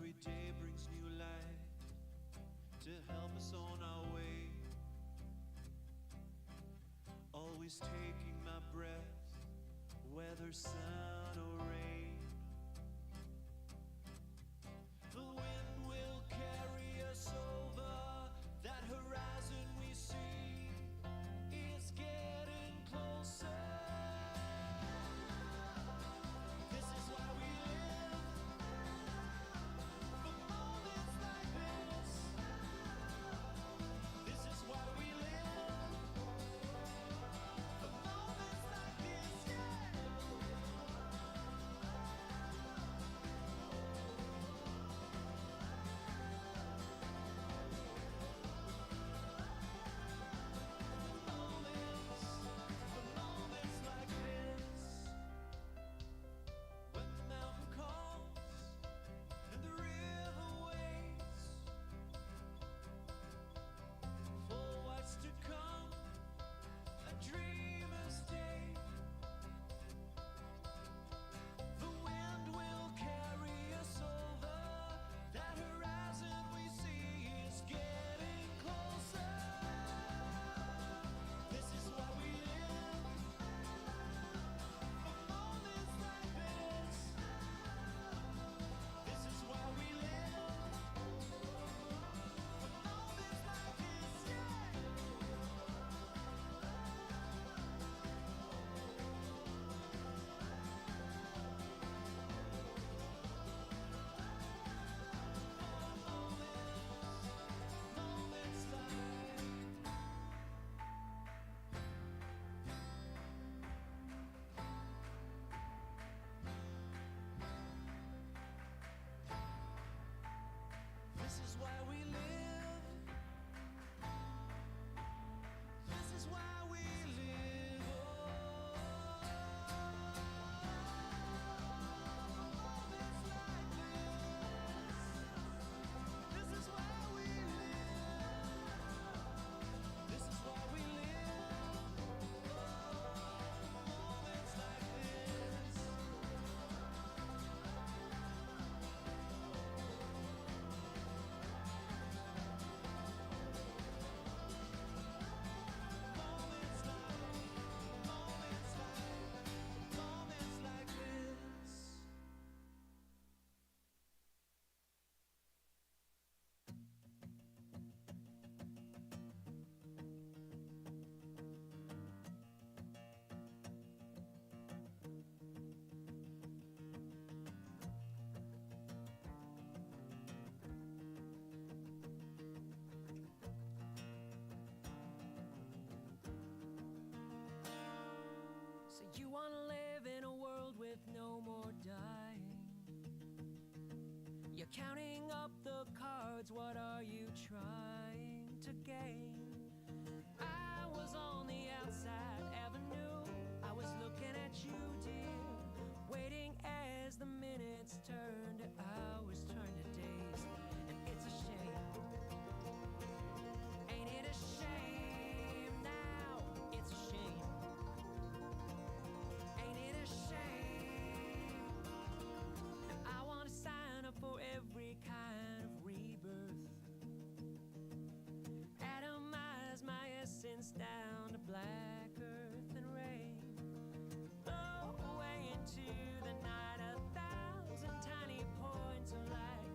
every day brings new light to help us on our way. Always taking my breath, whether sun or rain. The wind will carry us over that horizon we see. It's getting closer. This is why we live, for moments like this. This is why we live, for moments like this, yeah. Moments like this, when the mountain calls and the river waits for what's to come, a dreamer's day. The wind will carry us over that horizon we see is getting closer. This is why we live, for moments like this. This is why we live, for moments like this, yeah. Moments like this is why we live. This is why we live. Moments like this. This is why we live. This is why we live. Moments like this. Moments like this. So you wanna live in a world with no more dying. You're counting up the cards, what are you trying to gain? I was on the outside avenue, I was looking at you, dear, waiting as the minutes turn to hours, turn to days. And it's a shame, ain't it a shame now? It's a shame, ain't it a shame? I wanna sign up for every kind of rebirth, atomize my essence down to black earth and rain, blow away into the night 1,000 tiny points of light.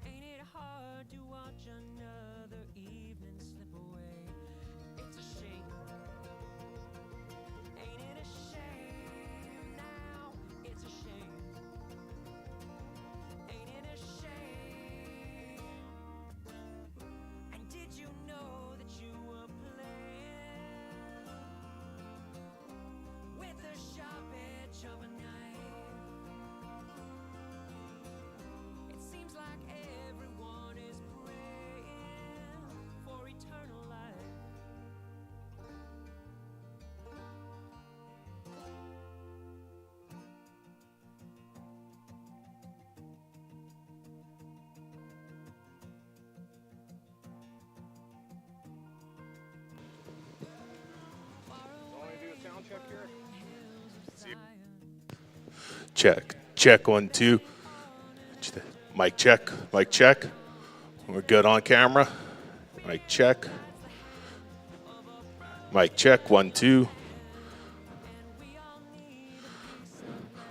Ain't it hard to watch another evening slip away? It's a shame, ain't it a shame now? It's a shame, ain't it a shame? And did you know that you were playing with the sharp edge of a knife? It seems like everyone is praying for eternal life. Check. Check 1 2. Mic check, mic check. We're good on camera. Mic check. Mic check, 1, 2.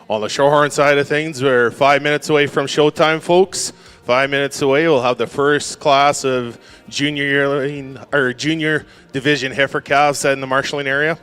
On the Shorthorn side of things, we're 5 minutes away from showtime, folks. 5 minutes away, we'll have the first class of junior yearling or junior division heifer calves set in the marshalling area.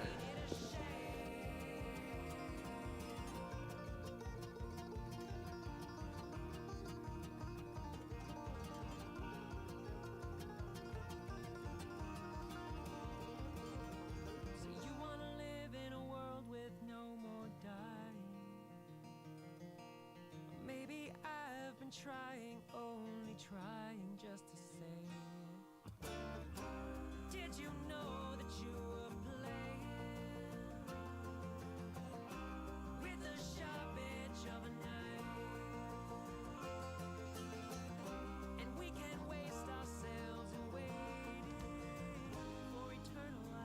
Trying, only trying just to say, did you know that you were playing with the sharp edge of a knife? And we can't waste ourselves in waiting for eternal life.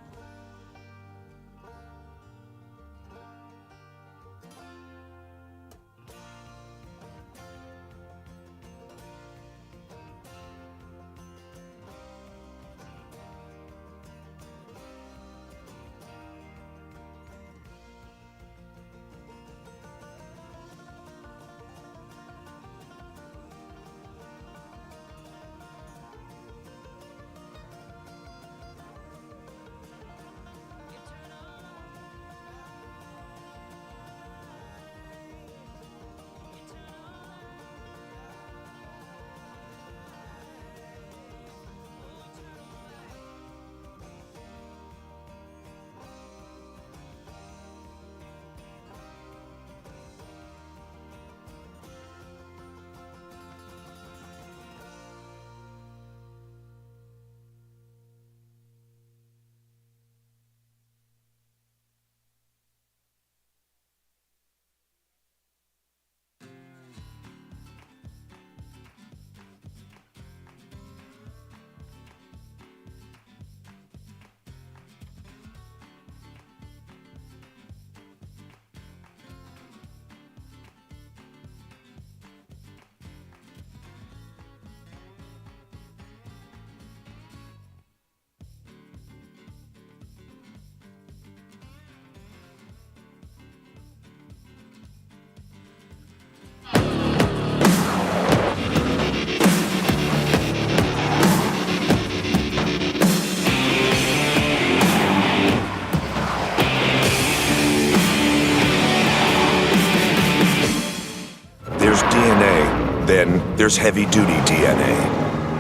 There's DNA, then there's heavy-duty DNA.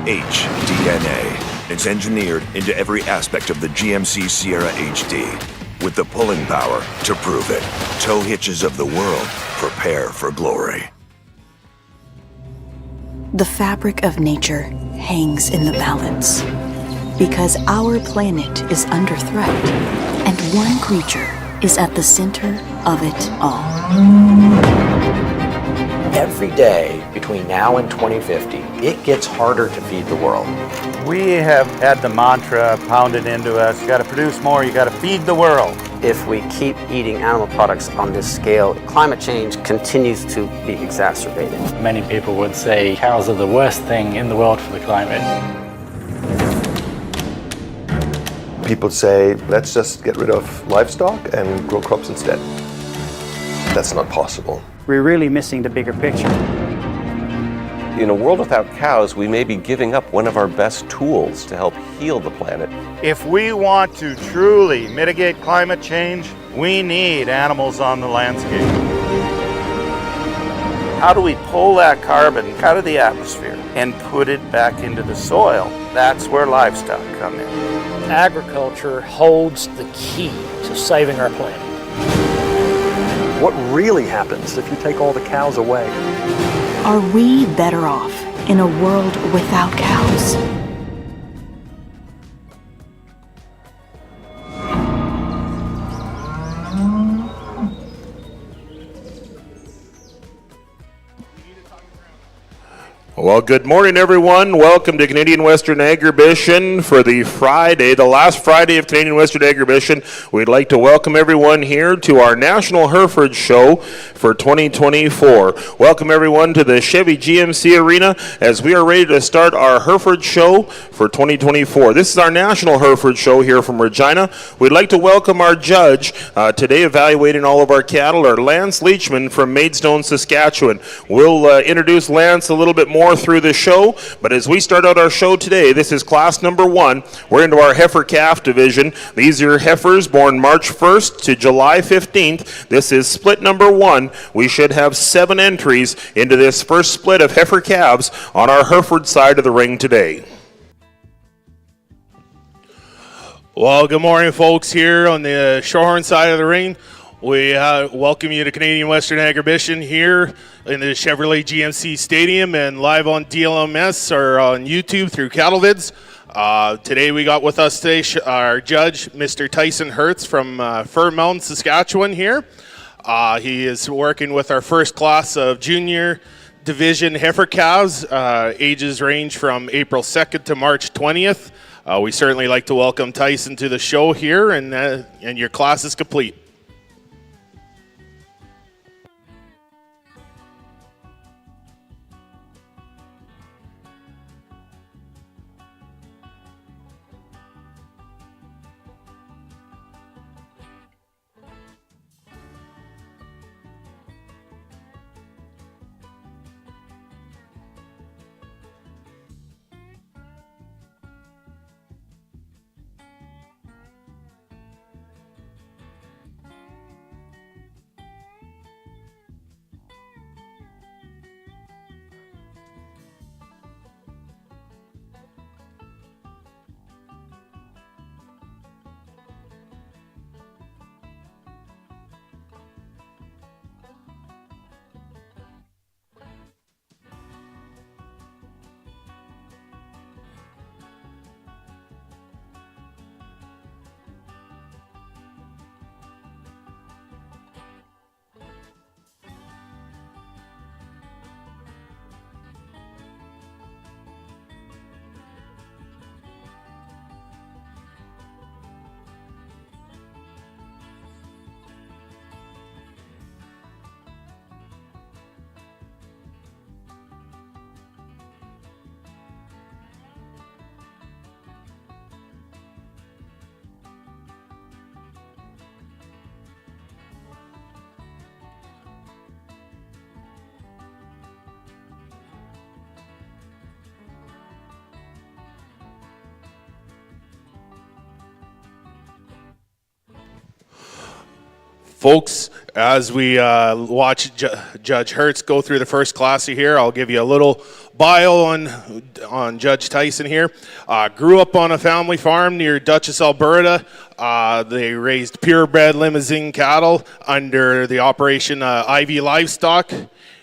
HDNA. It's engineered into every aspect of the GMC Sierra HD, with the pulling power to prove it. Tow hitches of the world, prepare for glory. The fabric of nature hangs in the balance, because our planet is under threat, and one creature is at the center of it all. Every day between now and 2050, it gets harder to feed the world. We have had the mantra pounded into us, you gotta produce more, you gotta feed the world. If we keep eating animal products on this scale, climate change continues to be exacerbated. Many people would say cows are the worst thing in the world for the climate. People say, let's just get rid of livestock and grow crops instead. That's not possible. We're really missing the bigger picture. In a world without cows, we may be giving up one of our best tools to help heal the planet. If we want to truly mitigate climate change, we need animals on the landscape. How do we pull that carbon out of the atmosphere and put it back into the soil? That's where livestock come in. Agriculture holds the key to saving our planet. What really happens if you take all the cows away? Are we better off in a world without cows? Well, good morning, everyone. Welcome to Canadian Western Agribition for the Friday, the last Friday of Canadian Western Agribition. We'd like to welcome everyone here to our National Hereford Show for 2024. Welcome, everyone, to the Chevy GMC Arena as we are ready to start our Hereford Show for 2024. This is our National Hereford Show here from Regina. We'd like to welcome our judge today evaluating all of our cattle, our Lance Leachman from Maidstone, Saskatchewan. We'll introduce Lance a little bit more through the show, but as we start out our show today, this is class number 1. We're into our heifer calf division. These are heifers born March 1st to July 15th. This is split number 1. We should have 7 entries into this first split of heifer calves on our Hereford side of the ring today. Well, good morning, folks, here on the Shorthorn side of the ring. We welcome you to Canadian Western Agribition here in the Chevrolet GMC Stadium and live on DLMS or on YouTube through Cattle Vids. Today we got with us today our judge, Mr. Tyson Hertz from Fern Mountain, Saskatchewan here. He is working with our first class of junior division heifer calves. Ages range from April 2nd to March 20th. We certainly like to welcome Tyson to the show here, and your class is complete. Folks, as we watch Judge Hertz go through the first class here, I'll give you a little bio on Judge Tyson here. Grew up on a family farm near Dutchess, Alberta. They raised purebred Limousin cattle under the operation Ivy Livestock.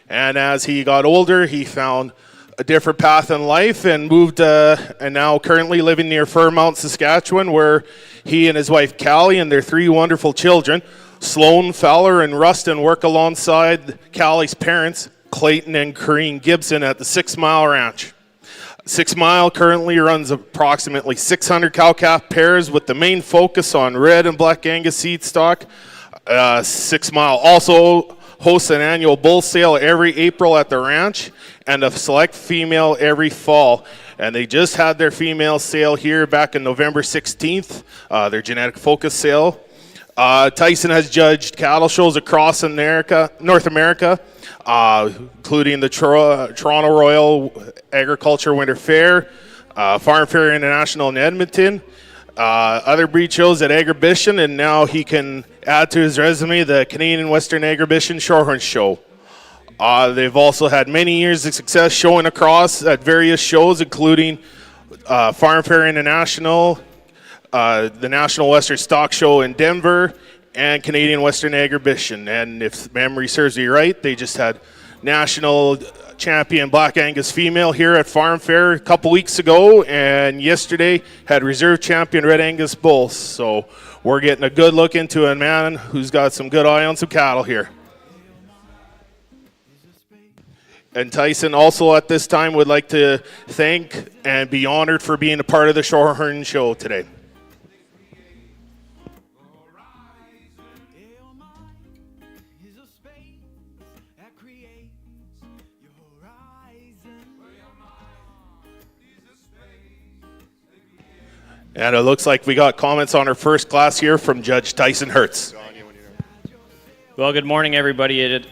And as he got older, he found a different path in life and moved and now currently living near Fern Mountain, Saskatchewan, where he and his wife Callie and their 3 wonderful children, Sloan, Fowler, and Rustin, work alongside Callie's parents, Clayton and Corrine Gibson, at the 6 Mile Ranch. 6 Mile currently runs approximately 600 cow-calf pairs with the main focus on red and black Angus seed stock. 6 Mile also hosts an annual bull sale every April at the ranch and a select female every fall. And they just had their female sale here back on November 16th, their genetic focus sale. Tyson has judged cattle shows across North America, including the Toronto Royal Agriculture Winter Fair, Farm Fair International in Edmonton, other breed shows at Agribition, and now he can add to his resume the Canadian Western Agribition Shorthorn Show. They've also had many years of success showing across at various shows, including Farm Fair International, the National Western Stock Show in Denver, and Canadian Western Agribition. And if memory serves me right, they just had national champion Black Angus female here at Farm Fair a couple weeks ago, and yesterday had reserve champion Red Angus bulls. So we're getting a good look into a man who's got some good eye on some cattle here. And Tyson also at this time would like to thank and be honored for being a part of the Shorthorn show today. And it looks like we got comments on our first class here from Judge Tyson Hertz. Well, good morning, everybody. It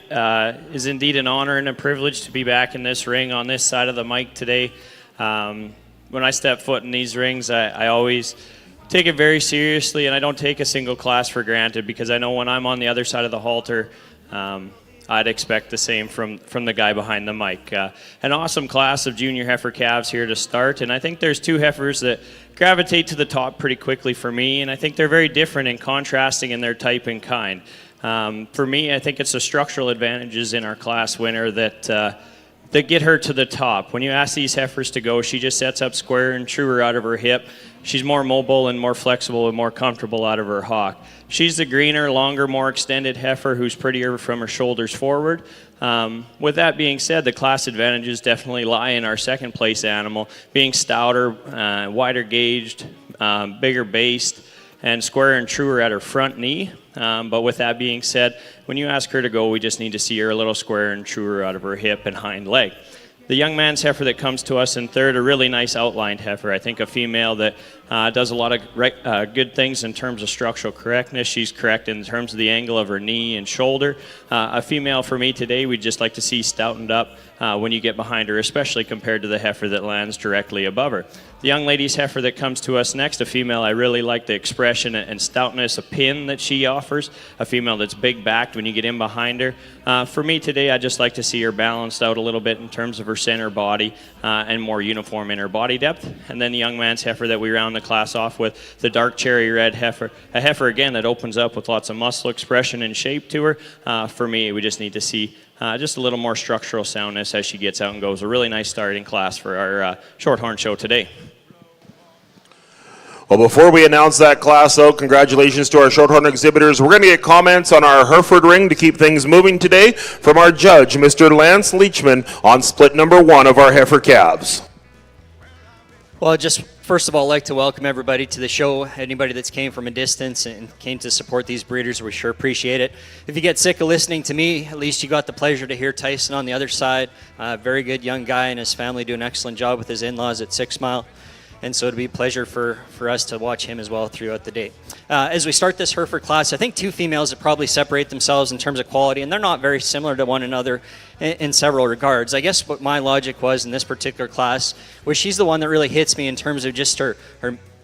is indeed an honor and a privilege to be back in this ring on this side of the mic today. When I step foot in these rings, I always take it very seriously, and I don't take a single class for granted, because I know when I'm on the other side of the halter, I'd expect the same from the guy behind the mic. An awesome class of junior heifer calves here to start, and I think there's two heifers that gravitate to the top pretty quickly for me, and I think they're very different and contrasting in their type and kind. For me, I think it's the structural advantages in our class winner that get her to the top. When you ask these heifers to go, she just sets up square and truer out of her hip. She's more mobile and more flexible and more comfortable out of her hock. She's the greener, longer, more extended heifer who's prettier from her shoulders forward. With that being said, the class advantages definitely lie in our second place animal, being stouter, wider gauged, bigger based, and square and truer at her front knee. But with that being said, when you ask her to go, we just need to see her a little square and truer out of her hip and hind leg. The young man's heifer that comes to us in third, a really nice outlined heifer. I think a female that does a lot of good things in terms of structural correctness. She's correct in terms of the angle of her knee and shoulder. A female for me today, we'd just like to see stoutened up when you get behind her, especially compared to the heifer that lands directly above her. The young lady's heifer that comes to us next, a female I really like the expression and stoutness, a pin that she offers, a female that's big backed when you get in behind her. For me today, I just like to see her balanced out a little bit in terms of her center body and more uniform in her body depth. And then the young man's heifer that we round the class off with, the dark cherry red heifer, a heifer again that opens up with lots of muscle expression and shape to her. For me, we just need to see just a little more structural soundness as she gets out and goes. A really nice starting class for our Shorthorn show today. Well, before we announce that class, though, congratulations to our Shorthorn exhibitors. We're going to get comments on our Hereford ring to keep things moving today from our judge, Mr. Lance Leachman, on split number 1 of our heifer calves. Well, just first of all, I'd like to welcome everybody to the show, anybody that's came from a distance and came to support these breeders. We sure appreciate it. If you get sick of listening to me, at least you got the pleasure to hear Tyson on the other side. Very good young guy, and his family do an excellent job with his in-laws at 6 Mile. And so it'd be a pleasure for us to watch him as well throughout the day. As we start this Hereford class, I think two females that probably separate themselves in terms of quality, and they're not very similar to one another in several regards. I guess what my logic was in this particular class was she's the one that really hits me in terms of just her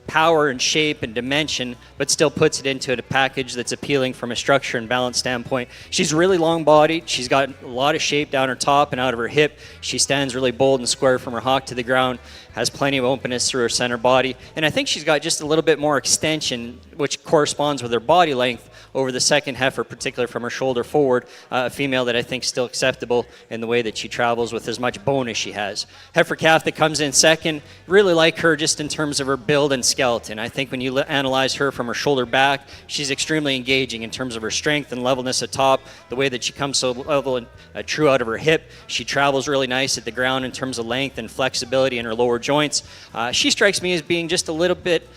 power and shape and dimension, but still puts it into a package that's appealing from a structure and balance standpoint. She's really long-bodied. She's got a lot of shape down her top and out of her hip. She stands really bold and square from her hock to the ground, has plenty of openness through her center body, and I think she's got just a little bit more extension, which corresponds with her body length over the second heifer, particularly from her shoulder forward, a female that I think is still acceptable in the way that she travels with as much bone as she has. Heifer calf that comes in second, really like her just in terms of her build and skeleton. I think when you analyze her from her shoulder back, she's extremely engaging in terms of her strength and levelness at top, the way that she comes so level and true out of her hip. She travels really nice at the ground in terms of length and flexibility in her lower joints. She strikes me as being just a little bit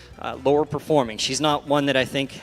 lower performing. She's not one that I think,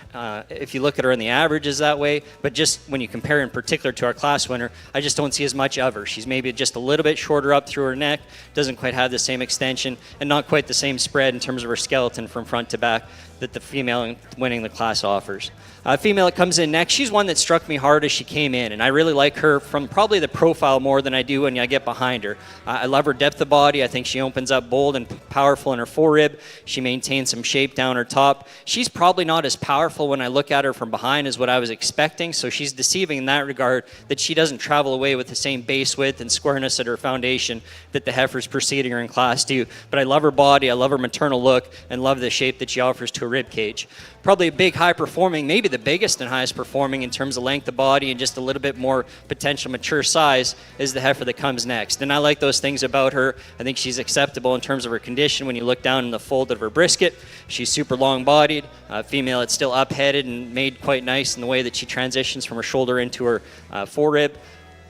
if you look at her in the average, is that way, but just when you compare in particular to our class winner, I just don't see as much of her. She's maybe just a little bit shorter up through her neck, doesn't quite have the same extension, and not quite the same spread in terms of her skeleton from front to back that the female winning the class offers. Female that comes in next, she's one that struck me hard as she came in, and I really like her from probably the profile more than I do when I get behind her. I love her depth of body. I think she opens up bold and powerful in her forerib. She maintains some shape down her top. She's probably not as powerful when I look at her from behind as what I was expecting, so she's deceiving in that regard that she doesn't travel away with the same base width and squareness at her foundation that the heifers preceding her in class do. But I love her body, I love her maternal look, and love the shape that she offers to her rib cage. Probably a big high performing, maybe the biggest and highest performing in terms of length of body and just a little bit more potential mature size is the heifer that comes next. And I like those things about her. I think she's acceptable in terms of her condition. When you look down in the fold of her brisket, she's super long bodied, female that's still up headed and made quite nice in the way that she transitions from her shoulder into her forerib.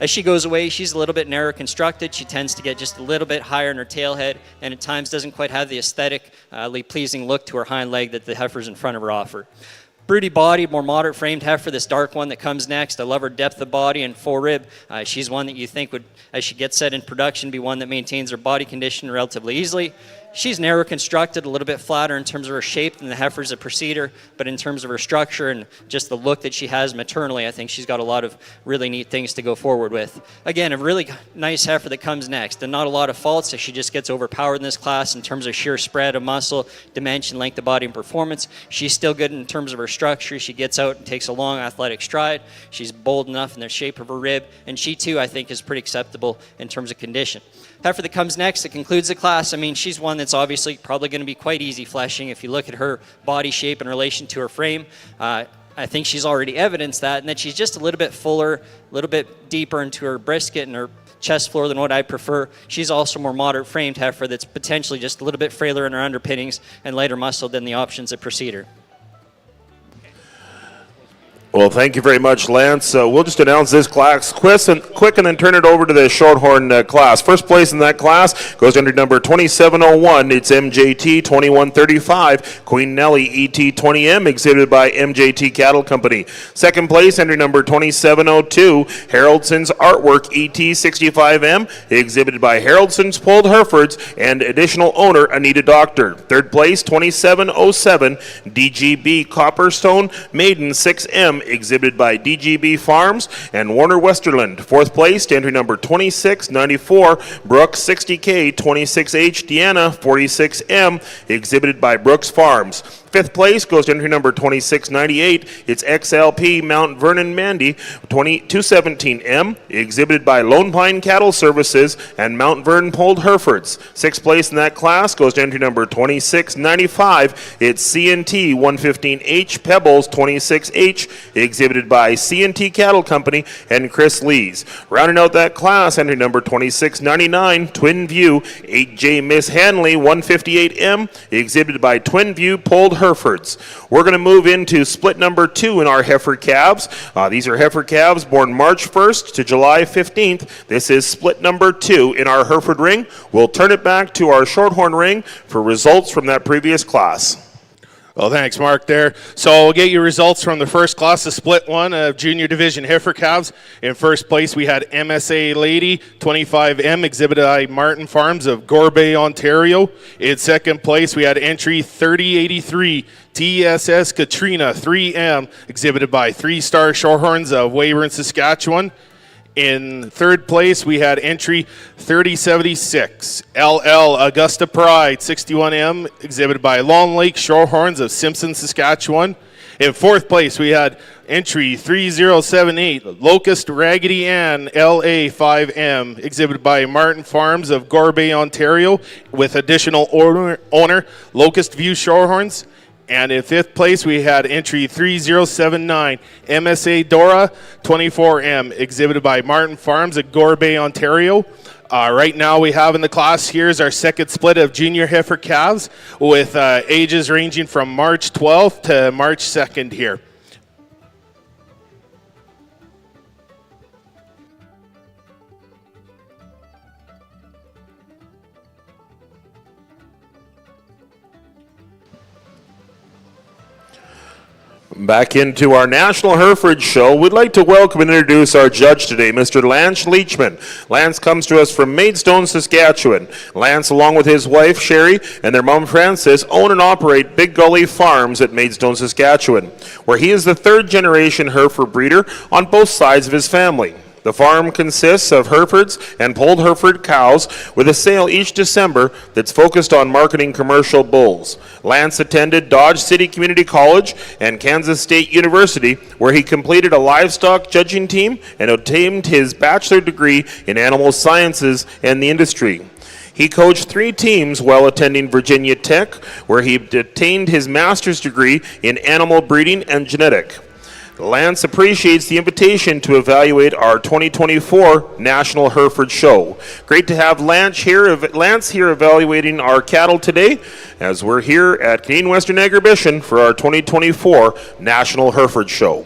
As she goes away, she's a little bit narrow constructed. She tends to get just a little bit higher in her tail head, and at times doesn't quite have the aesthetically pleasing look to her hind leg that the heifers in front of her offer. Broody body, more moderate framed heifer, this dark one that comes next. I love her depth of body and full rib. She's one that you think would, as she gets set in production, be one that maintains her body condition relatively easily. She's narrow constructed, a little bit flatter in terms of her shape than the heifers that precede her, but in terms of her structure and just the look that she has maternally, I think she's got a lot of really neat things to go forward with. Again, a really nice heifer that comes next, and not a lot of faults, so she just gets overpowered in this class in terms of sheer spread of muscle, dimension, length of body, and performance. She's still good in terms of her structure. She gets out and takes a long athletic stride. She's bold enough in the shape of her rib, and she too, I think, is pretty acceptable in terms of condition. Heifer that comes next, that concludes the class, I mean, she's one that's obviously probably going to be quite easy fleshing if you look at her body shape in relation to her frame. I think she's already evidenced that, and that she's just a little bit fuller, a little bit deeper into her brisket and her chest floor than what I prefer. She's also more moderate framed heifer that's potentially just a little bit frailer in her underpinnings and lighter muscle than the options that precede her. Well, thank you very much, Lance. We'll just announce this class quick and then turn it over to the Shorthorn class. First place in that class goes under number 2701. It's MJT 2135, Queen Nellie ET20M, exhibited by MJT Cattle Company. Second place under number 2702, Haraldson's Artwork ET65M, exhibited by Haraldson's Polled Herefords and additional owner Anita Doctor. Third place, 2707, DGB Copperstone Maiden 6M, exhibited by DGB Farms and Warner Westerland. Fourth place, entry number 2694, Brooks 60K 26H Deanna 46M, exhibited by Brooks Farms. Fifth place goes to entry number 2698. It's XLP Mount Vernon Mandy 217M, exhibited by Lone Pine Cattle Services and Mount Vernon Polled Herefords. Sixth place in that class goes to entry number 2695. It's CNT 115H Pebbles 26H, exhibited by CNT Cattle Company and Chris Lees. Rounding out that class, entry number 2699, Twin View 8J Miss Hanley 158M, exhibited by Twin View Polled Herefords. We're going to move into split number 2 in our heifer calves. These are heifer calves born March 1st to July 15th. This is split number 2 in our Hereford ring. We'll turn it back to our Shorthorn ring for results from that previous class. Well, thanks, Mark, there. So we'll get you results from the first class of Split 1 of Junior Division heifer calves. In first place, we had MSA Lady 25M, exhibited by Martin Farms of Gorbay, Ontario. In second place, we had entry 3083 TSS Katrina 3M, exhibited by 3-Star Shorthorns of Weyburn, Saskatchewan. In third place, we had entry 3076, LL Augusta Pride 61M, exhibited by Long Lake Shorthorns of Simpson, Saskatchewan. In fourth place, we had entry 3078, Locust Raggedy Ann LA 5M, exhibited by Martin Farms of Gorbay, Ontario, with additional owner Locust View Shorthorns. And in fifth place, we had entry 3079, MSA Dora 24M, exhibited by Martin Farms at Gorbay, Ontario. Right now we have in the class, here's our second split of junior heifer calves with ages ranging from March 12th to March 2nd here. Back into our National Hereford Show, we'd like to welcome and introduce our judge today, Mr. Lance Leachman. Lance comes to us from Maidstone, Saskatchewan. Lance, along with his wife, Sherry, and their mom, Frances, own and operate Big Gully Farms at Maidstone, Saskatchewan, where he is the third-generation Hereford breeder on both sides of his family. The farm consists of Herefords and Polled Hereford cows with a sale each December that's focused on marketing commercial bulls. Lance attended Dodge City Community College and Kansas State University, where he completed a livestock judging team and obtained his bachelor degree in animal sciences and the industry. He coached 3 teams while attending Virginia Tech, where he obtained his master's degree in animal breeding and genetic. Lance appreciates the invitation to evaluate our 2024 National Hereford Show. Great to have Lance here evaluating our cattle today, as we're here at Canadian Western Agribition for our 2024 National Hereford Show.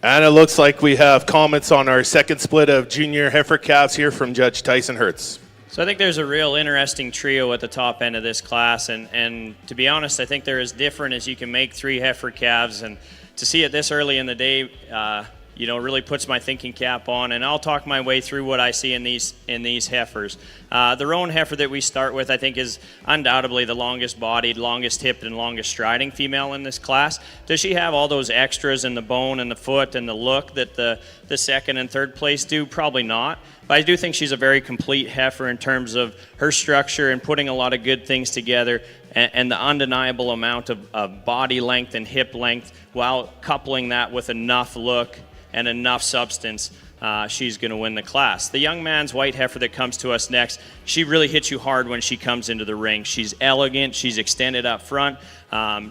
And it looks like we have comments on our second split of junior heifer calves here from Judge Tyson Hertz. So I think there's a real interesting trio at the top end of this class, and to be honest, I think they're as different as you can make 3 heifer calves, and to see it this early in the day, really puts my thinking cap on, and I'll talk my way through what I see in these heifers. The roan heifer that we start with, I think, is undoubtedly the longest bodied, longest hipped, and longest striding female in this class. Does she have all those extras in the bone and the foot and the look that the second and third place do? Probably not. But I do think she's a very complete heifer in terms of her structure and putting a lot of good things together, and the undeniable amount of body length and hip length, while coupling that with enough look and enough substance. She's going to win the class. The young man's white heifer that comes to us next, she really hits you hard when she comes into the ring. She's elegant, she's extended up front.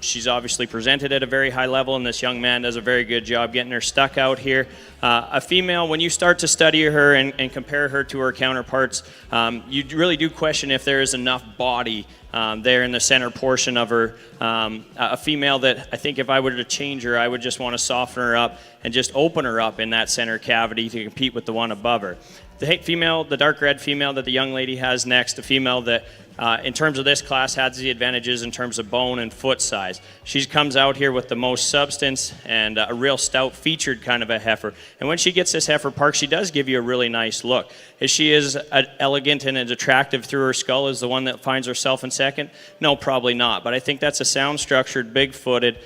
She's obviously presented at a very high level, and this young man does a very good job getting her stuck out here. A female, when you start to study her and compare her to her counterparts, you really do question if there is enough body there in the center portion of her. A female that I think if I were to change her, I would just want to soften her up and just open her up in that center cavity to compete with the one above her. The dark red female that the young lady has next, a female that in terms of this class has the advantages in terms of bone and foot size. She comes out here with the most substance and a real stout featured kind of a heifer. And when she gets this heifer parked, she does give you a really nice look. Is she as elegant and as attractive through her skull as the one that finds herself in second? No, probably not. But I think that's a sound structured, big footed,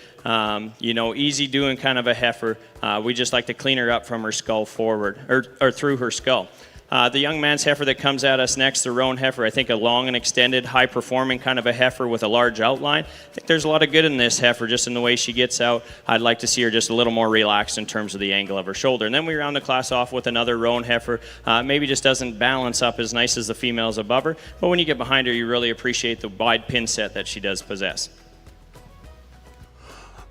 easy doing kind of a heifer. We just like to clean her up from her skull forward or through her skull. The young man's heifer that comes at us next, the roan heifer, I think a long and extended, high-performing kind of a heifer with a large outline. I think there's a lot of good in this heifer just in the way she gets out. I'd like to see her just a little more relaxed in terms of the angle of her shoulder. And then we round the class off with another roan heifer. Maybe just doesn't balance up as nice as the females above her, but when you get behind her, you really appreciate the wide pin set that she does possess.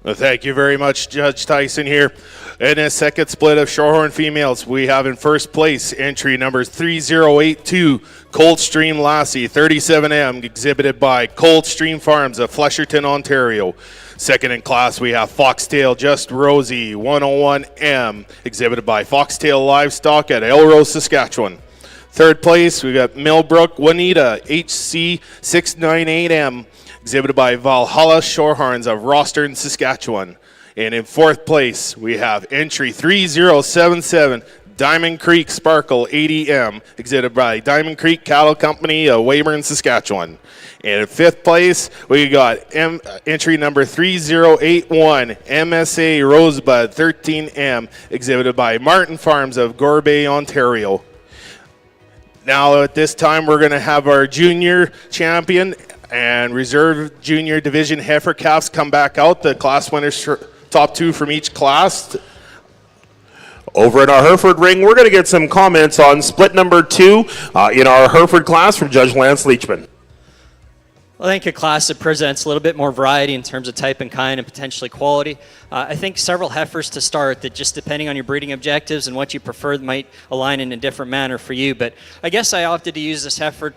Well, thank you very much, Judge Tyson here. In a second split of Shorthorn females, we have in first place entry number 3082, Coldstream Lassie, 37M, exhibited by Coldstream Farms of Flesherton, Ontario. Second in class, we have Foxtail Just Rosie, 101M, exhibited by Foxtail Livestock at Elrose, Saskatchewan. Third place, we got Millbrook Juanita, HC 698M, exhibited by Valhalla Shorthorns of Rostern, Saskatchewan. And in fourth place, we have entry 3077, Diamond Creek Sparkle 80M, exhibited by Diamond Creek Cattle Company of Weyburn, Saskatchewan. And in fifth place, we got entry number 3081, MSA Rosebud 13M, exhibited by Martin Farms of Gore Bay, Ontario. Now at this time, we're going to have our junior champion and reserve junior division heifer calves come back out. The class winners, top 2 from each class. Over in our Hereford ring, we're going to get some comments on split number 2 in our Hereford class from Judge Lance Leachman. Well, I think a class that presents a little bit more variety in terms of type and kind and potentially quality. I think several heifers to start that just depending on your breeding objectives and what you prefer might align in a different manner for you. But I guess I opted to use this heifer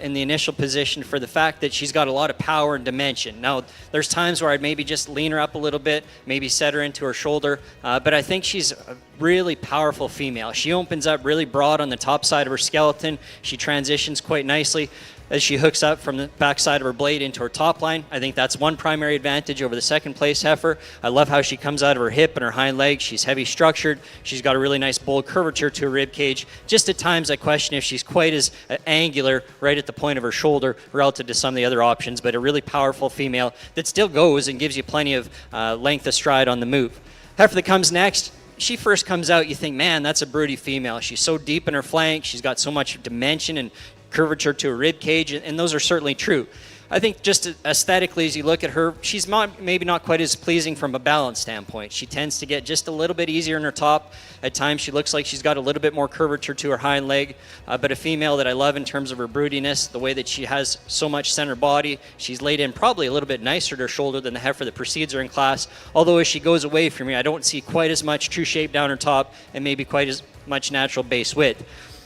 in the initial position for the fact that she's got a lot of power and dimension. Now, there's times where I'd maybe just lean her up a little bit, maybe set her into her shoulder, but I think she's a really powerful female. She opens up really broad on the top side of her skeleton. She transitions quite nicely as she hooks up from the back side of her blade into her top line. I think that's one primary advantage over the second place heifer. I love how she comes out of her hip and her hind leg. She's heavy structured. She's got a really nice bold curvature to her rib cage. Just at times I question if she's quite as angular right at the point of her shoulder relative to some of the other options, but a really powerful female that still goes and gives you plenty of length of stride on the move. Heifer that comes next, she first comes out, you think, man, that's a broody female. She's so deep in her flank. She's got so much dimension and curvature to her rib cage, and those are certainly true. I think just aesthetically, as you look at her, she's maybe not quite as pleasing from a balance standpoint. She tends to get just a little bit easier in her top. At times, she looks like she's got a little bit more curvature to her hind leg, but a female that I love in terms of her broodiness, the way that she has so much center body. She's laid in probably a little bit nicer to her shoulder than the heifer that precedes her in class, although as she goes away from me, I don't see quite as much true shape down her top and maybe quite as much natural base width.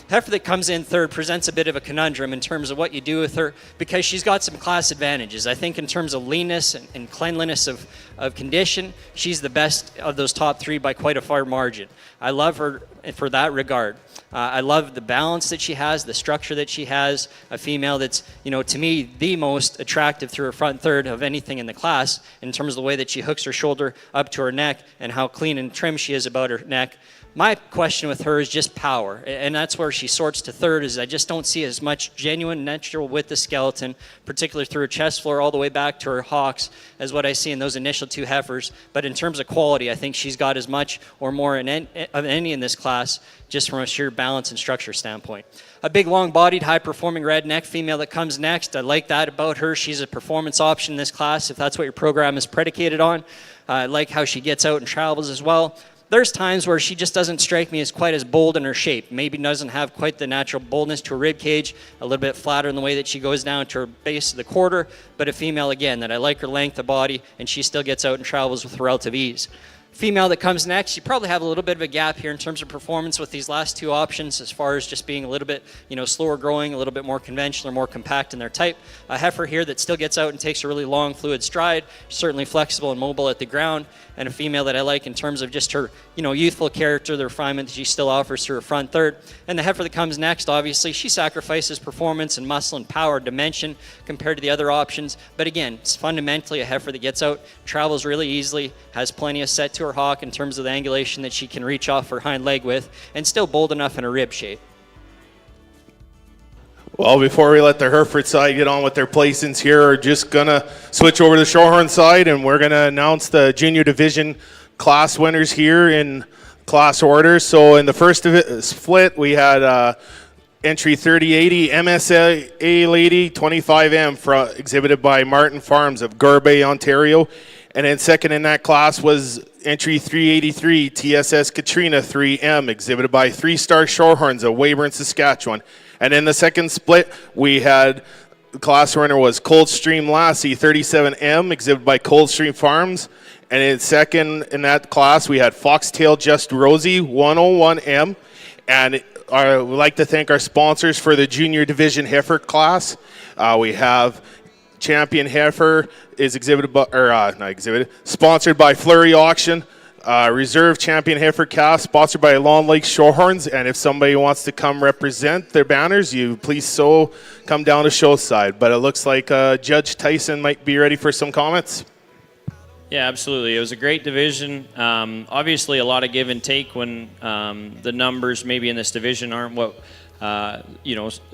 heifer that comes in third presents a bit of a conundrum in terms of what you do with her, because she's got some class advantages. I think in terms of leanness and cleanliness of condition, she's the best of those top three by quite a far margin. I love her for that regard. I love the balance that she has, the structure that she has, a female that's, to me, the most attractive through her front third of anything in the class in terms of the way that she hooks her shoulder up to her neck and how clean and trim she is about her neck. My question with her is just power, and that's where she sorts to third, is I just don't see as much genuine natural with the skeleton, particularly through her chest floor all the way back to her hocks, as what I see in those initial two heifers. But in terms of quality, I think she's got as much or more of any in this class, just from a sheer balance and structure standpoint. A big, long-bodied, high-performing redneck female that comes next. I like that about her. She's a performance option in this class, if that's what your program is predicated on. I like how she gets out and travels as well. There's times where she just doesn't strike me as quite as bold in her shape. Maybe doesn't have quite the natural boldness to her rib cage, a little bit flatter in the way that she goes down to her base of the quarter, but a female, again, that I like her length of body, and she still gets out and travels with relative ease. Female that comes next, you probably have a little bit of a gap here in terms of performance with these last two options, as far as just being a little bit, slower growing, a little bit more conventional or more compact in their type. A heifer here that still gets out and takes a really long fluid stride, certainly flexible and mobile at the ground, and a female that I like in terms of just her, youthful character, the refinement that she still offers through her front third. And the heifer that comes next, obviously, she sacrifices performance and muscle and power dimension compared to the other options. But again, it's fundamentally a heifer that gets out, travels really easily, has plenty of set to her hock in terms of the angulation that she can reach off her hind leg with, and still bold enough in her rib shape. Well, before we let the Hereford side get on with their placings here, we're just going to switch over to the Shorthorn side, and we're going to announce the junior division class winners here in class order. So in the first split, we had entry 3080 MSA Lady 25M exhibited by Martin Farms of Garbet, Ontario. And then second in that class was entry 383 TSS Katrina 3M exhibited by 3-Star Shorthorns of Weyburn, Saskatchewan. And in the second split, we had the class winner was Coldstream Lassie 37M exhibited by Coldstream Farms. And in second in that class, we had Foxtail Just Rosie 101M. And I would like to thank our sponsors for the junior division heifer class. We have Champion Heifer is sponsored by Flurry Auction. Reserve Champion Heifer calf sponsored by Long Lake Shorthorns. And if somebody wants to come represent their banners, you please come down to show side. But it looks like Judge Tyson might be ready for some comments. Yeah, absolutely. It was a great division. Obviously, a lot of give and take when the numbers maybe in this division aren't what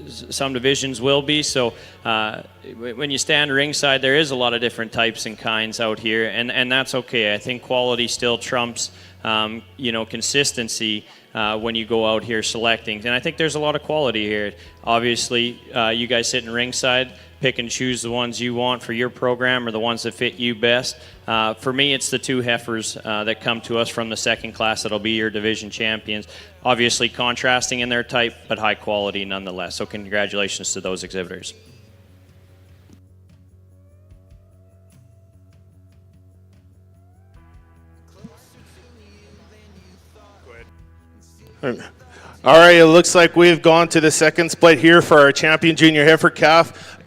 some divisions will be. So when you stand ringside, there is a lot of different types and kinds out here, and that's okay. I think quality still trumps, consistency when you go out here selecting. And I think there's a lot of quality here. Obviously, you guys sitting ringside, pick and choose the ones you want for your program or the ones that fit you best. For me, it's the two heifers that come to us from the second class that'll be your division champions. Obviously contrasting in their type, but high quality nonetheless. So congratulations to those exhibitors. All right, it looks like we've gone to the second split here for our champion junior heifer calf.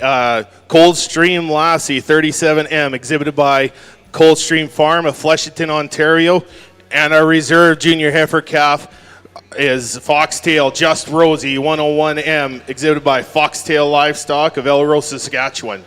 Coldstream Lassie 37M exhibited by Coldstream Farm of Fleshington, Ontario. And our reserve junior heifer calf is Foxtail Just Rosie 101M exhibited by Foxtail Livestock of Elrose, Saskatchewan.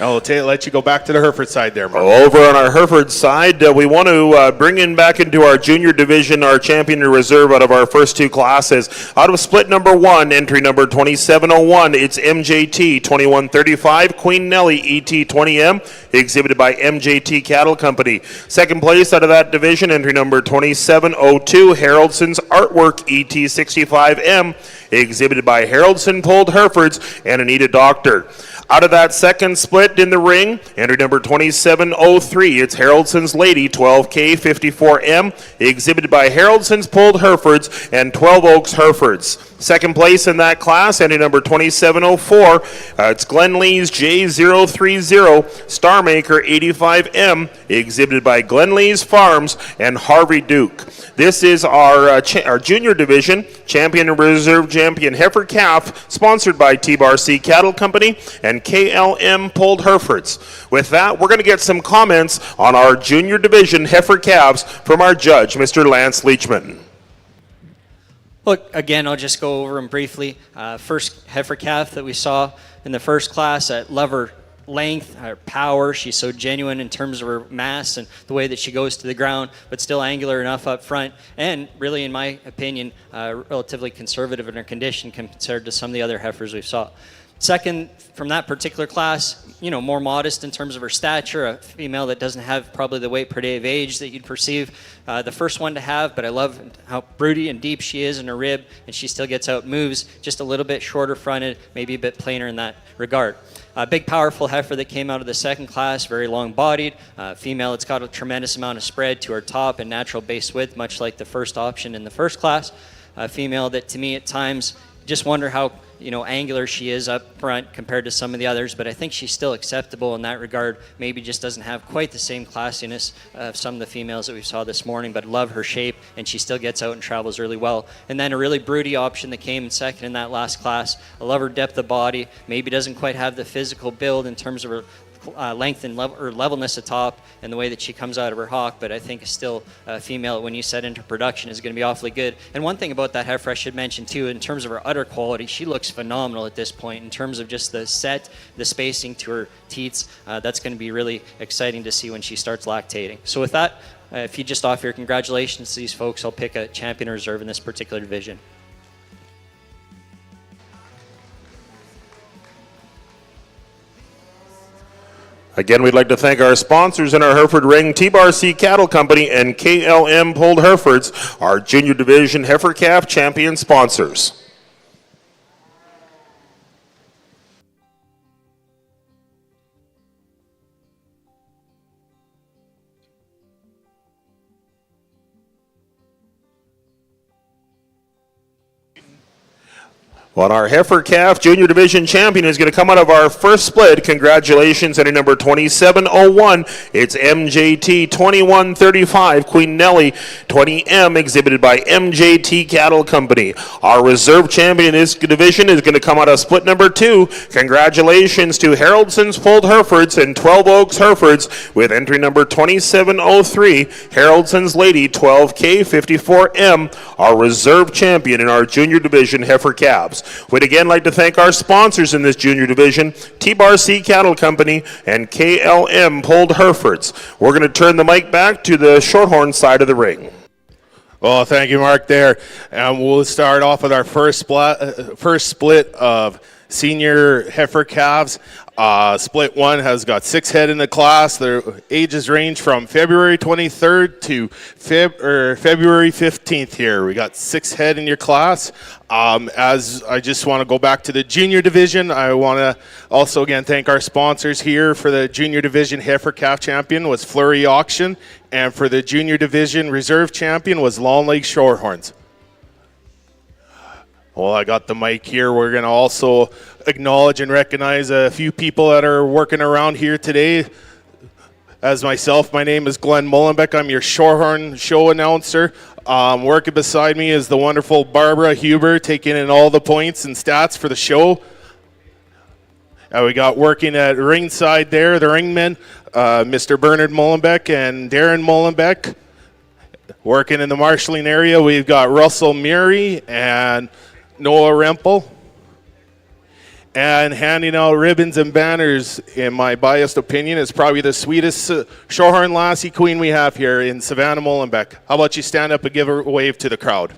I'll let you go back to the Hereford side there, Mark. Over on our Hereford side, we want to bring in back into our junior division our champion in reserve out of our first two classes. Out of split number 1, entry number 2701, it's MJT 2135, Queen Nellie ET 20M, exhibited by MJT Cattle Company. Second place out of that division, entry number 2702, Haraldson's Artwork ET 65M, exhibited by Haraldson Pulled Herefords and Anita Doctor. Out of that second split in the ring, entry number 2703, it's Haraldson's Lady, 12K 54M, exhibited by Haraldson's Pulled Herefords and 12 Oaks Herefords. Second place in that class, entry number 2704, it's Glenlee's J030, Starmaker 85M, exhibited by Glenlee's Farms and Harvey Duke. This is our junior division, champion and reserve champion heifer calf, sponsored by T-Bar-C Cattle Company and KLM Pulled Herefords. With that, we're going to get some comments on our junior division heifer calves from our judge, Mr. Lance Leachman. Look, again, I'll just go over them briefly. First heifer calf that we saw in the first class, love her length, her power. She's so genuine in terms of her mass and the way that she goes to the ground, but still angular enough up front. And really, in my opinion, relatively conservative in her condition compared to some of the other heifers we saw. Second, from that particular class, more modest in terms of her stature, a female that doesn't have probably the weight per day of age that you'd perceive. The first one to have, but I love how broody and deep she is in her rib, and she still gets out moves, just a little bit shorter fronted, maybe a bit plainer in that regard. A big, powerful heifer that came out of the second class, very long-bodied. Female that's got a tremendous amount of spread to her top and natural base width, much like the first option in the first class. A female that, to me, at times, just wonder how angular she is up front compared to some of the others, but I think she's still acceptable in that regard. Maybe just doesn't have quite the same classiness of some of the females that we saw this morning, but love her shape, and she still gets out and travels really well. And then a really broody option that came in second in that last class. I love her depth of body. Maybe doesn't quite have the physical build in terms of her length and levelness atop and the way that she comes out of her hock, but I think still a female when you set into production is going to be awfully good. And one thing about that heifer I should mention too, in terms of her udder quality, she looks phenomenal at this point in terms of just the set, the spacing to her teats. That's going to be really exciting to see when she starts lactating. So with that, if you just offer your congratulations to these folks, I'll pick a champion reserve in this particular division. Again, we'd like to thank our sponsors in our Hereford ring, T-Bar-C Cattle Company and KLM Pulled Herefords, our junior division heifer calf champion sponsors. Well, our heifer calf junior division champion is going to come out of our first split. Congratulations, entry number 2701. It's MJT 2135, Queen Nelly 20M, exhibited by MJT Cattle Company. Our reserve champion in this division is going to come out of split number 2. Congratulations to Haraldson's Pulled Herefords and 12 Oaks Herefords with entry number 2703, Haraldson's Lady 12K 54M, our reserve champion in our junior division heifer calves. We'd again like to thank our sponsors in this junior division, T-Bar-C Cattle Company and KLM Pulled Herefords. We're going to turn the mic back to the Shorthorn side of the ring. Well, thank you, Mark, there. And we'll start off with our first split of senior heifer calves. Split 1 has got 6 head in the class. Their ages range from February 23rd to February 15th here. We got 6 head in your class. As I just want to go back to the junior division, I want to also again thank our sponsors here. For the junior division heifer calf champion was Flurry Auction, and for the junior division reserve champion was Long Lake Shorthorns. Well, I got the mic here. We're going to also acknowledge and recognize a few people that are working around here today. As myself, my name is Glenn Mullenbeck. I'm your Shorthorn show announcer. Working beside me is the wonderful Barbara Huber, taking in all the points and stats for the show. We got working at ringside there, the ringmen, Mr. Bernard Mullenbeck and Darren Mullenbeck. Working in the marshalling area, we've got Russell Murray and Noah Rempel. And handing out ribbons and banners, in my biased opinion, is probably the sweetest Shorthorn Lassie queen we have here in Savannah Mullenbeck. How about you stand up and give a wave to the crowd?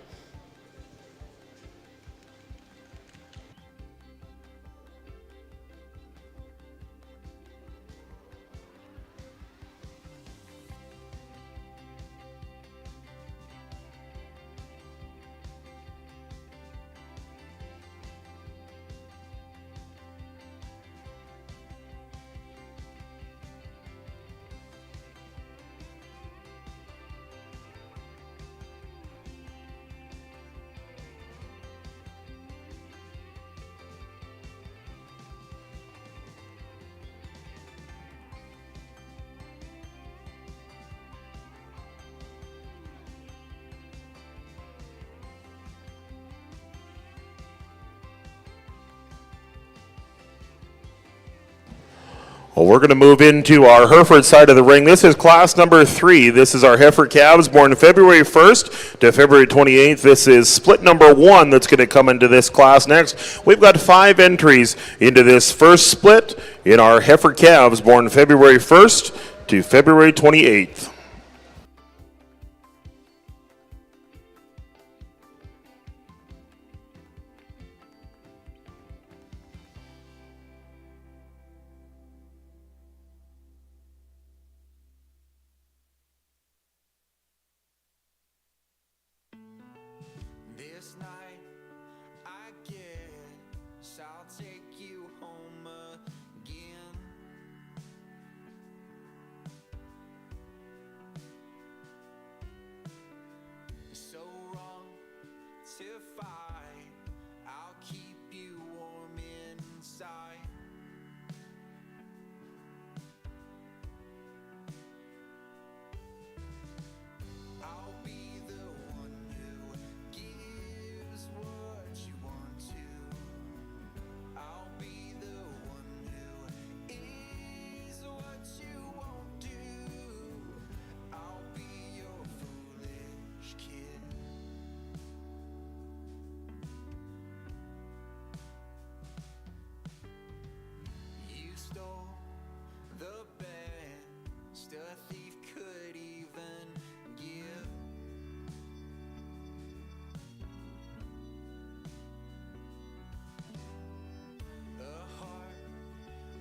Well, we're going to move into our Hereford side of the ring. This is class number 3. This is our heifer calves born February 1st to February 28th. This is split number 1 that's going to come into this class next. We've got 5 entries into this first split in our heifer calves born February 1st to February 28th. This night, I guess I'll take you home again. So wrong to fight, I'll keep you warm inside. I'll be the one who gives what you want to. I'll be the one who is what you won't do. I'll be your foolish kid. You stole the best a thief could even give. A heart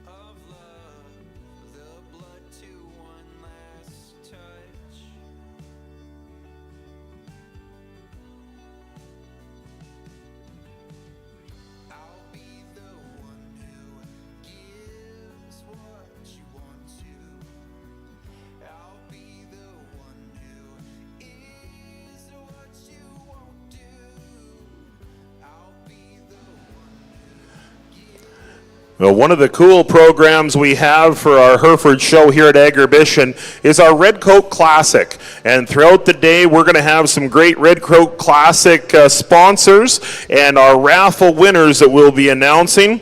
of love, the blood to one last touch. I'll be the one who gives what you want to. I'll be the one who is what you won't do. I'll be the Well, one of the cool programs we have for our Hereford show here at Agribition is our Red Coat Classic. And throughout the day, we're going to have some great Red Coat Classic sponsors and our raffle winners that we'll be announcing.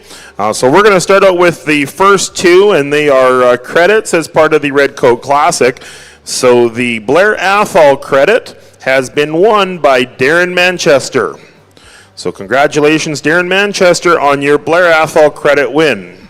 So we're going to start out with the first 2, and they are credits as part of the Red Coat Classic. So the Blair Athol credit has been won by Darren Manchester. So congratulations, Darren Manchester, on your Blair Athol credit win.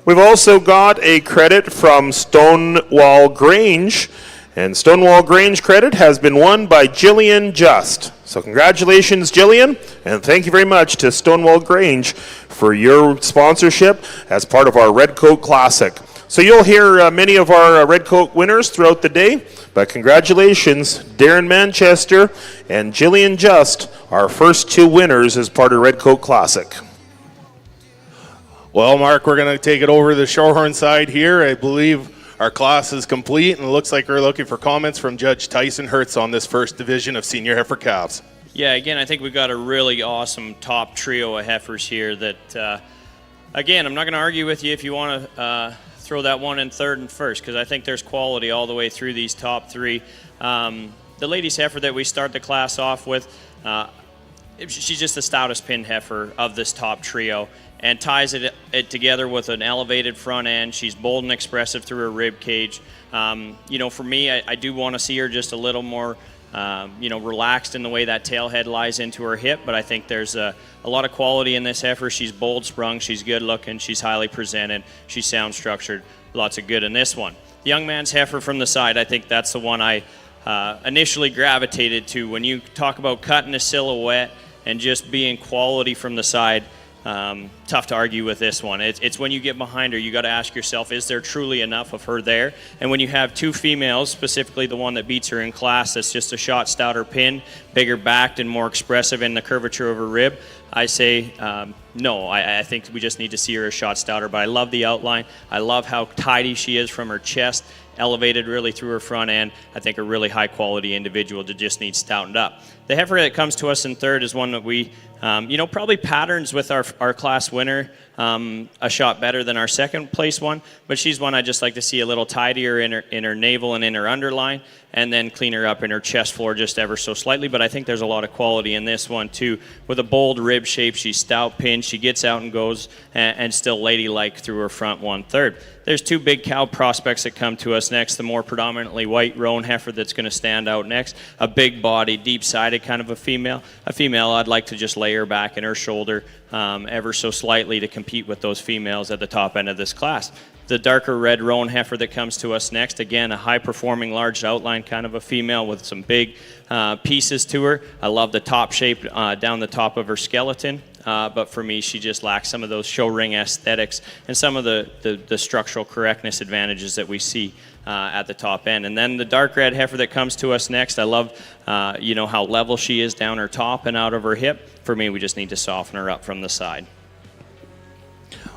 We've also got a credit from Stonewall Grange, and Stonewall Grange credit has been won by Jillian Just. So congratulations, Jillian, and thank you very much to Stonewall Grange for your sponsorship as part of our Red Coat Classic. So you'll hear many of our Red Coat winners throughout the day, but congratulations, Darren Manchester and Jillian Just, our first 2 winners as part of Red Coat Classic. Well, Mark, we're going to take it over to the Shorthorn side here. I believe our class is complete, and it looks like we're looking for comments from Judge Tyson Hertz on this first division of senior heifer calves. Yeah, again, I think we've got a really awesome top trio of heifers here that, again, I'm not going to argue with you if you want to throw that one in third and first, because I think there's quality all the way through these top 3. The ladies heifer that we start the class off with, she's just the stoutest pin heifer of this top trio, and ties it together with an elevated front end. She's bold and expressive through her rib cage. For me, I do want to see her just a little more relaxed in the way that tail head lies into her hip, but I think there's a lot of quality in this heifer. She's bold sprung, she's good looking, she's highly presented, she's sound structured, lots of good in this one. The young man's heifer from the side, I think that's the one I initially gravitated to. When you talk about cutting a silhouette and just being quality from the side, tough to argue with this one. It's when you get behind her, you got to ask yourself, is there truly enough of her there? And when you have 2 females, specifically the one that beats her in class, that's just a shot stouter pin, bigger backed and more expressive in the curvature of her rib, I say no. I think we just need to see her a shot stouter, but I love the outline. I love how tidy she is from her chest, elevated really through her front end. I think a really high quality individual that just needs stoutened up. The heifer that comes to us in third is one that we, probably patterns with our class winner. a shot better than our second place one, but she's one I just like to see a little tidier in her navel and in her underline, and then cleaner up in her chest floor just ever so slightly. But I think there's a lot of quality in this one too. With a bold rib shape, she's stout pinned, she gets out and goes, and still ladylike through her front 1/3. There's two big cow prospects that come to us next. The more predominantly white roan heifer that's going to stand out next. A big body, deep-sided kind of a female. A female I'd like to just lay her back in her shoulder ever so slightly to compete with those females at the top end of this class. The darker red roan heifer that comes to us next, again, a high-performing, large outline kind of a female with some big pieces to her. I love the top shape down the top of her skeleton. But for me, she just lacks some of those show ring aesthetics and some of the structural correctness advantages that we see at the top end. And then the dark red heifer that comes to us next, I love how level she is down her top and out of her hip. For me, we just need to soften her up from the side.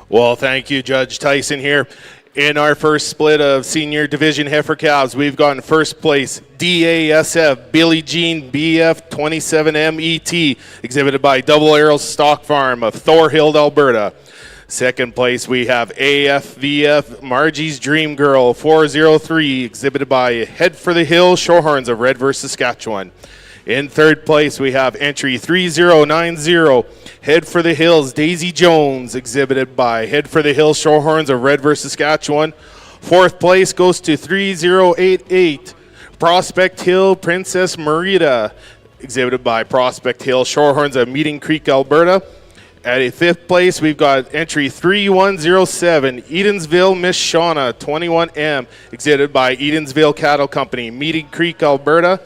Well, thank you, Judge Tyson here. In our first split of senior division heifer calves, we've gotten first place DASF Billie Jean BF 27M ET, exhibited by Double Arrows Stock Farm of Thorhild, Alberta. Second place, we have AFVF Margie's Dream Girl 403, exhibited by Head for the Hill Shorthorns of Redverse, Saskatchewan. In third place, we have entry 3090, Head for the Hills Daisy Jones, exhibited by Head for the Hills Shorthorns of Redverse, Saskatchewan. Fourth place goes to 3088, Prospect Hill Princess Marita, exhibited by Prospect Hill Shorthorns of Meeting Creek, Alberta. At fifth place, we've got entry 3107, Edensville Miss Shauna 21M, exhibited by Edensville Cattle Company, Meeting Creek, Alberta.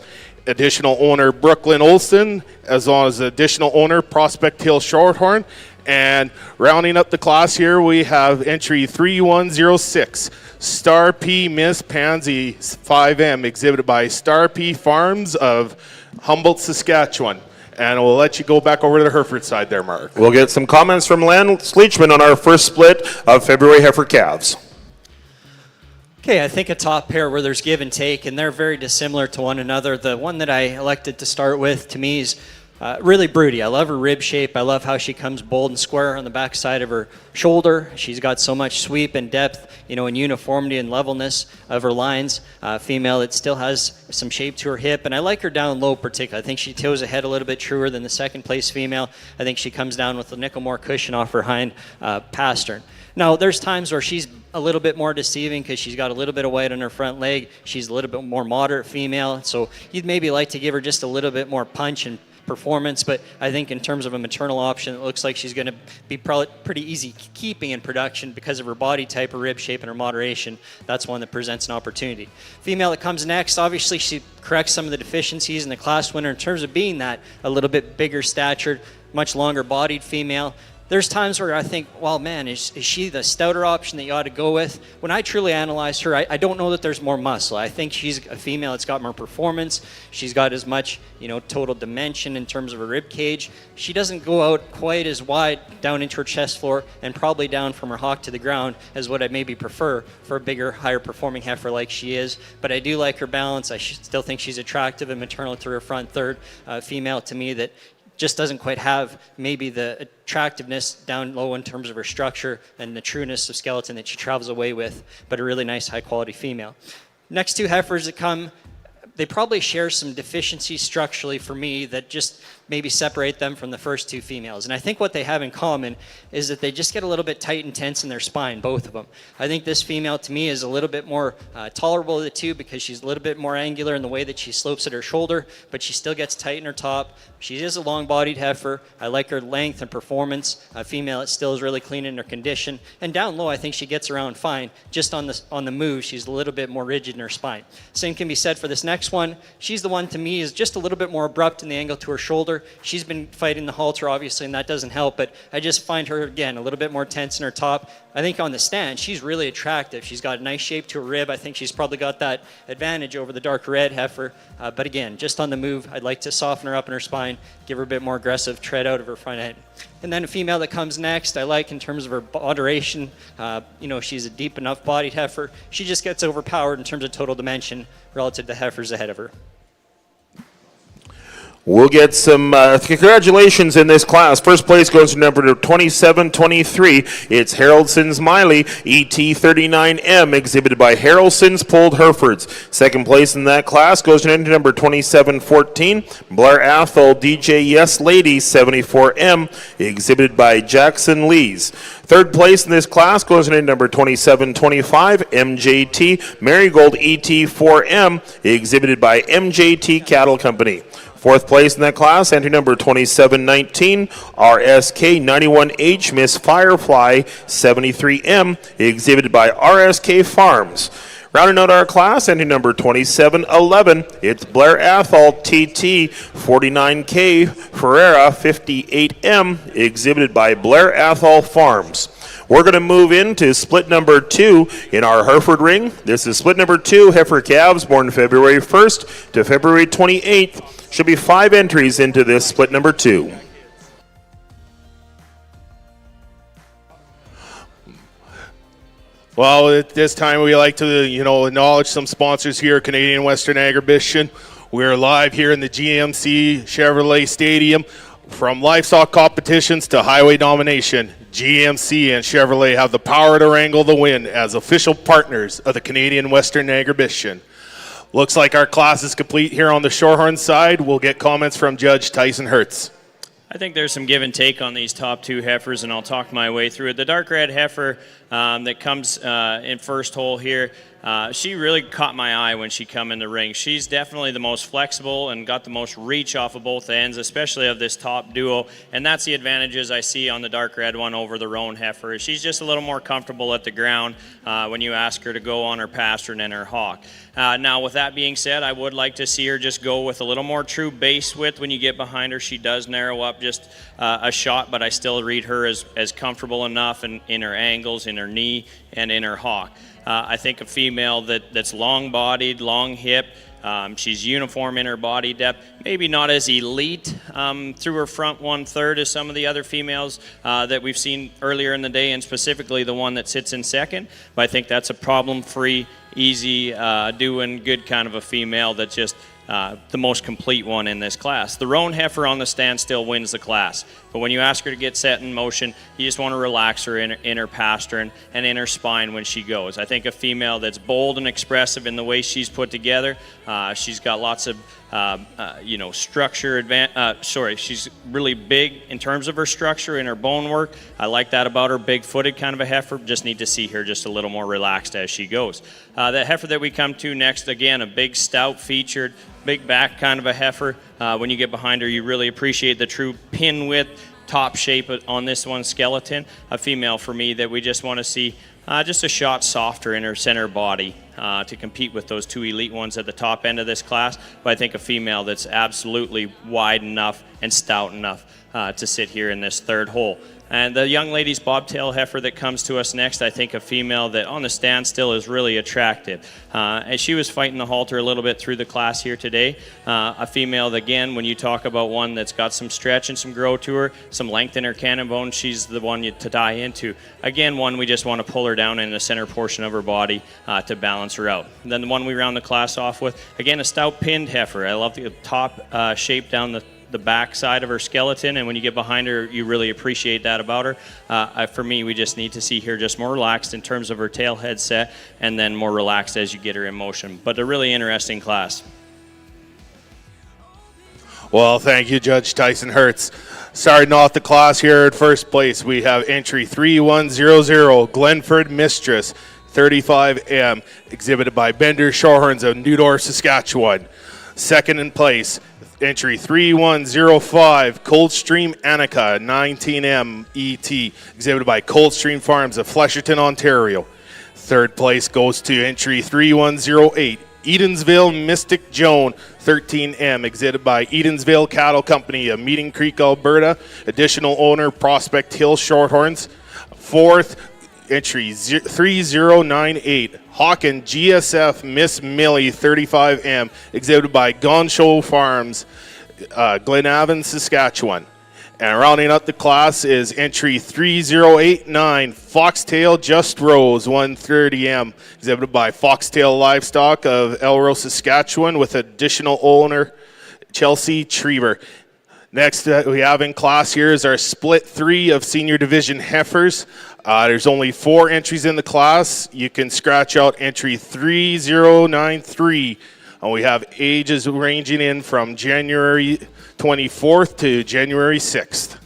Additional owner Brooklyn Olson, as well as additional owner Prospect Hill Shorthorn. And rounding up the class here, we have entry 3106, Star P Miss Pansy 5M, exhibited by Star P Farms of Humboldt, Saskatchewan. And we'll let you go back over to the Hereford side there, Mark. We'll get some comments from Lance Leachman on our first split of February heifer calves. Okay, I think a top pair where there's give and take, and they're very dissimilar to one another. The one that I elected to start with, to me, is really broody. I love her rib shape. I love how she comes bold and square on the back side of her shoulder. She's got so much sweep and depth, and uniformity and levelness of her lines. Female that still has some shape to her hip, and I like her down low particularly. I think she toes ahead a little bit truer than the second place female. I think she comes down with a nickel more cushion off her hind pastern. Now, there's times where she's a little bit more deceiving because she's got a little bit of white on her front leg. She's a little bit more moderate female, so you'd maybe like to give her just a little bit more punch and performance, but I think in terms of a maternal option, it looks like she's going to be probably pretty easy keeping in production because of her body type, her rib shape, and her moderation. That's one that presents an opportunity. Female that comes next, obviously she corrects some of the deficiencies in the class winner in terms of being that a little bit bigger statured, much longer bodied female. There's times where I think, well, man, is she the stouter option that you ought to go with? When I truly analyze her, I don't know that there's more muscle. I think she's a female that's got more performance. She's got as much, total dimension in terms of her rib cage. She doesn't go out quite as wide down into her chest floor and probably down from her hock to the ground as what I maybe prefer for a bigger, higher performing heifer like she is. But I do like her balance. I still think she's attractive and maternal through her front third. Female to me that just doesn't quite have maybe the attractiveness down low in terms of her structure and the trueness of skeleton that she travels away with, but a really nice high quality female. Next two heifers that come, they probably share some deficiencies structurally for me that just maybe separate them from the first two females. And I think what they have in common is that they just get a little bit tight and tense in their spine, both of them. I think this female to me is a little bit more tolerable of the two because she's a little bit more angular in the way that she slopes at her shoulder, but she still gets tight in her top. She is a long-bodied heifer. I like her length and performance. A female that still is really clean in her condition. And down low, I think she gets around fine. Just on the move, she's a little bit more rigid in her spine. Same can be said for this next one. She's the one to me is just a little bit more abrupt in the angle to her shoulder. She's been fighting the halter, obviously, and that doesn't help, but I just find her, again, a little bit more tense in her top. I think on the stand, she's really attractive. She's got a nice shape to her rib. I think she's probably got that advantage over the dark red heifer. But again, just on the move, I'd like to soften her up in her spine, give her a bit more aggressive tread out of her front end. And then a female that comes next, I like in terms of her moderation. She's a deep enough bodied heifer. She just gets overpowered in terms of total dimension relative to heifers ahead of her. We'll get some congratulations in this class. First place goes to number 2723. It's Harrelson Miley, ET39M, exhibited by Harrelson's Pulled Herefords. Second place in that class goes to number 2714. Blair Athol, DJ Yes Lady, 74M, exhibited by Jackson Lees. Third place in this class goes to number 2725, MJT, Marigold ET4M, exhibited by MJT Cattle Company. Fourth place in that class, entry number 2719, RSK 91H, Miss Firefly 73M, exhibited by RSK Farms. Rounding out our class, entry number 2711, it's Blair Athol TT 49K Ferreira 58M, exhibited by Blair Athol Farms. We're going to move into split number 2 in our Hereford ring. This is split number 2, heifer calves born February 1st to February 28th. Should be 5 entries into this split number 2. Well, at this time we like to, acknowledge some sponsors here at Canadian Western Agribition. We're live here in the GMC Chevrolet Stadium. From livestock competitions to highway domination, GMC and Chevrolet have the power to wrangle the win as official partners of the Canadian Western Agribition. Looks like our class is complete here on the Shorthorn side. We'll get comments from Judge Tyson Hertz. I think there's some give and take on these top 2 heifers, and I'll talk my way through it. The dark red heifer that comes in first hole here, she really caught my eye when she come in the ring. She's definitely the most flexible and got the most reach off of both ends, especially of this top duo, and that's the advantages I see on the dark red one over the roan heifer. She's just a little more comfortable at the ground when you ask her to go on her pastern and her hock. Now, with that being said, I would like to see her just go with a little more true base width when you get behind her. She does narrow up just a shot, but I still read her as comfortable enough in her angles, in her knee, and in her hock. I think a female that's long-bodied, long-hip, she's uniform in her body depth, maybe not as elite through her front 1/3 as some of the other females that we've seen earlier in the day, and specifically the one that sits in second, but I think that's a problem-free, easy, doing good kind of a female that's just the most complete one in this class. The roan heifer on the stand still wins the class, but when you ask her to get set in motion, you just want to relax her in her pastern and in her spine when she goes. I think a female that's bold and expressive in the way she's put together, she's got lots of structure. She's really big in terms of her structure and her bone work. I like that about her, big-footed kind of a heifer. Just need to see her just a little more relaxed as she goes. The heifer that we come to next, again, a big, stout-featured, big back kind of a heifer. When you get behind her, you really appreciate the true pin width, top shape on this one, skeleton. A female for me that we just want to see just a shot softer in her center body to compete with those 2 elite ones at the top end of this class. But I think a female that's absolutely wide enough and stout enough to sit here in this 3rd hole. And the young lady's bobtail heifer that comes to us next, I think a female that on the stand still is really attractive. And she was fighting the halter a little bit through the class here today. A female that, again, when you talk about one that's got some stretch and some grow to her, some length in her cannon bone, she's the one to tie into. Again, one we just want to pull her down in the center portion of her body to balance her out. And then the one we round the class off with, again, a stout pinned heifer. I love the top shape down the back side of her skeleton, and when you get behind her, you really appreciate that about her. For me, we just need to see her just more relaxed in terms of her tail head set, and then more relaxed as you get her in motion. But a really interesting class. Well, thank you, Judge Tyson Hertz. Starting off the class here at first place, we have entry 3100, Glenford Mistress, 35M, exhibited by Bender Shorthorns of Newdorf, Saskatchewan. Second in place, entry 3105, Coldstream Annika, 19M ET, exhibited by Coldstream Farms of Flesherton, Ontario. Third place goes to entry 3108, Edensville Mystic Joan, 13M, exhibited by Edensville Cattle Company of Meeting Creek, Alberta. Additional owner, Prospect Hill Shorthorns. Fourth, entry 3098, Hawken GSF Miss Millie, 35M, exhibited by Goncho Farms, Glenavon, Saskatchewan. And rounding up the class is entry 3089, Foxtail Just Rose, 130M, exhibited by Foxtail Livestock of Elrose, Saskatchewan, with additional owner Chelsea Triever. Next we have in class here is our split 3 of senior division heifers. There's only 4 entries in the class. You can scratch out entry 3093. And we have ages ranging in from January 24th to January 6th.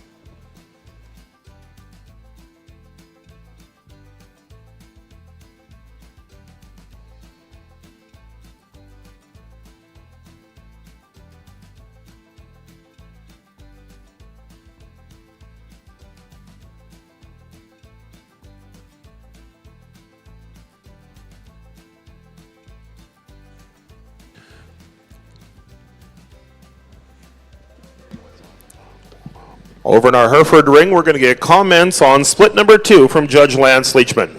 Over in our Hereford ring, we're going to get comments on split number 2 from Judge Lance Leachman.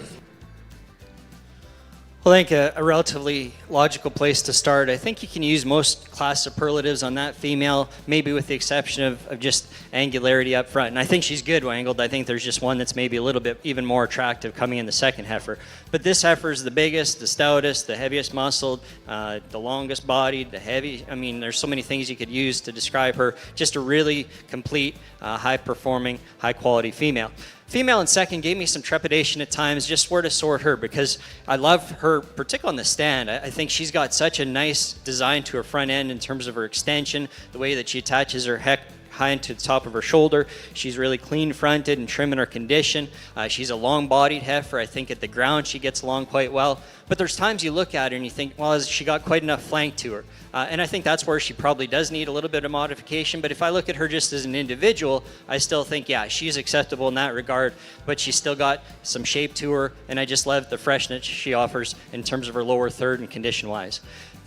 Well, I think a relatively logical place to start. I think you can use most class superlatives on that female, maybe with the exception of just angularity up front. And I think she's good angled. I think there's just one that's maybe a little bit even more attractive coming in the second heifer. But this heifer is the biggest, the stoutest, the heaviest muscled, the longest bodied, the heavy. I mean, there's so many things you could use to describe her. Just a really complete, high-performing, high-quality female. Female in second gave me some trepidation at times just where to sort her, because I love her, particularly on the stand. I think she's got such a nice design to her front end in terms of her extension, the way that she attaches her heck high into the top of her shoulder. She's really clean fronted and trim in her condition. She's a long bodied heifer. I think at the ground she gets along quite well. But there's times you look at her and you think, well, has she got quite enough flank to her? And I think that's where she probably does need a little bit of modification. But if I look at her just as an individual, I still think, yeah, she's acceptable in that regard. But she's still got some shape to her. And I just love the freshness she offers in terms of her lower third and condition-wise.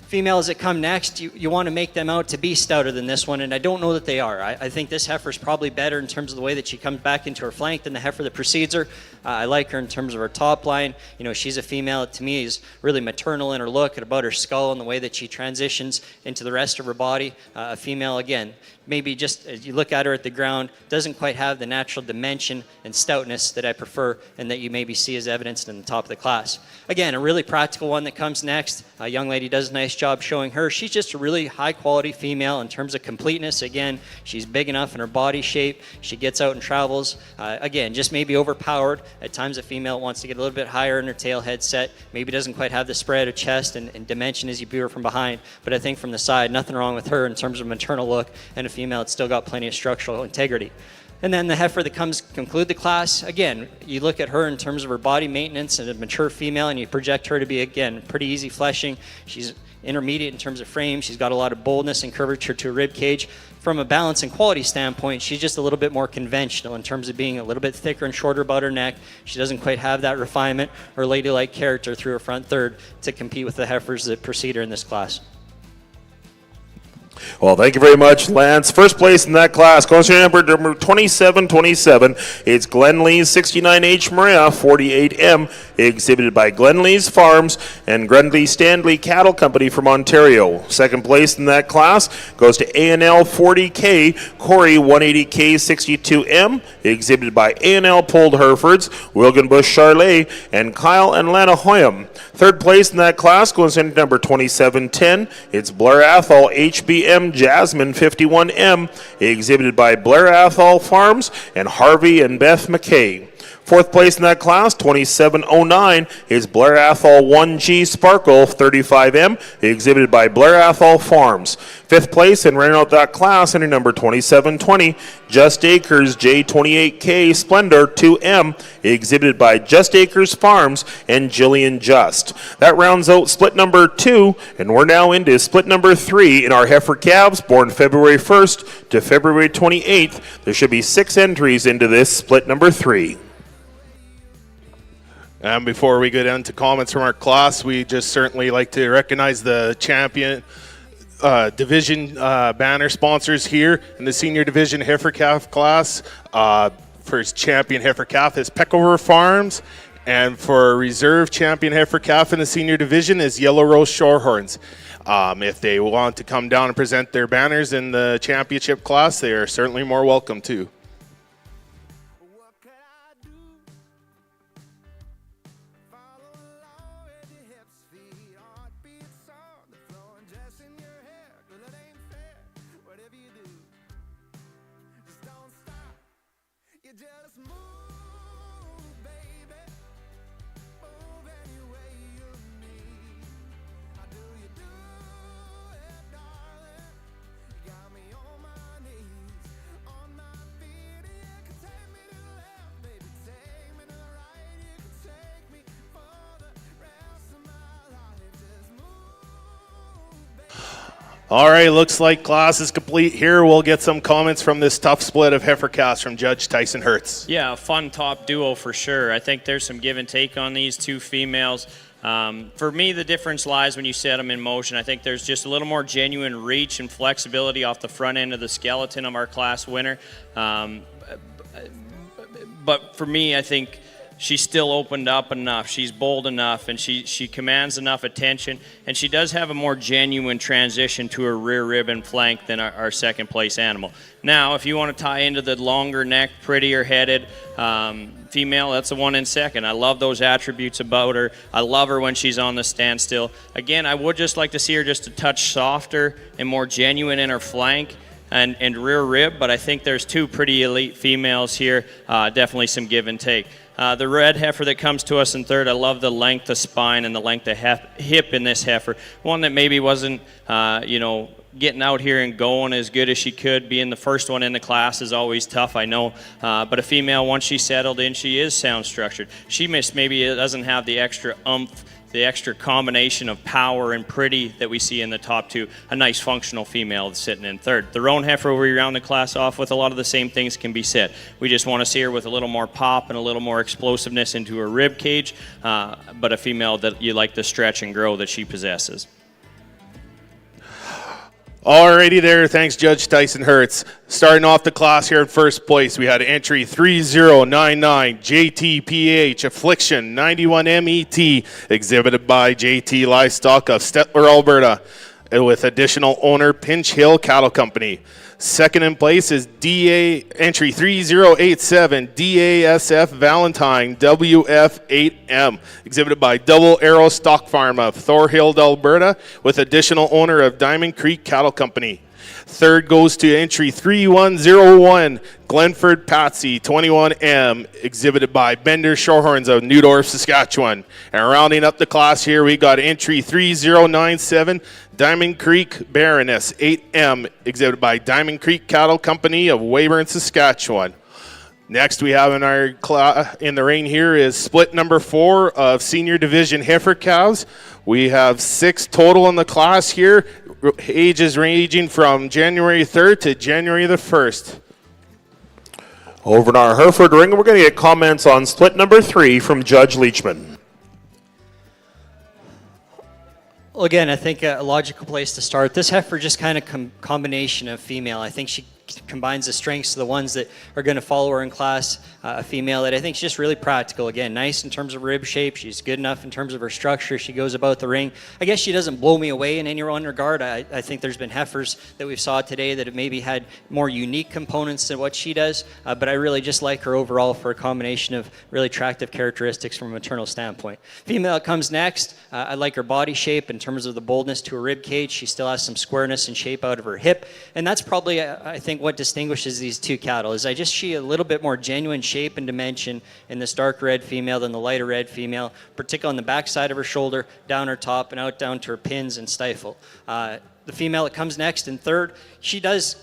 Females that come next, you want to make them out to be stouter than this one, and I don't know that they are. I think this heifer is probably better in terms of the way that she comes back into her flank than the heifer that precedes her. I like her in terms of her top line. You know, she's a female that to me is really maternal in her look and about her skull and the way that she transitions into the rest of her body. A female, again, maybe just as you look at her at the ground, doesn't quite have the natural dimension and stoutness that I prefer and that you maybe see as evidenced in the top of the class. Again, a really practical one that comes next. A young lady does a nice job showing her. She's just a really high quality female in terms of completeness. Again, she's big enough in her body shape. She gets out and travels. Again, just maybe overpowered. At times a female wants to get a little bit higher in her tail head set. Maybe doesn't quite have the spread of chest and dimension as you view her from behind. But I think from the side, nothing wrong with her in terms of maternal look, and a female that's still got plenty of structural integrity. And then the heifer that comes conclude the class, again, you look at her in terms of her body maintenance and a mature female, and you project her to be, again, pretty easy fleshing. She's intermediate in terms of frame. She's got a lot of boldness and curvature to her rib cage. From a balance and quality standpoint, she's just a little bit more conventional in terms of being a little bit thicker and shorter about her neck. She doesn't quite have that refinement or ladylike character through her front third to compete with the heifers that precede her in this class. Well, thank you very much, Lance. First place in that class goes to number 2727. It's Glenlee's 69H Maria 48M, exhibited by Glenlee's Farms and Grundy Stanley Cattle Company from Ontario. Second place in that class goes to A&L 40K Corey 180K 62M, exhibited by A&L Pulled Herefords, Wilgenbush Charlet, and Kyle and Lana Hoyam. Third place in that class goes to number 2710. It's Blair Athol HBM Jasmine 51M, exhibited by Blair Athol Farms and Harvey and Beth McKay. Fourth place in that class, 2709, is Blair Athol 1G Sparkle 35M, exhibited by Blair Athol Farms. Fifth place and running out that class under number 2720, Just Acres J28K Splendor 2M, exhibited by Just Acres Farms and Jillian Just. That rounds out split number 2, and we're now into split number 3 in our heifer calves born February 1st to February 28th. There should be 6 entries into this split number 3. And before we get into comments from our class, we just certainly like to recognize the champion division banner sponsors here in the senior division heifer calf class. First champion heifer calf is Peckover Farms, and for reserve champion heifer calf in the senior division is Yellow Rose Shorthorns. If they want to come down and present their banners in the championship class, they are certainly more welcome too. All right, looks like class is complete here. We'll get some comments from this tough split of heifer calves from Judge Tyson Hertz. Yeah, a fun top duo for sure. I think there's some give and take on these two females. For me, the difference lies when you set them in motion. I think there's just a little more genuine reach and flexibility off the front end of the skeleton of our class winner. But for me, I think she's still opened up enough. She's bold enough, and she commands enough attention, and she does have a more genuine transition to her rear rib and flank than our second place animal. Now, if you want to tie into the longer neck, prettier headed female, that's the one in second. I love those attributes about her. I love her when she's on the standstill. Again, I would just like to see her just a touch softer and more genuine in her flank and rear rib, but I think there's two pretty elite females here. Definitely some give and take. The red heifer that comes to us in third, I love the length of spine and the length of hip in this heifer. One that maybe wasn't, getting out here and going as good as she could. Being the first one in the class is always tough, I know. But a female, once she's settled in, she is sound structured. She maybe doesn't have the extra oomph, the extra combination of power and pretty that we see in the top two. A nice functional female that's sitting in third. The roan heifer, we round the class off with a lot of the same things can be said. We just want to see her with a little more pop and a little more explosiveness into her rib cage, but a female that you like to stretch and grow that she possesses. Alrighty there, thanks Judge Tyson Hertz. Starting off the class here in first place, we had entry 3099 JTPH Affliction 91 MET, exhibited by JT Livestock of Stettler, Alberta, with additional owner Pinch Hill Cattle Company. Second in place is DA entry 3087 DASF Valentine WF8M, exhibited by Double Arrow Stock Farm of Thorhild, Alberta, with additional owner of Diamond Creek Cattle Company. Third goes to entry 3101 Glenford Patsy 21M, exhibited by Bender Shorthorns of Newdorf, Saskatchewan. And rounding up the class here, we got entry 3097 Diamond Creek Baroness 8M, exhibited by Diamond Creek Cattle Company of Weyburn, Saskatchewan. Next we have in the ring here is split number 4 of Senior Division heifer calves. We have 6 total in the class here, ages ranging from January 3rd to January the 1st. Over in our Hereford ring, we're going to get comments on split number 3 from Judge Leachman. Well, again, I think a logical place to start. This heifer just kind of combination of female. I think she combines the strengths of the ones that are going to follow her in class. A female that I think is just really practical. Again, nice in terms of rib shape. She's good enough in terms of her structure. She goes about the ring. I guess she doesn't blow me away in any one regard. I think there's been heifers that we saw today that have maybe had more unique components than what she does, but I really just like her overall for a combination of really attractive characteristics from a maternal standpoint. Female that comes next, I like her body shape in terms of the boldness to her rib cage. She still has some squareness and shape out of her hip, and that's probably, I think, what distinguishes these two cattle is I just see a little bit more genuine shape and dimension in this dark red female than the lighter red female, particularly on the back side of her shoulder, down her top, and out down to her pins and stifle. The female that comes next in third, she does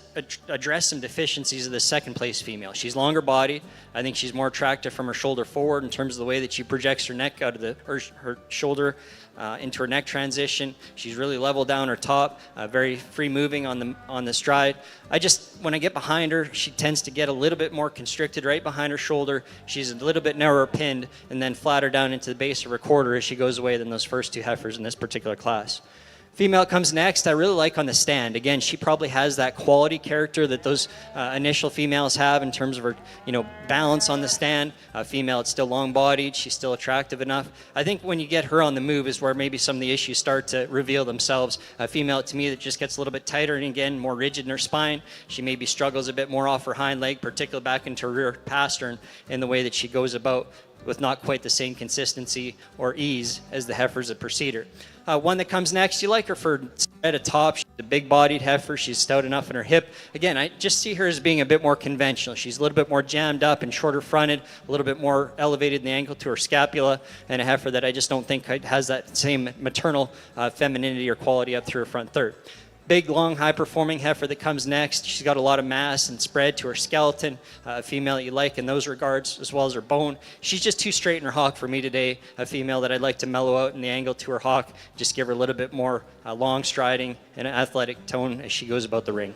address some deficiencies of the second place female. She's longer bodied. I think she's more attractive from her shoulder forward in terms of the way that she projects her neck out of her shoulder into her neck transition. She's really level down her top, very free moving on the stride. When I get behind her, she tends to get a little bit more constricted right behind her shoulder. She's a little bit narrower pinned and then flatter down into the base of her quarter as she goes away than those first two heifers in this particular class. Female comes next, I really like on the stand. Again, she probably has that quality character that those initial females have in terms of her, balance on the stand. Female, it's still long-bodied. She's still attractive enough. I think when you get her on the move is where maybe some of the issues start to reveal themselves. A female, to me, that just gets a little bit tighter and, again, more rigid in her spine. She maybe struggles a bit more off her hind leg, particularly back into her rear pastern in the way that she goes about with not quite the same consistency or ease as the heifers that precede her. One that comes next, you like her for spread atop. She's a big-bodied heifer. She's stout enough in her hip. Again, I just see her as being a bit more conventional. She's a little bit more jammed up and shorter fronted, a little bit more elevated in the angle to her scapula, and a heifer that I just don't think has that same maternal femininity or quality up through her front third. Big, long, high-performing heifer that comes next. She's got a lot of mass and spread to her skeleton, a female that you like in those regards, as well as her bone. She's just too straight in her hock for me today, a female that I'd like to mellow out in the angle to her hock, just give her a little bit more long striding and an athletic tone as she goes about the ring.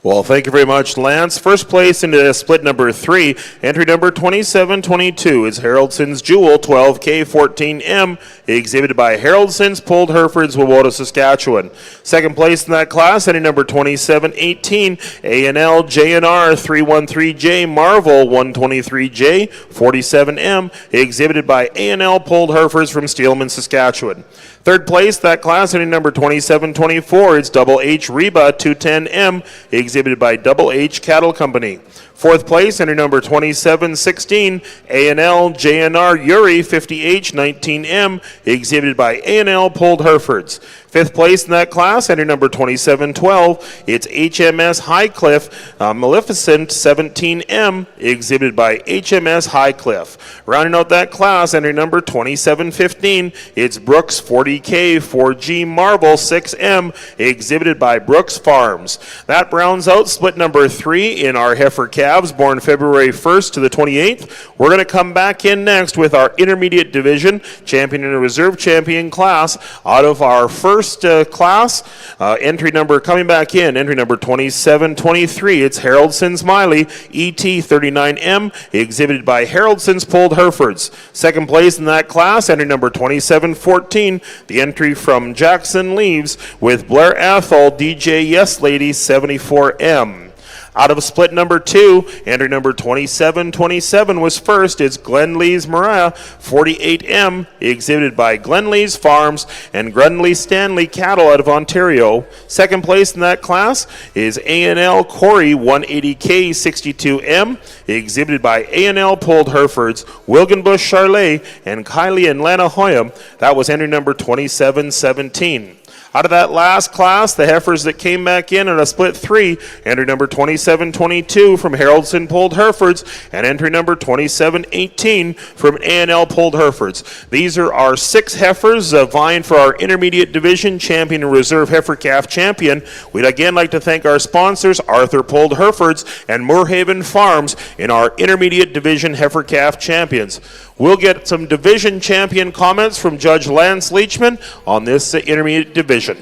Well, thank you very much, Lance. First place into split number 3, entry number 2722 is Haraldson's Jewel 12K14M, exhibited by Haraldson's Pulled Herefords, Wawota, Saskatchewan. Second place in that class, entry number 2718, A&L JNR 313J Marvel 123J 47M, exhibited by A&L Pulled Herefords from Steelman, Saskatchewan. Third place, that class, entry number 2724, it's Double H Reba 210M, exhibited by Double H Cattle Company. Fourth place, entry number 2716, A&L JNR Yuri 50H 19M, exhibited by A&L Pulled Herefords. Fifth place in that class, entry number 2712, it's HMS Highcliffe Maleficent 17M, exhibited by HMS Highcliffe. Rounding out that class, entry number 2715, it's Brooks 40K 4G Marble 6M, exhibited by Brooks Farms. That rounds out split number 3 in our heifer calves born February 1st to the 28th. We're going to come back in next with our intermediate division champion and reserve champion class out of our first class. Entry number coming back in, entry number 2723. It's Haraldson's Miley ET39M, exhibited by Haraldson's Pulled Herefords. Second place in that class, entry number 2714. The entry from Jackson Leaves with Blair Athol DJ Yes Lady 74M. Out of split number 2, entry number 2727 was first. It's Glenlee's Mariah 48M, exhibited by Glenlee's Farms and Grundley Stanley Cattle out of Ontario. Second place in that class is A&L Corey 180K 62M, exhibited by A&L Pulled Herefords, Wilgenbush Charlet, and Kylie and Lana Hoyam. That was entry number 2717. Out of that last class, the heifers that came back in a split 3, entry number 2722 from Haraldsson Pulled Herefords and entry number 2718 from A&L Pulled Herefords. These are our 6 heifers vying for our intermediate division champion and reserve heifer calf champion. We'd again like to thank our sponsors, Arthur Pulled Herefords and Moorhaven Farms, in our intermediate division heifer calf champions. We'll get some division champion comments from Judge Lance Leachman on this intermediate division.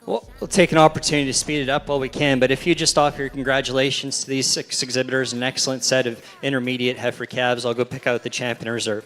We'll take an opportunity to speed it up while we can, but if you just offer your congratulations to these 6 exhibitors, an excellent set of intermediate heifer calves, I'll go pick out the champion reserve.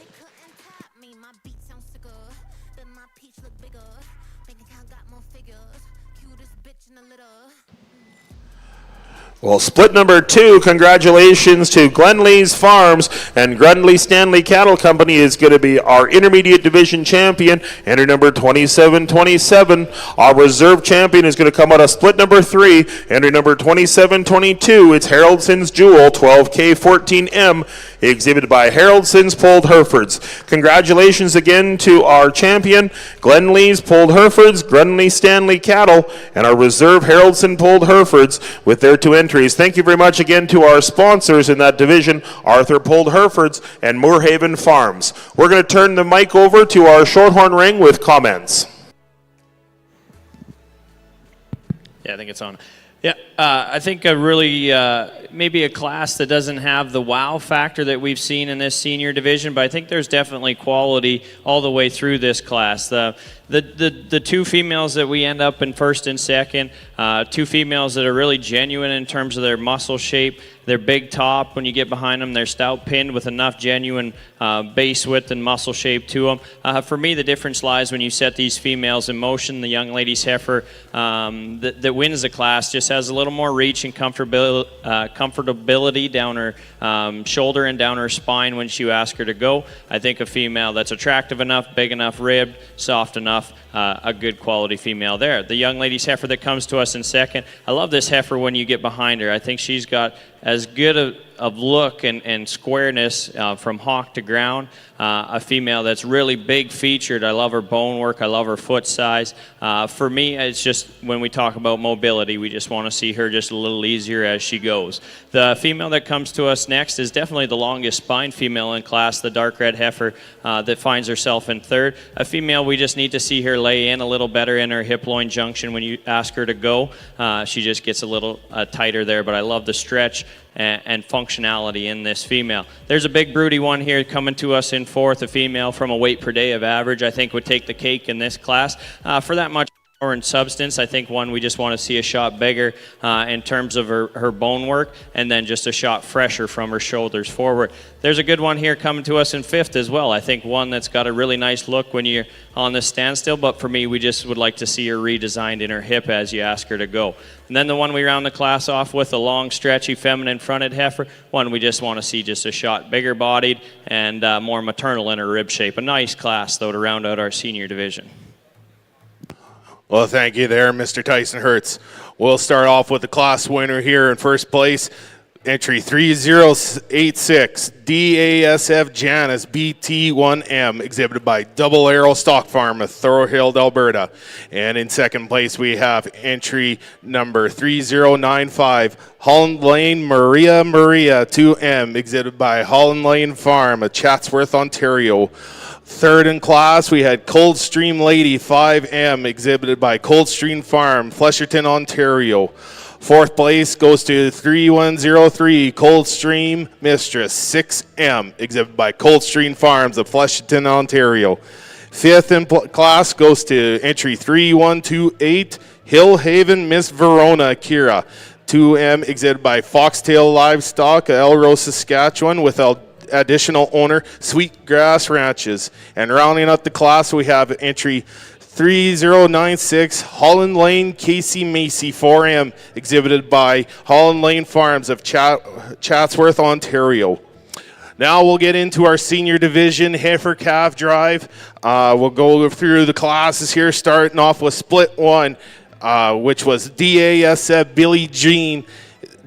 Well, split number 2, congratulations to Glenlee's Farms and Grundley Stanley Cattle Company is going to be our intermediate division champion, entry number 2727. Our reserve champion is going to come out of split number 3, entry number 2722. It's Haraldson's Jewel 12K14M, exhibited by Haraldson's Pulled Herefords. Congratulations again to our champion, Glenlee's Pulled Herefords, Grundley Stanley Cattle, and our reserve Haraldsson Pulled Herefords with their 2 entries. Thank you very much again to our sponsors in that division, Arthur Pulled Herefords and Moorhaven Farms. We're going to turn the mic over to our Shorthorn ring with comments. Yeah, I think it's on. Yeah, I think a really, maybe a class that doesn't have the wow factor that we've seen in this senior division, but I think there's definitely quality all the way through this class. The 2 females that we end up in first and second, 2 females that are really genuine in terms of their muscle shape, their big top when you get behind them, they're stout pinned with enough genuine base width and muscle shape to them. For me, the difference lies when you set these females in motion. The young lady's heifer that wins the class just has a little more reach and comfortability down her shoulder and down her spine when you ask her to go. I think a female that's attractive enough, big enough, ribbed, soft enough, a good quality female there. The young lady's heifer that comes to us in second, I love this heifer when you get behind her. I think she's got as good of look and squareness from hock to ground. A female that's really big featured. I love her bone work. I love her foot size. For me, it's just when we talk about mobility, we just want to see her just a little easier as she goes. The female that comes to us next is definitely the longest spine female in class, the dark red heifer that finds herself in third. A female, we just need to see her lay in a little better in her hip-loin junction when you ask her to go. She just gets a little tighter there, but I love the stretch and functionality in this female. There's a big broody one here coming to us in fourth, a female from a weight per day of average, I think would take the cake in this class. For that much more in substance, I think one we just want to see a shot bigger in terms of her bone work, and then just a shot fresher from her shoulders forward. There's a good one here coming to us in fifth as well. I think one that's got a really nice look when you're on the standstill, but for me, we just would like to see her redesigned in her hip as you ask her to go. And then the one we round the class off with, a long, stretchy, feminine fronted heifer, one we just want to see just a shot bigger bodied and more maternal in her rib shape. A nice class, though, to round out our senior division. Well, thank you there, Mr. Tyson Hertz. We'll start off with the class winner here in first place. Entry 3086, DASF Janus BT1M, exhibited by Double Arrow Stock Farm of Thorhild, Alberta. And in second place, we have entry number 3095, Holland Lane Maria 2M, exhibited by Holland Lane Farm of Chatsworth, Ontario. Third in class, we had Coldstream Lady 5M, exhibited by Coldstream Farm, Flesherton, Ontario. Fourth place goes to 3103 Coldstream Mistress 6M, exhibited by Coldstream Farms of Flesherton, Ontario. Fifth in class goes to entry 3128 Hillhaven Miss Verona Kira 2M, exhibited by Foxtail Livestock, Elrose, Saskatchewan, with additional owner Sweetgrass Ranches. And rounding out the class, we have entry 3096 Holland Lane Casey Macy 4M, exhibited by Holland Lane Farms of Chatsworth, Ontario. Now we'll get into our senior division heifer calf drive. We'll go through the classes here, starting off with split one, which was DASF Billie Jean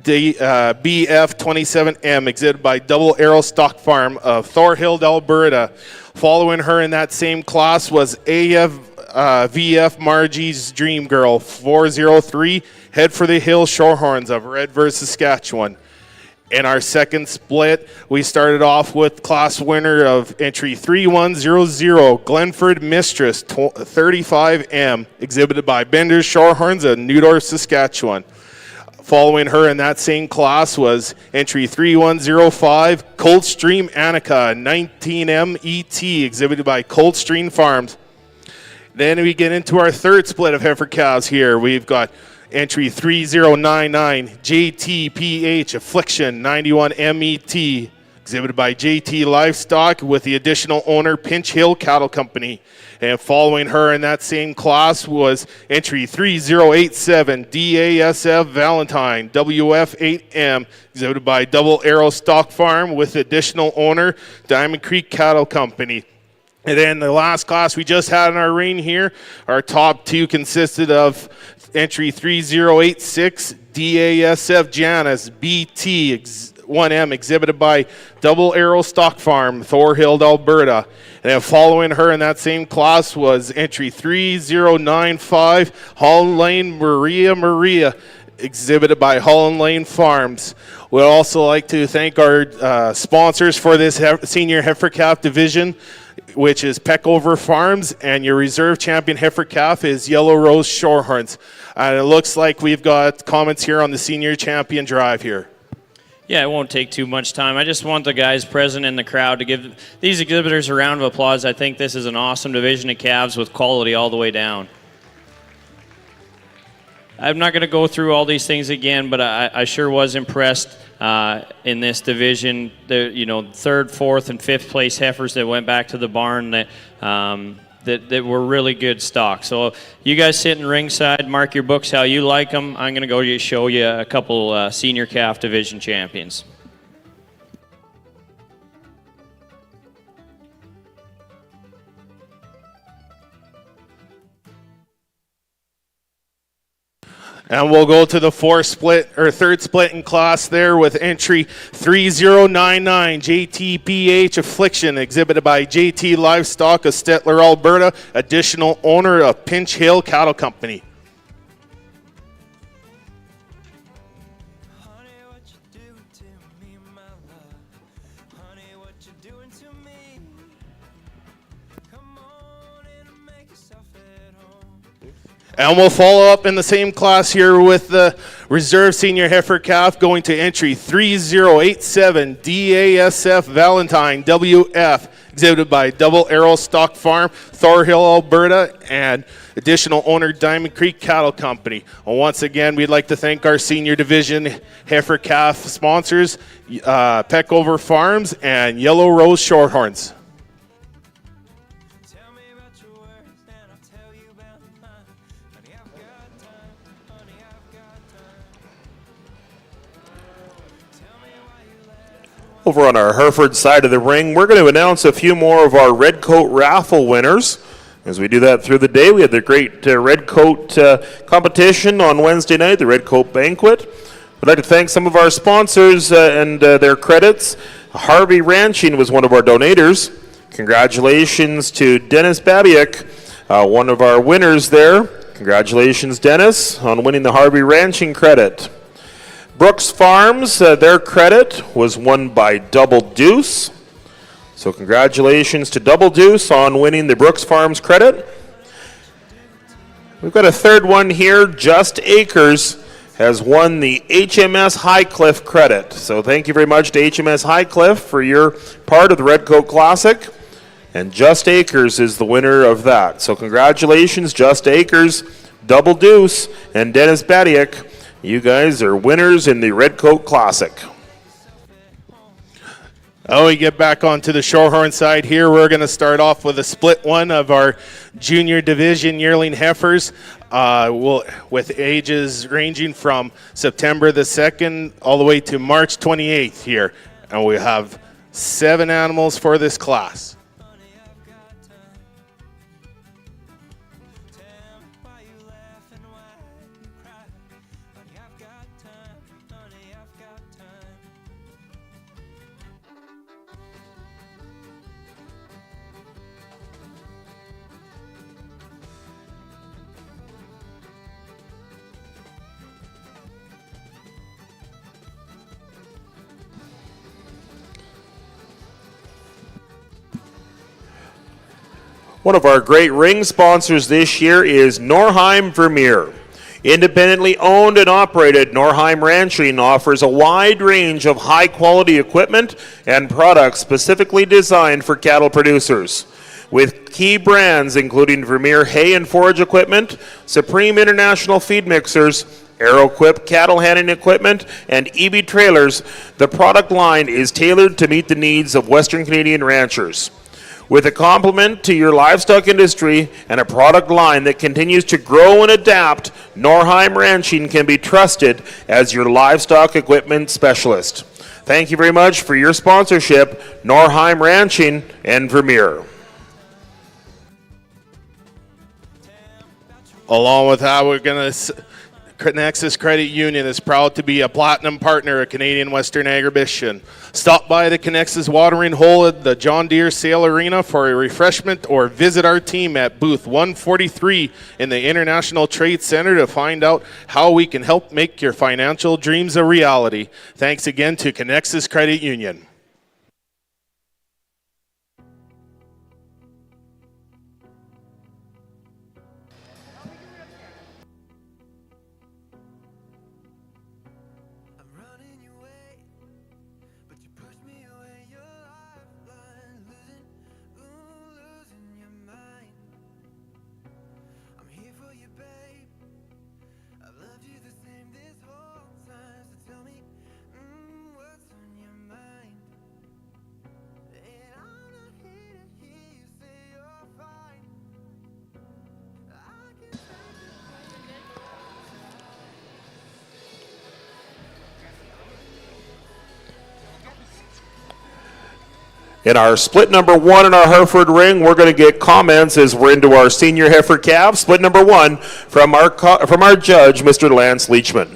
BF27M, exhibited by Double Arrow Stock Farm of Thorhild, Alberta. Following her in that same class was VF Margie's Dream Girl 403, Head for the Hill Shorthorns of Redverse, Saskatchewan. In our second split, we started off with class winner of entry 3100, Glenford Mistress 35M, exhibited by Bender's Shorthorns of Newdorf, Saskatchewan. Following her in that same class was entry 3105, Coldstream Annika 19M ET, exhibited by Coldstream Farms. Then we get into our third split of heifer calves here. We've got entry 3099, JTPH Affliction 91 MET, exhibited by JT Livestock with the additional owner Pinch Hill Cattle Company. And following her in that same class was entry 3087, DASF Valentine WF8M, exhibited by Double Arrow Stock Farm with additional owner Diamond Creek Cattle Company. And then the last class we just had in our ring here, our top two consisted of entry 3086, DASF Janus BT1M, exhibited by Double Arrow Stock Farm, Thorhild, Alberta. And then following her in that same class was entry 3095, Holland Lane Maria, exhibited by Holland Lane Farms. We'd also like to thank our sponsors for this senior heifer calf division, which is Peckover Farms, and your reserve champion heifer calf is Yellow Rose Shorthorns. And it looks like we've got comments here on the senior champion drive here. Yeah, it won't take too much time. I just want the guys present in the crowd to give these exhibitors a round of applause. I think this is an awesome division of calves with quality all the way down. I'm not going to go through all these things again, but I sure was impressed in this division. The third, fourth, and fifth place heifers that went back to the barn that were really good stock. So you guys sitting ringside, mark your books how you like them. I'm going to go show you a couple senior calf division champions. And we'll go to the third split in class there with entry 3099 JTPH Affliction, exhibited by JT Livestock of Stettler, Alberta, additional owner of Pinch Hill Cattle Company. And we'll follow up in the same class here with the reserve senior heifer calf going to entry 3087 DASF Valentine WF, exhibited by Double Arrow Stock Farm, Thorhill, Alberta, and additional owner Diamond Creek Cattle Company. And once again, we'd like to thank our senior division heifer calf sponsors, Peckover Farms and Yellow Rose Shorthorns. Over on our Hereford side of the ring, we're going to announce a few more of our Red Coat raffle winners. As we do that through the day, we had the great Red Coat competition on Wednesday night, the Red Coat Banquet. We'd like to thank some of our sponsors and their credits. Harvey Ranching was one of our donators. Congratulations to Dennis Babiak, one of our winners there. Congratulations, Dennis, on winning the Harvey Ranching credit. Brooks Farms, their credit was won by Double Deuce. So congratulations to Double Deuce on winning the Brooks Farms credit. We've got a third one here. Just Acres has won the HMS Highcliffe credit. So thank you very much to HMS Highcliffe for your part of the Red Coat Classic. And Just Acres is the winner of that. So congratulations, Just Acres, Double Deuce, and Dennis Badiak. You guys are winners in the Red Coat Classic. Oh, we get back onto the Shorthorn side here. We're going to start off with a split one of our junior division yearling heifers with ages ranging from September the 2nd all the way to March 28th here. And we have 7 animals for this class. One of our great ring sponsors this year is Norheim Vermeer. Independently owned and operated, Norheim Ranching offers a wide range of high-quality equipment and products specifically designed for cattle producers. With key brands including Vermeer hay and forage equipment, Supreme International feed mixers, Aeroquip cattle handling equipment, and EB trailers, the product line is tailored to meet the needs of Western Canadian ranchers. With a complement to your livestock industry and a product line that continues to grow and adapt, Norheim Ranching can be trusted as your livestock equipment specialist. Thank you very much for your sponsorship, Norheim Ranching and Vermeer. Along with that, we're going to Nexus Credit Union is proud to be a platinum partner of Canadian Western Agribition. Stop by the Connexus watering hole at the John Deere Sale Arena for a refreshment or visit our team at booth 143 in the International Trade Center to find out how we can help make your financial dreams a reality. Thanks again to Connexus Credit Union. In our split number 1 in our Hereford ring, we're going to get comments as we're into our senior heifer calf. Split number 1 from our judge, Mr. Lance Leachman.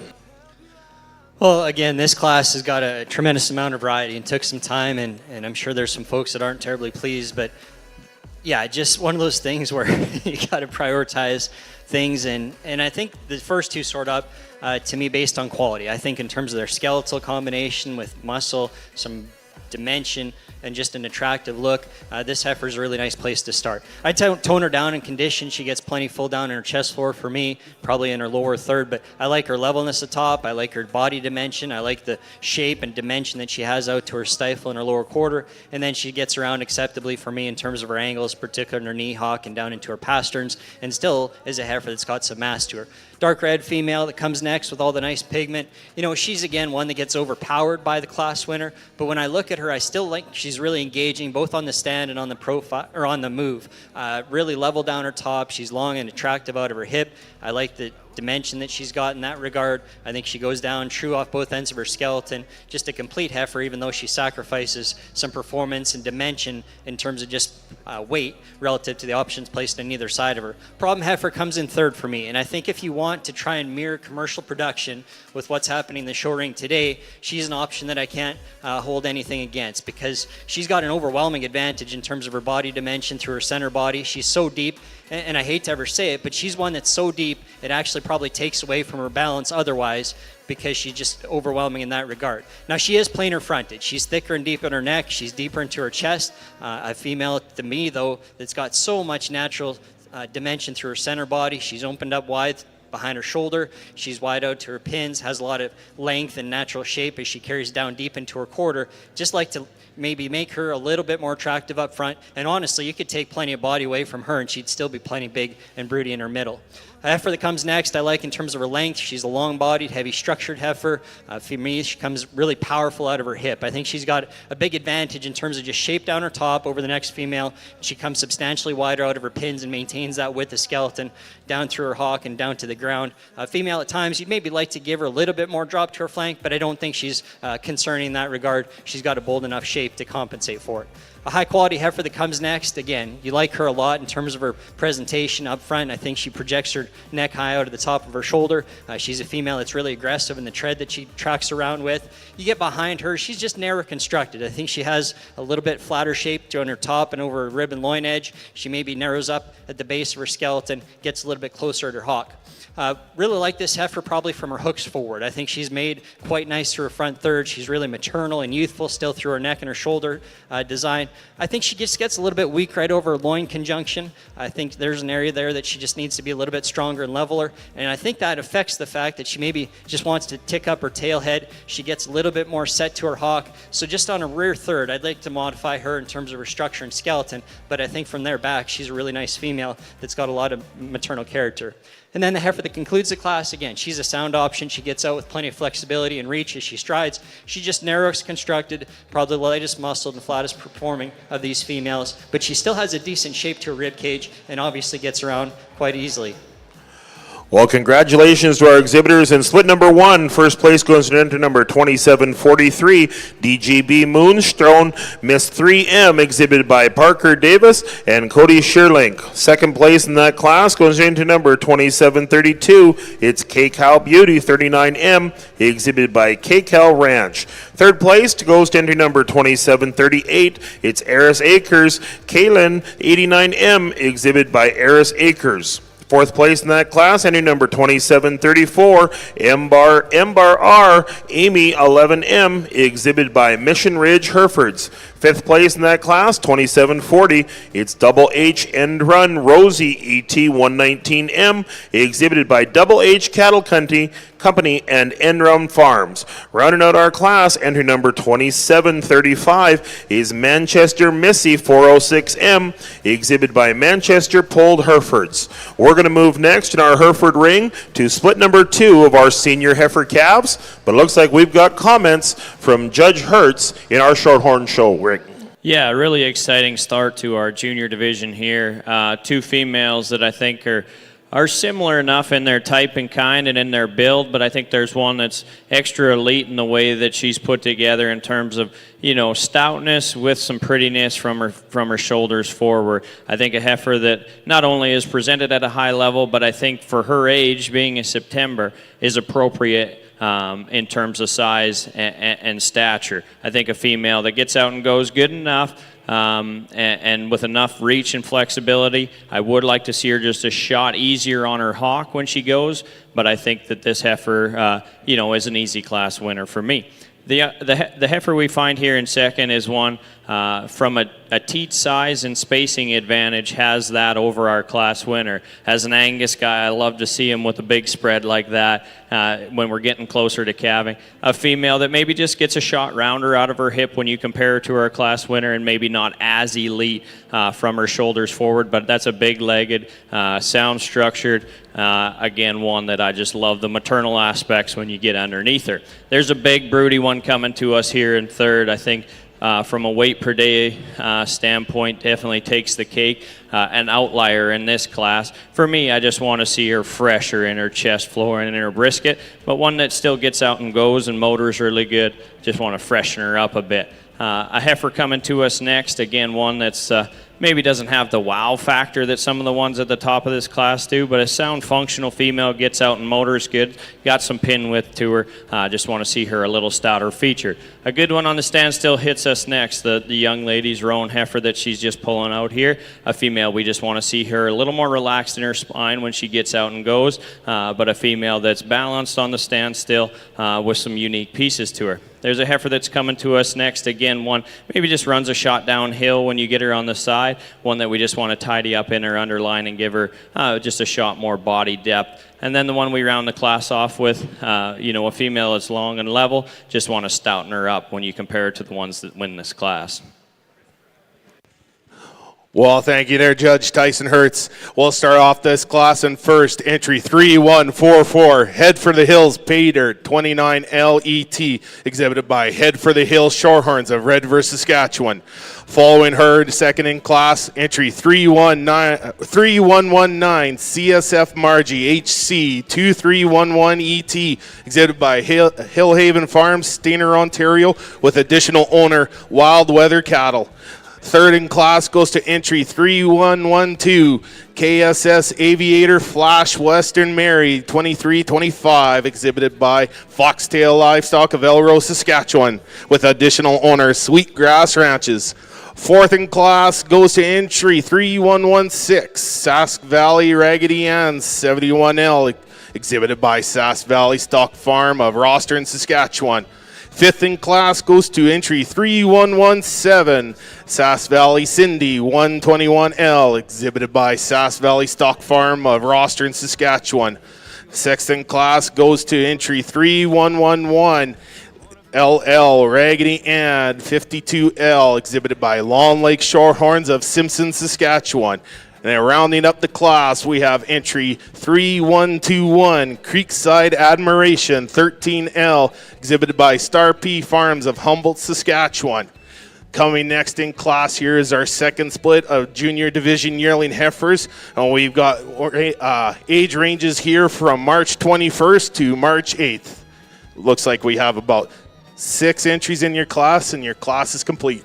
Well, again, this class has got a tremendous amount of variety and took some time, and I'm sure there's some folks that aren't terribly pleased, but yeah, just one of those things where you got to prioritize things, and I think the first two sort up to me based on quality. I think in terms of their skeletal combination with muscle, some dimension, and just an attractive look, this heifer is a really nice place to start. I tone her down in condition. She gets plenty full down in her chest floor for me, probably in her lower third, but I like her levelness at top. I like her body dimension. I like the shape and dimension that she has out to her stifle in her lower quarter, and then she gets around acceptably for me in terms of her angles, particularly in her knee hawk and down into her pasterns, and still is a heifer that's got some mass to her. Dark red female that comes next with all the nice pigment. You know, she's again one that gets overpowered by the class winner, but when I look at her, I still like she's really engaging both on the stand and on the profile or on the move. Really level down her top. She's long and attractive out of her hip. I like the dimension that she's got in that regard. I think she goes down true off both ends of her skeleton. Just a complete heifer, even though she sacrifices some performance and dimension in terms of just weight relative to the options placed on either side of her. Problem heifer comes in third for me, and I think if you want to try and mirror commercial production with what's happening in the show ring today, she's an option that I can't hold anything against, because she's got an overwhelming advantage in terms of her body dimension through her center body. She's so deep, and I hate to ever say it, but she's one that's so deep it actually probably takes away from her balance otherwise, because she's just overwhelming in that regard. Now, she is planar fronted. She's thicker and deep in her neck. She's deeper into her chest. A female, to me, though, that's got so much natural dimension through her center body. She's opened up wide behind her shoulder. She's wide out to her pins, has a lot of length and natural shape as she carries down deep into her quarter. Just like to maybe make her a little bit more attractive up front. And honestly, you could take plenty of body away from her and she'd still be plenty big and broody in her middle. Heifer that comes next, I like in terms of her length. She's a long-bodied, heavy-structured heifer. For me, she comes really powerful out of her hip. I think she's got a big advantage in terms of just shape down her top over the next female. She comes substantially wider out of her pins and maintains that width of skeleton down through her hawk and down to the ground. Female at times, you'd maybe like to give her a little bit more drop to her flank, but I don't think she's concerning in that regard. She's got a bold enough shape to compensate for it. A high-quality heifer that comes next, again, you like her a lot in terms of her presentation up front. I think she projects her neck high out of the top of her shoulder. She's a female that's really aggressive in the tread that she tracks around with. You get behind her, she's just narrow constructed. I think she has a little bit flatter shape on her top and over her rib and loin edge. She maybe narrows up at the base of her skeleton, gets a little bit closer to her hawk. Really like this heifer probably from her hooks forward. I think she's made quite nice through her front third. She's really maternal and youthful still through her neck and her shoulder design. I think she just gets a little bit weak right over her loin conjunction. I think there's an area there that she just needs to be a little bit stronger and leveler. And I think that affects the fact that she maybe just wants to tick up her tail head. She gets a little bit more set to her hawk. So just on a rear third, I'd like to modify her in terms of her structure and skeleton. But I think from there back, she's a really nice female that's got a lot of maternal character. And then the heifer that concludes the class, again, she's a sound option. She gets out with plenty of flexibility and reach as she strides. She just narrows constructed, probably the lightest muscled and flattest performing of these females, but she still has a decent shape to her rib cage and obviously gets around quite easily. Well, congratulations to our exhibitors in split number 1. First place goes into number 2743, DGB Moonstone, Miss 3M, exhibited by Parker Davis and Cody Sherlink. Second place in that class goes into number 2732. It's K-Cow Beauty 39M, exhibited by K-Cow Ranch. Third place goes to entry number 2738. It's Eris Acres, Kaylin 89M, exhibited by Eris Acres. Fourth place in that class, entry number 2734, Embar R, Amy 11M, exhibited by Mission Ridge Herefords. Fifth place in that class, 2740, it's Double H End Run Rosie ET 119M, exhibited by Double H Cattle Company and End Run Farms. Rounding out our class, entry number 2735 is Manchester Missy 406M, exhibited by Manchester Polled Herefords. We're going to move next in our Hereford ring to split number 2 of our senior heifer calves, but it looks like we've got comments from Judge Hertz in our Shorthorn show ring. Yeah, really exciting start to our junior division here. Two females that I think are are similar enough in their type and kind and in their build, but I think there's one that's extra elite in the way that she's put together in terms of, you know, stoutness with some prettiness from her shoulders forward. I think a heifer that not only is presented at a high level, but I think for her age, being in September, is appropriate in terms of size and stature. I think a female that gets out and goes good enough, and with enough reach and flexibility. I would like to see her just a shot easier on her hawk when she goes, but I think that this heifer, is an easy class winner for me. The heifer we find here in second is one from a teat size and spacing advantage, has that over our class winner. As an Angus guy, I love to see him with a big spread like that when we're getting closer to calving. A female that maybe just gets a shot rounder out of her hip when you compare her to our class winner, and maybe not as elite from her shoulders forward, but that's a big-legged, sound-structured, again, one that I just love the maternal aspects when you get underneath her. There's a big, broody one coming to us here in third. I think from a weight per day standpoint, definitely takes the cake. An outlier in this class. For me, I just want to see her fresher in her chest floor and in her brisket, but one that still gets out and goes and motor's really good. Just want to freshen her up a bit. A heifer coming to us next, again, one that's maybe doesn't have the wow factor that some of the ones at the top of this class do, but a sound functional female, gets out and motor's good, got some pin width to her. Just want to see her a little stouter featured. A good one on the standstill hits us next, the young lady's roan heifer that she's just pulling out here. A female, we just want to see her a little more relaxed in her spine when she gets out and goes, but a female that's balanced on the standstill with some unique pieces to her. There's a heifer that's coming to us next, again, one maybe just runs a shot downhill when you get her on the side, one that we just want to tidy up in her underline and give her just a shot more body depth. And then the one we round the class off with, a female that's long and level, just want to stouten her up when you compare her to the ones that win this class. Well, thank you there, Judge Tyson Hertz. We'll start off this class in first. Entry 3144, Head for the Hills, Pay Dirt, 29 LET, exhibited by Head for the Hills Shorthorns of Red River, Saskatchewan. Following her, second in class, entry 3119, CSF Margie, HC 2311 ET, exhibited by Hillhaven Farms, Stainer, Ontario, with additional owner Wild Weather Cattle. Third in class goes to entry 3112, KSS Aviator Flash Western Mary 2325, exhibited by Foxtail Livestock of Elrose, Saskatchewan, with additional owner Sweetgrass Ranches. Fourth in class goes to entry 3116, Sask Valley Raggedy Ann's 71L, exhibited by Sask Valley Stock Farm of Rostern, Saskatchewan. Fifth in class goes to entry 3117, Sask Valley Cindy 121L, exhibited by Sask Valley Stock Farm of Rostern, Saskatchewan. Sixth in class goes to entry 3111, LL Raggedy Ann 52L, exhibited by Long Lake Shorthorns of Simpson, Saskatchewan. And then rounding up the class, we have entry 3121, Creekside Admiration 13L, exhibited by Star P Farms of Humboldt, Saskatchewan. Coming next in class here is our second split of junior division yearling heifers. And we've got age ranges here from March 21st to March 8th. Looks like we have about 6 entries in your class, and your class is complete.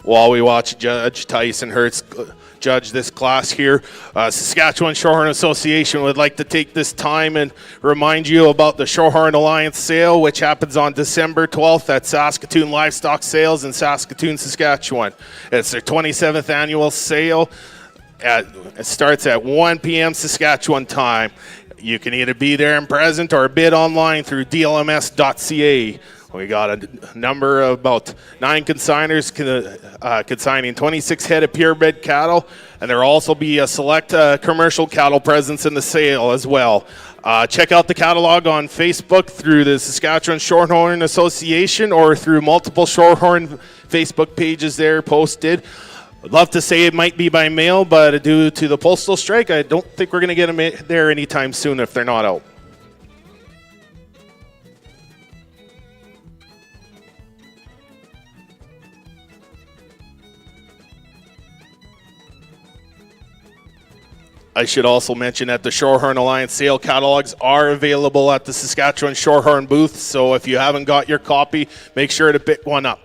While we watch Judge Tyson Hertz judge this class here, Saskatchewan Shorthorn Association would like to take this time and remind you about the Shorthorn Alliance sale, which happens on December 12th at Saskatoon Livestock Sales in Saskatoon, Saskatchewan. It's their 27th annual sale. It starts at 1 p.m. Saskatchewan time. You can either be there in present or bid online through DLMS.ca. We got a number of about 9 consigners consigning 26 head of purebred cattle, and there will also be a select commercial cattle presence in the sale as well. Check out the catalog on Facebook through the Saskatchewan Shorthorn Association or through multiple Shorthorn Facebook pages there posted. I'd love to say it might be by mail, but due to the postal strike, I don't think we're going to get them there anytime soon if they're not out. I should also mention that the Shorthorn Alliance sale catalogs are available at the Saskatchewan Shorthorn booth, so if you haven't got your copy, make sure to pick one up.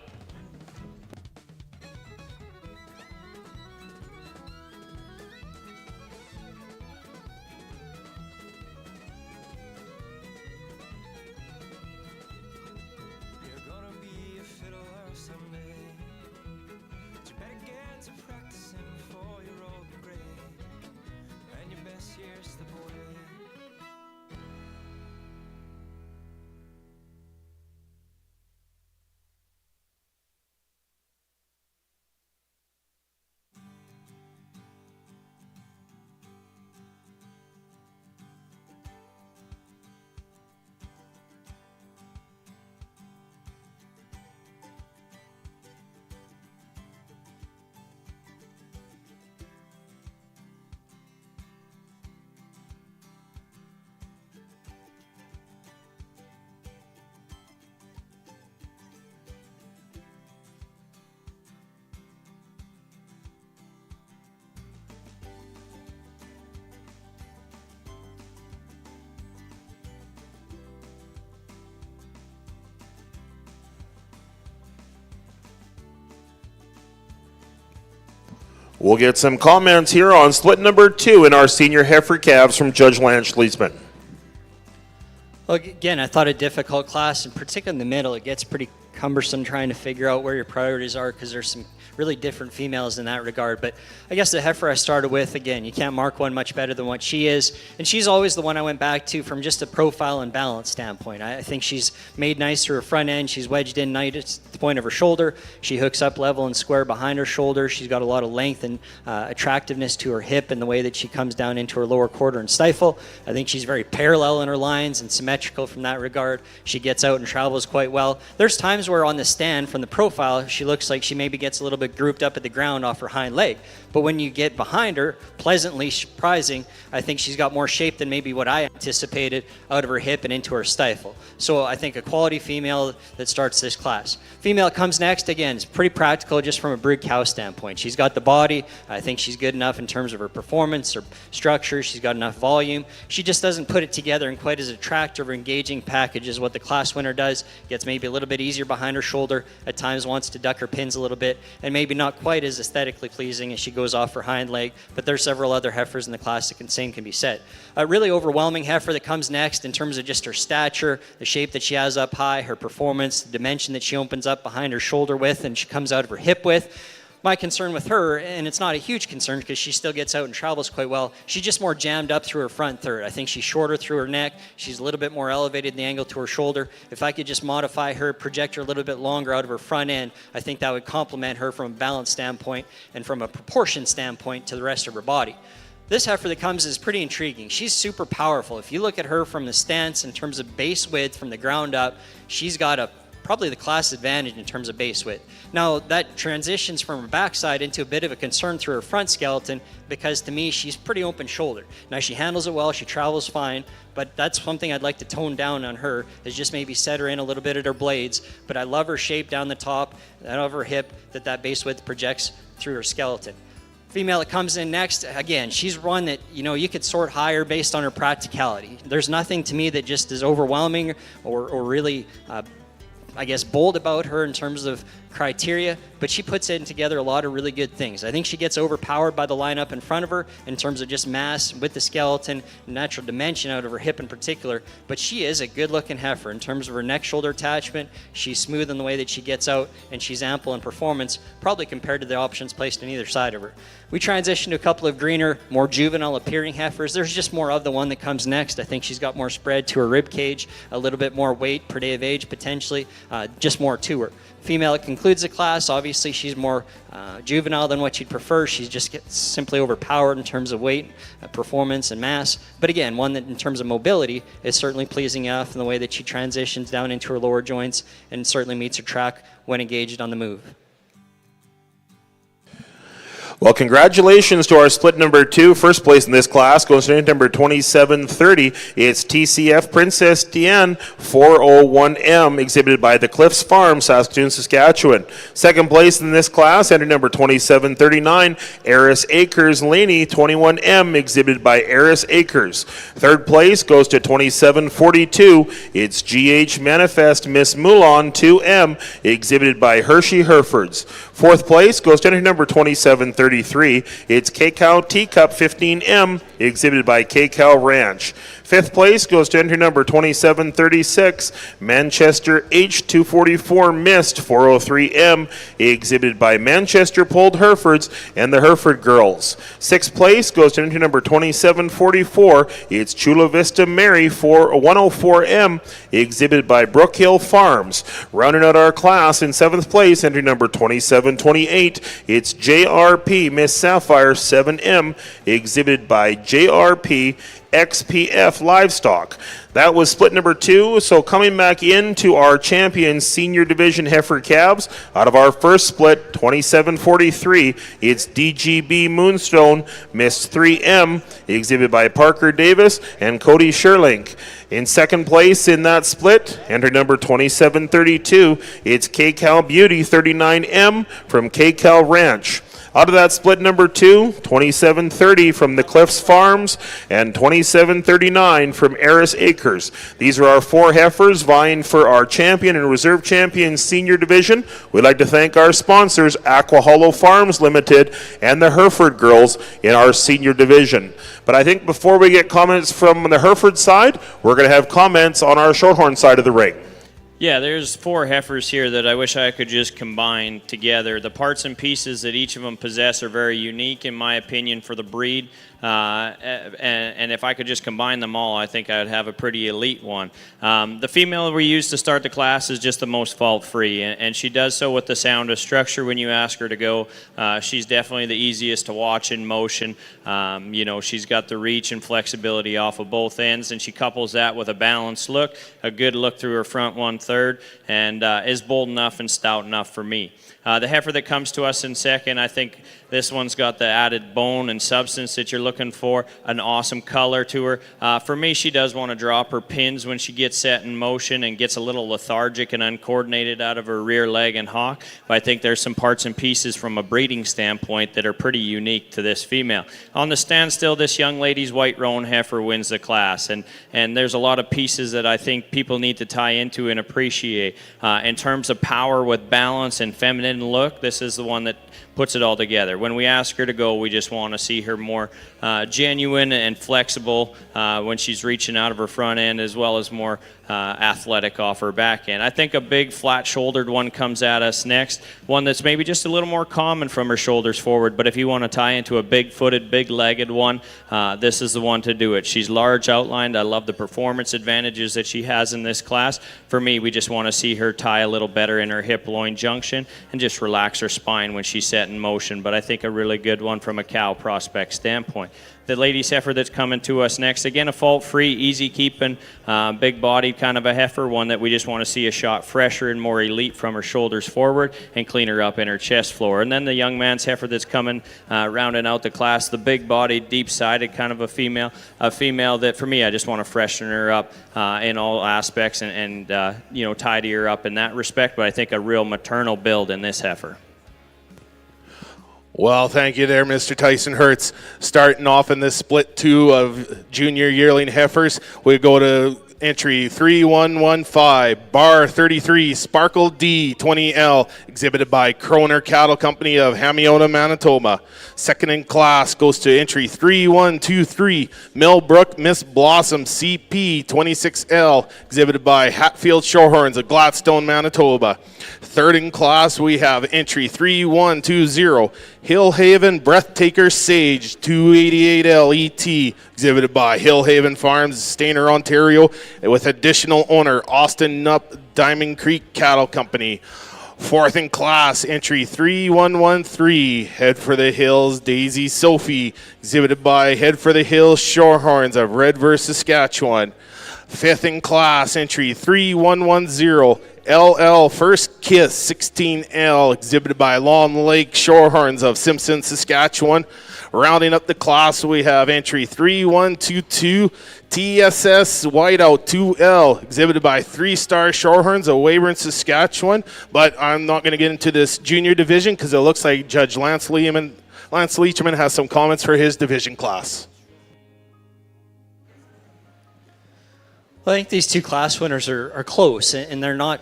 We'll get some comments here on split number 2 in our senior heifer calves from Judge Lance Leachman. Well, again, I thought a difficult class, and particularly in the middle, it gets pretty cumbersome trying to figure out where your priorities are because there's some really different females in that regard. But I guess the heifer I started with, again, you can't mark one much better than what she is. And she's always the one I went back to from just a profile and balance standpoint. I think she's made nice through her front end. She's wedged in nice at the point of her shoulder. She hooks up level and square behind her shoulder. She's got a lot of length and attractiveness to her hip and the way that she comes down into her lower quarter and stifle. I think she's very parallel in her lines and symmetrical from that regard. She gets out and travels quite well. There's times where on the stand from the profile, she looks like she maybe gets a little bit grouped up at the ground off her hind leg. But when you get behind her, pleasantly surprising, I think she's got more shape than maybe what I anticipated out of her hip and into her stifle. So I think a quality female that starts this class. Female comes next, again, is pretty practical just from a brood cow standpoint. She's got the body. I think she's good enough in terms of her performance, her structure. She's got enough volume. She just doesn't put it together in quite as attractive or engaging package as what the class winner does. Gets maybe a little bit easier behind her shoulder, at times wants to duck her pins a little bit, and maybe not quite as aesthetically pleasing as she goes off her hind leg, but there's several other heifers in the class that same can be said. A really overwhelming heifer that comes next in terms of just her stature, the shape that she has up high, her performance, the dimension that she opens up behind her shoulder with and she comes out of her hip with. My concern with her, and it's not a huge concern because she still gets out and travels quite well, she's just more jammed up through her front third. I think she's shorter through her neck. She's a little bit more elevated in the angle to her shoulder. If I could just modify her, project her a little bit longer out of her front end, I think that would complement her from a balance standpoint and from a proportion standpoint to the rest of her body. This heifer that comes is pretty intriguing. She's super powerful. If you look at her from the stance in terms of base width from the ground up, she's got probably the class advantage in terms of base width. Now that transitions from her backside into a bit of a concern through her front skeleton because to me she's pretty open shouldered. Now she handles it well, she travels fine, but that's something I'd like to tone down on her is just maybe set her in a little bit at her blades. But I love her shape down the top and of her hip that base width projects through her skeleton. Female that comes in next, again, she's one that, you could sort higher based on her practicality. There's nothing to me that just is overwhelming or really bold about her in terms of criteria, but she puts in together a lot of really good things. I think she gets overpowered by the lineup in front of her in terms of just mass with the skeleton, natural dimension out of her hip in particular, but she is a good-looking heifer in terms of her neck-shoulder attachment. She's smooth in the way that she gets out, and she's ample in performance, probably compared to the options placed on either side of her. We transition to a couple of greener, more juvenile-appearing heifers. There's just more of the one that comes next. I think she's got more spread to her rib cage, a little bit more weight per day of age potentially, just more to her. Female that concludes concludes the class. Obviously, she's more juvenile than what you'd prefer. She just gets simply overpowered in terms of weight, performance, and mass. But again, one that in terms of mobility is certainly pleasing enough in the way that she transitions down into her lower joints and certainly meets her track when engaged on the move. Well, congratulations to our split number 2. First place in this class goes to number 2730. It's TCF Princess Diane 401M, exhibited by the Cliffs Farm, Saskatoon, Saskatchewan. Second place in this class, entry number 2739, Eris Acres Laney 21M, exhibited by Eris Acres. Third place goes to 2742. It's GH Manifest Miss Moulin 2M, exhibited by Hershey Herefords. Fourth place goes to entry number 2733. It's K-Cow Teacup 15M, exhibited by K-Cow Ranch. Fifth place goes to entry number 2736, Manchester H244 Mist 403M, exhibited by Manchester Pulled Herefords and the Hereford Girls. Sixth place goes to entry number 2744, it's Chula Vista Mary 104M, exhibited by Brook Hill Farms. Rounding out our class in seventh place, entry number 2728, it's JRP Miss Sapphire 7M, exhibited by JRP XPF Livestock. That was split number 2. So coming back into our champion senior division heifer calves, out of our first split, 2743, it's DGB Moonstone Miss 3M, exhibited by Parker Davis and Cody Sherlink. In second place in that split, entry number 2732, it's K-Cal Beauty 39M from K-Cal Ranch. Out of that split number 2, 2730 from the Cliffs Farms and 2739 from Eris Acres. These are our 4 heifers vying for our champion and reserve champion senior division. We'd like to thank our sponsors, Aqua Hollow Farms Limited and the Hereford Girls in our senior division. But I think before we get comments from the Hereford side, we're going to have comments on our Shorthorn side of the ring. Yeah, there's 4 heifers here that I wish I could just combine together. The parts and pieces that each of them possess are very unique, in my opinion, for the breed. And if I could just combine them all, I think I would have a pretty elite one. The female we use to start the class is just the most fault-free, and she does so with the sound of structure when you ask her to go. She's definitely the easiest to watch in motion. You know, she's got the reach and flexibility off of both ends, and she couples that with a balanced look, a good look through her front 1/3, and is bold enough and stout enough for me. The heifer that comes to us in second, I think this one's got the added bone and substance that you're looking for, an awesome color to her. For me, she does want to drop her pins when she gets set in motion and gets a little lethargic and uncoordinated out of her rear leg and hock. But I think there's some parts and pieces from a breeding standpoint that are pretty unique to this female. On the standstill, this young lady's white roan heifer wins the class. And there's a lot of pieces that I think people need to tie into and appreciate. In terms of power with balance and feminine look, this is the one that puts it all together. When we ask her to go, we just want to see her more genuine and flexible when she's reaching out of her front end, as well as more athletic off her back end. I think a big flat-shouldered one comes at us next, one that's maybe just a little more common from her shoulders forward, but if you want to tie into a big-footed, big-legged one, this is the one to do it. She's large outlined. I love the performance advantages that she has in this class. For me, we just want to see her tie a little better in her hip-loin junction and just relax her spine when she's set in motion, but I think a really good one from a cow prospect standpoint. The lady's heifer that's coming to us next, again, a fault-free, easy-keeping, big-bodied kind of a heifer, one that we just want to see a shot fresher and more elite from her shoulders forward and clean her up in her chest floor. And then the young man's heifer that's coming, rounding out the class, the big-bodied, deep-sided kind of a female that, for me, I just want to freshen her up in all aspects and you know, tidy her up in that respect, but I think a real maternal build in this heifer. Well, thank you there, Mr. Tyson Hertz. Starting off in this split 2 of junior yearling heifers, we go to entry 3115, bar 33, Sparkle D 20L, exhibited by Kroner Cattle Company of Hamiota, Manitoba. Second in class goes to entry 3123, Millbrook Miss Blossom CP 26L, exhibited by Hatfield Shorthorns of Gladstone, Manitoba. Third in class, we have entry 3120, Hillhaven Breathtaker Sage 288L ET, exhibited by Hillhaven Farms, Stainer, Ontario, with additional owner Austin Nupp Diamond Creek Cattle Company. Fourth in class, entry 3113, Head for the Hills, Daisy Sophie, exhibited by Head for the Hills Shorthorns of Redverse, Saskatchewan. Fifth in class, entry 3110, LL First Kiss 16L, exhibited by Long Lake Shorthorns of Simpson, Saskatchewan. Rounding up the class, we have entry 3122, TSS Whiteout 2L, exhibited by 3-Star Shorthorns of Weyburn, Saskatchewan. But I'm not going to get into this junior division because it looks like Judge Lance Leachman has some comments for his division class. Well, I think these two class winners are close, and they're not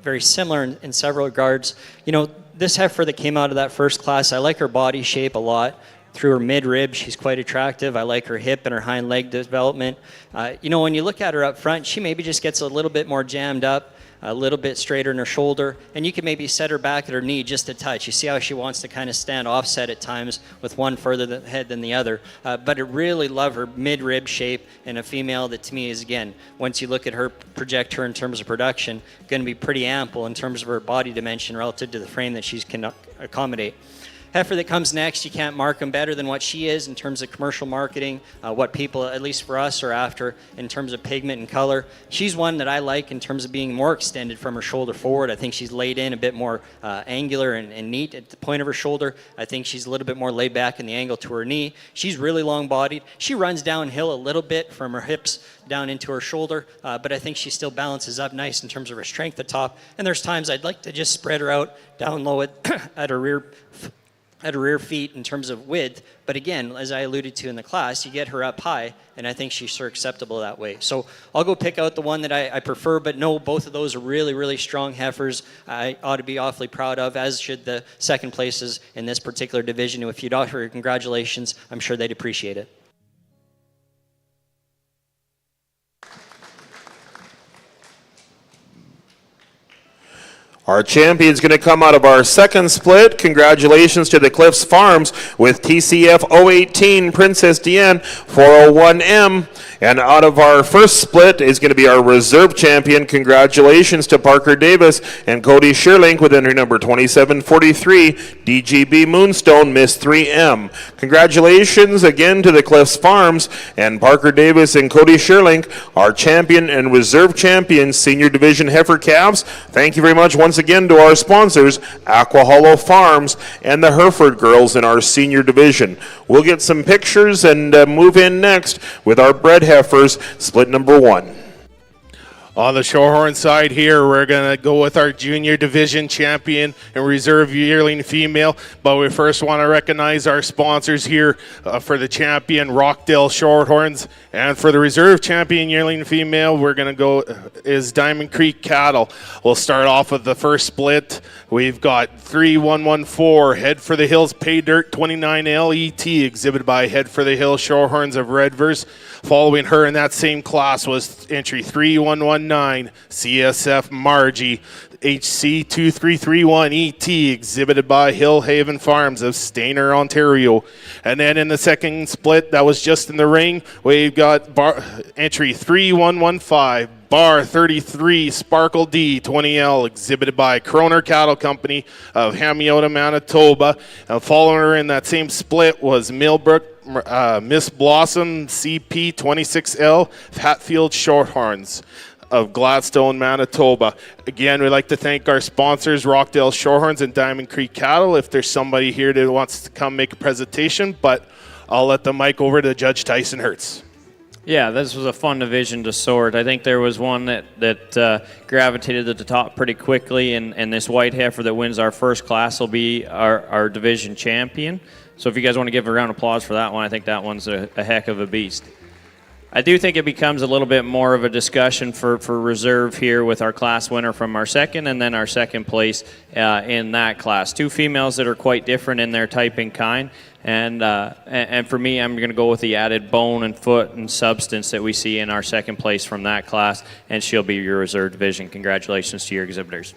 very similar in several regards. You know, this heifer that came out of that first class, I like her body shape a lot. Through her mid-rib, she's quite attractive. I like her hip and her hind leg development. You know, when you look at her up front, she maybe just gets a little bit more jammed up, a little bit straighter in her shoulder, and you can maybe set her back at her knee just a touch. You see how she wants to kind of stand offset at times with one further ahead than the other. But I really love her mid-rib shape, and a female that to me is, again, once you look at her, project her in terms of production, going to be pretty ample in terms of her body dimension relative to the frame that she can accommodate. Heifer that comes next, you can't mark them better than what she is in terms of commercial marketing, what people, at least for us, are after in terms of pigment and color. She's one that I like in terms of being more extended from her shoulder forward. I think she's laid in a bit more angular and neat at the point of her shoulder. I think she's a little bit more laid back in the angle to her knee. She's really long-bodied. She runs downhill a little bit from her hips down into her shoulder, but I think she still balances up nice in terms of her strength at top. And there's times I'd like to just spread her out down low at her rear feet in terms of width, but again, as I alluded to in the class, you get her up high, and I think she's sure acceptable that way. So I'll go pick out the one that I prefer, but no, both of those are really, really strong heifers I ought to be awfully proud of, as should the second places in this particular division. If you'd offer congratulations, I'm sure they'd appreciate it. Our champion's going to come out of our second split. Congratulations to the Cliffs Farms with TCF 018 Princess Diane 401M. And out of our first split is going to be our reserve champion. Congratulations to Parker Davis and Cody Sherlink with entry number 2743, DGB Moonstone Miss 3M. Congratulations again to the Cliffs Farms and Parker Davis and Cody Sherlink, our champion and reserve champion senior division heifer calves. Thank you very much once again to our sponsors, Aqua Hollow Farms and the Hereford girls in our senior division. We'll get some pictures and move in next with our bred heifers, split number 1. On the Shorthorn side here, we're going to go with our junior division champion and reserve yearling female. But we first want to recognize our sponsors here for the champion, Rockdale Shorthorns. And for the reserve champion yearling female, we're going to go is Diamond Creek Cattle. We'll start off with the first split. We've got 3114, Head for the Hills Pay Dirt 29L ET, exhibited by Head for the Hills Shorthorns of Redverse. Following her in that same class was entry 3119, CSF Margie, HC 2331 ET, exhibited by Hill Haven Farms of Stainer, Ontario. And then in the second split, that was just in the ring, we've got entry 3115, Bar 33, Sparkle D 20L, exhibited by Kroner Cattle Company of Hamiota, Manitoba. And following her in that same split was Millbrook Miss Blossom CP 26L, Hatfield Shorthorns of Gladstone, Manitoba. Again, we'd like to thank our sponsors, Rockdale Shorthorns and Diamond Creek Cattle. If there's somebody here that wants to come make a presentation, but I'll let the mic over to Judge Tyson Hertz. Yeah, this was a fun division to sort. I think there was one that gravitated to the top pretty quickly, and this white heifer that wins our first class will be our division champion. So if you guys want to give a round of applause for that one, I think that one's a heck of a beast. I do think it becomes a little bit more of a discussion for reserve here with our class winner from our second and then our second place in that class. Two females that are quite different in their type and kind. And for me, I'm going to go with the added bone and foot and substance that we see in our second place from that class, and she'll be your reserve division. Congratulations to your exhibitors.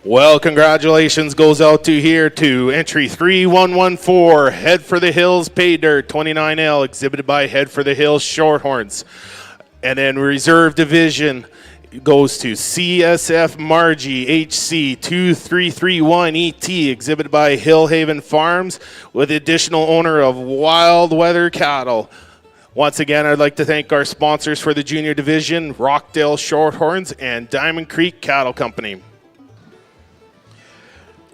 Well, congratulations goes out to entry 3114, Head for the Hills Pay Dirt 29L, exhibited by Head for the Hills Shorthorns. And then reserve division, goes to CSF Margie HC 2331ET, exhibited by Hillhaven Farms, with the additional owner of Wild Weather Cattle. Once again, I'd like to thank our sponsors for the junior division, Rockdale Shorthorns and Diamond Creek Cattle Company.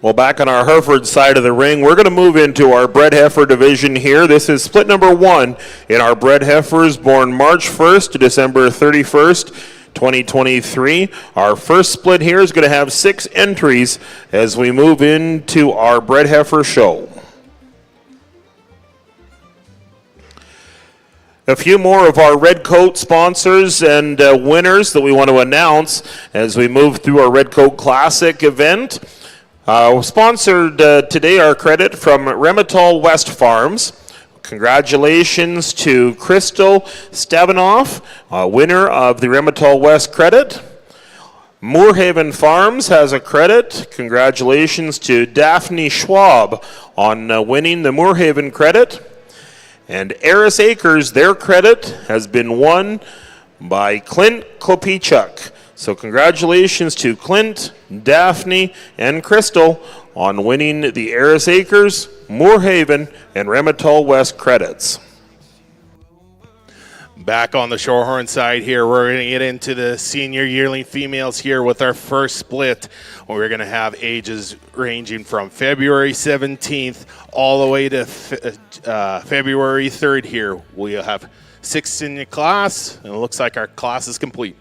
Well, back on our Hereford side of the ring, we're going to move into our bred heifer division here. This is split number 1 in our bred heifers born March 1st to December 31st, 2023. Our first split here is going to have 6 entries as we move into our bred heifer show. A few more of our Red Coat sponsors and winners that we want to announce as we move through our Red Coat Classic event. Sponsored today, our credit from Remitol West Farms. Congratulations to Crystal Stavanoff, winner of the Remitol West credit. Moorhaven Farms has a credit. Congratulations to Daphne Schwab on winning the Moorhaven credit. And Eris Acres, their credit has been won by Clint Klopichuk. So congratulations to Clint, Daphne, and Crystal on winning the Eris Acres, Moorhaven, and Remitol West credits. Back on the Shorthorn side here, we're going to get into the senior yearling females here with our first split. We're going to have ages ranging from February 17th all the way to February 3rd here. We'll have 6 in the class, and it looks like our class is complete.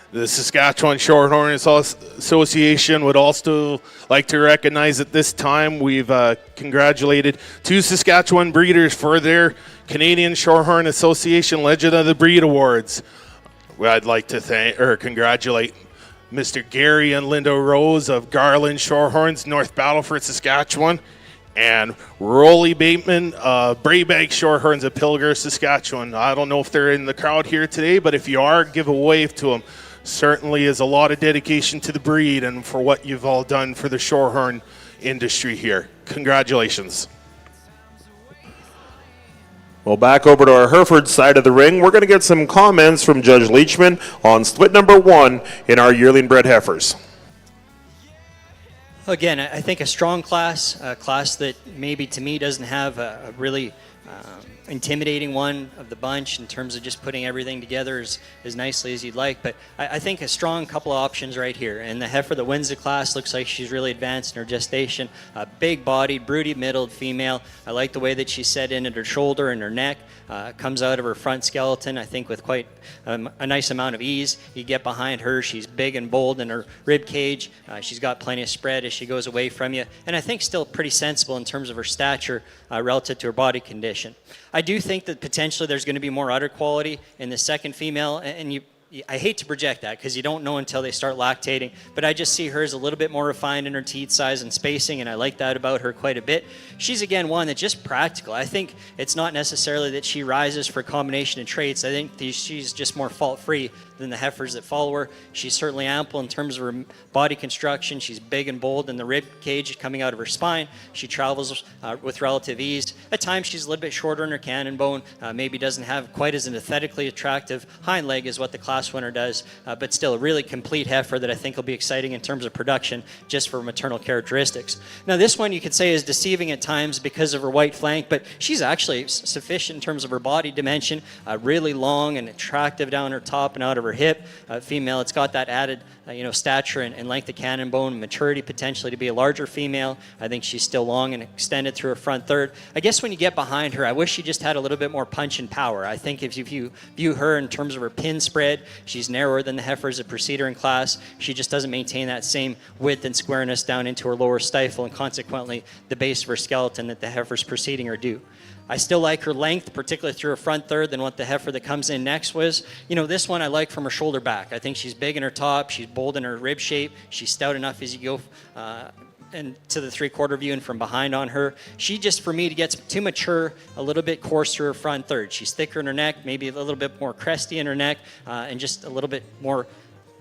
The Saskatchewan Shorthorn Association would also like to recognize at this time we've congratulated 2 Saskatchewan breeders for their Canadian Shorthorn Association Legend of the Breed Awards. I'd like to congratulate Mr. Gary and Linda Rose of Garland Shorthorns, North Battleford, Saskatchewan, and Rolly Bateman, Braybag Shorthorns of Pilger, Saskatchewan. I don't know if they're in the crowd here today, but if you are, give a wave to them. Certainly is a lot of dedication to the breed and for what you've all done for the Shorthorn industry here. Congratulations. Well, back over to our Hereford side of the ring, we're going to get some comments from Judge Leachman on split number 1 in our yearling bred heifers. Again, I think a strong class, a class that maybe to me doesn't have a really intimidating one of the bunch in terms of just putting everything together as nicely as you'd like. But I think a strong couple of options right here. And the heifer that wins the class looks like she's really advanced in her gestation. A big-bodied, broody-middled female. I like the way that she's set in at her shoulder and her neck. Comes out of her front skeleton, I think, with quite a nice amount of ease. You get behind her, she's big and bold in her rib cage. She's got plenty of spread as she goes away from you. And I think still pretty sensible in terms of her stature relative to her body condition. I do think that potentially there's going to be more udder quality in the second female, and you I hate to project that because you don't know until they start lactating, but I just see her as a little bit more refined in her teat size and spacing, and I like that about her quite a bit. She's, again, one that's just practical. I think it's not necessarily that she rises for a combination of traits. I think she's just more fault-free than the heifers that follow her. She's certainly ample in terms of her body construction. She's big and bold in the rib cage coming out of her spine. She travels with relative ease. At times, she's a little bit shorter in her cannon bone, maybe doesn't have quite as an aesthetically attractive hind leg as what the class winner does, but still a really complete heifer that I think will be exciting in terms of production just for maternal characteristics. Now, this one you could say is deceiving at times because of her white flank, but she's actually sufficient in terms of her body dimension, really long and attractive down her top and out of her hip. Female, it's got that added stature and length of cannon bone, maturity potentially to be a larger female. I think she's still long and extended through her front third. I guess when you get behind her, I wish she just had a little bit more punch and power. I think if you view her in terms of her pin spread, she's narrower than the heifers that precede her in class. She just doesn't maintain that same width and squareness down into her lower stifle, and consequently the base of her skeleton that the heifers preceding her do. I still like her length, particularly through her front third, than what the heifer that comes in next was. This one I like from her shoulder back. I think she's big in her top, she's bold in her rib shape, she's stout enough as you go and to the 3/4 view and from behind on her. She just, for me, gets too mature, a little bit coarse through her front third. She's thicker in her neck, maybe a little bit more cresty in her neck, and just a little bit more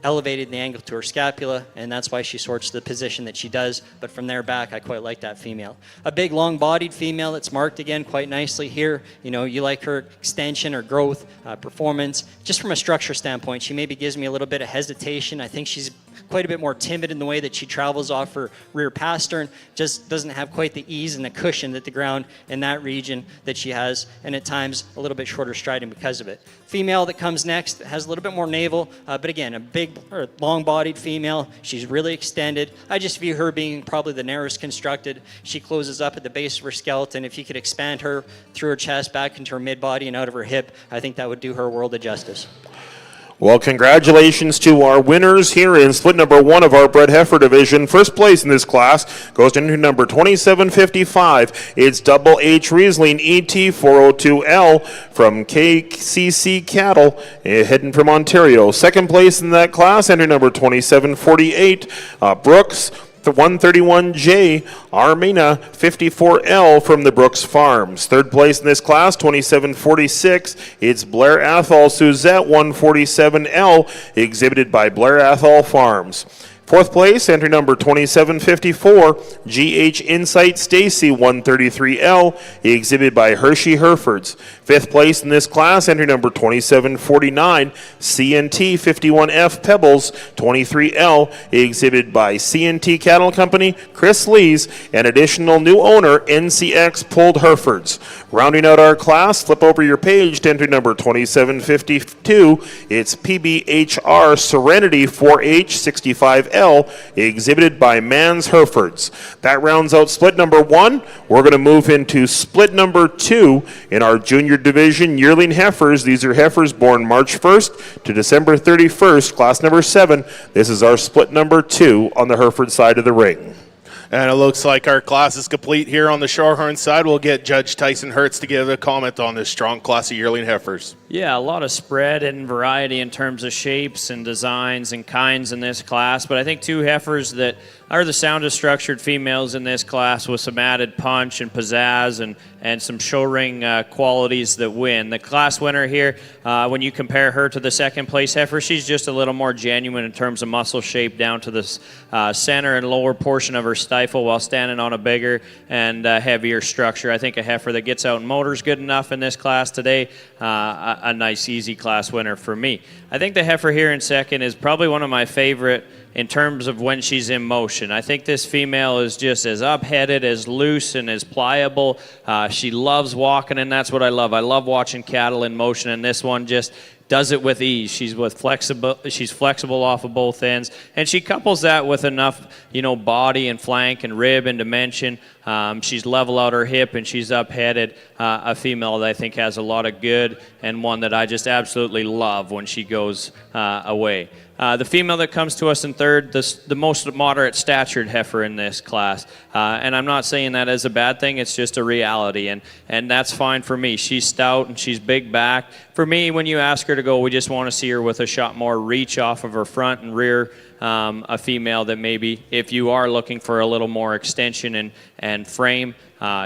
elevated in the angle to her scapula, and that's why she sorts the position that she does. But from there back, I quite like that female. A big, long-bodied female that's marked again quite nicely here. You like her extension or growth, performance. Just from a structure standpoint, she maybe gives me a little bit of hesitation. I think she's quite a bit more timid in the way that she travels off her rear pastern, just doesn't have quite the ease and the cushion that the ground in that region that she has, and at times a little bit shorter striding because of it. Female that comes next has a little bit more navel, but again, a big, long-bodied female. She's really extended. I just view her being probably the narrowest constructed. She closes up at the base of her skeleton. If you could expand her through her chest back into her mid-body and out of her hip, I think that would do her a world of justice. Well, congratulations to our winners here in split number 1 of our bred heifer division. First place in this class goes into number 2755. It's Double H Riesling ET402L from KCC Cattle, heading from Ontario. Second place in that class, entry number 2748, Brooks. The 131J Armina 54L from the Brooks Farms. Third place in this class, 2746. It's Blair Athol Suzette 147L, exhibited by Blair Athol Farms. Fourth place, entry number 2754, GH Insight Stacy 133L, exhibited by Hershey Herefords. Fifth place in this class, entry number 2749, CNT 51F Pebbles 23L, exhibited by CNT Cattle Company, Chris Lees, and additional new owner NCX Pulled Herefords. Rounding out our class, flip over your page to entry number 2752. It's PBHR Serenity 4H 65L, exhibited by Mans Herefords. That rounds out split number 1. We're going to move into split number 2 in our junior division yearling heifers. These are heifers born March 1st to December 31st, class number 7. This is our split number 2 on the Hereford side of the ring. And it looks like our class is complete here on the Shorthorn side. We'll get Judge Tyson Hertz to give a comment on this strong class of yearling heifers. Yeah, a lot of spread and variety in terms of shapes and designs and kinds in this class, but I think 2 heifers that are the soundest structured females in this class with some added punch and pizzazz and some show ring qualities that win. The class winner here, when you compare her to the second place heifer, she's just a little more genuine in terms of muscle shape down to the center and lower portion of her stifle while standing on a bigger and heavier structure. I think a heifer that gets out and motors good enough in this class today, a nice easy class winner for me. I think the heifer here in second is probably one of my favorite in terms of when she's in motion. I think this female is just as up-headed, as loose, and as pliable. She loves walking, and that's what I love. I love watching cattle in motion, and this one just does it with ease. She's flexible off of both ends, and she couples that with enough, body and flank and rib and dimension She's level out her hip and she's up-headed, a female that I think has a lot of good and one that I just absolutely love when she goes away. The female that comes to us in third, the most moderate statured heifer in this class. And I'm not saying that as a bad thing, it's just a reality. And that's fine for me. She's stout and she's big back. For me, when you ask her to go, we just want to see her with a shot more reach off of her front and rear. A female that maybe, if you are looking for a little more extension and frame,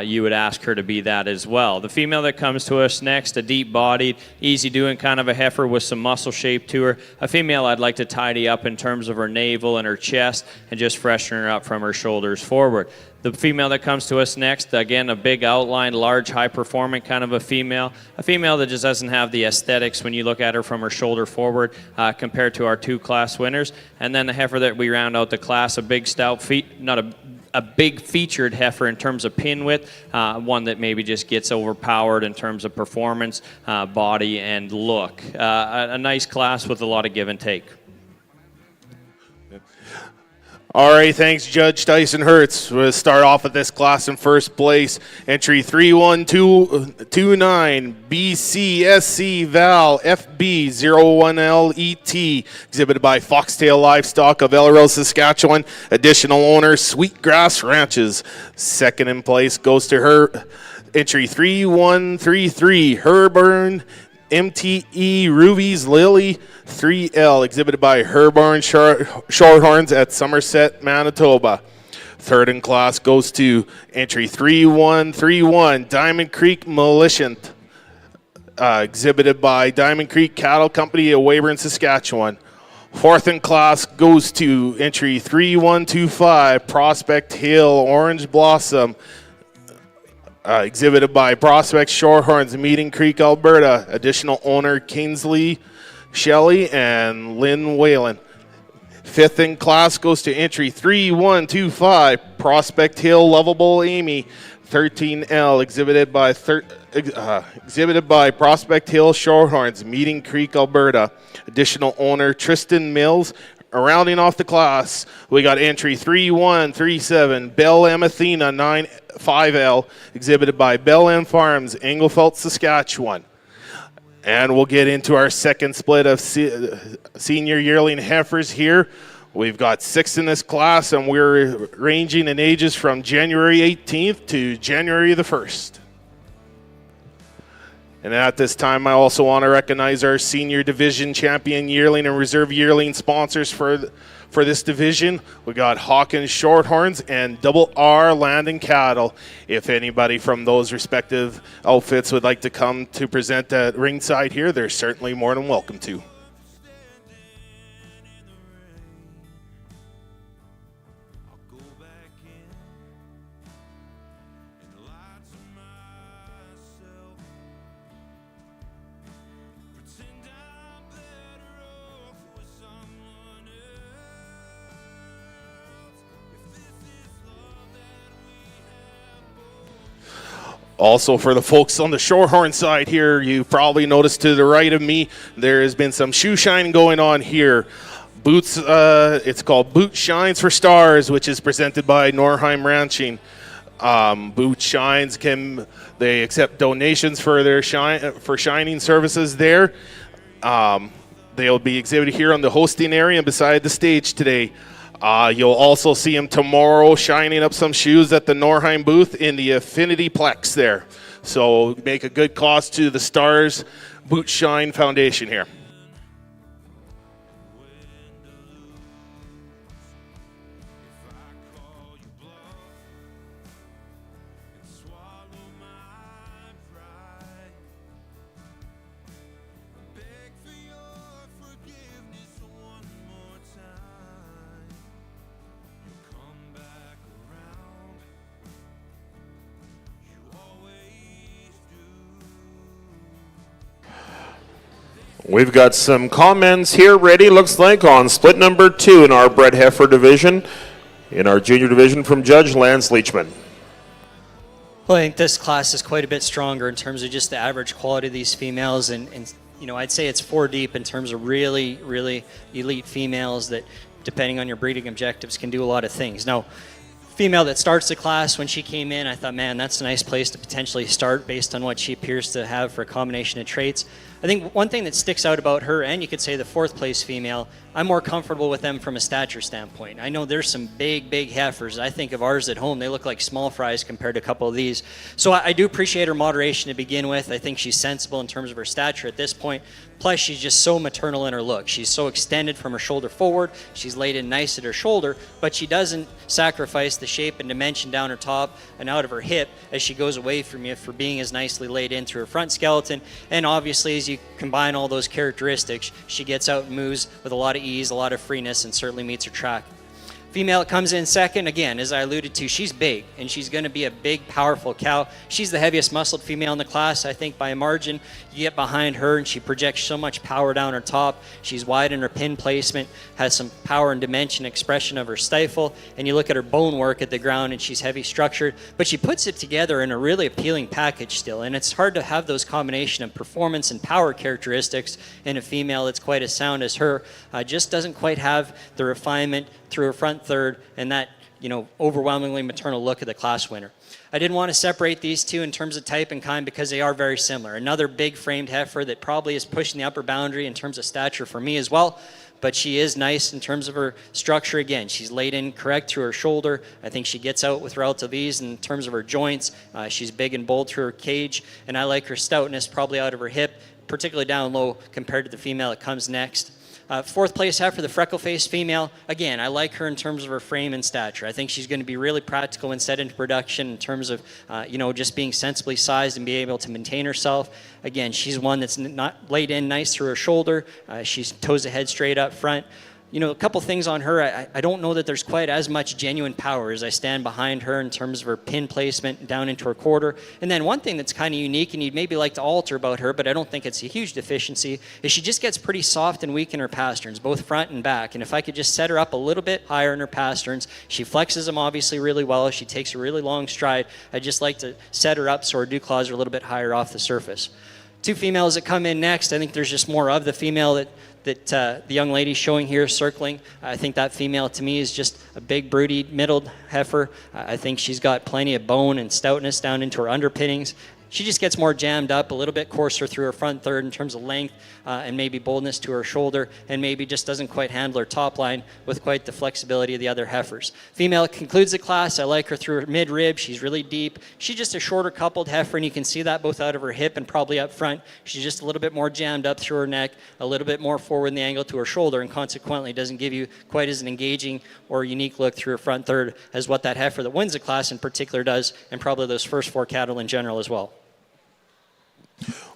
you would ask her to be that as well. The female that comes to us next, a deep-bodied, easy-doing kind of a heifer with some muscle shape to her. A female I'd like to tidy up in terms of her navel and her chest and just freshen her up from her shoulders forward. The female that comes to us next, again, a big outline, large, high-performing kind of a female that just doesn't have the aesthetics when you look at her from her shoulder forward compared to our two class winners. And then the heifer that we round out the class, a big stout not a big featured heifer in terms of pin width, one that maybe just gets overpowered in terms of performance, body, and look. A nice class with a lot of give and take. All right, thanks, Judge Tyson Hertz. We'll start off with this class in first place. Entry 31229, BCSC Val FB01LET, exhibited by Foxtail Livestock of Ellerville, Saskatchewan. Additional owner, Sweetgrass Ranches. Second in place goes to her. Entry 3133, Herburn MTE Ruby's Lily 3L, exhibited by Herborn Shorthorns at Somerset, Manitoba. Third in class goes to entry 3131, Diamond Creek Millicent, exhibited by Diamond Creek Cattle Company of Weyburn, Saskatchewan. Fourth in class goes to entry 3125, Prospect Hill Orange Blossom, exhibited by Prospect Shorthorns, Meeting Creek, Alberta. Additional owner Kingsley Shelley and Lynn Whalen. Fifth in class goes to entry 3125, Prospect Hill Lovable Amy 13L, exhibited by Prospect Hill Shorthorns, Meeting Creek, Alberta. Additional owner Tristan Mills. Rounding off the class, we got entry 3137, Belle M Athena 95L, exhibited by Belle M Farms, Engelfelt, Saskatchewan. And we'll get into our second split of senior yearling heifers here. We've got 6 in this class, and we're ranging in ages from January 18th to January the 1st. And at this time, I also want to recognize our senior division champion yearling and reserve yearling sponsors for this division. We got Hawkins Shorthorns and Double R Land and Cattle. If anybody from those respective outfits would like to come to present at ringside here, they're certainly more than welcome to. Also, for the folks on the Shorthorn side here, you probably noticed to the right of me, there has been some shoe shining going on here. Boots, it's called Boot Shines for Stars, which is presented by Norheim Ranching. Boot Shines they accept donations for their shining services there. They'll be exhibited here on the hosting area and beside the stage today. You'll also see him tomorrow shining up some shoes at the Norheim booth in the Affinity Plex there. So make a good cause to the Stars Boot Shine Foundation here. We've got some comments here ready, looks like, on split number 2 in our bred heifer division, in our junior division from Judge Lance Leachman. Well, I think this class is quite a bit stronger in terms of just the average quality of these females, and you know, I'd say it's 4 deep in terms of really, really elite females that, depending on your breeding objectives, can do a lot of things. Now, female that starts the class. When she came in, I thought, man, that's a nice place to potentially start based on what she appears to have for a combination of traits. I think one thing that sticks out about her, and you could say the 4th place female, I'm more comfortable with them from a stature standpoint. I know there's some big heifers. I think of ours at home, they look like small fries compared to a couple of these. So I do appreciate her moderation to begin with. I think she's sensible in terms of her stature at this point. Plus, she's just so maternal in her look. She's so extended from her shoulder forward. She's laid in nice at her shoulder, but she doesn't sacrifice the shape and dimension down her top and out of her hip as she goes away from you for being as nicely laid in through her front skeleton. And obviously, as you combine all those characteristics, she gets out and moves with a lot of ease, a lot of freeness, and certainly meets her track. Female that comes in second, again, as I alluded to, she's big, and she's going to be a big, powerful cow. She's the heaviest muscled female in the class, I think, by a margin. You get behind her, and she projects so much power down her top. She's wide in her pin placement, has some power and dimension expression of her stifle, and you look at her bone work at the ground, and she's heavy structured, but she puts it together in a really appealing package still, and it's hard to have those combination of performance and power characteristics in a female that's quite as sound as her. Just doesn't quite have the refinement through her front third and that, overwhelmingly maternal look of the class winner. I didn't want to separate these two in terms of type and kind because they are very similar. Another big framed heifer that probably is pushing the upper boundary in terms of stature for me as well, but she is nice in terms of her structure. Again, she's laid in correct through her shoulder. I think she gets out with relative ease in terms of her joints. She's big and bold through her cage, and I like her stoutness probably out of her hip, particularly down low compared to the female that comes next. 4th place heifer, the freckle-faced female. Again, I like her in terms of her frame and stature. I think she's going to be really practical when set into production in terms of, just being sensibly sized and being able to maintain herself. Again, she's one that's not laid in nice through her shoulder. She toes the head straight up front. A couple things on her. I don't know that there's quite as much genuine power as I stand behind her in terms of her pin placement down into her quarter. And then one thing that's kind of unique and you'd maybe like to alter about her, but I don't think it's a huge deficiency, is she just gets pretty soft and weak in her pasterns, both front and back. And if I could just set her up a little bit higher in her pasterns, she flexes them obviously really well. She takes a really long stride. I just like to set her up so her dew claws are a little bit higher off the surface. 2 females that come in next, I think there's just more of the female that the young lady's showing here circling. I think that female to me is just a big broody middled heifer. I think she's got plenty of bone and stoutness down into her underpinnings. She just gets more jammed up, a little bit coarser through her front third in terms of length and maybe boldness to her shoulder, and maybe just doesn't quite handle her top line with quite the flexibility of the other heifers. Female concludes the class. I like her through her mid-rib. She's really deep. She's just a shorter coupled heifer, and you can see that both out of her hip and probably up front. She's just a little bit more jammed up through her neck, a little bit more forward in the angle to her shoulder, and consequently doesn't give you quite as an engaging or unique look through her front third as what that heifer that wins the class in particular does, and probably those first 4 cattle in general as well.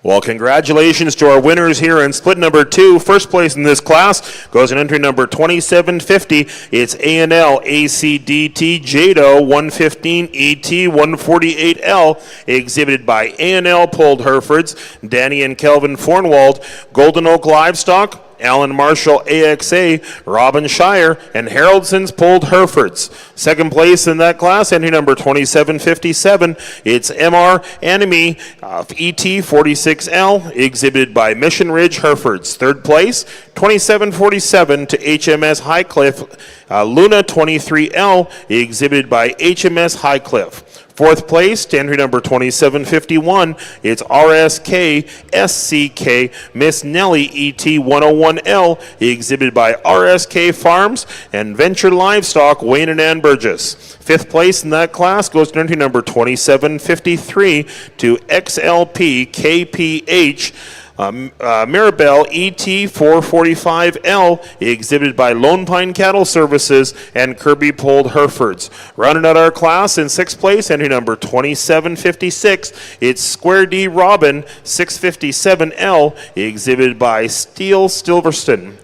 Well, congratulations to our winners here in split number 2. First place in this class goes in entry number 2750. It's A&L ACDT Jado 115 ET 148L, exhibited by A&L Pulled Herefords, Danny and Kelvin Fornwald, Golden Oak Livestock, Alan Marshall AXA, Robin Shire, and Haraldson's Pulled Herefords. Second place in that class, entry number 2757. It's MR Enemy ET46L, exhibited by Mission Ridge Herefords. Third place, 2747 to HMS Highcliffe, Luna 23L, exhibited by HMS Highcliffe. Fourth place, entry number 2751, it's RSK SCK Miss Nellie ET101L, exhibited by RSK Farms and Venture Livestock Wayne and Ann Burgess. Fifth place in that class goes to entry number 2753 to XLP KPH Mirabelle ET445L, exhibited by Lone Pine Cattle Services and Kirby Pulled Herefords. Rounding out our class in sixth place, entry number 2756, it's Square D Robin 657L, exhibited by Steele Silverstone.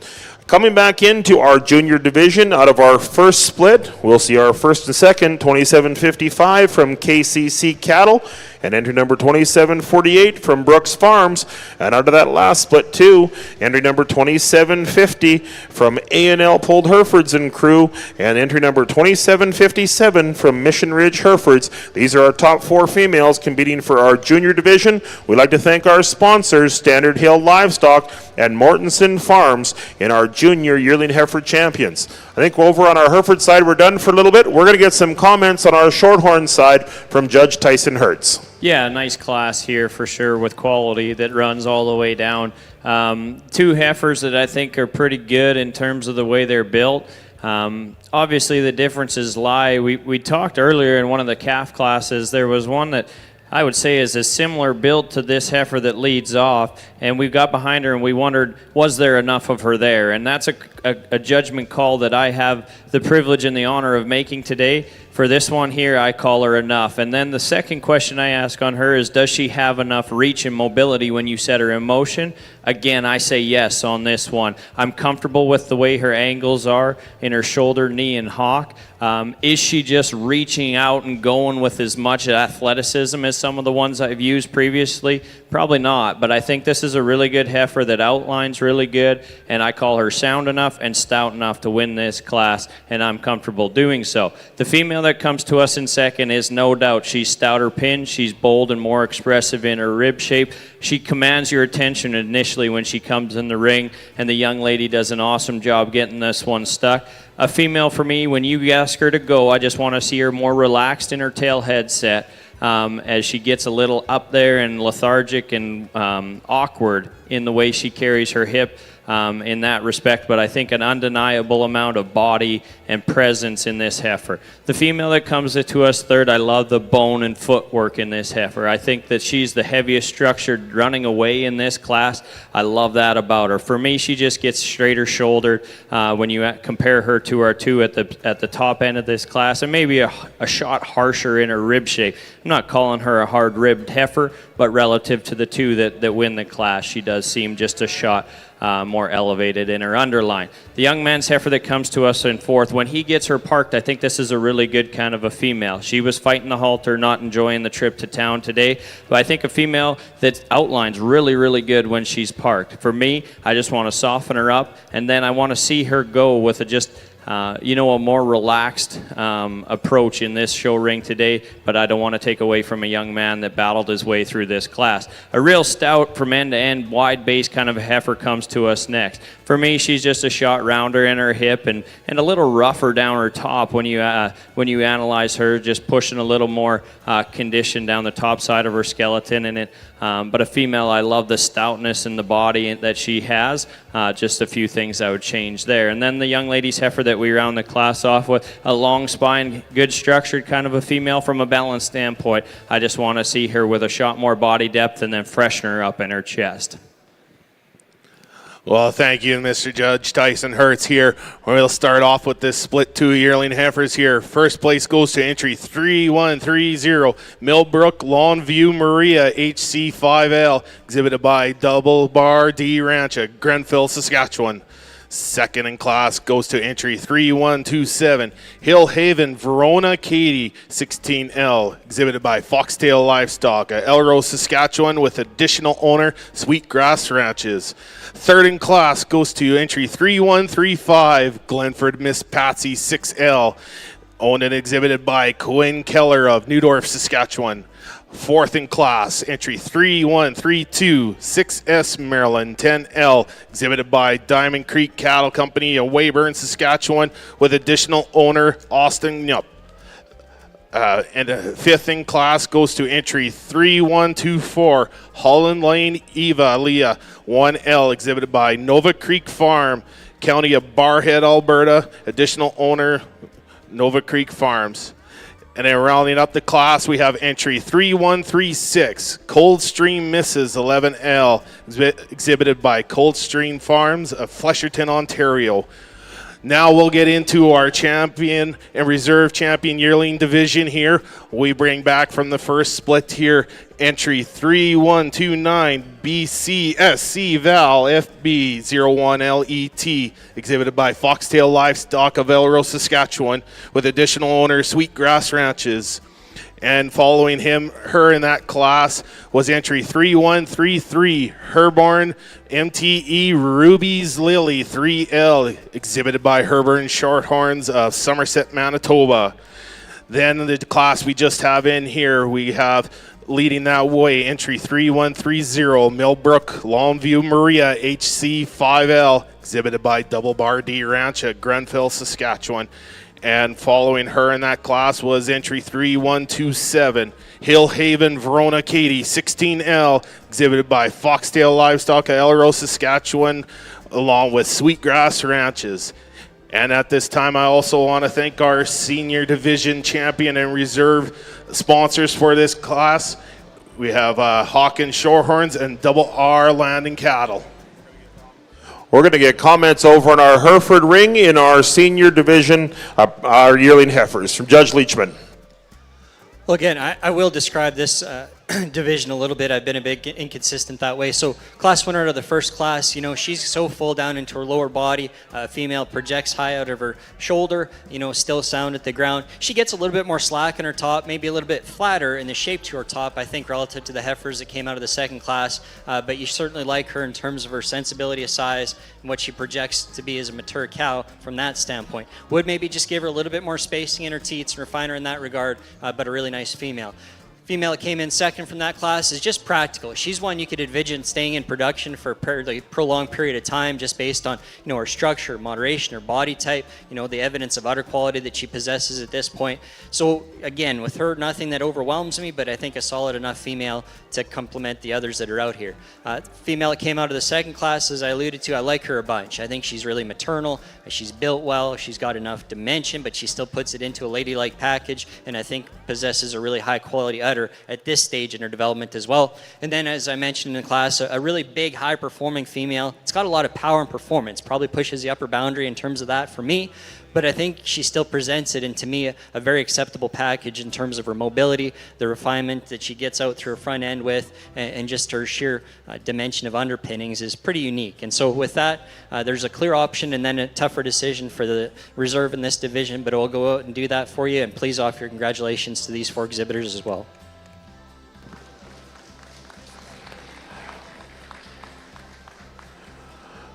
Coming back into our junior division out of our first split, we'll see our first and second, 2755 from KCC Cattle. and entry number 2748 from Brooks Farms. And out of that last split too, entry number 2750 from A&L Pulled Herefords and Crew, and entry number 2757 from Mission Ridge Herefords. These are our top 4 females competing for our junior division. We'd like to thank our sponsors, Standard Hill Livestock and Mortensen Farms, in our junior yearling heifer champions. I think over on our Hereford side, we're done for a little bit. We're going to get some comments on our Shorthorn side from Judge Tyson Hertz. Yeah, nice class here for sure with quality that runs all the way down. 2 heifers that I think are pretty good in terms of the way they're built. Obviously, the differences lie. We talked earlier in one of the calf classes. There was one that I would say is a similar build to this heifer that leads off, and we got behind her and we wondered, was there enough of her there? And that's a judgment call that I have the privilege and the honor of making today. For this one here, I call her enough. And then the second question I ask on her is, does she have enough reach and mobility when you set her in motion? Again, I say yes on this one. I'm comfortable with the way her angles are in her shoulder, knee, and hock. Is she just reaching out and going with as much athleticism as some of the ones I've used previously? Probably not, but I think this is a really good heifer that outlines really good, and I call her sound enough and stout enough to win this class, and I'm comfortable doing so. The female that comes to us in second is no doubt she's stouter pinned, she's bold and more expressive in her rib shape. She commands your attention initially when she comes in the ring, and the young lady does an awesome job getting this one stuck. A female for me, when you ask her to go, I just want to see her more relaxed in her tail head set. As she gets a little up there and lethargic and awkward in the way she carries her hip in that respect, but I think an undeniable amount of body and presence in this heifer. The female that comes to us third, I love the bone and footwork in this heifer. I think that she's the heaviest structured running away in this class. I love that about her. For me, she just gets straighter shouldered when you compare her to our 2 at the top end of this class, and maybe a shot harsher in her rib shape. I'm not calling her a hard-ribbed heifer, but relative to the 2 that win the class, she does seem just a shot more elevated in her underline. The young man's heifer that comes to us in fourth, when he gets her parked, I think this is a really good kind of a female. She was fighting the halter, not enjoying the trip to town today, but I think a female that outlines really, really good when she's parked. For me, I just want to soften her up, and then I want to see her go with a more relaxed approach in this show ring today, but I don't want to take away from a young man that battled his way through this class. A real stout from end to end, wide base kind of a heifer comes to us next. For me, she's just a shot rounder in her hip and a little rougher down her top when you analyze her, just pushing a little more condition down the top side of her skeleton in it. But a female, I love the stoutness in the body that she has. Just a few things I would change there. And then the young lady's heifer that we round the class off with, a long spine, good structured kind of a female from a balance standpoint. I just want to see her with a shot more body depth and then freshen her up in her chest. Well, thank you, Mr. Judge Tyson Hertz here. We'll start off with this split 2 yearling heifers here. First place goes to entry 3130, Millbrook Longview Maria HC5L, exhibited by Double Bar D Ranch at Grenfell, Saskatchewan. Second in class goes to entry 3127, Hillhaven Verona Katie 16L, exhibited by Foxtail Livestock at Elrose, Saskatchewan, with additional owner Sweetgrass Ranches. Third in class goes to entry 3135, Glenford Miss Patsy 6L, owned and exhibited by Quinn Keller of Newdorf, Saskatchewan. Fourth in class, entry 3132, 6S Maryland 10L, exhibited by Diamond Creek Cattle Company of Weyburn, Saskatchewan, with additional owner Austin Yup. And fifth in class goes to entry 3124, Holland Lane Eva Leah 1L, exhibited by Nova Creek Farm, County of Barhead, Alberta, additional owner Nova Creek Farms. And then rounding up the class, we have entry 3136, Coldstream Mrs. 11L, exhibited by Coldstream Farms of Flesherton, Ontario. Now we'll get into our champion and reserve champion yearling division here. We bring back from the first split here entry 3129 BCSC Val FB01LET, exhibited by Foxtail Livestock of Elrose, Saskatchewan, with additional owner Sweetgrass Ranches. And following her in that class was entry 3133, Herborn MTE Ruby's Lily 3L, exhibited by Herborn Shorthorns of Somerset, Manitoba. Then the class we just have in here, we have leading that way, entry 3130, Millbrook Longview Maria HC 5L, exhibited by Double Bar D Ranch at Grenfell, Saskatchewan. And following her in that class was entry 3127, Hillhaven Verona Katie 16L, exhibited by Foxtail Livestock at Elrose, Saskatchewan, along with Sweetgrass Ranches. And at this time, I also want to thank our senior division champion and reserve sponsors for this class. We have Hawkins Shorthorns and Double R Landing Cattle. We're going to get comments over on our Hereford ring in our senior division, our yearling heifers, from Judge Leachman. Well, again, I will describe this division a little bit. I've been a bit inconsistent that way. So class winner of the first class, you know, she's so full down into her lower body. Female projects high out of her shoulder, you know, still sound at the ground. She gets a little bit more slack in her top, maybe a little bit flatter in the shape to her top, I think, relative to the heifers that came out of the second class. But you certainly like her in terms of her sensibility of size and what she projects to be as a mature cow from that standpoint. Would maybe just give her a little bit more spacing in her teats and refine her in that regard, but a really nice female. Female that came in second from that class is just practical. She's one you could envision staying in production for a fairly prolonged period of time, just based on, you know, her structure, moderation, her body type, you know, the evidence of udder quality that she possesses at this point. So again, with her, nothing that overwhelms me, but I think a solid enough female to complement the others that are out here. Female that came out of the second class, as I alluded to, I like her a bunch. I think she's really maternal. She's built well. She's got enough dimension, but she still puts it into a ladylike package, and I think possesses a really high quality udder at this stage in her development as well. And then, as I mentioned in class, a really big, high-performing female. It's got a lot of power and performance, probably pushes the upper boundary in terms of that for me, but I think she still presents it, and to me, a very acceptable package in terms of her mobility, the refinement that she gets out through her front end with, and just her sheer dimension of underpinnings is pretty unique. And so with that, there's a clear option and then a tougher decision for the reserve in this division, but I'll go out and do that for you, and please offer your congratulations to these four exhibitors as well.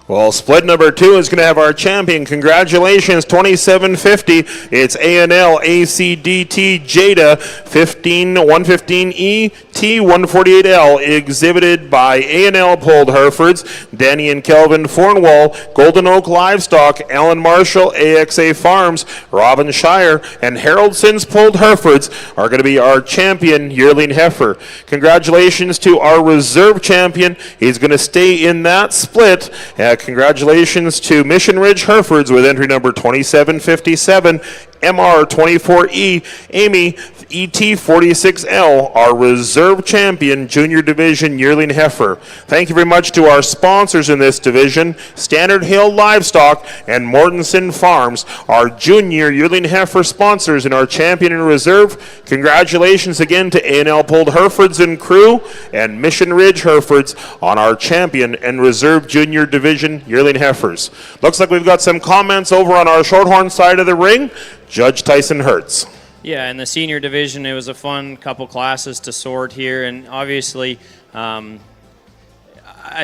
Well, split number 2 is going to have our champion. Congratulations, 2750. It's A&L ACDT Jada 115E T148L, exhibited by A&L Pulled Herefords, Danny and Kelvin Fornwall, Golden Oak Livestock, Alan Marshall, AXA Farms, Robin Shire, and Haroldsson's Pulled Herefords are going to be our champion yearling heifer. Congratulations to our reserve champion. He's going to stay in that split. Congratulations to Mission Ridge Herefords with entry number 2757, MR24E, Amy ET46L, our reserve champion junior division yearling heifer. Thank you very much to our sponsors in this division, Standard Hill Livestock and Mortensen Farms, our junior yearling heifer sponsors in our champion and reserve. Congratulations again to A&L Pulled Herefords and crew and Mission Ridge Herefords on our champion and reserve junior division yearling heifers. Looks like we've got some comments over on our Shorthorn side of the ring. Judge Tyson Hertz. Yeah, in the senior division, it was a fun couple classes to sort here, and obviously I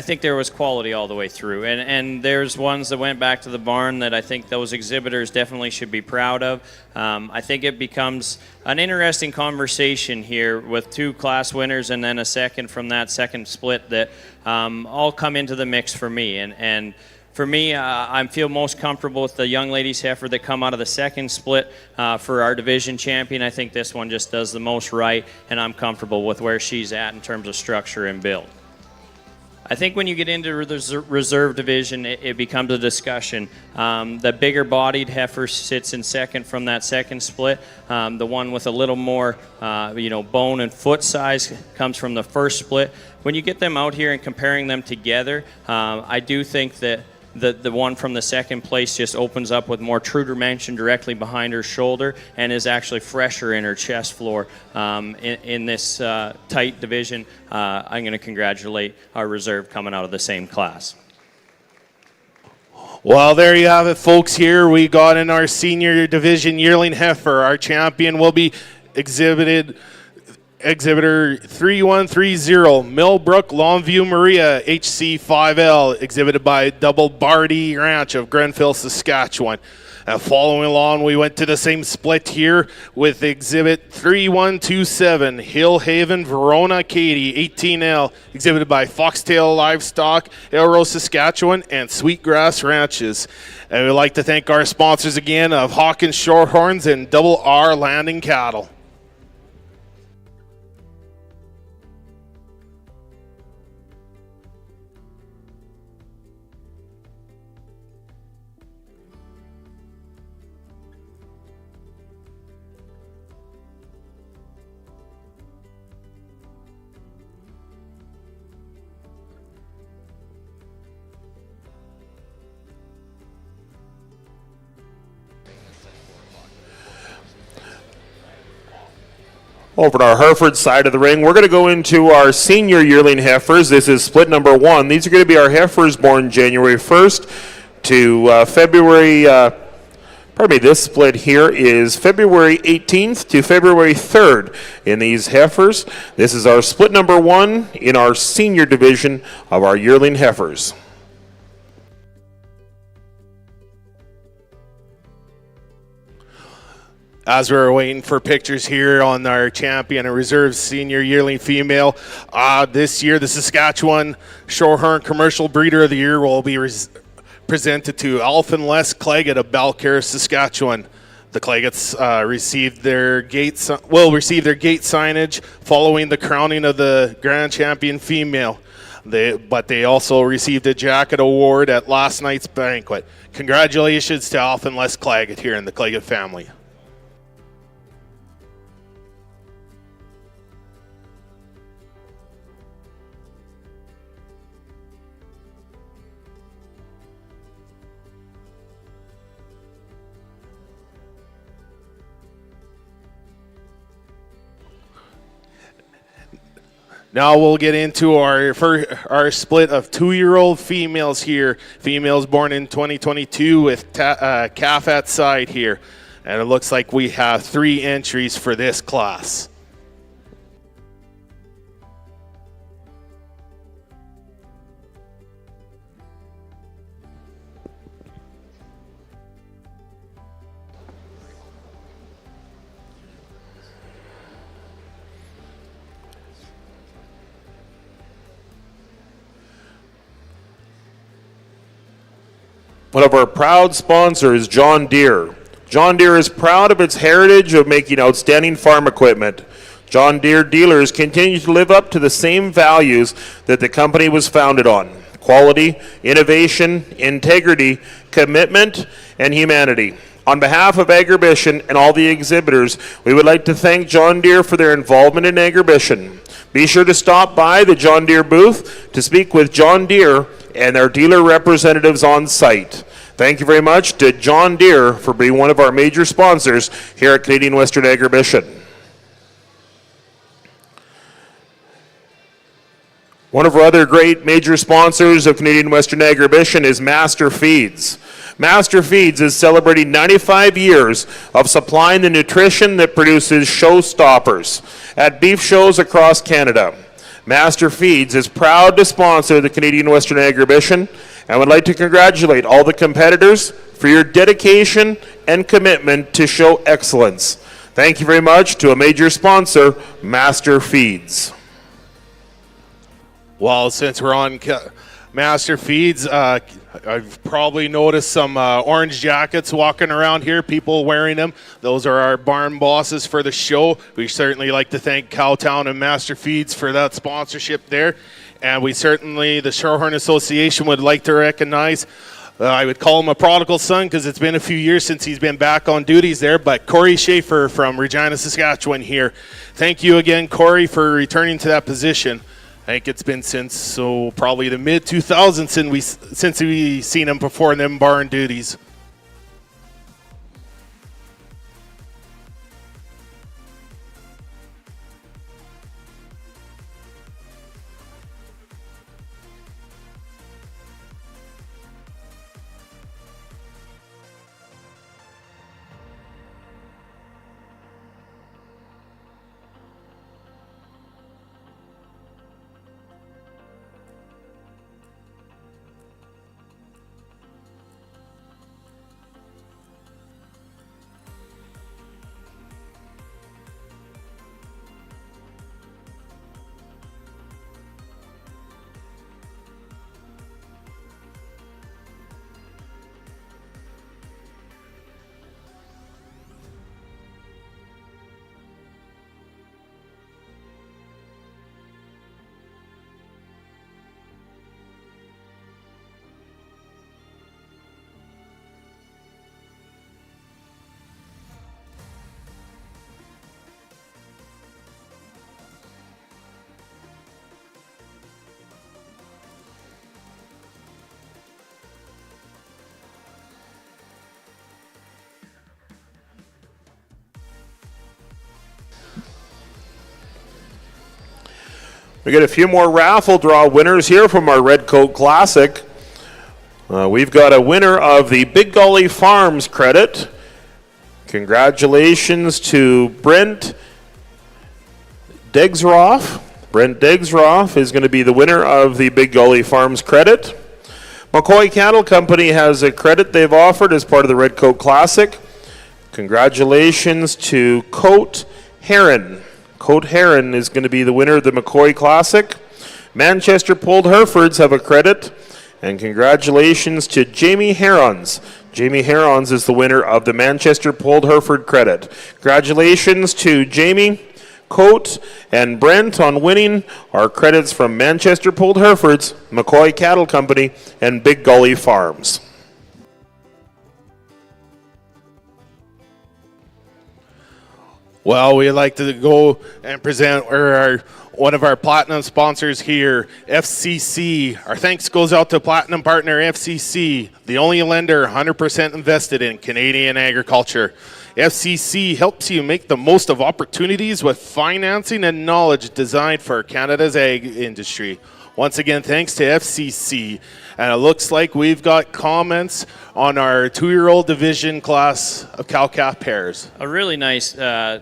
think there was quality all the way through, and there's ones that went back to the barn that I think those exhibitors definitely should be proud of. I think it becomes an interesting conversation here with 2 class winners and then a second from that second split that all come into the mix for me, and for me, I feel most comfortable with the young ladies heifer that come out of the second split for our division champion. I think this one just does the most right, and I'm comfortable with where she's at in terms of structure and build. I think when you get into the reserve division, it becomes a discussion. The bigger bodied heifer sits in second from that second split. The one with a little more bone and foot size comes from the first split. When you get them out here and comparing them together, I do think that the one from the second place just opens up with more true dimension directly behind her shoulder and is actually fresher in her chest floor. In this tight division, I'm going to congratulate our reserve coming out of the same class. Well, there you have it, folks. Here we got in our senior division yearling heifer. Our champion will be Exhibitor 3130 Millbrook Longview Maria HC5L, exhibited by Double Barty Ranch of Grenfell, Saskatchewan. Following along, we went to the same split here with Exhibit 3127 Hillhaven Verona Katy 18L, exhibited by Foxtail Livestock, Elrose, Saskatchewan, and Sweetgrass Ranches. And we'd like to thank our sponsors again of Hawkins Shorthorns and Double R Landing Cattle. Over to our Hereford side of the ring, we're going to go into our senior yearling heifers. This is split number 1. These are going to be our heifers born January 1st to February, this split here is February 18th to February 3rd in these heifers. This is our split number 1 in our senior division of our yearling heifers. As we're waiting for pictures here on our champion and reserve senior yearling female, this year the Saskatchewan Shorthorn Commercial Breeder of the Year will be presented to Alphen Les Claggett of Balcarres, Saskatchewan. The Claggetts will receive their gate signage following the crowning of the grand champion female. But they also received a jacket award at last night's banquet. Congratulations to Alphen Les Claggett here in the Claggett family. Now we'll get into our split of 2-year-old females here. Females born in 2022 with calf at side here. And it looks like we have 3 entries for this class. One of our proud sponsors, John Deere. John Deere is proud of its heritage of making outstanding farm equipment. John Deere dealers continue to live up to the same values that the company was founded on: quality, innovation, integrity, commitment, and humanity. On behalf of Agribition and all the exhibitors, we would like to thank John Deere for their involvement in Agribition. Be sure to stop by the John Deere booth to speak with John Deere and their dealer representatives on site. Thank you very much to John Deere for being one of our major sponsors here at Canadian Western Agribition. One of our other great major sponsors of Canadian Western Agribition is Master Feeds. Master Feeds is celebrating 95 years of supplying the nutrition that produces showstoppers at beef shows across Canada. Master Feeds is proud to sponsor the Canadian Western Agribition and would like to congratulate all the competitors for your dedication and commitment to show excellence. Thank you very much to a major sponsor, Master Feeds. Well, since we're on Master Feeds, I've probably noticed some orange jackets walking around here, people wearing them. Those are our barn bosses for the show. We certainly like to thank Cowtown and Master Feeds for that sponsorship there. And we certainly, the Shorthorn Association, would like to recognize, I would call him a prodigal son because it's been a few years since he's been back on duties there, but Corey Schaefer from Regina, Saskatchewan here. Thank you again, Corey, for returning to that position. I think it's been since probably the mid-2000s since we seen him perform them barn duties. We get a few more raffle draw winners here from our Red Coat Classic. We've got a winner of the Big Gully Farms credit. Congratulations to Brent Degsroff. Brent Degsroff is going to be the winner of the Big Gully Farms credit. McCoy Cattle Company has a credit they've offered as part of the Red Coat Classic. Congratulations to Coat Heron. Coat Heron is going to be the winner of the McCoy Classic. Manchester Pulled Herefords have a credit. And congratulations to Jamie Herons. Jamie Herons is the winner of the Manchester Pulled Hereford credit. Congratulations to Jamie, Coat, and Brent on winning our credits from Manchester Pulled Herefords, McCoy Cattle Company, and Big Gully Farms. Well, we'd like to go and present one of our platinum sponsors here, FCC. Our thanks goes out to platinum partner FCC, the only lender 100% invested in Canadian agriculture. FCC helps you make the most of opportunities with financing and knowledge designed for Canada's ag industry. Once again, thanks to FCC. And it looks like we've got comments on our 2-year-old division class of cow-calf pairs. A really nice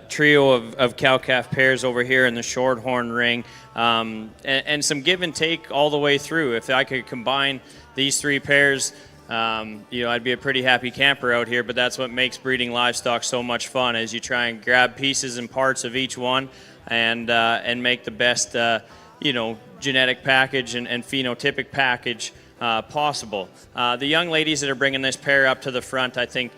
trio of cow-calf pairs over here in the Shorthorn ring, and some give and take all the way through. If I could combine these 3 pairs, I'd be a pretty happy camper out here, but that's what makes breeding livestock so much fun, is you try and grab pieces and parts of each one and make the best genetic package and phenotypic package possible. The young ladies that are bringing this pair up to the front, I think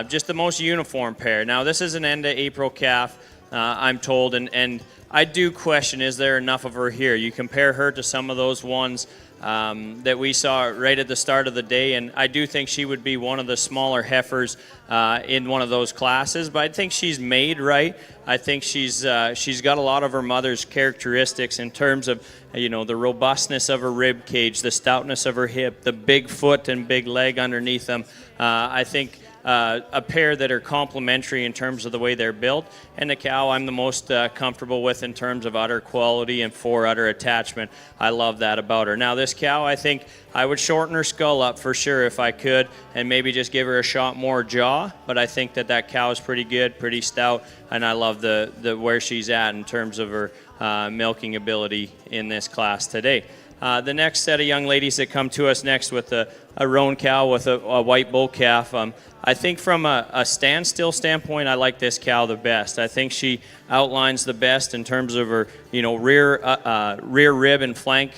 just the most uniform pair. Now, this is an end of April calf, I'm told, and I do question, is there enough of her here? You compare her to some of those ones that we saw right at the start of the day, and I do think she would be one of the smaller heifers in one of those classes, but I think she's made right. I think she's got a lot of her mother's characteristics in terms of the robustness of her rib cage, the stoutness of her hip, the big foot and big leg underneath them. I think a pair that are complementary in terms of the way they're built, and the cow I'm the most comfortable with in terms of udder quality and fore-udder attachment. I love that about her. Now, this cow, I think I would shorten her skull up for sure if I could, and maybe just give her a shot more jaw, but I think that cow is pretty good, pretty stout, and I love the where she's at in terms of her milking ability in this class today. The next set of young ladies that come to us next with a roan cow with a white bull calf, I think from a standstill standpoint, I like this cow the best. I think she outlines the best in terms of her, rear rib and flank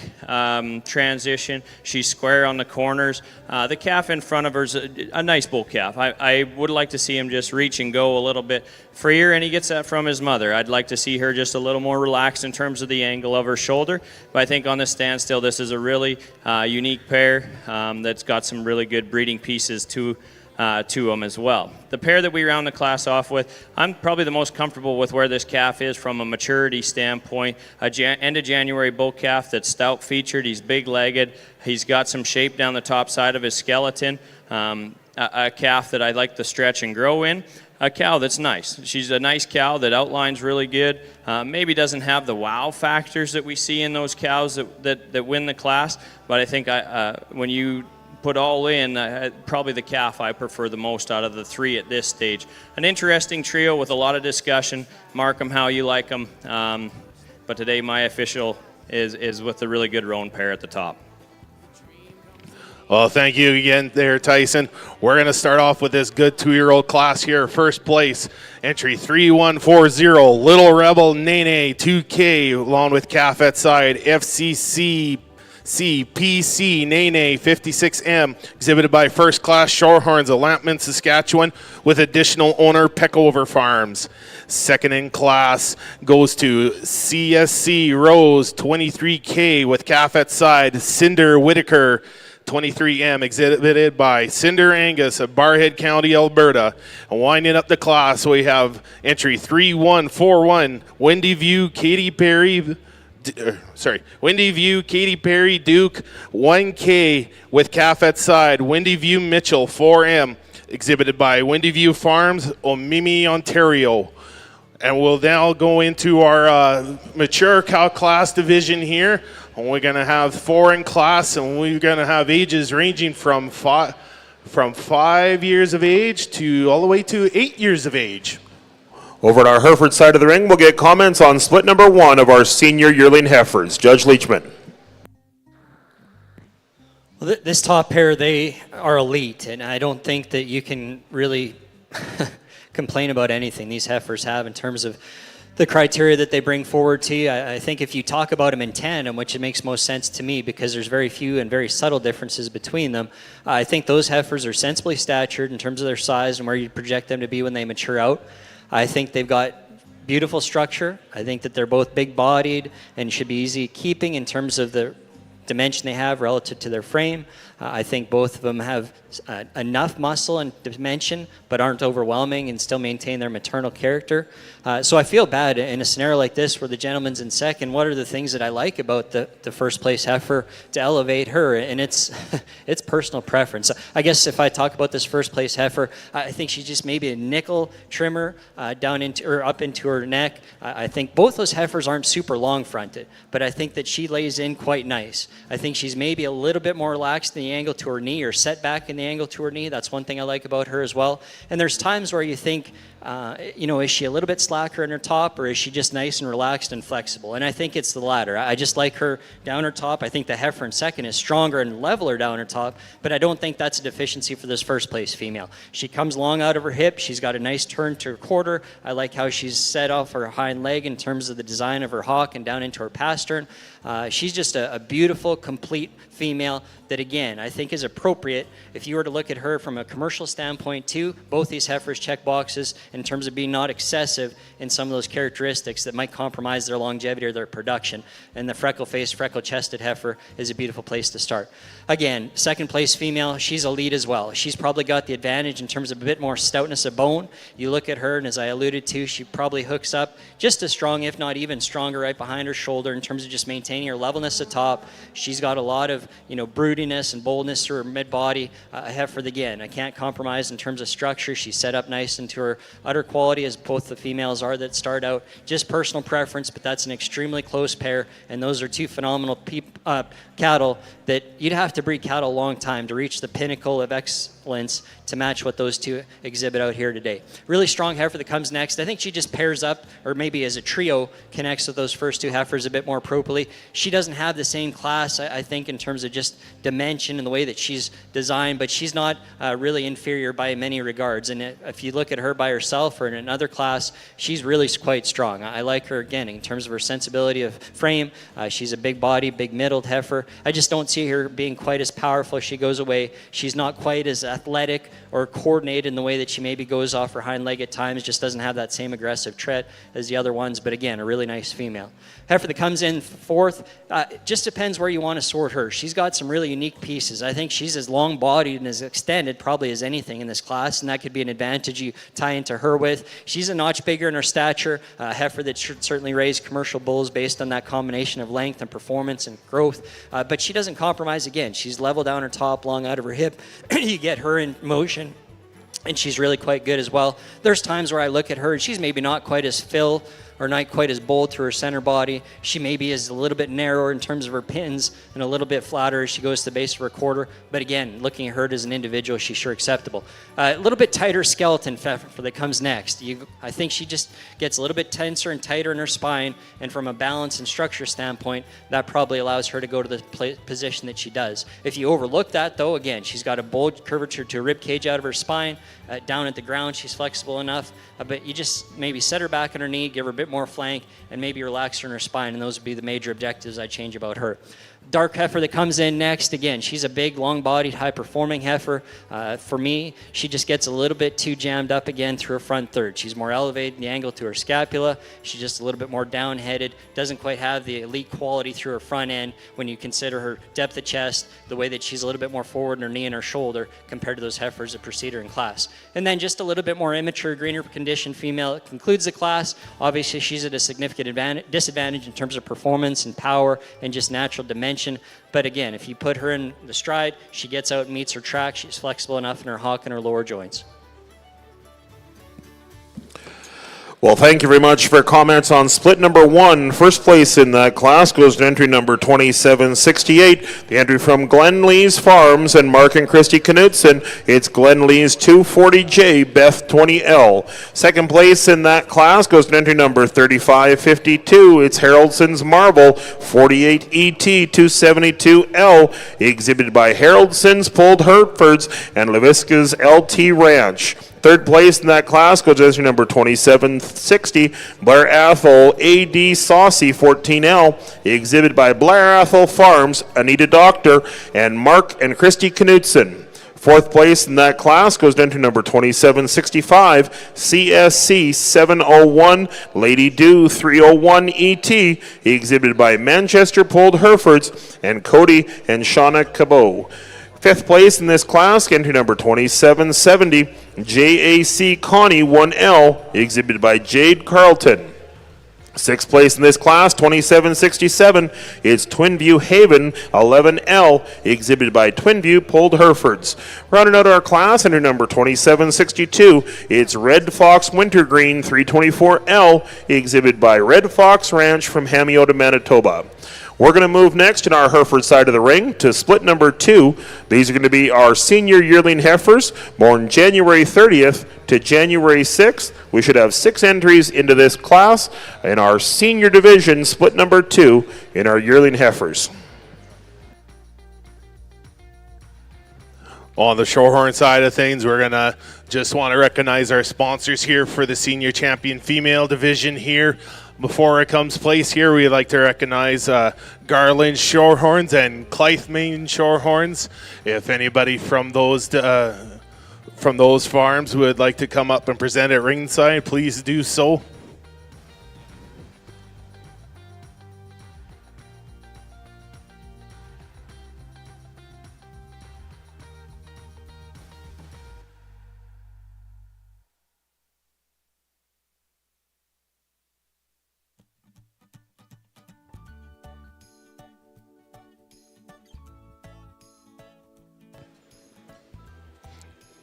transition. She's square on the corners. The calf in front of her is a nice bull calf. I would like to see him just reach and go a little bit freer, and he gets that from his mother. I'd like to see her just a little more relaxed in terms of the angle of her shoulder. But I think on the standstill, this is a really unique pair that's got some really good breeding pieces to them as well. The pair that we round the class off with, I'm probably the most comfortable with where this calf is from a maturity standpoint. End of January bull calf that's stout featured. He's big legged. He's got some shape down the top side of his skeleton. A calf that I like to stretch and grow in. A cow that's nice. She's a nice cow that outlines really good. Maybe doesn't have the wow factors that we see in those cows that win the class, but I think when you put all in, probably the calf I prefer the most out of the 3 at this stage. An interesting trio with a lot of discussion. Mark them how you like them. But today my official is with the really good roan pair at the top. Well, thank you again there, Tyson. We're going to start off with this good 2-year-old class here. First place, entry 3140, Little Rebel Nene 2K, along with calf at side, FCC CPC Nene 56M, exhibited by First Class Shorthorns of Lampman, Saskatchewan, with additional owner Peckover Farms. Second in class goes to CSC Rose 23K with calf at side, Cinder Whitaker 23M, exhibited by Cinder Angus of Barhead County, Alberta. And winding up the class, we have entry 3141, Windy View Katy Perry Duke 1K with calf at side, Windy View Mitchell 4M, exhibited by Windy View Farms, Omimi, Ontario. And we'll now go into our mature cow class division here. And we're going to have 4 in class, and we're going to have ages ranging from 5 years of age to all the way to 8 years of age. Over at our Hereford side of the ring, we'll get comments on split number 1 of our senior yearling heifers. Judge Leachman. Well, this top pair, they are elite, and I don't think that you can really complain about anything these heifers have in terms of the criteria that they bring forward to you. I think if you talk about them in tandem, which it makes most sense to me because there's very few and very subtle differences between them, I think those heifers are sensibly statured in terms of their size and where you project them to be when they mature out. I think they've got beautiful structure. I think that they're both big-bodied and should be easy keeping in terms of the dimension they have relative to their frame. I think both of them have enough muscle and dimension, but aren't overwhelming and still maintain their maternal character. So I feel bad in a scenario like this where the gentleman's in second. What are the things that I like about the first place heifer to elevate her? And it's personal preference. I guess if I talk about this first place heifer, I think she's just maybe a nickel trimmer down into or up into her neck. I think both those heifers aren't super long fronted, but I think that she lays in quite nice. I think she's maybe a little bit more relaxed in the angle to her knee or set back in the angle to her knee. That's one thing I like about her as well. And there's times where you think, is she a little bit slacker in her top, or is she just nice and relaxed and flexible? And I think it's the latter. I just like her down her top. I think the heifer in second is stronger and leveler down her top, but I don't think that's a deficiency for this first place female. She comes long out of her hip. She's got a nice turn to her quarter. I like how she's set off her hind leg in terms of the design of her hock and down into her pastern. She's just a beautiful, complete female that, again, I think is appropriate if you were to look at her from a commercial standpoint too. Both these heifers check boxes in terms of being not excessive in some of those characteristics that might compromise their longevity or their production. And the freckle-faced, freckle-chested heifer is a beautiful place to start. Again, second place female, she's elite as well. She's probably got the advantage in terms of a bit more stoutness of bone. You look at her, and as I alluded to, she probably hooks up just as strong, if not even stronger, right behind her shoulder in terms of just maintaining her levelness atop. She's got a lot of, broodiness and boldness through her mid-body. A heifer, again, I can't compromise in terms of structure. She's set up nice into her udder quality, as both the females are that start out. Just personal preference, but that's an extremely close pair, and those are two phenomenal cattle that you'd have to breed cattle a long time to reach the pinnacle of excellence to match what those two exhibit out here today. Really strong heifer that comes next. I think she just pairs up, or maybe as a trio, connects with those first two heifers a bit more appropriately. She doesn't have the same class, I think, in terms of just dimension and the way that she's designed, but she's not really inferior by many regards. And if you look at her by herself or in another class, she's really quite strong. I like her, again, in terms of her sensibility of frame. She's a big body, big middled heifer. I just don't see her being quite as powerful as she goes away. She's not quite as athletic or coordinated in the way that she maybe goes off her hind leg at times, just doesn't have that same aggressive tread as the other ones, but again, a really nice female. Heifer that comes in fourth, it just depends where you want to sort her. She's got some really unique pieces. I think she's as long-bodied and as extended probably as anything in this class, and that could be an advantage you tie into her with. She's a notch bigger in her stature, a heifer that should certainly raise commercial bulls based on that combination of length and performance and growth, but she doesn't compromise. Again, she's level down her top, long out of her hip. You get her in motion, and she's really quite good as well. There's times where I look at her and she's maybe not quite as fill or not quite as bold through her center body. She maybe is a little bit narrower in terms of her pins and a little bit flatter as she goes to the base of her quarter. But again, looking at her as an individual, she's sure acceptable. A little bit tighter skeleton for that comes next. I think she just gets a little bit tenser and tighter in her spine, and from a balance and structure standpoint, that probably allows her to go to the position that she does. If you overlook that, though, again, she's got a bold curvature to her rib cage out of her spine. Down at the ground, she's flexible enough, but you just maybe set her back on her knee, give her a bit more flank, and maybe relax her in her spine, and those would be the major objectives I change about her. Dark heifer that comes in next, again, she's a big, long-bodied, high-performing heifer. For me, she just gets a little bit too jammed up again through her front third. She's more elevated in the angle to her scapula. She's just a little bit more down-headed, doesn't quite have the elite quality through her front end when you consider her depth of chest, the way that she's a little bit more forward in her knee and her shoulder compared to those heifers that precede her in class. And then just a little bit more immature, greener condition female concludes the class. Obviously, she's at a significant disadvantage in terms of performance and power and just natural dimension. But again, if you put her in the stride, she gets out and meets her track. She's flexible enough in her hock and her lower joints. Well, thank you very much for comments on split number 1. First place in that class goes to entry number 2768. The entry from Glen Lee's Farms and Mark and Christy Knudsen. It's Glen Lee's 240J Beth 20L. Second place in that class goes to entry number 3552. It's Haraldson's Marble 48ET 272L, exhibited by Haraldson's Pulled Herefords and Leviska's LT Ranch. Third place in that class goes to entry number 2760, Blair Athol AD Saucy 14L, exhibited by Blair Athol Farms, Anita Doctor, and Mark and Christy Knudsen. Fourth place in that class goes to entry number 2765, CSC 701, Lady Dew 301 ET, exhibited by Manchester Pulled Herefords and Cody and Shauna Cabot. Fifth place in this class, entry number 2770, JAC Connie 1L, exhibited by Jade Carlton. Sixth place in this class, 2767, it's Twinview Haven 11L, exhibited by Twinview Pulled Herefords. Rounding out our class, entry number 2762, it's Red Fox Wintergreen 324L, exhibited by Red Fox Ranch from Hamiota, Manitoba. We're going to move next in our Hereford side of the ring to split number 2. These are going to be our senior yearling heifers, born January 30th to January 6th. We should have 6 entries into this class in our senior division, split number 2 in our yearling heifers. On the Shorthorn side of things, we're going to just want to recognize our sponsors here for the senior champion female division here. Before it comes place here, we'd like to recognize Garland Shorthorns and Clythemain Shorthorns. If anybody from those farms would like to come up and present at ringside, please do so.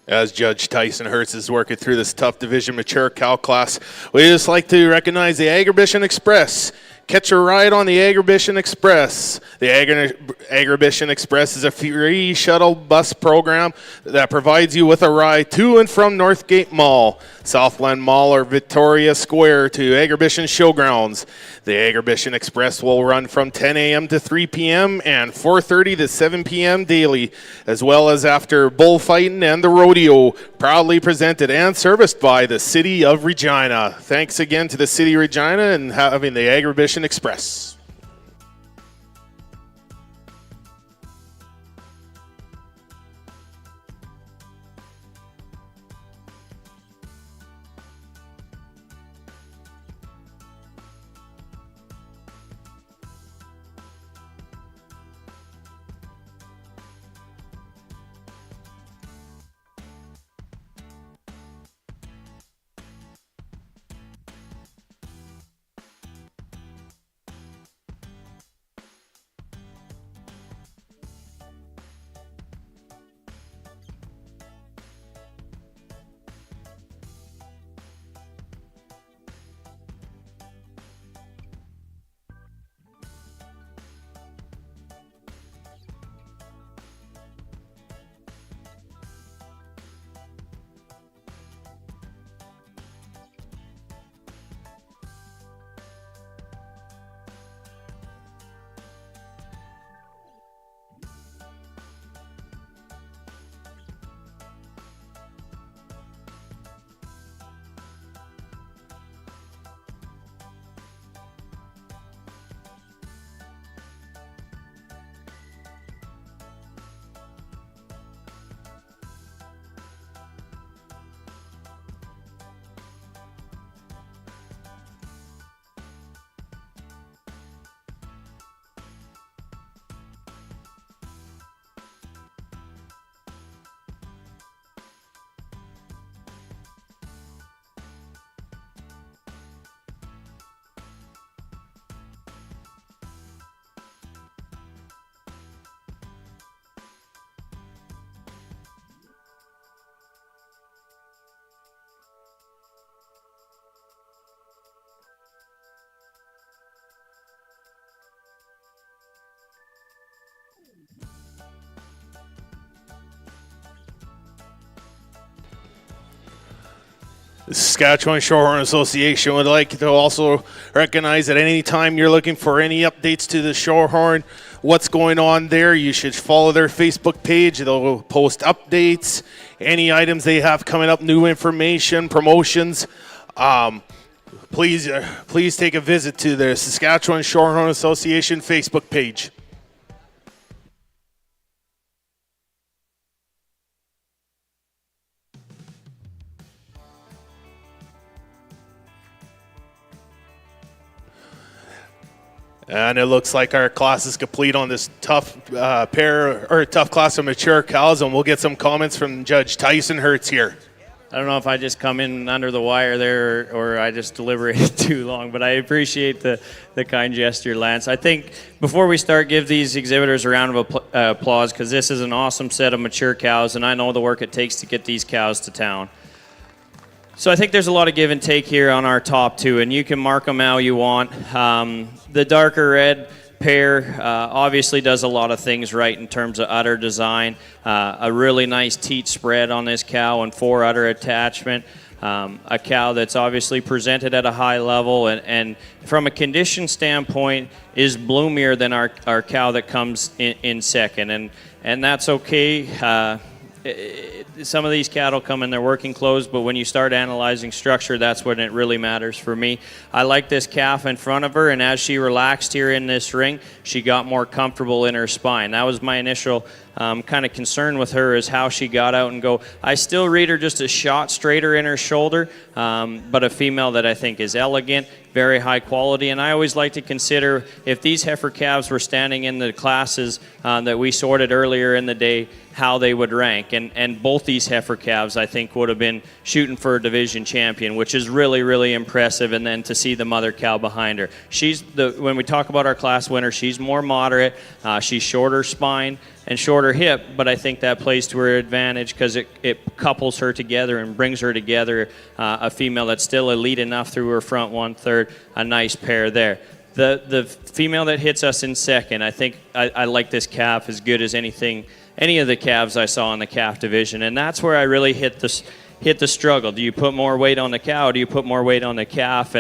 As Judge Tyson Hertz is working through this tough division mature cow class, we just like to recognize the Agribition Express. Catch a ride on the Agribition Express. The Agribition Express is a free shuttle bus program that provides you with a ride to and from Northgate Mall, Southland Mall, or Victoria Square to Agribition Showgrounds. The Agribition Express will run from 10 a.m. to 3 p.m. and 4:30 to 7 p.m. daily, as well as after bullfighting and the rodeo, proudly presented and serviced by the City of Regina. Thanks again to the City of Regina and having the Agribition Express. The Saskatchewan Shorthorn Association would like to also recognize that any time you're looking for any updates to the Shorthorn, what's going on there, you should follow their Facebook page. They'll post updates, any items they have coming up, new information, promotions. Please take a visit to the Saskatchewan Shorthorn Association Facebook page. And it looks like our class is complete on this tough tough class of mature cows, and we'll get some comments from Judge Tyson Hertz here. I don't know if I just come in under the wire there or I just deliberated too long, but I appreciate the kind gesture, Lance. I think before we start, give these exhibitors a round of applause, because this is an awesome set of mature cows, and I know the work it takes to get these cows to town. So I think there's a lot of give and take here on our top two, and you can mark them how you want. The darker red pair obviously does a lot of things right in terms of udder design. A really nice teat spread on this cow and 4 udder attachment. A cow that's obviously presented at a high level, and from a condition standpoint is bloomier than our cow that comes in second, and that's okay. Some of these cattle come in their working clothes, but when you start analyzing structure, that's when it really matters for me. I like this calf in front of her, and as she relaxed here in this ring, she got more comfortable in her spine. That was my initial kind of concern with her, is how she got out and go. I still read her just a shot straighter in her shoulder, but a female that I think is elegant, very high quality, and I always like to consider if these heifer calves were standing in the classes that we sorted earlier in the day, how they would rank, and both these heifer calves I think would have been shooting for a division champion, which is really, really impressive. And then to see the mother cow behind her, when we talk about our class winner, she's more moderate, she's shorter spine and shorter hip, but I think that plays to her advantage because it couples her together and brings her together, a female that's still elite enough through her front 1/3, a nice pair there. The female that hits us in second, I think I like this calf as good as any of the calves I saw in the calf division, and that's where I really hit the struggle. Do you put more weight on the cow? Do you put more weight on the calf?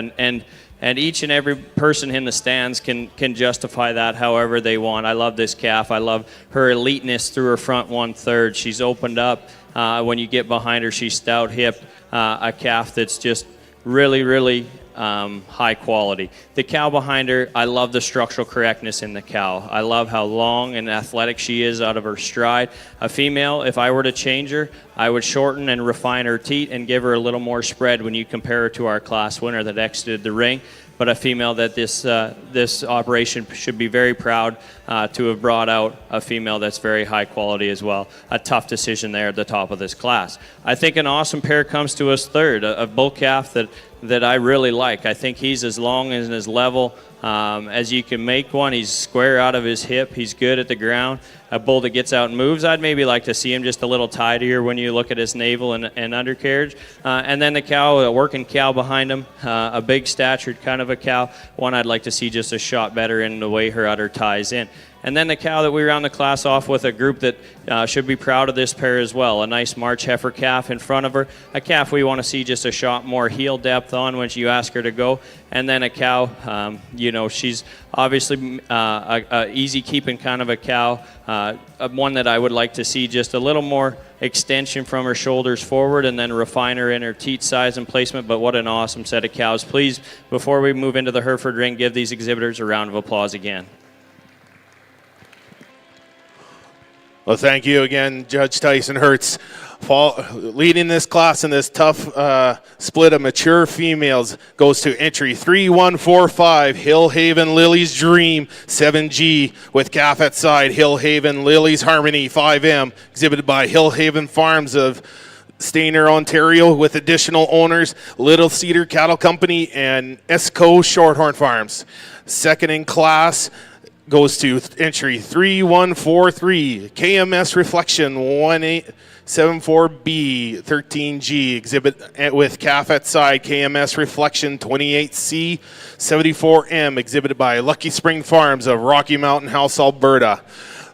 And each and every person in the stands can justify that however they want. I love this calf. I love her eliteness through her front 1/3. She's opened up. When you get behind her, she's stout hip. A calf that's just really, really high quality. The cow behind her, I love the structural correctness in the cow. I love how long and athletic she is out of her stride. A female, if I were to change her, I would shorten and refine her teat and give her a little more spread when you compare her to our class winner that exited the ring. But a female that this operation should be very proud to have brought out a female that's very high quality as well. A tough decision there at the top of this class. I think an awesome pair comes to us third, a bull calf that I really like. I think he's as long and as level as you can make one. He's square out of his hip. He's good at the ground. A bull that gets out and moves. I'd maybe like to see him just a little tidier when you look at his navel and undercarriage. And then the cow, a working cow behind him, a big statured kind of a cow. One I'd like to see just a shot better in the way her udder ties in. And then the cow that we round the class off with, a group that should be proud of this pair as well. A nice March heifer calf in front of her. A calf we want to see just a shot more heel depth on when you ask her to go. And then a cow, she's obviously a easy keeping kind of a cow. One that I would like to see just a little more extension from her shoulders forward and then refine her in her teat size and placement. But what an awesome set of cows. Please, before we move into the Hereford ring, give these exhibitors a round of applause again. Well, thank you again, Judge Tyson Hertz. Leading this class in this tough split of mature females goes to entry 3145, Hillhaven Lily's Dream 7G, with calf at side, Hillhaven Lily's Harmony 5M, exhibited by Hillhaven Farms of Stayner, Ontario, with additional owners Little Cedar Cattle Company and Esco Shorthorn Farms. Second in class goes to entry 3143, KMS Reflection 1874B 13G, exhibit with calf at side, KMS Reflection 28C 74M, exhibited by Lucky Spring Farms of Rocky Mountain House, Alberta.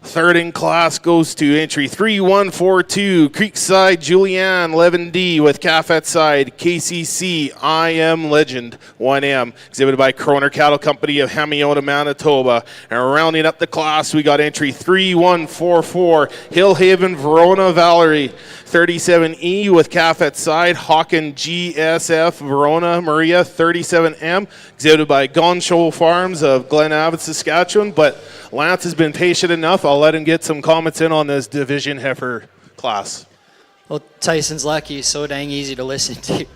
Third in class goes to entry 3142, Creekside Julianne 11D with calf at side, KCC I Am Legend 1M, exhibited by Kroner Cattle Company of Hamiota, Manitoba. And rounding up the class, we got entry 3144, Hillhaven Verona Valerie 37E with calf at side, Hawken GSF Verona Maria 37M, exhibited by Goncho Farms of Glen Abbott, Saskatchewan. But Lance has been patient enough. I'll let him get some comments in on this division heifer class. Well, Tyson's lucky. He's so dang easy to listen to.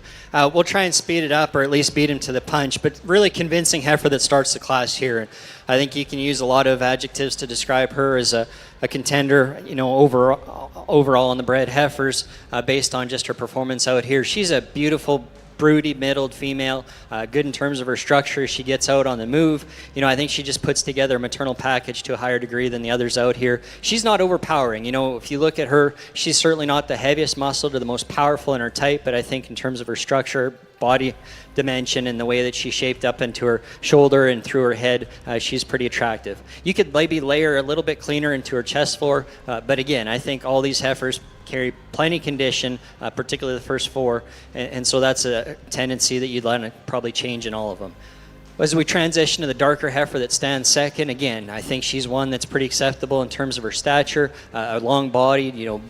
We'll try and speed it up or at least beat him to the punch, but really convincing heifer that starts the class here. And I think you can use a lot of adjectives to describe her as a contender, overall on the bred heifers based on just her performance out here. She's a beautiful, broody, middled female, good in terms of her structure. She gets out on the move. I think she just puts together a maternal package to a higher degree than the others out here. She's not overpowering. If you look at her, she's certainly not the heaviest muscled or the most powerful in her type, but I think in terms of her structure, body dimension, and the way that she's shaped up into her shoulder and through her head, she's pretty attractive. You could maybe lay her a little bit cleaner into her chest floor, but again, I think all these heifers carry plenty condition, particularly the first four, and so that's a tendency that you'd want to probably change in all of them. As we transition to the darker heifer that stands second, again, I think she's one that's pretty acceptable in terms of her stature, long-bodied,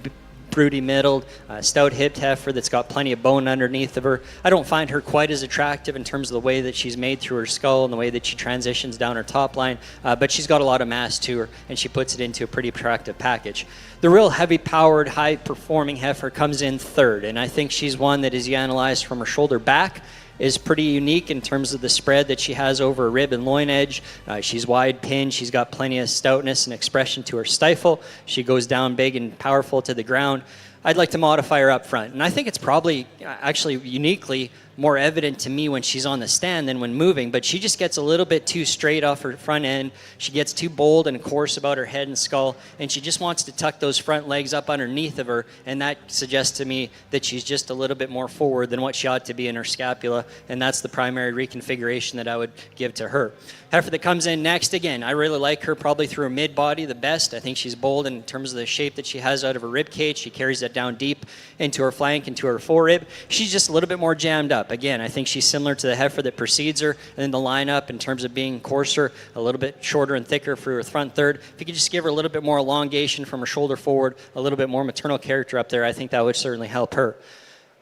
broody middled, stout hipped heifer that's got plenty of bone underneath of her. I don't find her quite as attractive in terms of the way that she's made through her skull and the way that she transitions down her top line, but she's got a lot of mass to her, and she puts it into a pretty attractive package. The real heavy-powered, high-performing heifer comes in third, and I think she's one that, as you analyze from her shoulder back, is pretty unique in terms of the spread that she has over her rib and loin edge. She's wide pinned. She's got plenty of stoutness and expression to her stifle. She goes down big and powerful to the ground. I'd like to modify her up front, and I think it's probably actually uniquely more evident to me when she's on the stand than when moving, but she just gets a little bit too straight off her front end. She gets too bold and coarse about her head and skull, and she just wants to tuck those front legs up underneath of her, and that suggests to me that she's just a little bit more forward than what she ought to be in her scapula, and that's the primary reconfiguration that I would give to her. Heifer that comes in next, again, I really like her probably through her mid-body the best. I think she's bold in terms of the shape that she has out of her rib cage. She carries that down deep into her flank, into her forerib. She's just a little bit more jammed up. Again, I think she's similar to the heifer that precedes her, and then the lineup in terms of being coarser, a little bit shorter and thicker for her front third. If you could just give her a little bit more elongation from her shoulder forward, a little bit more maternal character up there, I think that would certainly help her.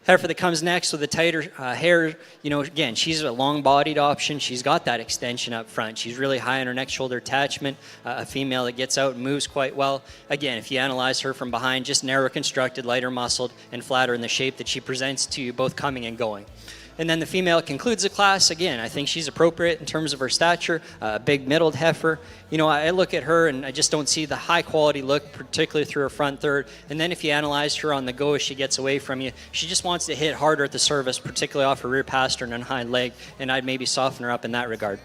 Heifer that comes next with the tighter hair, again, she's a long-bodied option. She's got that extension up front. She's really high on her neck-shoulder attachment, a female that gets out and moves quite well. Again, if you analyze her from behind, just narrow constructed, lighter muscled, and flatter in the shape that she presents to you, both coming and going. And then the female concludes the class. Again, I think she's appropriate in terms of her stature, a big middled heifer. I look at her and I just don't see the high quality look, particularly through her front third. And then if you analyze her on the go as she gets away from you, she just wants to hit harder at the surface, particularly off her rear pastern and hind leg, and I'd maybe soften her up in that regard.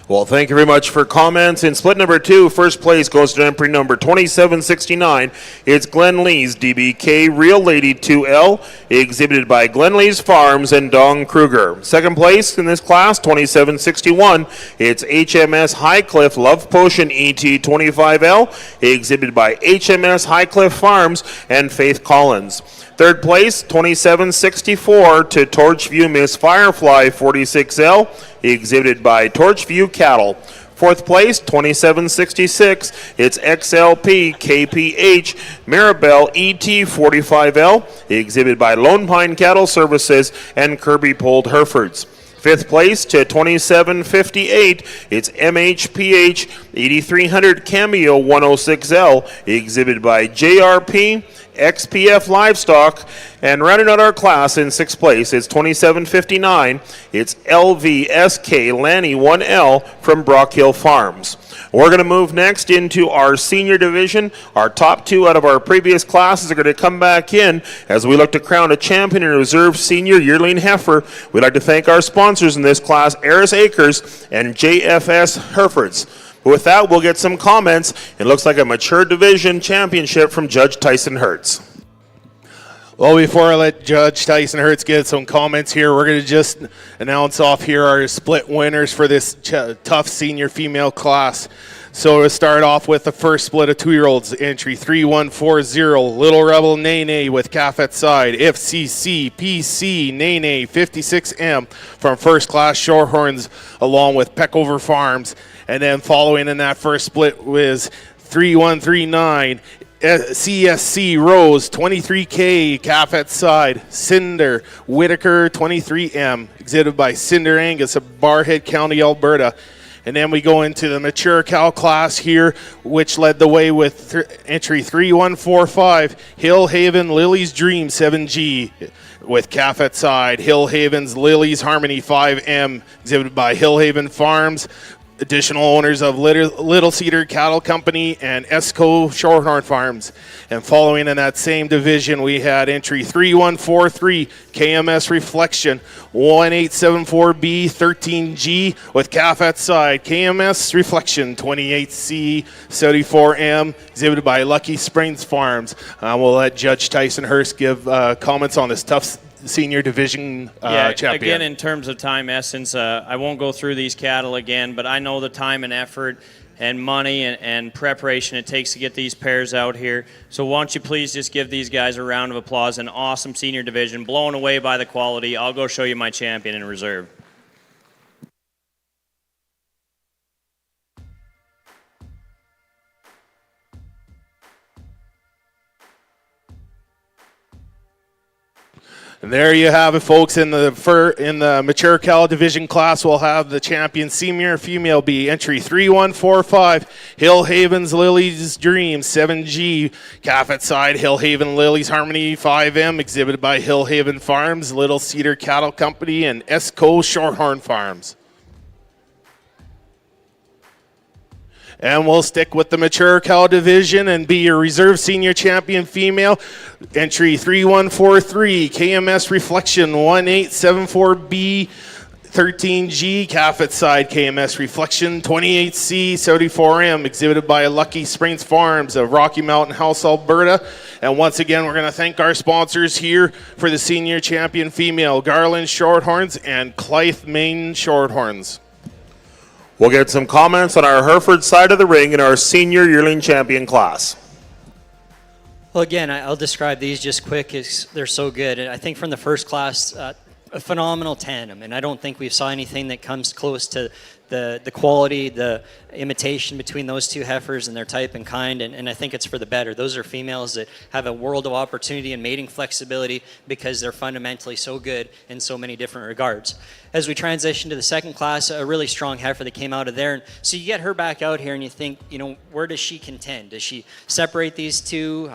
Well, thank you very much for comments. In split number 2, first place goes to entry number 2769. It's Glen Lee's DBK Real Lady 2L, exhibited by Glen Lee's Farms and Dong Kruger. Second place in this class, 2761. It's HMS Highcliff Love Potion ET 25L, exhibited by HMS Highcliff Farms and Faith Collins. Third place, 2764 to Torchview Miss Firefly 46L, exhibited by Torchview Cattle. Fourth place, 2766, it's XLP KPH Maribel ET 45L, exhibited by Lone Pine Cattle Services and Kirby Polled Herefords. Fifth place to 2758, it's MHPH 8300 Cameo 106L, exhibited by JRP XPF Livestock. And rounding out our class in sixth place, it's 2759, it's LVSK Lanny 1L from Brock Hill Farms. We're going to move next into our senior division. Our top two out of our previous classes are going to come back in as we look to crown a champion and reserve senior yearling heifer. We'd like to thank our sponsors in this class, Aris Acres and JFS Herefords. With that, we'll get some comments. It looks like a mature division championship from Judge Tyson Hertz. Well, before I let Judge Tyson Hertz get some comments here, we're going to just announce off here our split winners for this tough senior female class. So to start off with the first split of 2-year-olds, entry 3140, Little Rebel Nene with calf at side, FCC PC Nene 56M from First Class Shorthorns along with Peckover Farms. And then following in that first split was 3139, CSC Rose 23K, calf at side, Cinder Whitaker 23M, exhibited by Cinder Angus of Barhead County, Alberta. And then we go into the mature cow class here, which led the way with entry 3145, Hill Haven Lily's Dream 7G with calf at side, Hill Haven's Lily's Harmony 5M, exhibited by Hill Haven Farms, additional owners of Little Cedar Cattle Company and Esco Shorthorn Farms. And following in that same division, we had entry 3143, KMS Reflection 1874B 13G with calf at side, KMS Reflection 28C 74M, exhibited by Lucky Springs Farms. We'll let Judge Tyson Hurst give comments on this tough senior division champion. Again, in terms of time essence, I won't go through these cattle again, but I know the time and effort and money and preparation it takes to get these pairs out here. So why don't you please just give these guys a round of applause. An awesome senior division, blown away by the quality. I'll go show you my champion in reserve. And there you have it, folks. In the mature cow division class, we'll have the champion senior female be entry 3145, Hill Haven's Lily's Dream 7G, calf at side, Hill Haven Lily's Harmony 5M, exhibited by Hill Haven Farms, Little Cedar Cattle Company, and Esco Shorthorn Farms. And we'll stick with the mature cow division and be your reserve senior champion female. Entry 3143, KMS Reflection 1874B 13G, calf at side, KMS Reflection 28C 74M, exhibited by Lucky Springs Farms of Rocky Mountain House, Alberta. And once again, we're going to thank our sponsors here for the senior champion female, Garland Shorthorns and Clythe Main Shorthorns. We'll get some comments on our Hereford side of the ring in our senior yearling champion class. Well, again, I'll describe these just quick. They're so good. And I think from the first class, a phenomenal tandem. And I don't think we've saw anything that comes close to the quality, the imitation between those two heifers and their type and kind, and I think it's for the better. Those are females that have a world of opportunity and mating flexibility because they're fundamentally so good in so many different regards. As we transition to the second class, a really strong heifer that came out of there, and so you get her back out here and you think, where does she contend? Does she separate these two?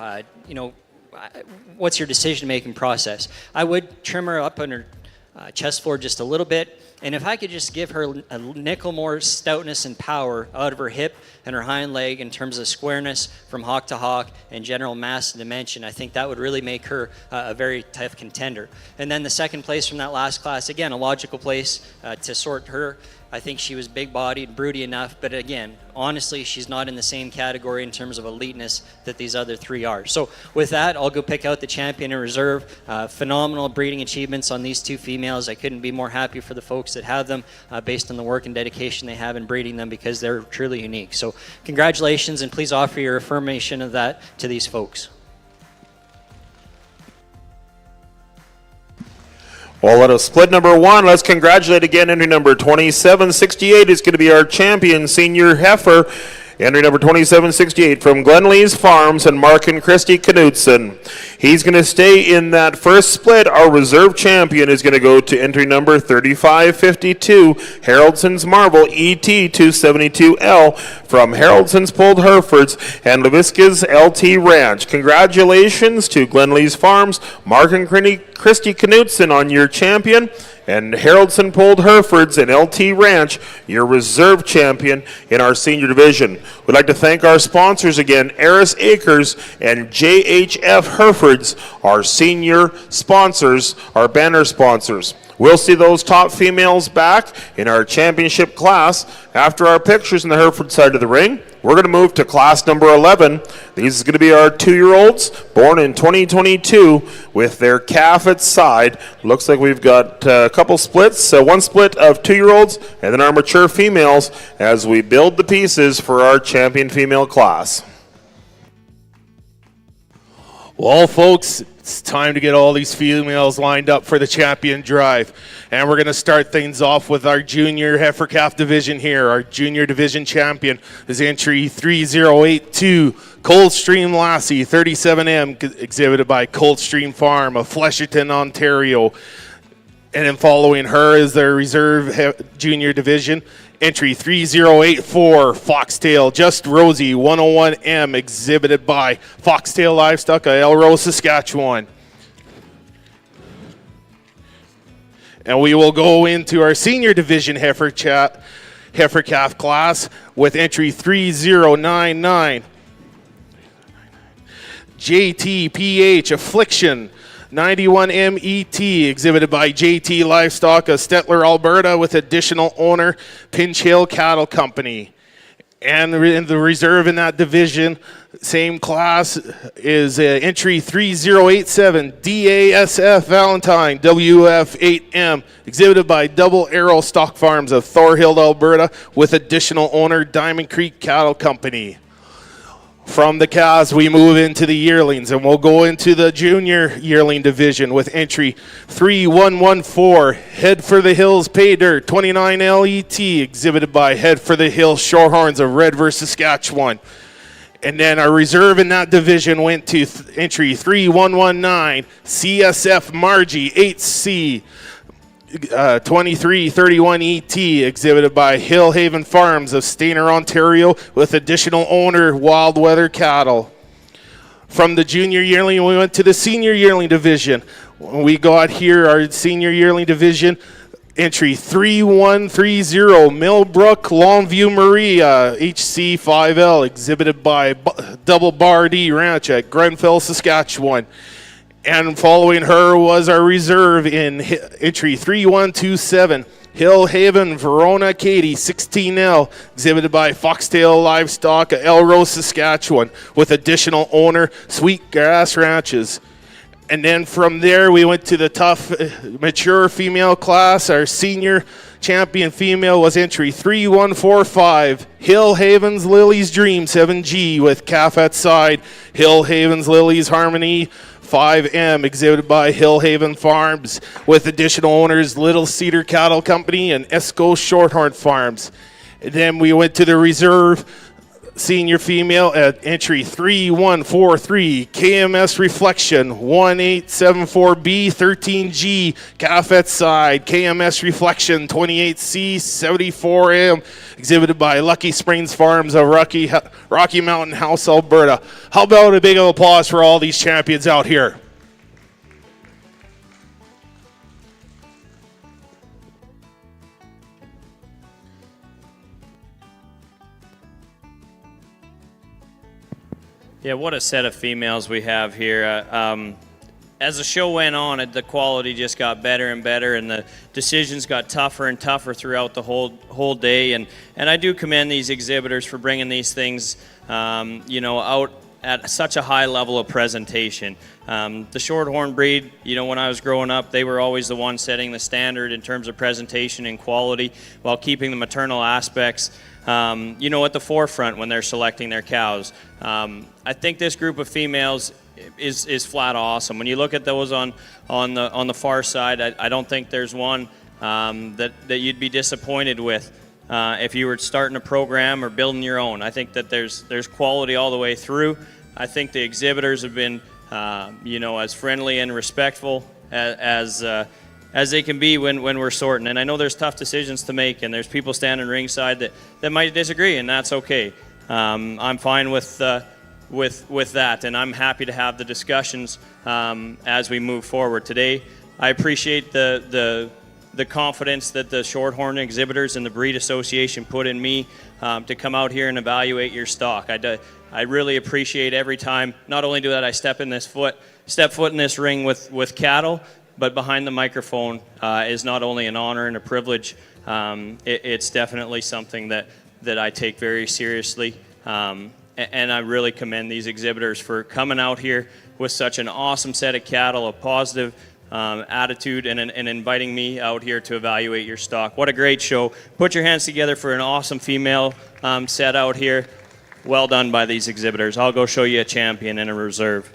What's your decision-making process? I would trim her up on her chest floor just a little bit. And if I could just give her a nickel more stoutness and power out of her hip and her hind leg in terms of squareness from hock to hock and general mass and dimension, I think that would really make her a very tough contender. And then the second place from that last class, again, a logical place to sort her. I think she was big-bodied, broody enough, but again, honestly, she's not in the same category in terms of eliteness that these other three are. So with that, I'll go pick out the champion in reserve. Phenomenal breeding achievements on these two females. I couldn't be more happy for the folks that have them based on the work and dedication they have in breeding them because they're truly unique. So congratulations, and please offer your affirmation of that to these folks. Well, let us split number one. Let's congratulate again entry number 2768 is going to be our champion senior heifer. Entry number 2768 from Glenlee's Farms and Mark and Christy Knudsen. He's going to stay in that first split. Our reserve champion is going to go to entry number 3552, Haraldson's Marvel ET272L from Haraldson's Pulled Herefords and Levisca's LT Ranch. Congratulations to Glenlee's Farms, Mark and Christy Knudsen on your champion, and Haraldson Pulled Herefords and LT Ranch, your reserve champion in our senior division. We'd like to thank our sponsors again, Eris Acres and JHF Herefords, our senior sponsors, our banner sponsors. We'll see those top females back in our championship class after our pictures in the Hereford side of the ring. we're going to move to class number 11. These is going to be our 2-year-olds born in 2022 with their calf at side. Looks like we've got a couple splits, one split of 2-year-olds, and then our mature females as we build the pieces for our champion female class. Well, folks, it's time to get all these females lined up for the champion drive. And we're going to start things off with our junior heifer calf division here. Our junior division champion is entry 3082, Coldstream Lassie, 37M, exhibited by Coldstream Farm of Flesherton, Ontario. And then following her is their reserve junior division, entry 3084, Foxtail Just Rosie, 101M, exhibited by Foxtail Livestock of Elrose, Saskatchewan. And we will go into our senior division heifer calf class with entry 3099, JTPH Affliction, 91MET, exhibited by JT Livestock of Stettler, Alberta, with additional owner Pinch Hill Cattle Company. And in the reserve in that division, same class, is entry 3087, DASF Valentine, WF8M, exhibited by Double Arrow Stock Farms of Thorhild, Alberta, with additional owner Diamond Creek Cattle Company. From the cows, we move into the yearlings, and we'll go into the junior yearling division with entry 3114, Head for the Hills Pay Dirt, 29LET, exhibited by Head for the Hills Shorthorns of Red River, Saskatchewan. And then our reserve in that division went to entry 3119, CSF Margie, HC, 2331 ET, exhibited by Hillhaven Farms of Stainer, Ontario, with additional owner Wild Weather Cattle. From the junior yearling, we went to the senior yearling division. We got here our senior yearling division, entry 3130, Millbrook Longview Maria, HC5L, exhibited by Double Bar D Ranch at Grenfell, Saskatchewan. And following her was our reserve in entry 3127, Hillhaven Verona Katy, 16L, exhibited by Foxtail Livestock of Elrose, Saskatchewan, with additional owner Sweetgrass Ranches. And then from there, we went to the tough, mature female class. Our senior champion female was entry 3145, Hillhaven's Lily's Dream 7G, with calf at side, Hillhaven's Lily's Harmony 5M, exhibited by Hillhaven Farms, with additional owners Little Cedar Cattle Company and Esco Shorthorn Farms. And then we went to the reserve senior female at entry 3143, KMS Reflection 1874B 13G, calf at side, KMS Reflection 28C 74M, exhibited by Lucky Springs Farms of Rocky Mountain House, Alberta. How about a big applause for all these champions out here? Yeah, what a set of females we have here. As the show went on, the quality just got better and better, and the decisions got tougher and tougher throughout the whole day. And I do commend these exhibitors for bringing these things, out at such a high level of presentation. The Shorthorn breed, when I was growing up, they were always the ones setting the standard in terms of presentation and quality, while keeping the maternal aspects at the forefront when they're selecting their cows. I think this group of females is flat awesome. When you look at those on the far side, I don't think there's one that you'd be disappointed with if you were starting a program or building your own. I think that there's quality all the way through. I think the exhibitors have been as friendly and respectful as they can be when we're sorting. And I know there's tough decisions to make, and there's people standing ringside that might disagree, and that's okay. I'm fine with that, and I'm happy to have the discussions as we move forward today. I appreciate the confidence that the Shorthorn exhibitors and the Breed Association put in me to come out here and evaluate your stock. I really appreciate every time. Not only do that, I step foot in this ring with cattle, but behind the microphone is not only an honor and a privilege. It's definitely something that I take very seriously. And I really commend these exhibitors for coming out here with such an awesome set of cattle, a positive attitude, and inviting me out here to evaluate your stock. What a great show. Put your hands together for an awesome female set out here. Well done by these exhibitors. I'll go show you a champion and a reserve.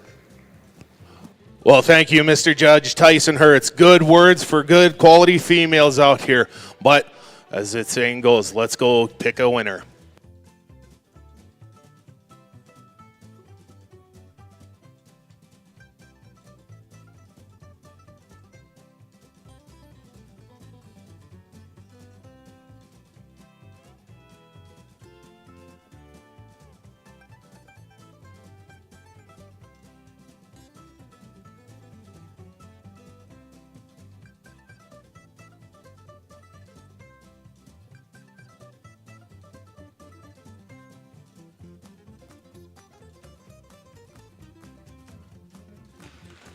Well, thank you, Mr. Judge Tyson Hurts. Good words for good quality females out here. But as the saying goes, let's go pick a winner.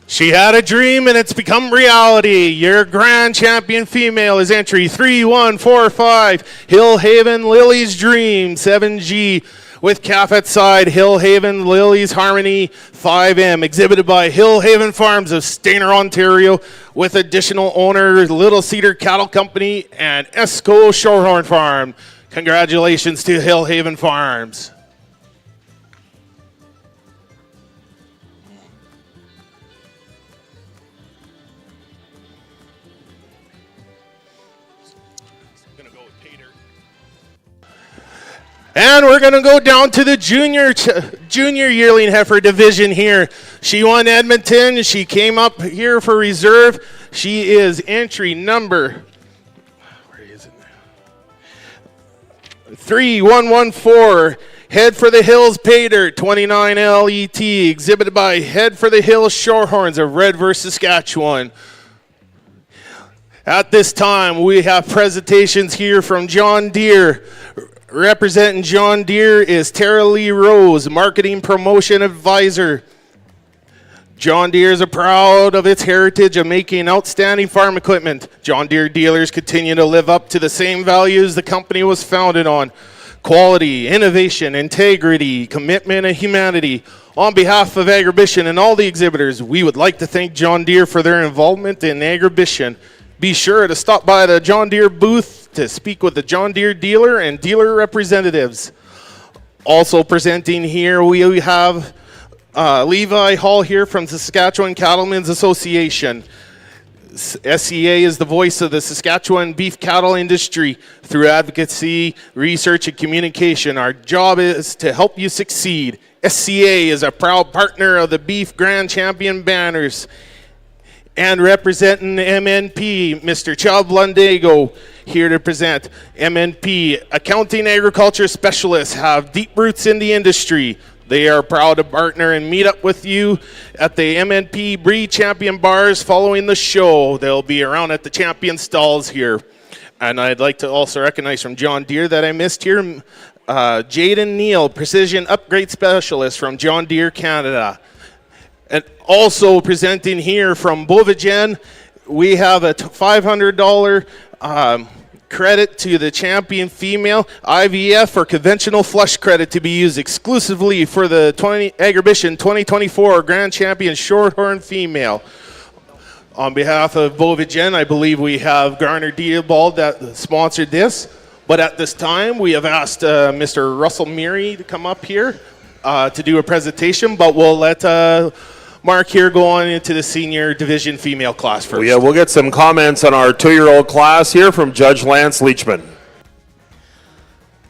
She had a dream and it's become reality. Your grand champion female is entry 3145, Hillhaven Lily's Dream 7G with calf at side, Hillhaven Lily's Harmony 5M, exhibited by Hillhaven Farms of Stayner, Ontario, with additional owner Little Cedar Cattle Company and Esco Shorthorn Farm. Congratulations to Hillhaven Farms. And we're going to go down to the junior yearling heifer division here. She won Edmonton. She came up here for reserve. She is entry number 3114. Head for the Hills Pater 29 LET, exhibited by Head for the Hills Shorthorns of Redverse, Saskatchewan. At this time, we have presentations here from John Deere. Representing John Deere is Tara Lee Rose, Marketing Promotion Advisor. John Deere is proud of its heritage of making outstanding farm equipment. John Deere dealers continue to live up to the same values the company was founded on: quality, innovation, integrity, commitment, and humanity. On behalf of Agribition and all the exhibitors, we would like to thank John Deere for their involvement in Agribition. Be sure to stop by the John Deere booth to speak with the John Deere dealer and dealer representatives. Also presenting here, we have Levi Hall here from the Saskatchewan Cattlemen's Association. SCA is the voice of the Saskatchewan beef cattle industry through advocacy, research, and communication. Our job is to help you succeed. SCA is a proud partner of the Beef Grand Champion banners. And representing MNP, Mr. Chubb Lundago, here to present. MNP, accounting agriculture specialists, have deep roots in the industry. They are proud to partner and meet up with you at the MNP Breed Champion Bars following the show. They'll be around at the champion stalls here. And I'd like to also recognize from John Deere that I missed here, Jaden Neal, Precision Upgrade Specialist from John Deere Canada. And also presenting here from Bovagen, we have a $500 credit to the champion female, IVF or conventional flush credit, to be used exclusively for the Agribition 2024 Grand Champion Shorthorn female. On behalf of Bovagen, I believe we have Garner Diabald that sponsored this. But at this time, we have asked Mr. Russell Meary to come up here to do a presentation, but we'll let Mark here go on into the senior division female class first. Yeah, we'll get some comments on our 2-year-old class here from Judge Lance Leachman.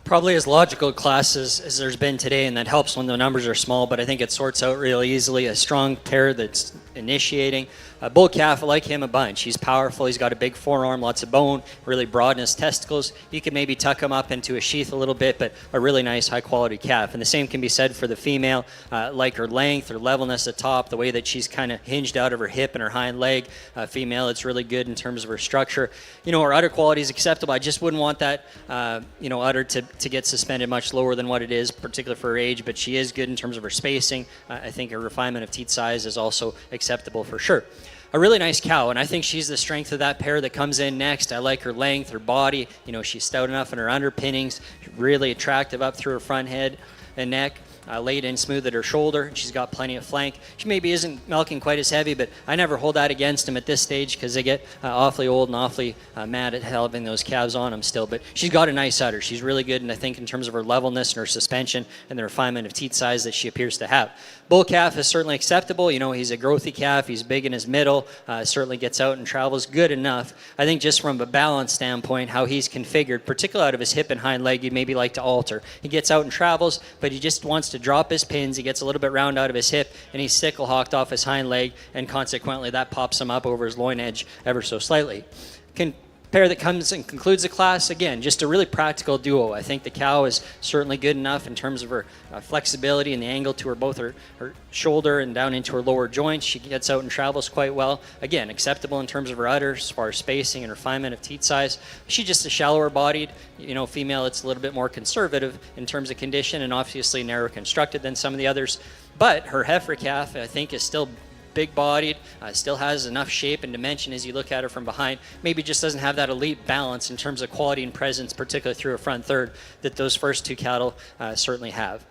Probably as logical a class as there's been today, and that helps when the numbers are small, but I think it sorts out really easily. A strong pair that's initiating. Bull calf, I like him a bunch. He's powerful. He's got a big forearm, lots of bone, really broad in his testicles. You can maybe tuck him up into a sheath a little bit, but a really nice, high-quality calf. And the same can be said for the female, like her length, her levelness at top, the way that she's kind of hinged out of her hip and her hind leg. Female, it's really good in terms of her structure. You know, her udder quality is acceptable. I just wouldn't want that, udder to get suspended much lower than what it is, particularly for her age, but she is good in terms of her spacing. I think her refinement of teat size is also acceptable for sure. A really nice cow, and I think she's the strength of that pair that comes in next. I like her length, her body. You know, she's stout enough in her underpinnings, really attractive up through her front head. and neck. Laid in smooth at her shoulder. She's got plenty of flank. She maybe isn't milking quite as heavy, but I never hold that against him at this stage because they get awfully old and awfully mad at having those calves on them still. But she's got a nice udder. She's really good, and I think in terms of her levelness and her suspension and the refinement of teat size that she appears to have. Bull calf is certainly acceptable. You know, he's a growthy calf. He's big in his middle. Certainly gets out and travels good enough. I think just from a balance standpoint, how he's configured, particularly out of his hip and hind leg, you'd maybe like to alter. He gets out and travels, but he just wants to drop his pins. He gets a little bit round out of his hip, and he's sickle hawked off his hind leg, and consequently that pops him up over his loin edge ever so slightly. Pair that comes and concludes the class, again, just a really practical duo. I think the cow is certainly good enough in terms of her flexibility and the angle to both her shoulder and down into her lower joints. She gets out and travels quite well. Again, acceptable in terms of her udder as far as spacing and refinement of teat size. She's just a shallower bodied, female. It's a little bit more conservative in terms of condition and obviously narrower constructed than some of the others. But her heifer calf, I think, is still big-bodied, still has enough shape and dimension as you look at her from behind. Maybe just doesn't have that elite balance in terms of quality and presence, particularly through a front third, that those first two cattle certainly have.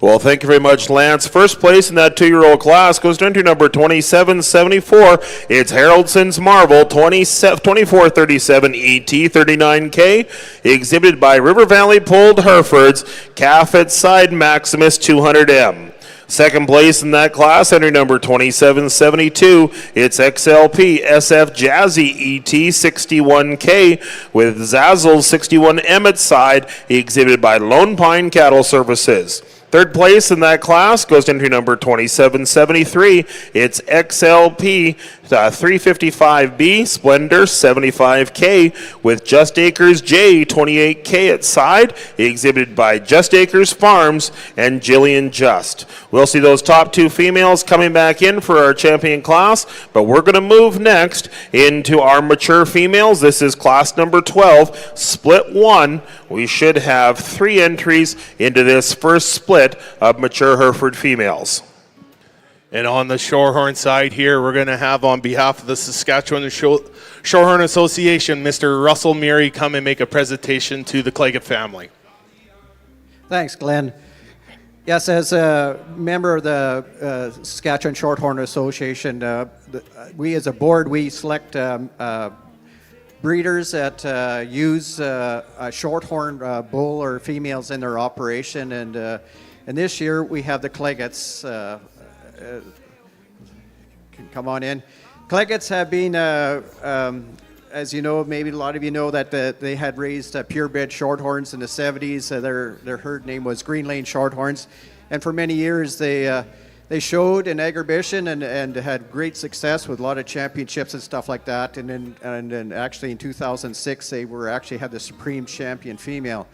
Well, thank you very much, Lance. First place in that 2-year-old class goes to entry number 2774. It's Haraldson's Marvel, 2437 ET 39K, exhibited by River Valley Pulled Herefords, calf at side Maximus 200M. Second place in that class, entry number 2772. It's XLP SF Jazzy ET 61K with Zazzle 61M at side, exhibited by Lone Pine Cattle Services. Third place in that class goes to entry number 2773. It's XLP 355B Splendor 75K with Just Acres J 28K at side, exhibited by Just Acres Farms and Jillian Just. We'll see those top two females coming back in for our champion class, but we're going to move next into our mature females. This is class number 12, split 1. We should have 3 entries into this first split of mature Hereford females. And on the Shorthorn side here, we're going to have, on behalf of the Saskatchewan Shorthorn Association, Mr. Russell Meary come and make a presentation to the Claggett family. Thanks, Glenn. Yes, as a member of the Saskatchewan Shorthorn Association, we as a board, we select breeders that use a shorthorn bull or females in their operation, and this year we have the Cleggetts. Can come on in. Cleggetts have been, as you know, maybe a lot of you know that they had raised purebred shorthorns in the 70s. Their herd name was Green Lane Shorthorns, and for many years they showed in exhibition and had great success with a lot of championships and stuff like that. And then actually in 2006 they had the Supreme Champion female.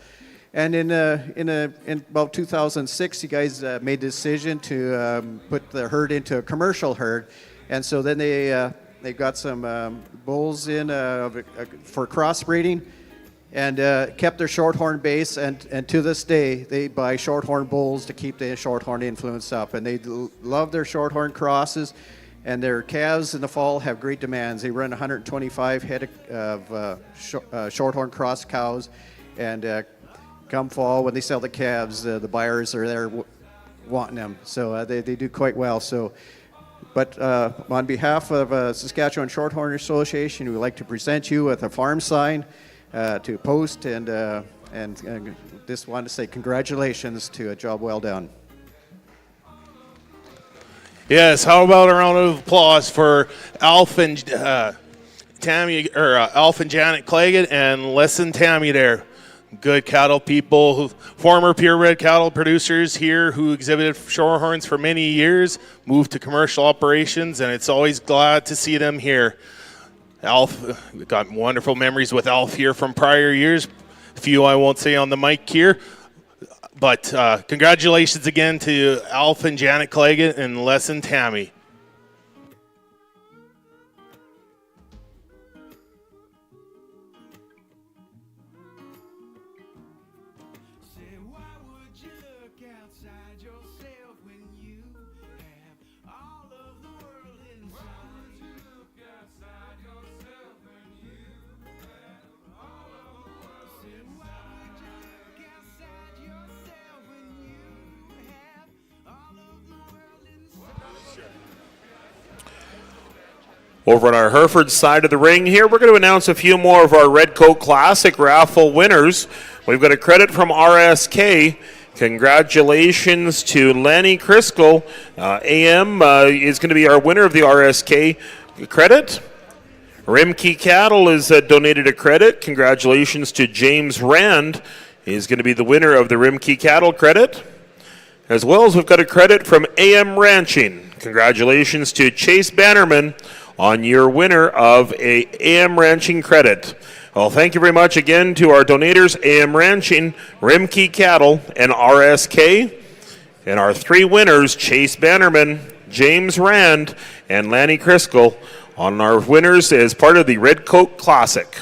And in about 2006, you guys made the decision to put the herd into a commercial herd, and so then they got some bulls in for crossbreeding, and kept their shorthorn base, and to this day they buy shorthorn bulls to keep the shorthorn influence up, and they love their shorthorn crosses, and their calves in the fall have great demands. They run 125 head of shorthorn cross cows, and come fall, when they sell the calves, the buyers are there wanting them. So they do quite well. So, but on behalf of Saskatchewan Shorthorn Association, we'd like to present you with a farm sign to post, and just want to say congratulations to a job well done. Yes, how about a round of applause for Alf and Tammy, or Alf and Janet Claggett, and Les and Tammy there. Good cattle people, former purebred cattle producers here who exhibited shorthorns for many years, moved to commercial operations, and it's always glad to see them here. Alf, we've got wonderful memories with Alf here from prior years. A few I won't say on the mic here, but congratulations again to Alf and Janet Claggett and Les and Tammy. Over on our Hereford side of the ring here, we're going to announce a few more of our Red Coat Classic raffle winners. We've got a credit from RSK. Congratulations to Lanny Crisco. AM is going to be our winner of the RSK credit. Rimkey Cattle is donated a credit. Congratulations to James Rand. He's going to be the winner of the Rimkey Cattle credit. As well as we've got a credit from AM Ranching. Congratulations to Chase Bannerman on your winner of a AM Ranching credit. Well, thank you very much again to our donators, AM Ranching, Rimkey Cattle, and RSK. And our three winners, Chase Bannerman, James Rand, and Lanny Crisco, on our winners as part of the Red Coat Classic.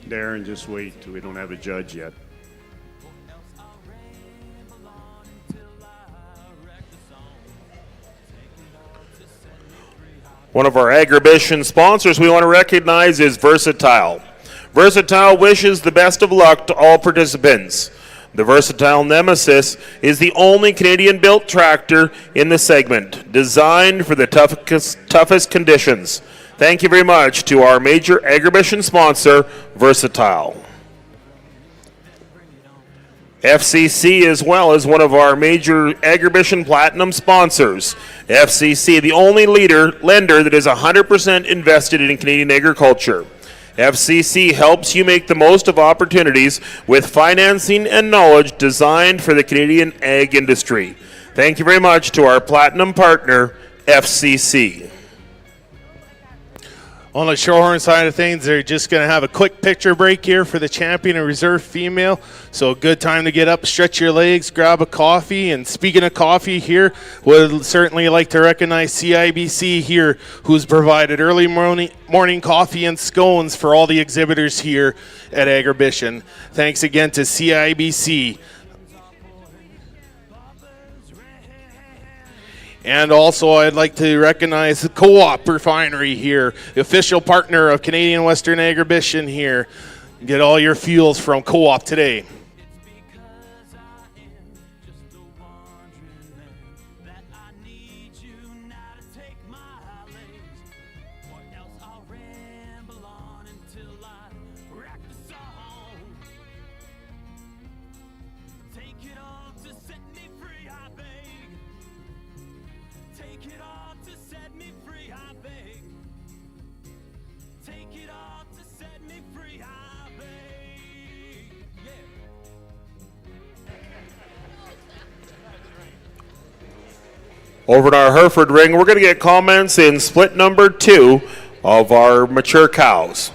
Darren, just wait. We don't have a judge yet. One of our Agribition sponsors we want to recognize is Versatile. Versatile wishes the best of luck to all participants. The Versatile Nemesis is the only Canadian-built tractor in the segment, designed for the toughest conditions. Thank you very much to our major Agribition sponsor, Versatile. FCC as well as one of our major Agribition Platinum sponsors. FCC, the only lender that is 100% invested in Canadian agriculture. FCC helps you make the most of opportunities with financing and knowledge designed for the Canadian ag industry. Thank you very much to our Platinum partner, FCC. On the Shorthorn side of things, they're just going to have a quick picture break here for the champion and reserve female. So a good time to get up, stretch your legs, grab a coffee. And speaking of coffee here, would certainly like to recognize CIBC here, who's provided early morning coffee and scones for all the exhibitors here at Agribition. Thanks again to CIBC. And also, I'd like to recognize the Co-op Refinery here, the official partner of Canadian Western Agribition here. Get all your fuels from Co-op today. Over in our Hereford ring, we're going to get comments in split number 2 of our mature cows.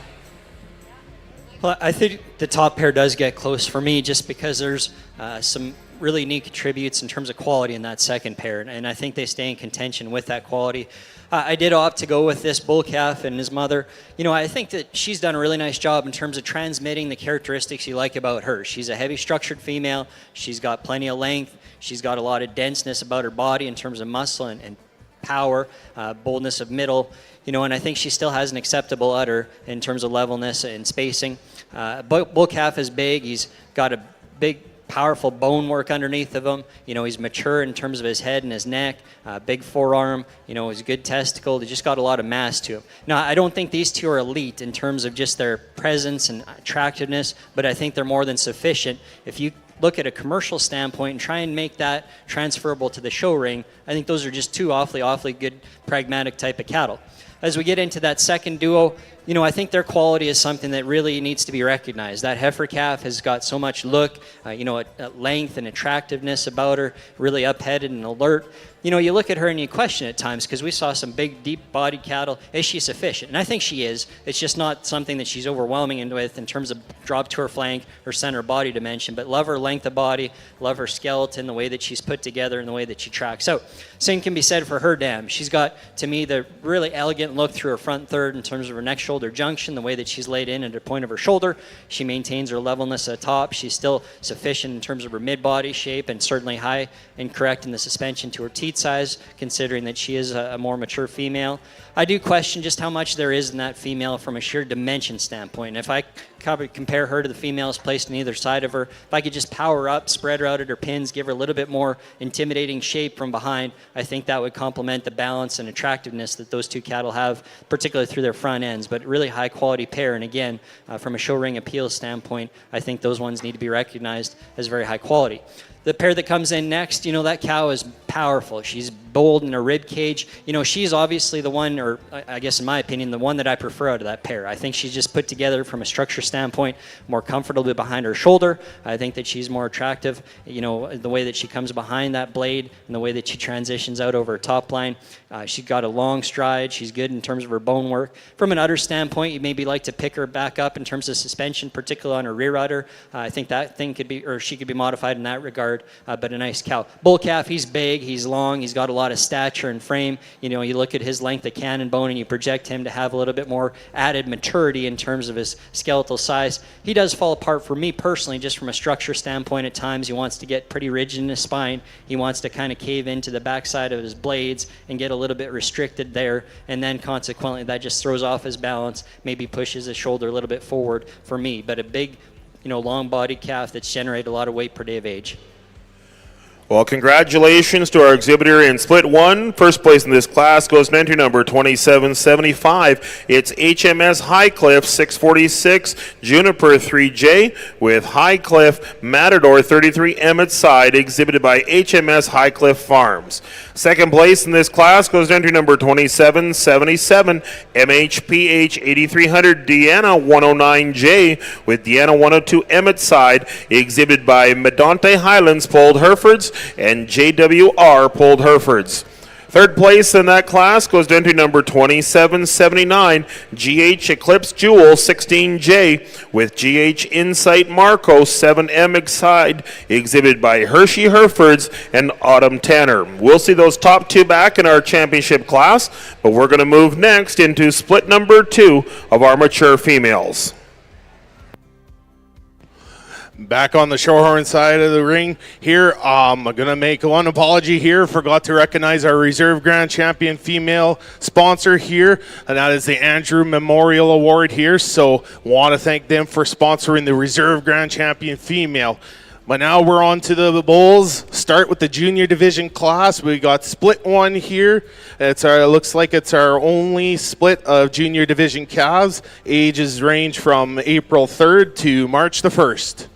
Well, I think the top pair does get close for me just because there's some really unique attributes in terms of quality in that second pair, and I think they stay in contention with that quality. I did opt to go with this bull calf and his mother. You know, I think that she's done a really nice job in terms of transmitting the characteristics you like about her. She's a heavy structured female. She's got plenty of length. She's got a lot of denseness about her body in terms of muscle and power, boldness of middle. You know, and I think she still has an acceptable udder in terms of levelness and spacing. Bull calf is big. He's got a big, powerful bone work underneath of him. You know, he's mature in terms of his head and his neck, big forearm, you know, he's a good testicle. He just got a lot of mass to him. Now, I don't think these two are elite in terms of just their presence and attractiveness, but I think they're more than sufficient. If you look at a commercial standpoint and try and make that transferable to the show ring, I think those are just two awfully good pragmatic type of cattle. As we get into that second duo, you know, I think their quality is something that really needs to be recognized. That heifer calf has got so much look, you know, a length and attractiveness about her, really up-headed and alert. You know, you look at her and you question at times because we saw some big, deep-bodied cattle. Is she sufficient? And I think she is. It's just not something that she's overwhelming with in terms of drop to her flank or center body dimension. But love her length of body, love her skeleton, the way that she's put together and the way that she tracks. So, same can be said for her dam. She's got, to me, the really elegant look through her front third in terms of her neck shoulder shoulder junction, the way that she's laid in at the point of her shoulder. She maintains her levelness at top. She's still sufficient in terms of her mid-body shape and certainly high and correct in the suspension to her teat size, considering that she is a more mature female. I do question just how much there is in that female from a sheer dimension standpoint. And if I compare her to the females placed on either side of her, if I could just power up, spread her out at her pins, give her a little bit more intimidating shape from behind, I think that would complement the balance and attractiveness that those two cattle have, particularly through their front ends. But really high quality pair. And again, from a show ring appeal standpoint, I think those ones need to be recognized as very high quality. The pair that comes in next, you know, that cow is powerful. She's bold in her rib cage. You know, she's obviously the one, or I guess in my opinion, the one that I prefer out of that pair. I think she's just put together from a structure standpoint more comfortably behind her shoulder. I think that she's more attractive, you know, the way that she comes behind that blade and the way that she transitions out over her top line. She's got a long stride. She's good in terms of her bone work. From an udder standpoint, you maybe like to pick her back up in terms of suspension, particularly on her rear udder. I think that thing could be, or she could be modified in that regard, but a nice cow. Bull calf, he's big, he's long, he's got a lot of stature and frame. You know, you look at his length of cannon bone and you project him to have a little bit more added maturity in terms of his skeletal size. He does fall apart for me personally, just from a structure standpoint at times. He wants to get pretty rigid in his spine. He wants to kind of cave into the backside of his blades and get a little bit restricted there, and then consequently that just throws off his balance, maybe pushes his shoulder a little bit forward for me. But a big, you know, long body calf that's generated a lot of weight per day of age. Well, congratulations to our exhibitor in Split 1. First place in this class goes to entry number 2775. It's HMS Highcliff 646, Juniper 3J, with Highcliff Matador 33 Emmett Side, exhibited by HMS Highcliff Farms. Second place in this class goes to entry number 2777, MHPH 8300, Deanna 109J, with Deanna 102 Emmett Side, exhibited by Medonte Highlands Polled Herefords and JWR Polled Herefords. Third place in that class goes to entry number 2779, GH Eclipse Jewel 16J, with GH Insight Marco 7M Side, exhibited by Hershey Herefords and Autumn Tanner. We'll see those top two back in our championship class, but we're going to move next into split number 2 of our mature females. Back on the Shorthorn side of the ring here, I'm going to make one apology here. Forgot to recognize our Reserve Grand Champion female sponsor here, and that is the Andrew Memorial Award here. So want to thank them for sponsoring the Reserve Grand Champion female. But now we're on to the bulls. Start with the junior division class. We got split 1 here. It looks like it's our only split of junior division calves. Ages range from April 3rd to March the 1st.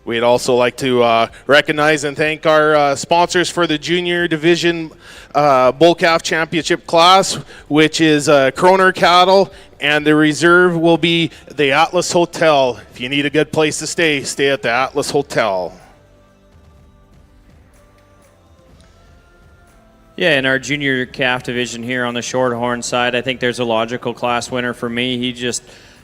We'd also like to recognize and thank our sponsors for the Junior Division Bull Calf Championship class, which is Kroner Cattle, and the reserve will be the Atlas Hotel. If you need a good place to stay, stay at the Atlas Hotel. Yeah, in our junior calf division here on the Shorthorn side, I think there's a logical class winner for me. He just...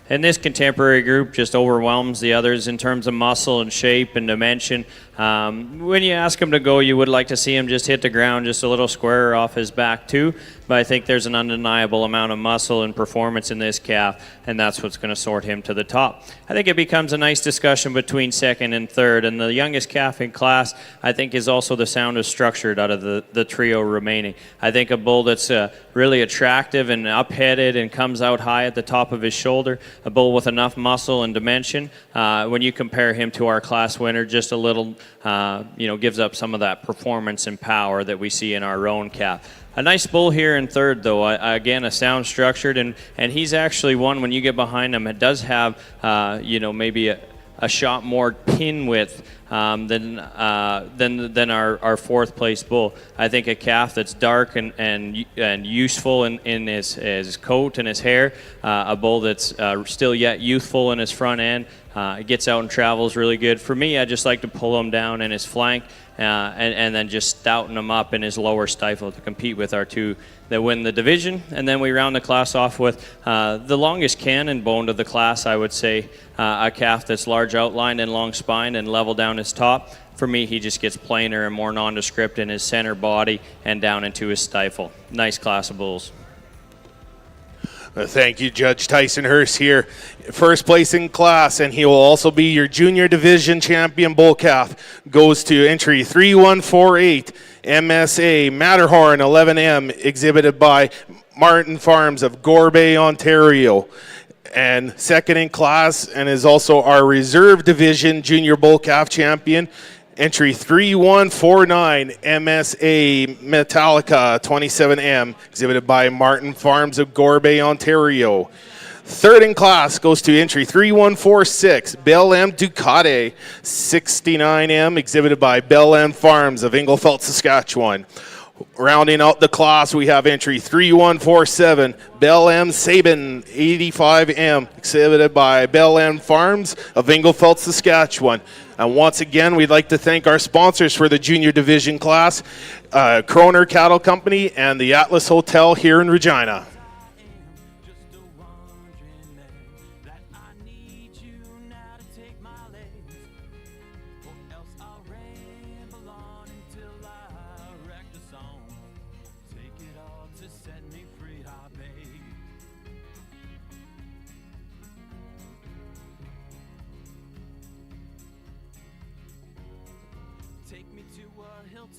And this contemporary group just overwhelms the others in terms of muscle and shape and dimension. When you ask him to go, you would like to see him just hit the ground just a little squarer off his back too. But I think there's an undeniable amount of muscle and performance in this calf, and that's what's going to sort him to the top. I think it becomes a nice discussion between second and third. And the youngest calf in class, I think, is also the soundest structured out of the trio remaining. I think a bull that's really attractive and up-headed and comes out high at the top of his shoulder, a bull with enough muscle and dimension. When you compare him to our class winner, just a little, gives up some of that performance and power that we see in our own calf. A nice bull here in third, though. Again, a sound structured, and he's actually one, when you get behind him, it does have, maybe a shot more pin width than our fourth place bull. I think a calf that's dark and useful in his coat and his hair, a bull that's still yet youthful in his front end, He gets out and travels really good. For me, I just like to pull him down in his flank and then just stouten him up in his lower stifle to compete with our two that win the division. And then we round the class off with the longest cannon bone of the class, I would say, a calf that's large outlined and long spine and level down his top. For me, he just gets plainer and more nondescript in his center body and down into his stifle. Nice class of bulls. Thank you, Judge Tyson Hurst here. First place in class, and he will also be your junior division champion bull calf. Goes to entry 3148, MSA Matterhorn 11M, exhibited by Martin Farms of Gore Bay, Ontario. And second in class, and is also our reserve division junior bull calf champion, entry 3149, MSA Metallica 27M, exhibited by Martin Farms of Gore Bay, Ontario. Third in class goes to entry 3146, Belle M Ducati 69M, exhibited by Belle M Farms of Inglefelt, Saskatchewan. Rounding out the class, we have entry 3147, Belle M Sabin 85M, exhibited by Belle M Farms of Inglefelt, Saskatchewan. And once again, we'd like to thank our sponsors for the junior division class, Kroner Cattle Company and the Atlas Hotel here in Regina.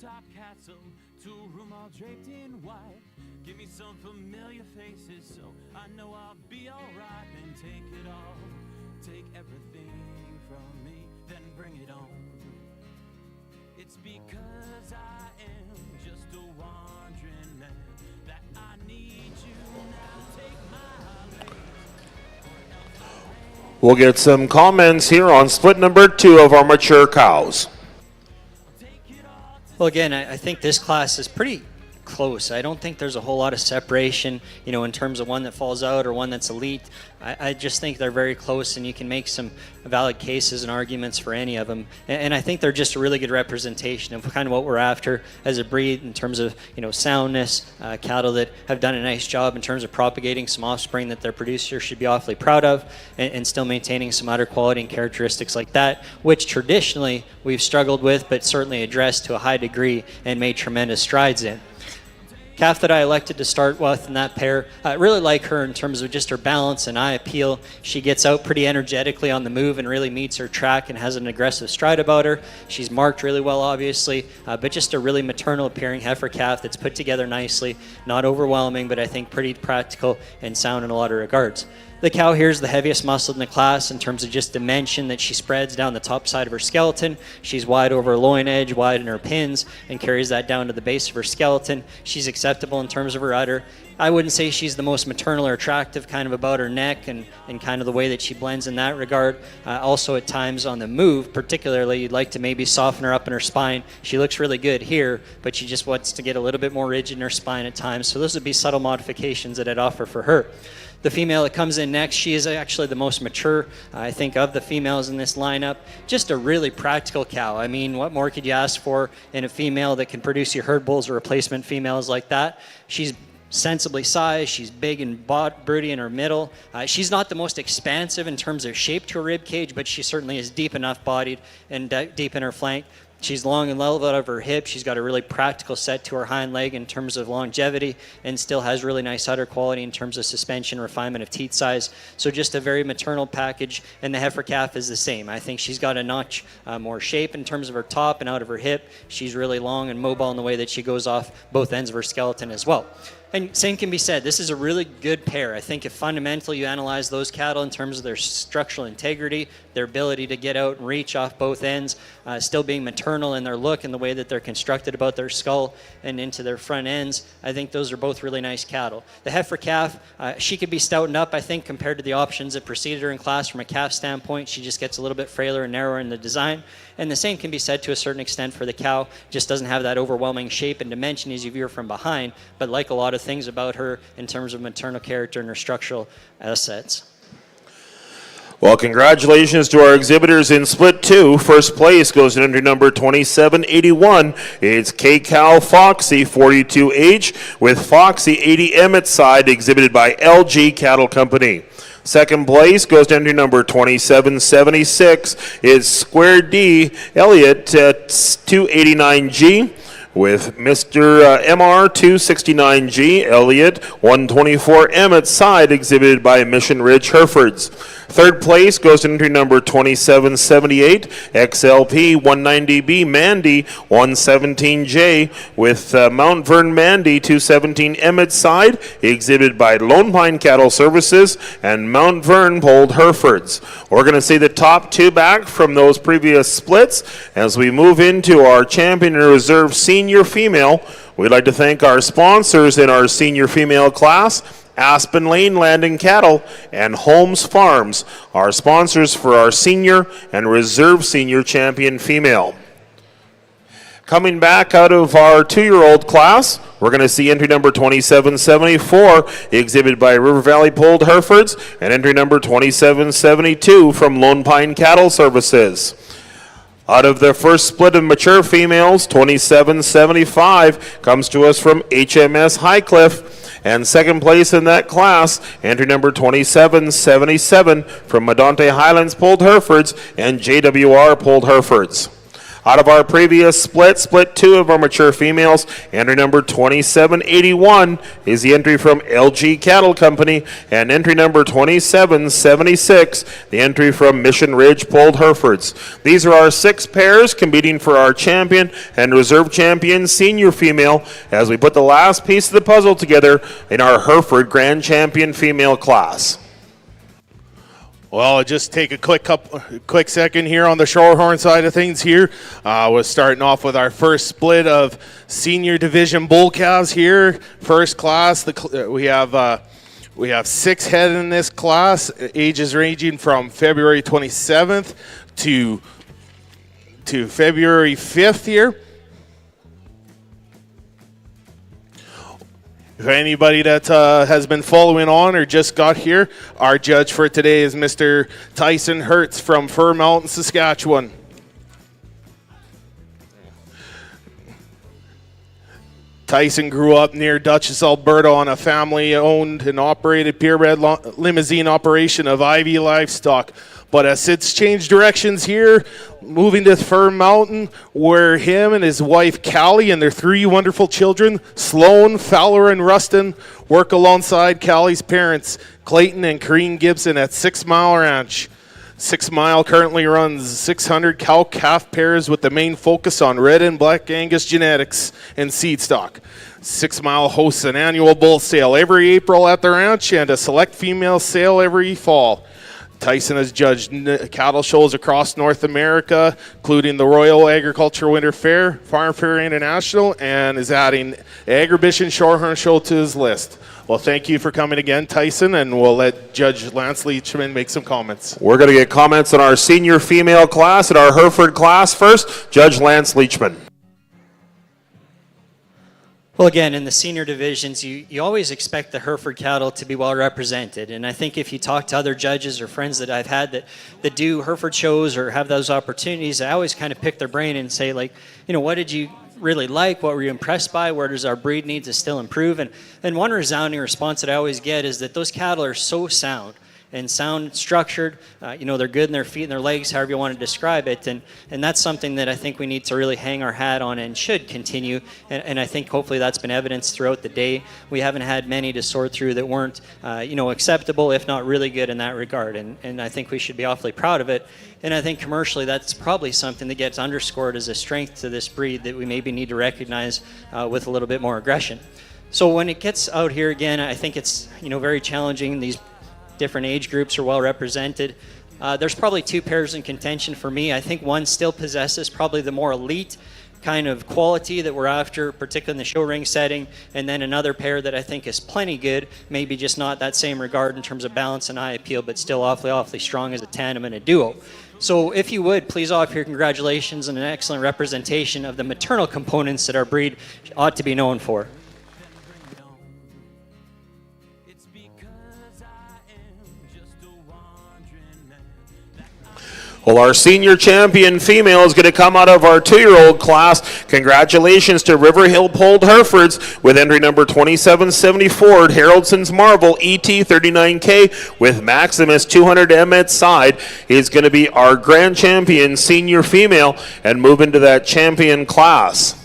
hilltop castle, to a room all draped in white. Give me some familiar faces so I know I'll be alright. Then take it all, take everything from me, then bring it on. It's because I am just a wandering man that I need you now to take my place. We'll get some comments here on split number 2 of our mature cows. Well, again, I think this class is pretty close. I don't think there's a whole lot of separation, in terms of one that falls out or one that's elite. I just think they're very close, and you can make some valid cases and arguments for any of them. And I think they're just a really good representation of kind of what we're after as a breed in terms of, soundness, cattle that have done a nice job in terms of propagating some offspring that their producer should be awfully proud of, and still maintaining some udder quality and characteristics like that, which traditionally we've struggled with, but certainly addressed to a high degree and made tremendous strides in. Calf that I elected to start with in that pair, I really like her in terms of just her balance and eye appeal. She gets out pretty energetically on the move and really meets her track and has an aggressive stride about her. She's marked really well, obviously, but just a really maternal appearing heifer calf that's put together nicely, not overwhelming, but I think pretty practical and sound in a lot of regards. The cow here is the heaviest muscle in the class in terms of just dimension that she spreads down the top side of her skeleton. She's wide over her loin edge, wide in her pins, and carries that down to the base of her skeleton. She's acceptable in terms of her udder. I wouldn't say she's the most maternal or attractive kind of about her neck and kind of the way that she blends in that regard. Also at times on the move, particularly, you'd like to maybe soften her up in her spine. She looks really good here, but she just wants to get a little bit more rigid in her spine at times. So those would be subtle modifications that I'd offer for her. The female that comes in next, she is actually the most mature, I think, of the females in this lineup. Just a really practical cow. I mean, what more could you ask for in a female that can produce your herd bulls or replacement females like that? She's sensibly sized, she's big and broody in her middle. She's not the most expansive in terms of shape to her rib cage, but she certainly is deep enough bodied and deep in her flank. She's long and level out of her hip. She's got a really practical set to her hind leg in terms of longevity, and still has really nice udder quality in terms of suspension, refinement of teat size. So just a very maternal package, and the heifer calf is the same. I think she's got a notch more shape in terms of her top and out of her hip. She's really long and mobile in the way that she goes off both ends of her skeleton as well. And same can be said, this is a really good pair. I think if fundamentally you analyze those cattle in terms of their structural integrity, their ability to get out and reach off both ends, still being maternal in their look and the way that they're constructed about their skull and into their front ends, I think those are both really nice cattle. The heifer calf, she could be stoutened up, I think, compared to the options that preceded her in class from a calf standpoint. She just gets a little bit frailer and narrower in the design. And the same can be said to a certain extent for the cow. Just doesn't have that overwhelming shape and dimension as you view her from behind, but like a lot of things about her in terms of maternal character and her structural assets. Well, congratulations to our exhibitors in Split 2. First place goes to entry number 2781. It's K-Cal Foxy 42H with Foxy 80M at side, exhibited by LG Cattle Company. Second place goes to entry number 2776. It's Square D Elliott at 289G. With Mr. MR 269G, Elliott 124M at side, exhibited by Mission Ridge Herefords. Third place goes to entry number 2778, XLP 190B Mandy 117J, with Mount Vern Mandy 217M at side, exhibited by Lone Pine Cattle Services and Mount Vern Polled Herefords. We're going to see the top two back from those previous splits as we move into our Champion and Reserve Senior Female. We'd like to thank our sponsors in our Senior Female class, Aspen Lane Land and Cattle, and Holmes Farms, our sponsors for our Senior and Reserve Senior Champion Female. Coming back out of our 2-year-old class, we're going to see entry number 2774, exhibited by River Valley Polled Herefords, and entry number 2772 from Lone Pine Cattle Services. Out of the first split of mature females, 2775 comes to us from HMS Highcliffe. And second place in that class, entry number 2777 from Medonte Highlands Polled Herefords and JWR Polled Herefords. Out of our previous split 2 of our mature females, entry number 2781 is the entry from LG Cattle Company, and entry number 2776, the entry from Mission Ridge Polled Herefords. These are our 6 pairs competing for our champion and reserve champion senior female as we put the last piece of the puzzle together in our Hereford Grand Champion female class. Well, I'll just take a quick second here on the Shorthorn side of things here. We're starting off with our first split of senior division bull calves here. First class, we have 6 head in this class, ages ranging from February 27th to February 5th here. If anybody that has been following on or just got here, our judge for today is Mr. Tyson Hertz from Fir Mountain, Saskatchewan. Tyson grew up near Dutchess, Alberta on a family-owned and operated purebred limousine operation of Ivy Livestock, but has since changed directions here, moving to Fir Mountain, where him and his wife Callie and their 3 wonderful children, Sloan, Fowler, and Rustin, work alongside Callie's parents, Clayton and Corrine Gibson, at 6 Mile Ranch. 6 Mile currently runs 600 cow-calf pairs with the main focus on red and black Angus genetics and seed stock. 6 Mile hosts an annual bull sale every April at the ranch and a select female sale every fall. Tyson has judged cattle shows across North America, including the Royal Agricultural Winter Fair, Farm Fair International, and is adding Agribition Shorthorn Show to his list. Well, thank you for coming again, Tyson, and we'll let Judge Lance Leachman make some comments. We're going to get comments on our senior female class and our Hereford class first. Judge Lance Leachman. Well, again, in the senior divisions, you always expect the Hereford cattle to be well represented. And I think if you talk to other judges or friends that I've had that do Hereford shows or have those opportunities, I always kind of pick their brain and say, like, you know, what did you really like? What were you impressed by? Where does our breed need to still improve? And one resounding response that I always get is that those cattle are so sound and sound structured. You know, they're good in their feet and their legs, however you want to describe it. And that's something that I think we need to really hang our hat on and should continue. And I think hopefully that's been evidenced throughout the day. We haven't had many to sort through that weren't, you know, acceptable, if not really good in that regard. And I think we should be awfully proud of it. And I think commercially that's probably something that gets underscored as a strength to this breed that we maybe need to recognize with a little bit more aggression. So when it gets out here again, I think it's, you know, very challenging. These different age groups are well represented. There's probably 2 pairs in contention for me. I think one still possesses probably the more elite kind of quality that we're after, particularly in the show ring setting, and then another pair that I think is plenty good, maybe just not that same regard in terms of balance and eye appeal, but still awfully strong as a tandem and a duo. So if you would, please offer your congratulations and an excellent representation of the maternal components that our breed ought to be known for. Well, our senior champion female is going to come out of our 2-year-old class. Congratulations to River Hill Polled Herefords with entry number 2770 Ford, Haraldson's Marvel ET 39K with Maximus 200M at side is going to be our grand champion senior female and move into that champion class.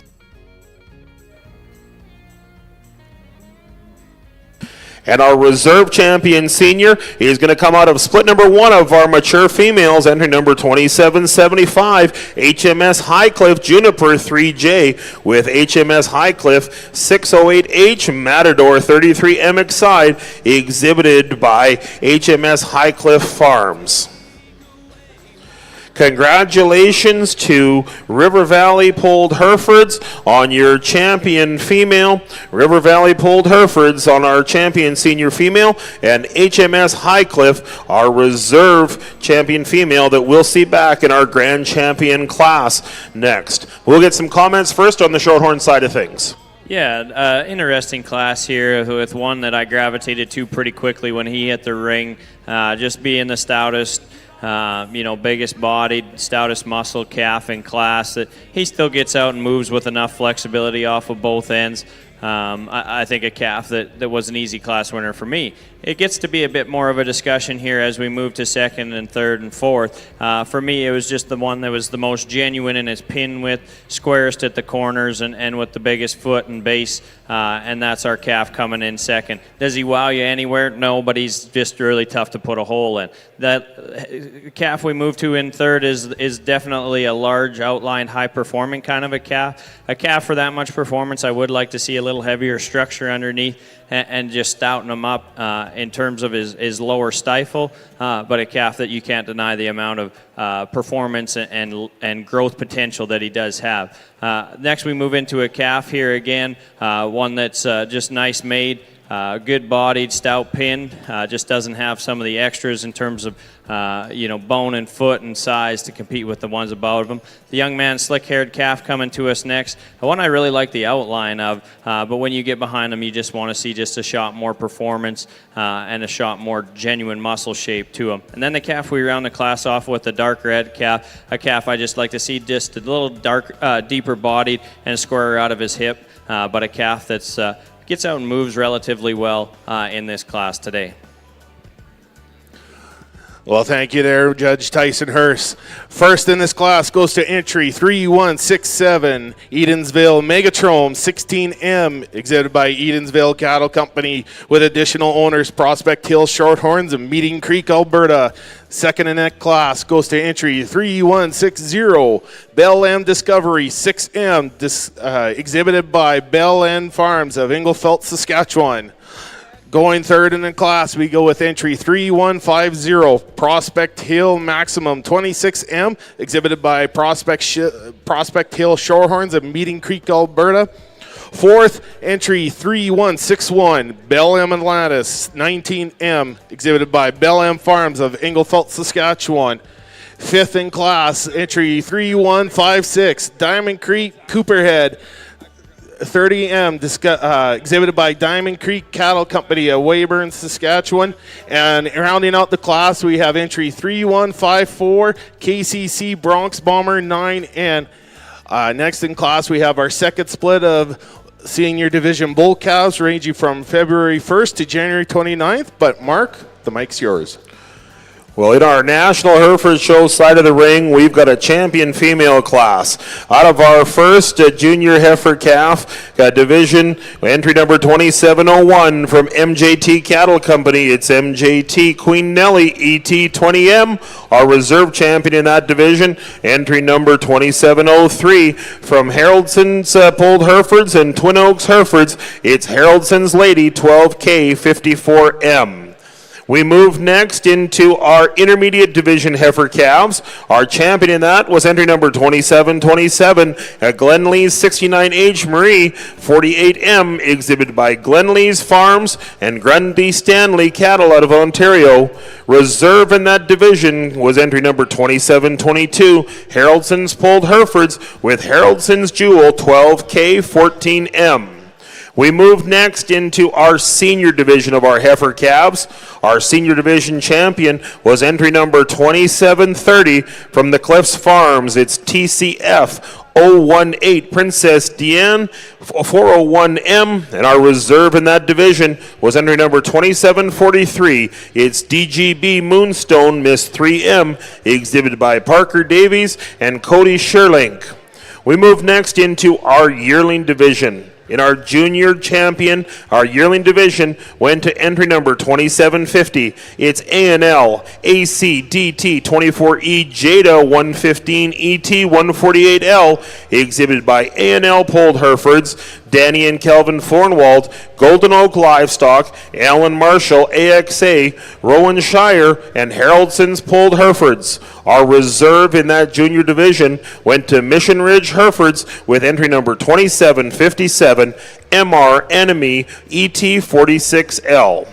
And our reserve champion senior is going to come out of split number 1 of our mature females, entry number 2775, HMS Highcliffe Juniper 3J with HMS Highcliffe 608H Matador 33M Exide, exhibited by HMS Highcliffe Farms. Congratulations to River Valley Polled Herefords on your champion female, River Valley Polled Herefords on our champion senior female, and HMS Highcliffe, our reserve champion female that we'll see back in our grand champion class next. We'll get some comments first on the Shorthorn side of things. Yeah, interesting class here with one that I gravitated to pretty quickly when he hit the ring, just being the stoutest, biggest bodied, stoutest muscle calf in class, that he still gets out and moves with enough flexibility off of both ends. I think a calf that was an easy class winner for me. It gets to be a bit more of a discussion here as we move to second and third and fourth. For me, it was just the one that was the most genuine in his pin width, squarest at the corners, and with the biggest foot and base, and that's our calf coming in second. Does he wow you anywhere? No, but he's just really tough to put a hole in. That calf we move to in third is definitely a large, outlined, high-performing kind of a calf. A calf for that much performance, I would like to see a little heavier structure underneath and just stouten him up in terms of his lower stifle, but a calf that you can't deny the amount of performance and growth potential that he does have. Next we move into a calf here again, one that's just nice made, good bodied, stout pin, just doesn't have some of the extras in terms of bone and foot and size to compete with the ones above him. The young man, slick-haired calf coming to us next. The one I really like the outline of, but when you get behind him, you just want to see just a shot more performance and a shot more genuine muscle shape to him. And then the calf we round the class off with, the dark red calf, a calf I just like to see just a little deeper bodied and squarer out of his hip, but a calf that's gets out and moves relatively well in this class today. Well, thank you there, Judge Tyson Hurst. First in this class goes to entry 3167, Edensville Megatrome 16M, exhibited by Edensville Cattle Company with additional owners Prospect Hill Shorthorns and Meeting Creek, Alberta. Second in that class goes to entry 3160, Bell Lamb Discovery 6M, exhibited by Bell Lamb Farms of Inglefelt, Saskatchewan. Going third in the class, we go with entry 3150, Prospect Hill Maximum 26M, exhibited by Prospect Hill Shorthorns of Meeting Creek, Alberta. Fourth, entry 3161, Bell M Atlantis 19M, exhibited by Bell M Farms of Inglefelt, Saskatchewan. Fifth in class, entry 3156, Diamond Creek Cooperhead 30M, exhibited by Diamond Creek Cattle Company of Weyburn, Saskatchewan. And rounding out the class, we have entry 3154, KCC Bronx Bomber 9N. Next in class, we have our second split of senior division bull calves ranging from February 1st to January 29th. But Mark, the mic's yours. Well, in our National Hereford Show side of the ring, we've got a champion female class. Out of our first junior heifer calf division, entry number 2701 from MJT Cattle Company. It's MJT Queen Nellie ET20M, our reserve champion in that division. Entry number 2703 from Haraldson's Polled Herefords and Twin Oaks Herefords. It's Haraldson's Lady 12K 54M. We move next into our intermediate division heifer calves. Our champion in that was entry number 2727 at Glenlee's 69H Marie 48M, exhibited by Glenlee's Farms and Grundy Stanley Cattle out of Ontario. Reserve in that division was entry number 2722, Haraldson's Polled Herefords with Haraldson's Jewel 12K 14M. We move next into our senior division of our heifer calves. Our senior division champion was entry number 2730 from the Cliffs Farms. It's TCF 018 Princess Diane 401M, and our reserve in that division was entry number 2743. It's DGB Moonstone Miss 3M, exhibited by Parker Davies and Cody Sherlink. We move next into our yearling division. In our junior champion, our yearling division went to entry number 2750. It's ANL ACDT 24E Jada 115 ET 148L, exhibited by ANL Polled Herefords, Danny and Kelvin Fornwald, Golden Oak Livestock, Alan Marshall, AXA, Rowan Shire, and Haraldson's Polled Herefords. Our reserve in that junior division went to Mission Ridge Herefords with entry number 2757, MR Enemy ET46L.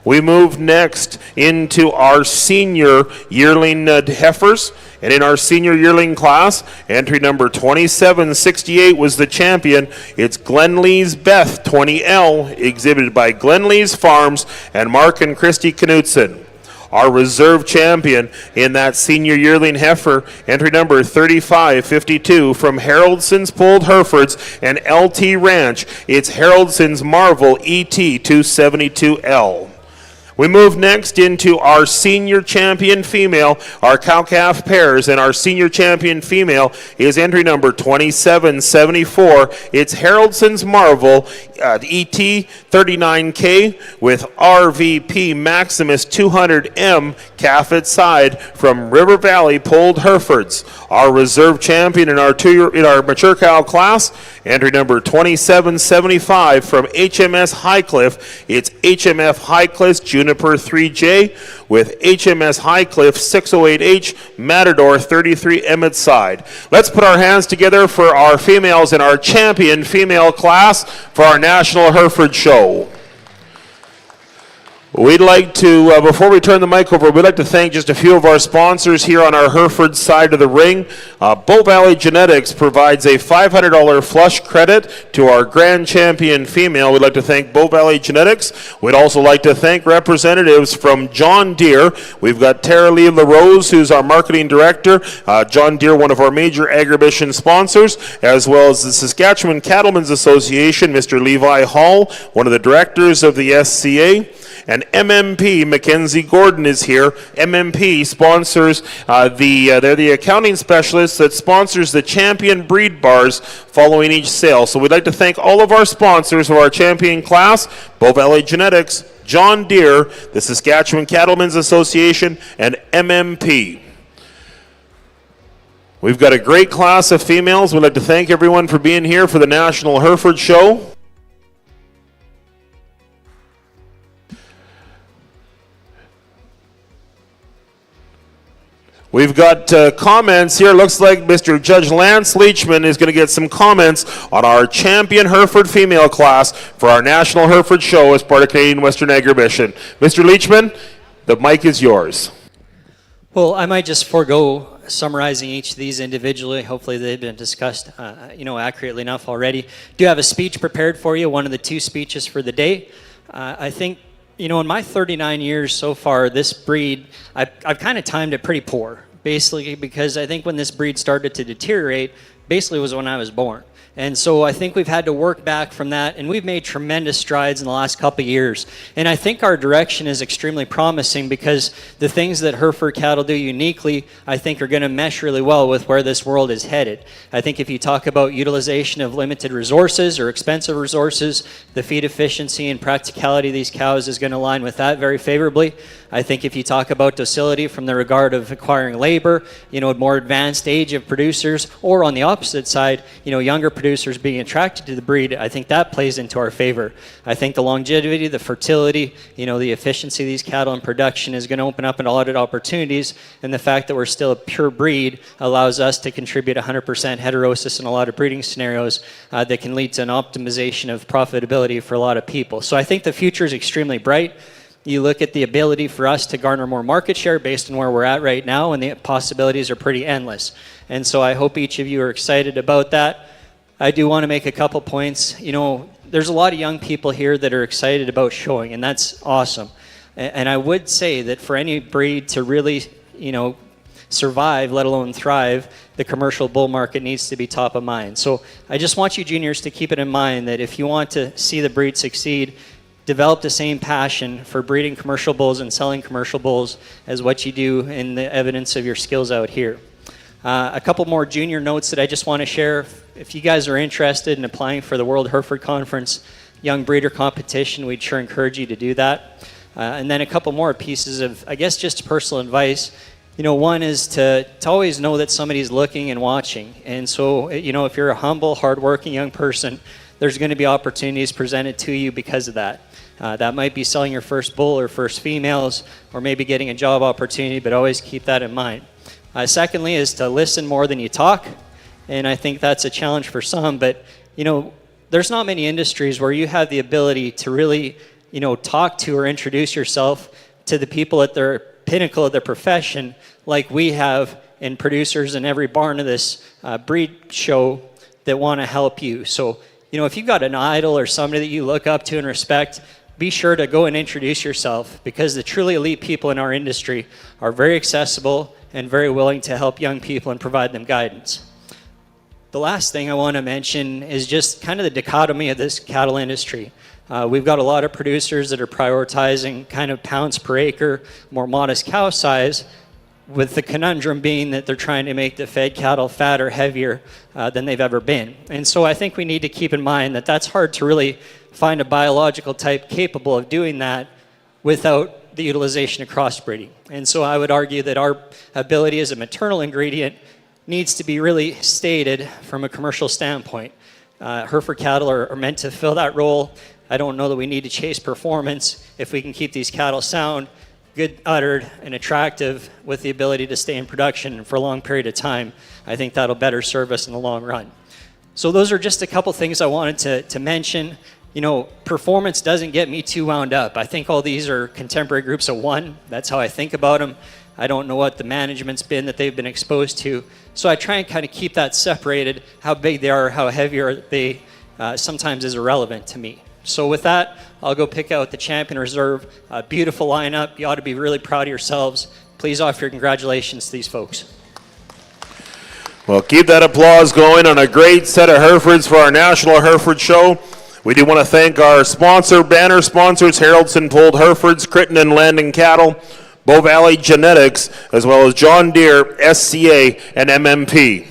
We move next into our senior yearling heifers. And in our senior yearling class, entry number 2768 was the champion. It's Glenlee's Beth 20L, exhibited by Glenlee's Farms and Mark and Christy Knutson. Our reserve champion in that senior yearling heifer, entry number 3552 from Haraldson's Polled Herefords and LT Ranch. It's Haraldson's Marvel ET 272L. We move next into our senior champion female, our cow-calf pairs, and our senior champion female is entry number 2774. It's Haraldson's Marvel ET 39K with RVP Maximus 200M calf at side from River Valley Polled Herefords. Our reserve champion in our mature cow class, entry number 2775 from HMS Highcliffe. It's HMF Highcliffe Juniper 3J with HMS Highcliffe 608H Matador 33M at side. Let's put our hands together for our females in our champion female class for our National Hereford Show. We'd like to, before we turn the mic over, we'd like to thank just a few of our sponsors here on our Hereford side of the ring. Bow Valley Genetics provides a $500 flush credit to our grand champion female. We'd like to thank Bow Valley Genetics. We'd also like to thank representatives from John Deere. We've got Tara Lee LaRose, who's our marketing director. John Deere, one of our major agribition sponsors, as well as the Saskatchewan Cattlemen's Association, Mr. Levi Hall, one of the directors of the SCA. And MMP, Mackenzie Gordon, is here. MMP sponsors they're the accounting specialists that sponsors the champion breed bars following each sale. So we'd like to thank all of our sponsors of our champion class, Bow Valley Genetics, John Deere, the Saskatchewan Cattlemen's Association, and MMP. We've got a great class of females. We'd like to thank everyone for being here for the National Hereford Show. We've got comments here. Looks like Mr. Judge Lance Leachman is going to get some comments on our champion Hereford female class for our National Hereford Show as part of Canadian Western Agribition. Mr. Leachman, the mic is yours. Well, I might just forego summarizing each of these individually. Hopefully they've been discussed accurately enough already. Do have a speech prepared for you, one of the two speeches for the day. I think, in my 39 years so far, this breed, I've kind of timed it pretty poor, basically, because I think when this breed started to deteriorate, basically was when I was born. And so I think we've had to work back from that, and we've made tremendous strides in the last couple of years. And I think our direction is extremely promising because the things that Hereford cattle do uniquely, I think, are going to mesh really well with where this world is headed. I think if you talk about utilization of limited resources or expensive resources, the feed efficiency and practicality of these cows is going to align with that very favorably. I think if you talk about docility from the regard of acquiring labor, more advanced age of producers, or on the opposite side, younger producers being attracted to the breed, I think that plays into our favor. I think the longevity, the fertility, the efficiency of these cattle in production is going to open up a lot of opportunities, and the fact that we're still a pure breed allows us to contribute 100% heterosis in a lot of breeding scenarios that can lead to an optimization of profitability for a lot of people. So I think the future is extremely bright. You look at the ability for us to garner more market share based on where we're at right now, and the possibilities are pretty endless. And so I hope each of you are excited about that. I do want to make a couple points. there's a lot of young people here that are excited about showing, and that's awesome. And I would say that for any breed to really, survive, let alone thrive, the commercial bull market needs to be top of mind. So I just want you juniors to keep it in mind that if you want to see the breed succeed, develop the same passion for breeding commercial bulls and selling commercial bulls as what you do in the evidence of your skills out here. A couple more junior notes that I just want to share. If you guys are interested in applying for the World Hereford Conference Young Breeder Competition, we'd sure encourage you to do that. And then a couple more pieces of, I guess, just personal advice. One is to always know that somebody's looking and watching. And so, if you're a humble, hardworking young person, there's going to be opportunities presented to you because of that. That might be selling your first bull or first females, or maybe getting a job opportunity, but always keep that in mind. Secondly is to listen more than you talk, and I think that's a challenge for some, but there's not many industries where you have the ability to really talk to or introduce yourself to the people at their pinnacle of their profession like we have in producers in every barn of this breed show that want to help you. So, if you've got an idol or somebody that you look up to and respect, be sure to go and introduce yourself, because the truly elite people in our industry are very accessible and very willing to help young people and provide them guidance. The last thing I want to mention is just kind of the dichotomy of this cattle industry. We've got a lot of producers that are prioritizing kind of pounds per acre, more modest cow size, with the conundrum being that they're trying to make the fed cattle fatter, heavier than they've ever been. And so I think we need to keep in mind that that's hard to really find a biological type capable of doing that without the utilization of crossbreeding. And so I would argue that our ability as a maternal ingredient needs to be really stated from a commercial standpoint. Hereford cattle are meant to fill that role. I don't know that we need to chase performance if we can keep these cattle sound, good uddered, and attractive with the ability to stay in production for a long period of time. I think that'll better serve us in the long run. So those are just a couple things I wanted to mention. Performance doesn't get me too wound up. I think all these are contemporary groups of one. That's how I think about them. I don't know what the management's been that they've been exposed to. So I try and kind of keep that separated. How big they are, how heavy are they, sometimes is irrelevant to me. So with that, I'll go pick out the champion reserve. A beautiful lineup. You ought to be really proud of yourselves. Please offer your congratulations to these folks. Well, keep that applause going on a great set of Herefords for our National Hereford Show. We do want to thank our banner sponsors, Haraldson Polled Herefords, Crittenden and Landing Cattle, Bow Valley Genetics, as well as John Deere, SCA, and MMP.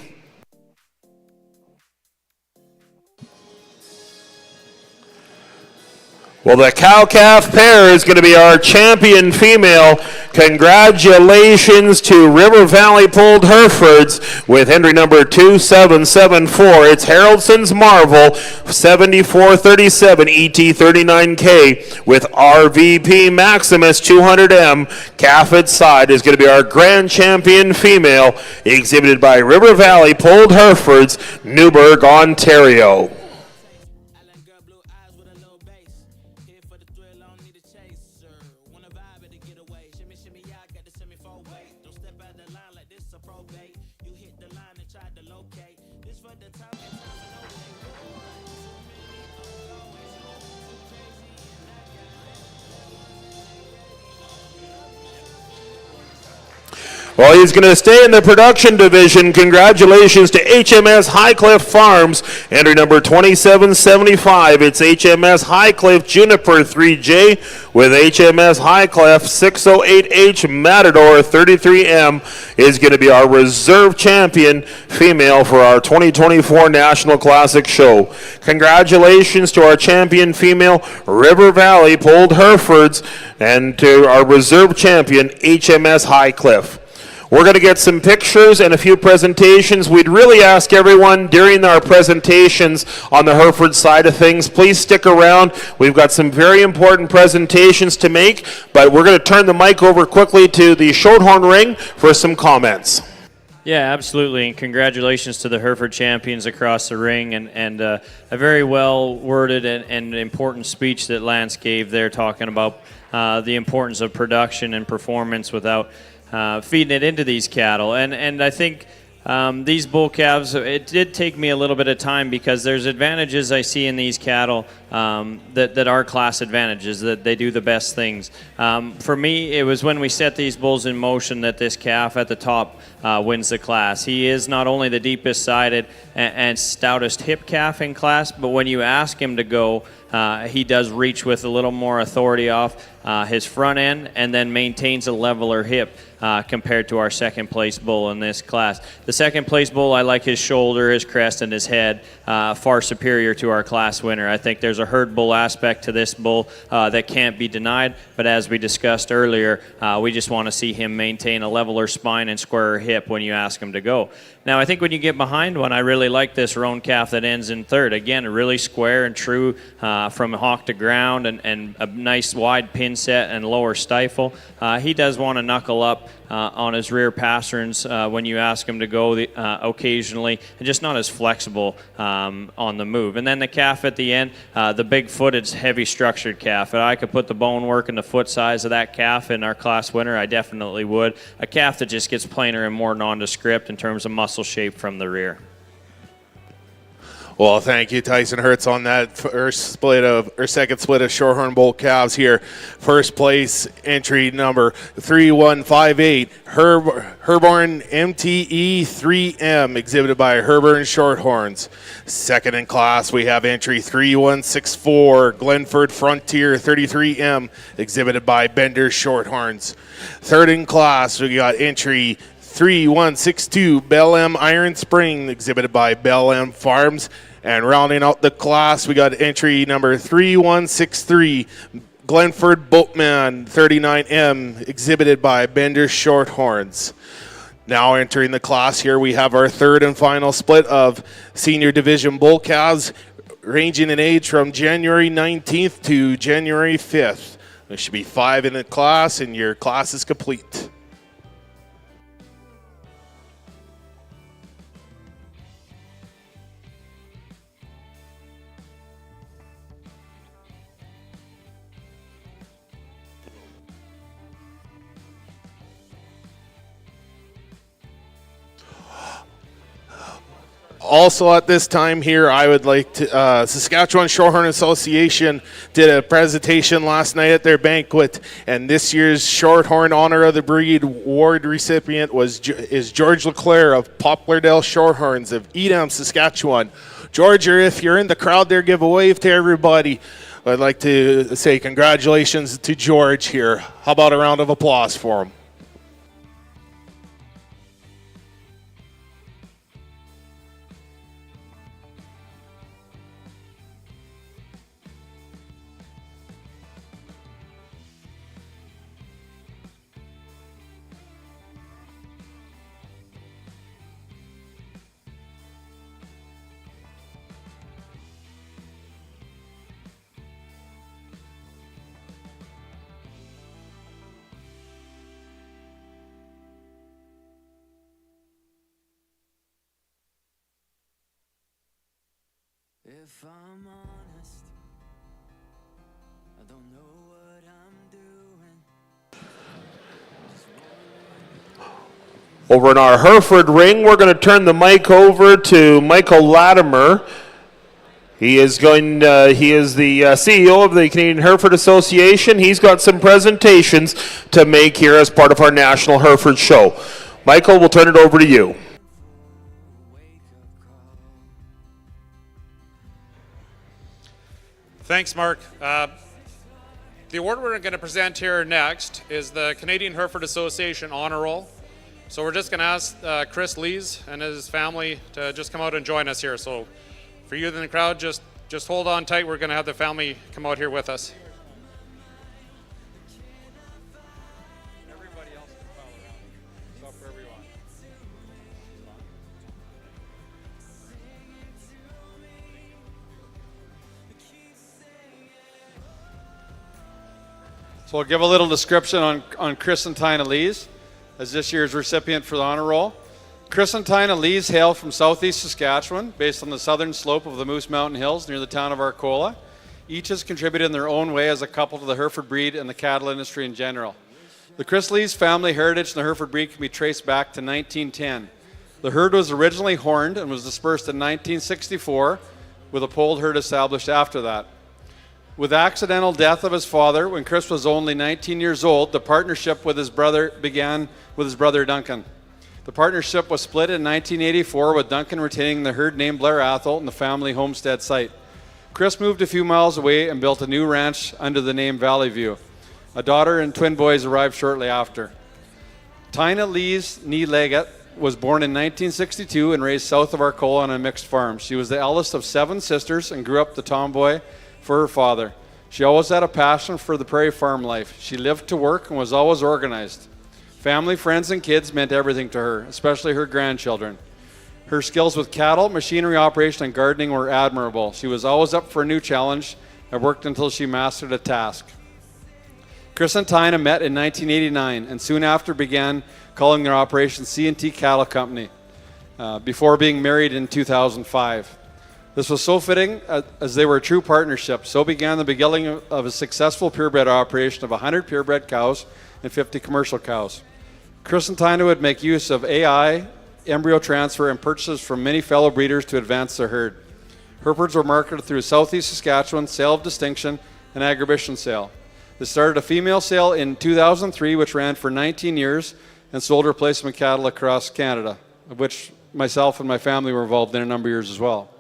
Well, the cow-calf pair is going to be our champion female. Congratulations to River Valley Polled Herefords with entry number 2774. It's Haraldson's Marvel 7437 ET39K with RVP Maximus 200M. Calf at side is going to be our grand champion female, exhibited by River Valley Polled Herefords, Newburgh, Ontario. Well, he's going to stay in the production division. Congratulations to HMS Highcliffe Farms. Entry number 2775. It's HMS Highcliffe Juniper 3J with HMS Highcliffe 608H Matador 33M is going to be our reserve champion female for our 2024 National Classic Show. Congratulations to our champion female, River Valley Polled Herefords, and to our reserve champion, HMS Highcliffe. We're going to get some pictures and a few presentations. We'd really ask everyone during our presentations on the Hereford side of things, please stick around. We've got some very important presentations to make, but we're going to turn the mic over quickly to the Shorthorn ring for some comments. Yeah, absolutely, and congratulations to the Hereford champions across the ring, and a very well-worded and important speech that Lance gave there, talking about the importance of production and performance without feeding it into these cattle. And I think These bull calves, it did take me a little bit of time because there's advantages I see in these cattle that are class advantages, that they do the best things. For me, it was when we set these bulls in motion that this calf at the top wins the class. He is not only the deepest sided and stoutest hip calf in class, but when you ask him to go, he does reach with a little more authority off his front end and then maintains a leveler hip compared to our second place bull in this class. The second place bull, I like his shoulder, his crest, and his head far superior to our class winner. I think there's a herd bull aspect to this bull that can't be denied, but as we discussed earlier, we just want to see him maintain a leveler spine and squarer hip when you ask him to go. Now, I think when you get behind one, I really like this roan calf that ends in third. Again, really square and true from hock to ground and a nice wide pin set and lower stifle. He does want to knuckle up on his rear pasterns when you ask him to go occasionally, and just not as flexible on the move. And then the calf at the end, the big-footed, heavy-structured calf. If I could put the bone work and the foot size of that calf in our class winner, I definitely would. A calf that just gets plainer and more nondescript in terms of muscle shape from the rear. Well, thank you, Tyson Hertz, on that second split of Shorthorn bull calves here. First place entry number 3158, Herborn MTE 3M, exhibited by Herborn Shorthorns. Second in class, we have entry 3164, Glenford Frontier 33M, exhibited by Bender Shorthorns. Third in class, we got entry 3162, Bell M Iron Spring, exhibited by Bell M Farms. And rounding out the class, we got entry number 3163, Glenford Boatman 39M, exhibited by Bender Shorthorns. Now entering the class here, we have our third and final split of senior division bull calves, ranging in age from January 19th to January 5th. There should be 5 in the class, and your class is complete. Also at this time here, I would like to, Saskatchewan Shorthorn Association did a presentation last night at their banquet, and this year's Shorthorn Honor of the Breed award recipient is George Leclerc of Poplardale Shorthorns of Edam, Saskatchewan. George, if you're in the crowd there, give a wave to everybody. I'd like to say congratulations to George here. How about a round of applause for him? If I'm honest, I don't know what I'm doing. Over in our Hereford ring, we're going to turn the mic over to Michael Latimer. He is the CEO of the Canadian Hereford Association. He's got some presentations to make here as part of our National Hereford Show. Michael, we'll turn it over to you. Thanks, Mark. The award we're going to present here next is the Canadian Hereford Association Honor Roll. So we're just going to ask Chris Lees and his family to just come out and join us here. So for you in the crowd, just hold on tight. We're going to have the family come out here with us. Everybody else can follow around. It's up for everyone. So I'll give a little description on Chris and Tina Lees as this year's recipient for the honor roll. Chris and Tina Lees hail from southeast Saskatchewan, based on the southern slope of the Moose Mountain Hills near the town of Arcola. Each has contributed in their own way as a couple to the Hereford breed and the cattle industry in general. The Chris Lees family heritage in the Hereford breed can be traced back to 1910. The herd was originally horned and was dispersed in 1964, with a polled herd established after that. With the accidental death of his father, when Chris was only 19 years old, the partnership with his brother began with his brother Duncan. The partnership was split in 1984, with Duncan retaining the herd named Blair Athol and the family homestead site. Chris moved a few miles away and built a new ranch under the name Valley View. A daughter and twin boys arrived shortly after. Tina Lees Nee Leggett was born in 1962 and raised south of Arcola on a mixed farm. She was the eldest of 7 sisters and grew up the tomboy for her father. She always had a passion for the prairie farm life. She lived to work and was always organized. Family, friends, and kids meant everything to her, especially her grandchildren. Her skills with cattle, machinery operation, and gardening were admirable. She was always up for a new challenge and worked until she mastered a task. Chris and Tina met in 1989 and soon after began calling their operation C&T Cattle Company before being married in 2005. This was so fitting as they were a true partnership. So began the beginning of a successful purebred operation of 100 purebred cows and 50 commercial cows. Chris and Tina would make use of AI, embryo transfer, and purchases from many fellow breeders to advance their herd. Herefords were marketed through Southeast Saskatchewan, Sale of Distinction, and Agribition Sale. They started a female sale in 2003, which ran for 19 years, and sold replacement cattle across Canada, of which myself and my family were involved in a number of years as well.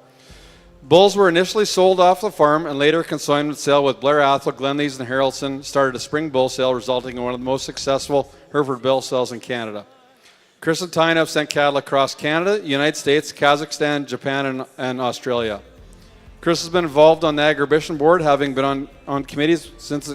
Bulls were initially sold off the farm and later consignment sale with Blair Athol, Glenlees, and Haraldson started a spring bull sale, resulting in one of the most successful Hereford bull sales in Canada. Chris and Tina have sent cattle across Canada, United States, Kazakhstan, Japan, and Australia. Chris has been involved on the Agribition Board, having been on committees since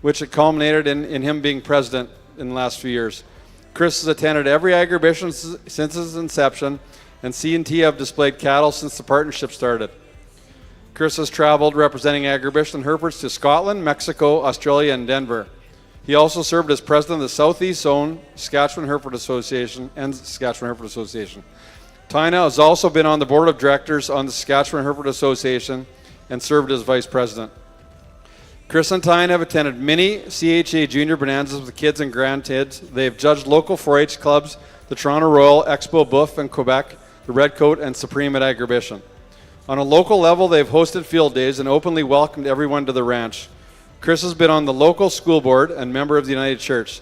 which it culminated in him being president in the last few years. Chris has attended every Agribition since its inception, and C&T have displayed cattle since the partnership started. Chris has traveled representing Agribition and Herefords to Scotland, Mexico, Australia, and Denver. He also served as president of the Southeast Zone Saskatchewan Hereford Association and Saskatchewan Hereford Association. Tina has also been on the board of directors on the Saskatchewan Hereford Association and served as vice president. Chris and Tina have attended many CHA junior bonanzas with kids and grandkids. They have judged local 4-H clubs, the Toronto Royal, Expo Boeuf in Quebec, the Redcoat, and Supreme at Agribition. On a local level, they've hosted field days and openly welcomed everyone to the ranch. Chris has been on the local school board and member of the United Church.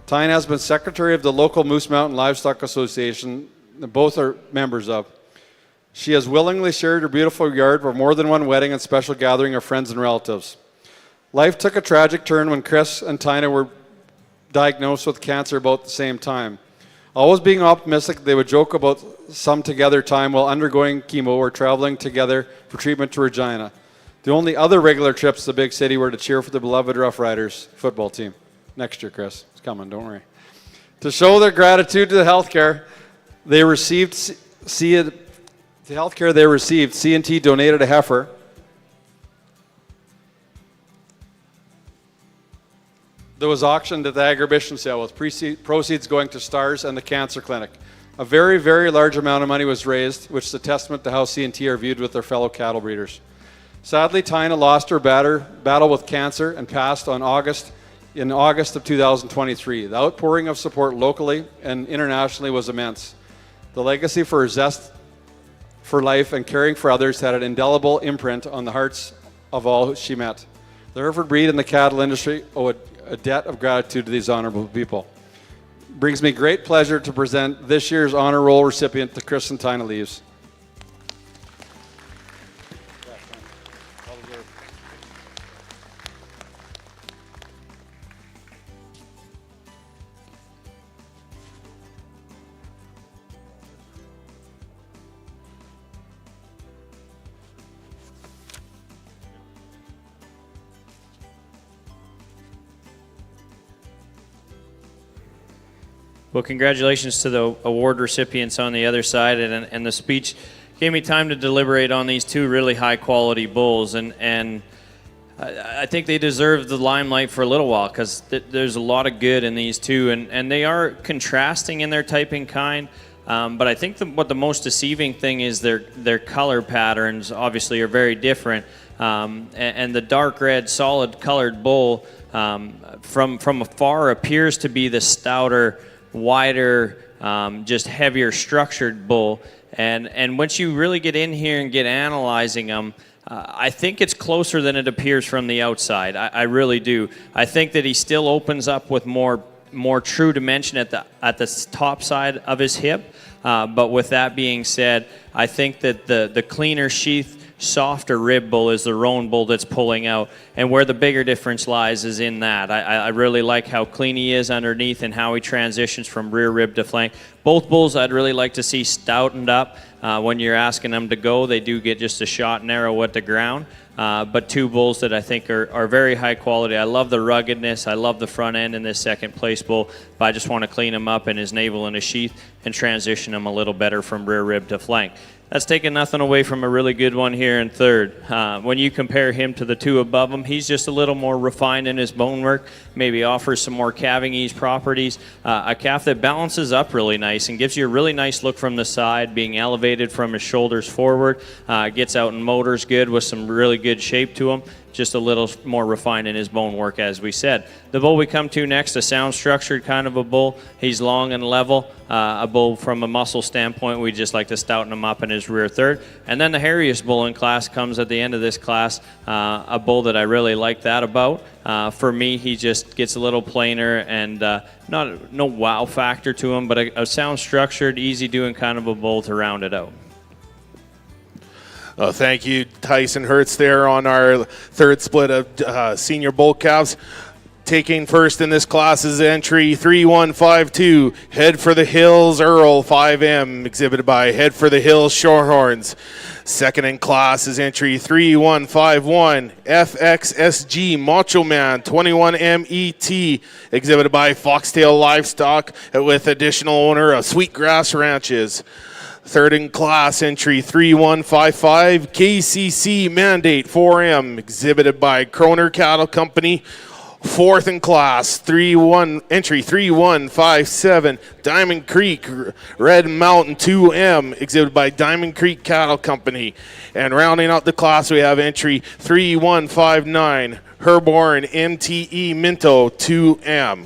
Tina has been secretary of the local Moose Mountain Livestock Association, that both are members of. She has willingly shared her beautiful yard for more than one wedding and special gathering of friends and relatives. Life took a tragic turn when Chris and Tina were diagnosed with cancer about the same time. Always being optimistic, they would joke about some together time while undergoing chemo or traveling together for treatment to Regina. The only other regular trips to the big city were to cheer for the beloved Rough Riders football team. Next year, Chris. It's coming, don't worry. To show their gratitude to the healthcare they received, C&T donated a heifer that was auctioned at the Agribition sale, with proceeds going to STARS and the Cancer Clinic. A very, very large amount of money was raised, which is a testament to how C&T are viewed with their fellow cattle breeders. Sadly, Tina lost her battle with cancer and passed in August of 2023. The outpouring of support locally and internationally was immense. The legacy for her zest for life and caring for others had an indelible imprint on the hearts of all she met. The Hereford breed and the cattle industry owe a debt of gratitude to these honorable people. It brings me great pleasure to present this year's honor roll recipient to Chris and Tina Lees. Well, congratulations to the award recipients on the other side, and the speech gave me time to deliberate on these two really high-quality bulls, and I think they deserve the limelight for a little while because there's a lot of good in these two, and they are contrasting in their type and kind, but I think what the most deceiving thing is their color patterns obviously are very different, and the dark red, solid-colored bull from afar appears to be the stouter, wider, just heavier structured bull. And once you really get in here and get analyzing them, I think it's closer than it appears from the outside. I really do. I think that he still opens up with more true dimension at the top side of his hip. But with that being said, I think that the cleaner sheath, softer rib bull is the roan bull that's pulling out, and where the bigger difference lies is in that. I really like how clean he is underneath and how he transitions from rear rib to flank. Both bulls I'd really like to see stoutened up. When you're asking them to go, they do get just a shot and arrow at the ground. But two bulls that I think are very high quality. I love the ruggedness. I love the front end in this second place bull, but I just want to clean him up in his navel and his sheath and transition him a little better from rear rib to flank. That's taking nothing away from a really good one here in third. When you compare him to the two above him, he's just a little more refined in his bone work, maybe offers some more calving ease properties. A calf that balances up really nice and gives you a really nice look from the side, being elevated from his shoulders forward. Gets out and motors good with some really good shape to him. Just a little more refined in his bone work, as we said. The bull we come to next, a sound structured kind of a bull. He's long and level. A bull from a muscle standpoint, we just like to stouten him up in his rear third. And then the hairiest bull in class comes at the end of this class, a bull that I really like that about. For me, he just gets a little plainer and no wow factor to him, but a sound structured, easy doing kind of a bull to round it out. Thank you, Tyson Hertz, there on our third split of senior bull calves. Taking first in this class is entry 3152, Head for the Hills Earl 5M, exhibited by Head for the Hills Shorthorns. Second in class is entry 3151, FXSG Macho Man 21MET, exhibited by Foxtail Livestock with additional owner of Sweetgrass Ranches. Third in class, entry 3155, KCC Mandate 4M, exhibited by Kroner Cattle Company. Fourth in class, entry 3157, Diamond Creek Red Mountain 2M, exhibited by Diamond Creek Cattle Company. And rounding out the class, we have entry 3159, Herborn MTE Minto 2M.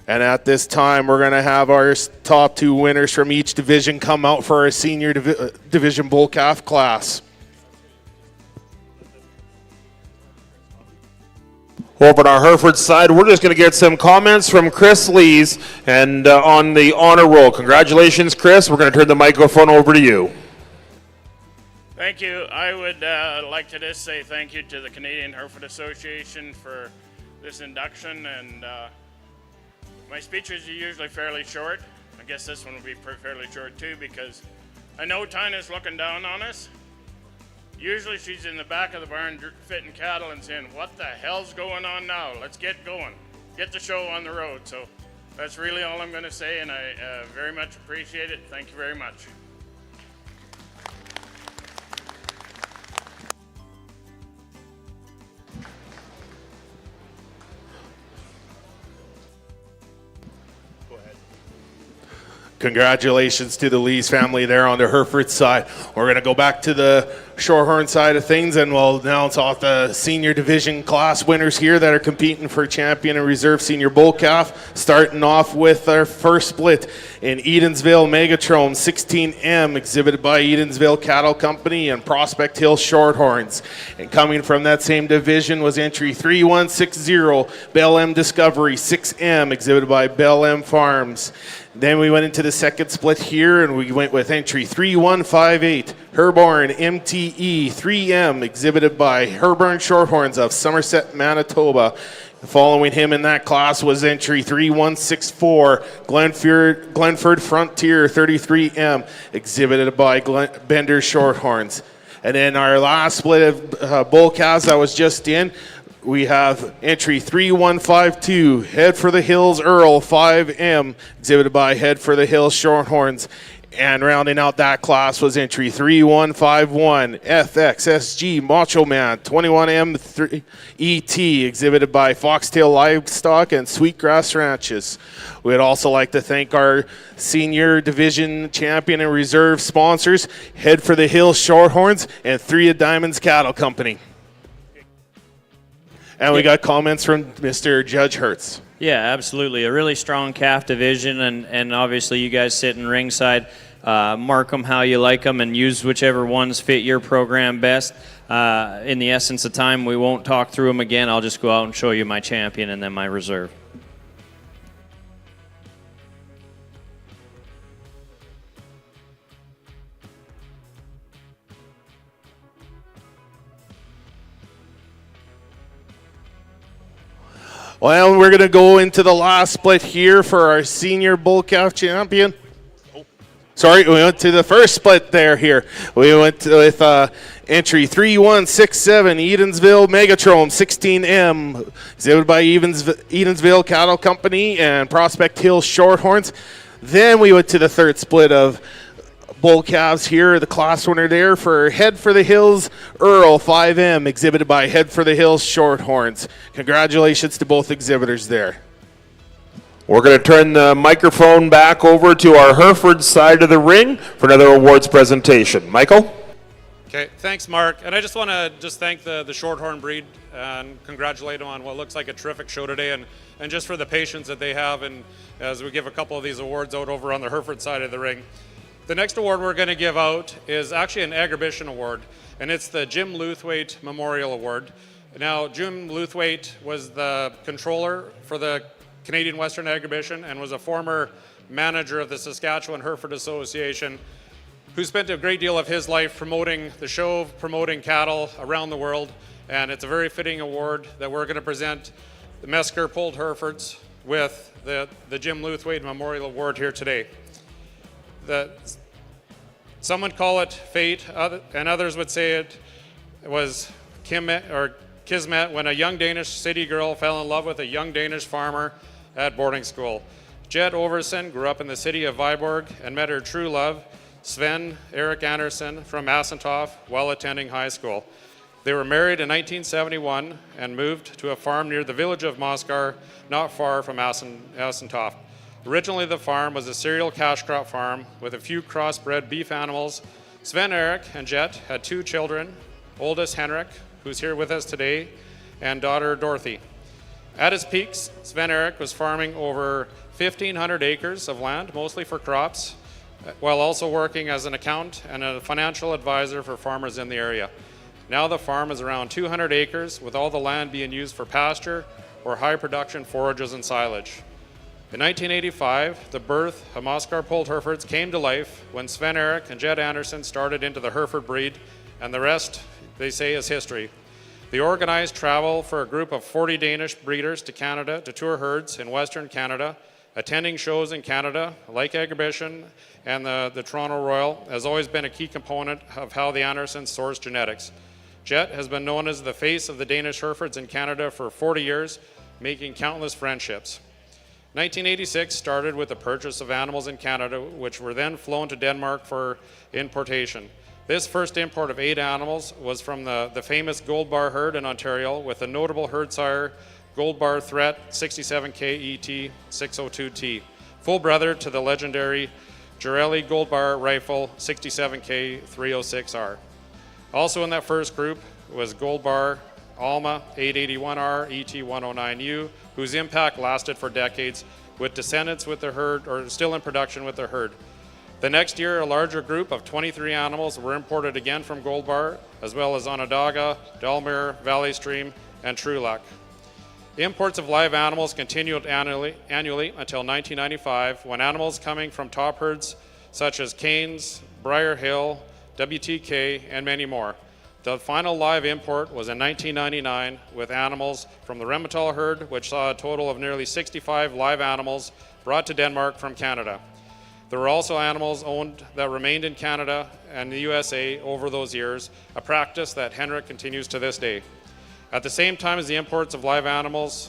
And at this time, we're going to have our top two winners from each division come out for our senior division bull calf class. Over on our Hereford side, we're just going to get some comments from Chris Lees and on the honor roll. Congratulations, Chris. We're going to turn the microphone over to you. Thank you. I would like to just say thank you to the Canadian Hereford Association for this induction, and my speeches are usually fairly short. I guess this one will be fairly short too, because I know Tina's looking down on us. Usually she's in the back of the barn fitting cattle and saying, what the hell's going on now? Let's get going. Get the show on the road. So that's really all I'm going to say, and I very much appreciate it. Thank you very much. Congratulations to the Lees family there on the Hereford side. We're going to go back to the Shorthorn side of things, and we'll announce off the senior division class winners here that are competing for champion and reserve senior bull calf. Starting off with our first split in Edensville Megatron 16M, exhibited by Edensville Cattle Company and Prospect Hill Shorthorns. And coming from that same division was entry 3160, Bell M Discovery 6M, exhibited by Bell M Farms. Then we went into the second split here, and we went with entry 3158, Herborn MTE 3M, exhibited by Herborn Shorthorns of Somerset, Manitoba. Following him in that class was entry 3164, Glenford Frontier 33M, exhibited by Bender Shorthorns. And then our last split of bull calves that was just in, we have entry 3152, Head for the Hills Earl 5M, exhibited by Head for the Hills Shorthorns. And rounding out that class was entry 3151, FXSG Macho Man 21M3ET, exhibited by Foxtail Livestock and Sweetgrass Ranches. We'd also like to thank our senior division champion and reserve sponsors, Head for the Hills Shorthorns and Three of Diamonds Cattle Company. And we got comments from Mr. Judge Hertz. Yeah, absolutely. A really strong calf division, and obviously you guys sitting ringside, mark them how you like them and use whichever ones fit your program best. In the essence of time, we won't talk through them again. I'll just go out and show you my champion and then my reserve. Well, we're going to go into the last split here for our senior bull calf champion. Sorry, we went to the first split there here. We went with entry 3167 Edensville Megatrome 16M, exhibited by Edensville Cattle Company and Prospect Hill Shorthorns. Then we went to the third split of bull calves here. The class winner there for Head for the Hills Earl 5M, exhibited by Head for the Hills Shorthorns. Congratulations to both exhibitors there. We're going to turn the microphone back over to our Hereford side of the ring for another awards presentation. Michael? Okay, thanks, Mark. And I just want to thank the Shorthorn breed and congratulate them on what looks like a terrific show today, and just for the patience that they have, and as we give a couple of these awards out over on the Hereford side of the ring. The next award we're going to give out is actually an Agribition award, and it's the Jim Luthwaite Memorial Award. Now, Jim Luthwaite was the controller for the Canadian Western Agribition and was a former manager of the Saskatchewan Hereford Association, who spent a great deal of his life promoting the show, promoting cattle around the world, and it's a very fitting award that we're going to present the Mesker Polled Herefords with the Jim Luthwaite Memorial Award here today. Some would call it fate, and others would say it was kismet when a young Danish city girl fell in love with a young Danish farmer at boarding school. Jet Overson grew up in the city of Viborg and met her true love, Sven Erik Andersen from Assentoft, while attending high school. They were married in 1971 and moved to a farm near the village of Moskar, not far from Assentoft. Originally, the farm was a cereal cash crop farm with a few crossbred beef animals. Sven Erik and Jet had 2 children, oldest Henrik, who's here with us today, and daughter Dorothy. At his peaks, Sven Erik was farming over 1,500 acres of land, mostly for crops, while also working as an accountant and a financial advisor for farmers in the area. Now the farm is around 200 acres, with all the land being used for pasture or high production forages and silage. In 1985, the birth of Moskar Polled Herefords came to life when Sven Erik and Jet Andersen started into the Hereford breed, and the rest, they say, is history. They organized travel for a group of 40 Danish breeders to Canada to tour herds in Western Canada. Attending shows in Canada, like Agribition and the Toronto Royal, has always been a key component of how the Andersens source genetics. Jet has been known as the face of the Danish Herefords in Canada for 40 years, making countless friendships. 1986 started with the purchase of animals in Canada, which were then flown to Denmark for importation. This first import of 8 animals was from the famous Gold Bar herd in Ontario, with a notable herd sire, Gold Bar Threat 67K ET 602T, full brother to the legendary Jarelli Gold Bar Rifle 67K 306R. Also in that first group was Gold Bar Alma 881R ET109U, whose impact lasted for decades, with descendants with the herd, or still in production with the herd. The next year, a larger group of 23 animals were imported again from Gold Bar, as well as Onondaga, Dalmere, Valley Stream, and True Luck. Imports of live animals continued annually until 1995, when animals coming from top herds such as Cairns, Briar Hill, WTK, and many more. The final live import was in 1999 with animals from the Remetal herd, which saw a total of nearly 65 live animals brought to Denmark from Canada. There were also animals owned that remained in Canada and the USA over those years, a practice that Henrik continues to this day. At the same time as the imports of live animals,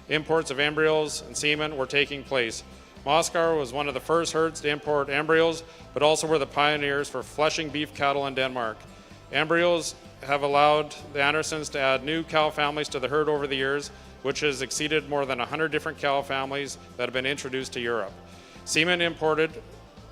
imports of embryos and semen were taking place. Moskar was one of the first herds to import embryos, but also were the pioneers for fleshing beef cattle in Denmark. Embryos have allowed the Andersens to add new cow families to the herd over the years, which has exceeded more than 100 different cow families that have been introduced to Europe. Semen imported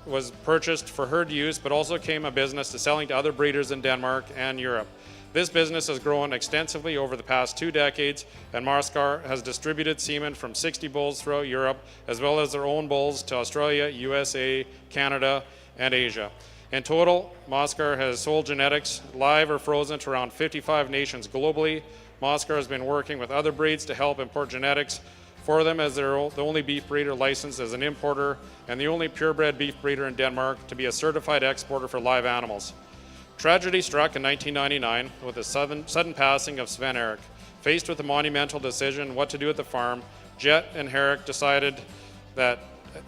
was purchased for herd use, but also became a business to selling to other breeders in Denmark and Europe. This business has grown extensively over the past 2 decades, and Moskar has distributed semen from 60 bulls throughout Europe, as well as their own bulls to Australia, USA, Canada, and Asia. In total, Moskar has sold genetics live or frozen to around 55 nations globally. Moskar has been working with other breeds to help import genetics for them, as they're the only beef breeder licensed as an importer and the only purebred beef breeder in Denmark to be a certified exporter for live animals. Tragedy struck in 1999 with the sudden passing of Sven Erik. Faced with a monumental decision what to do at the farm, Jet and Herrick decided that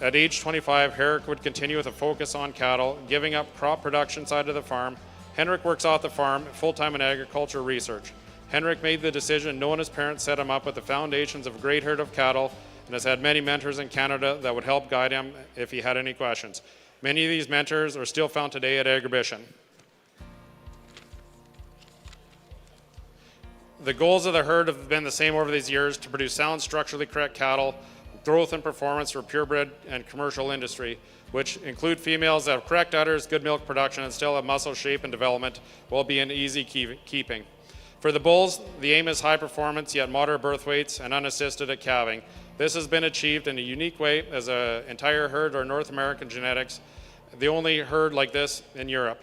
at age 25, Herrick would continue with a focus on cattle, giving up crop production side of the farm. Henrik works off the farm full-time in agriculture research. Henrik made the decision knowing his parents set him up with the foundations of a great herd of cattle and has had many mentors in Canada that would help guide him if he had any questions. Many of these mentors are still found today at Agribition. The goals of the herd have been the same over these years: to produce sound, structurally correct cattle, growth and performance for purebred and commercial industry, which include females that have correct udders, good milk production, and still have muscle shape and development while being easy keeping. For the bulls, the aim is high performance, yet moderate birth weights and unassisted at calving. This has been achieved in a unique way as an entire herd or North American genetics, the only herd like this in Europe.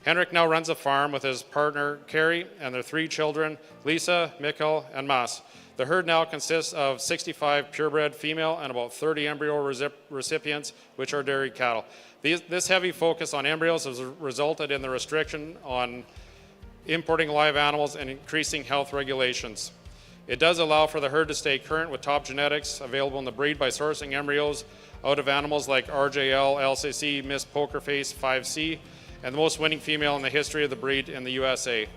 Henrik now runs a farm with his partner Carrie and their 3 children, Lisa, Mikkel, and Mas. The herd now consists of 65 purebred female and about 30 embryo recipients, which are dairy cattle. This heavy focus on embryos has resulted in the restriction on importing live animals and increasing health regulations. It does allow for the herd to stay current with top genetics available in the breed by sourcing embryos out of animals like RJL, LCC, Miss Pokerface 5C, and the most winning female in the history of the breed in the USA.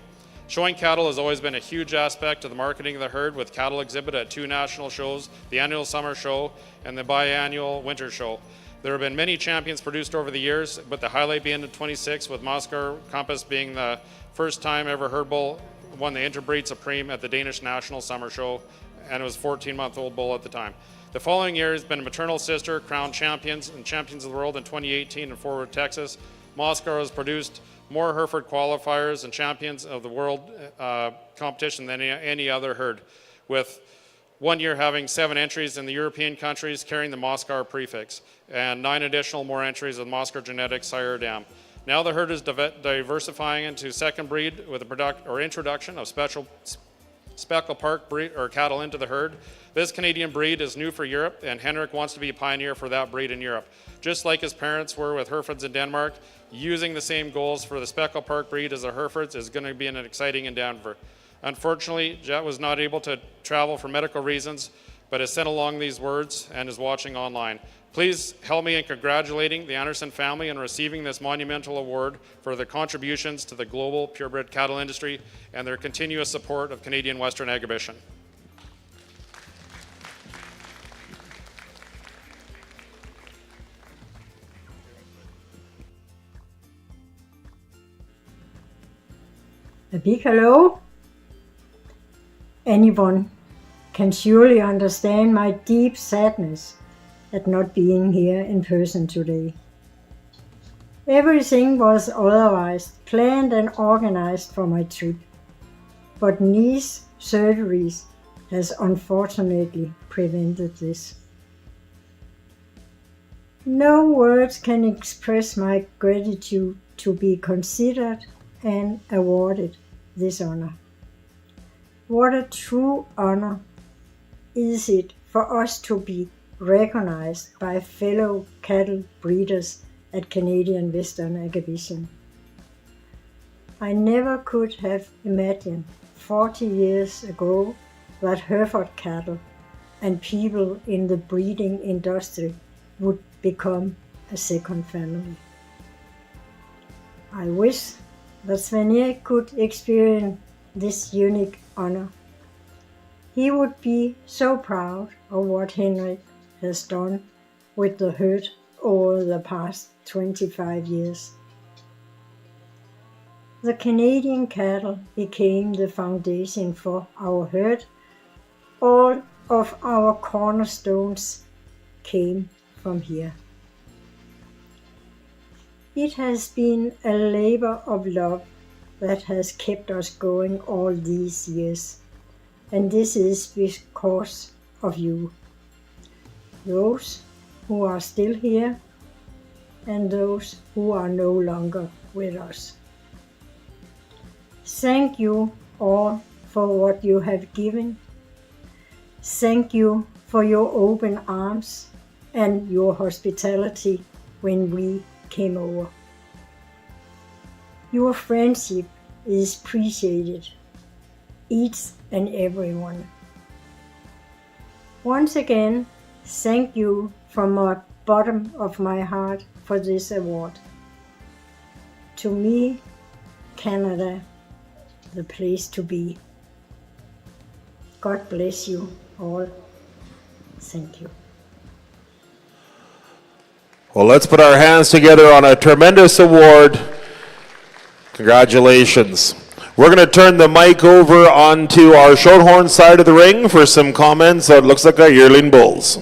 Showing cattle has always been a huge aspect of the marketing of the herd, with cattle exhibit at 2 national shows, the annual summer show and the biannual winter show. There have been many champions produced over the years, but the highlight being in 26, with Moskar Compass being the first time ever herd bull won the Interbreed Supreme at the Danish National Summer Show, and it was a 14-month-old bull at the time. The following year has been a maternal sister, crowned champions and champions of the world in 2018 in Fort Worth, Texas. Moskar has produced more Hereford qualifiers and champions of the world competition than any other herd, with one year having 7 entries in the European countries carrying the Moskar prefix, and 9 additional more entries with Moskar genetics sire dam. Now the herd is diversifying into second breed with the introduction of Speckle Park breed or cattle into the herd. This Canadian breed is new for Europe, and Henrik wants to be a pioneer for that breed in Europe. Just like his parents were with Herefords in Denmark, using the same goals for the Speckle Park breed as the Herefords is going to be an exciting endeavor. Unfortunately, Jet was not able to travel for medical reasons, but has sent along these words and is watching online. Please help me in congratulating the Anderson family in receiving this monumental award for their contributions to the global purebred cattle industry and their continuous support of Canadian Western Agribition. A big hello. Anyone can surely understand my deep sadness at not being here in person today. Everything was otherwise planned and organized for my trip, but knee surgeries has unfortunately prevented this. No words can express my gratitude to be considered and awarded this honor. What a true honor is it for us to be recognized by fellow cattle breeders at Canadian Western Agribition. I never could have imagined 40 years ago that Hereford cattle and people in the breeding industry would become a second family. I wish that Sven Erik could experience this unique honor. He would be so proud of what Henrik has done with the herd over the past 25 years. The Canadian cattle became the foundation for our herd. All of our cornerstones came from here. It has been a labor of love that has kept us going all these years. And this is because of you. Those who are still here and those who are no longer with us. Thank you all for what you have given. Thank you for your open arms and your hospitality when we came over. Your friendship is appreciated, each and every one. Once again, thank you from the bottom of my heart for this award. To me, Canada, the place to be. God bless you all. Thank you. Well, let's put our hands together on a tremendous award. Congratulations. We're going to turn the mic over onto our Shorthorn side of the ring for some comments on, looks like, our yearling bulls.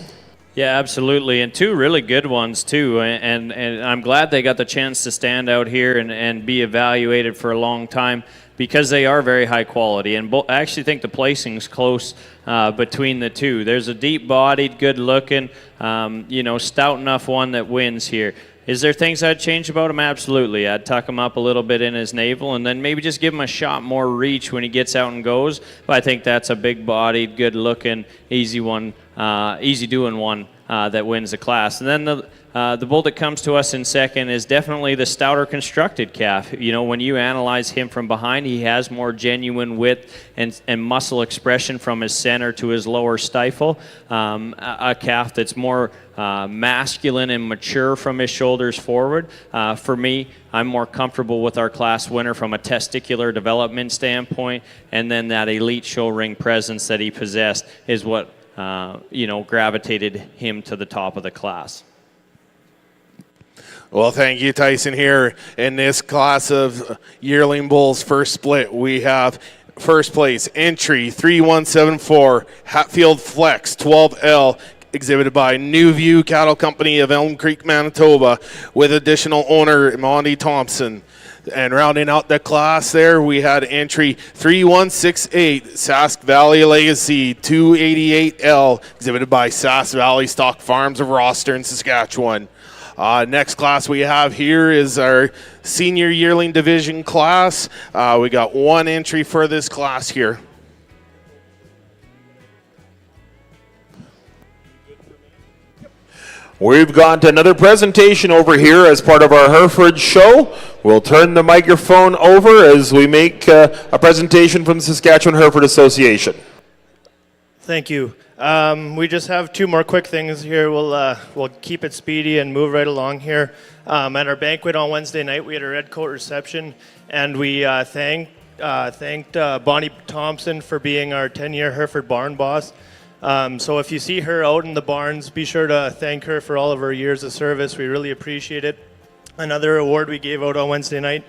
Yeah, absolutely, and two really good ones too, and I'm glad they got the chance to stand out here and be evaluated for a long time because they are very high quality, and I actually think the placing's close between the two. There's a deep-bodied, good-looking, stout enough one that wins here. Is there things I'd change about him? Absolutely. I'd tuck him up a little bit in his navel and then maybe just give him a shot more reach when he gets out and goes. But I think that's a big-bodied, good-looking, easy-doing one that wins the class. And then the bull that comes to us in second is definitely the stouter constructed calf. You know, when you analyze him from behind, he has more genuine width and muscle expression from his center to his lower stifle. A calf that's more masculine and mature from his shoulders forward. For me, I'm more comfortable with our class winner from a testicular development standpoint, and then that elite show ring presence that he possessed is what gravitated him to the top of the class. Well, thank you, Tyson. Here in this class of yearling bulls first split, we have first place entry 3174 Hatfield Flex 12L, exhibited by New View Cattle Company of Elm Creek, Manitoba, with additional owner Monty Thompson. And rounding out the class there, we had entry 3168 Sask Valley Legacy 288L, exhibited by Sask Valley Stock Farms of Rostern, Saskatchewan. Next class we have here is our senior yearling division class. We got one entry for this class here. We've got another presentation over here as part of our Hereford show. We'll turn the microphone over as we make a presentation from the Saskatchewan Hereford Association. Thank you. We just have two more quick things here. We'll keep it speedy and move right along here. At our banquet on Wednesday night, we had a red coat reception, and we thanked Bonnie Thompson for being our 10-year Hereford barn boss. So if you see her out in the barns, be sure to thank her for all of her years of service. We really appreciate it. Another award we gave out on Wednesday night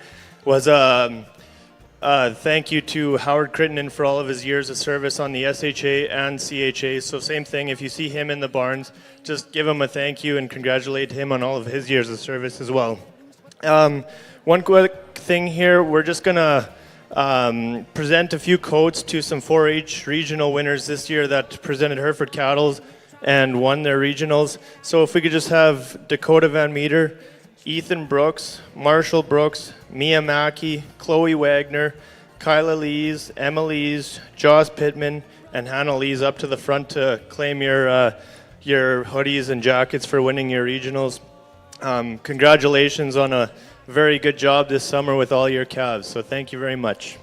was thank you to Howard Crittenden for all of his years of service on the SHA and CHA. So same thing, if you see him in the barns, just give him a thank you and congratulate him on all of his years of service as well. One quick thing here, we're just going to present a few coats to some 4-H regional winners this year that presented Hereford Cattle and won their regionals. So if we could just have Dakota Van Meter, Ethan Brooks, Marshall Brooks, Mia Mackey, Chloe Wagner, Kyla Lees, Emma Lees, Joss Pittman, and Hannah Lees up to the front to claim your hoodies and jackets for winning your regionals. Congratulations on a very good job this summer with all your calves. So thank you very much.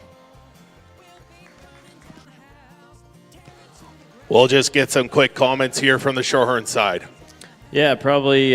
We'll just get some quick comments here from the Shorthorn side. Yeah, probably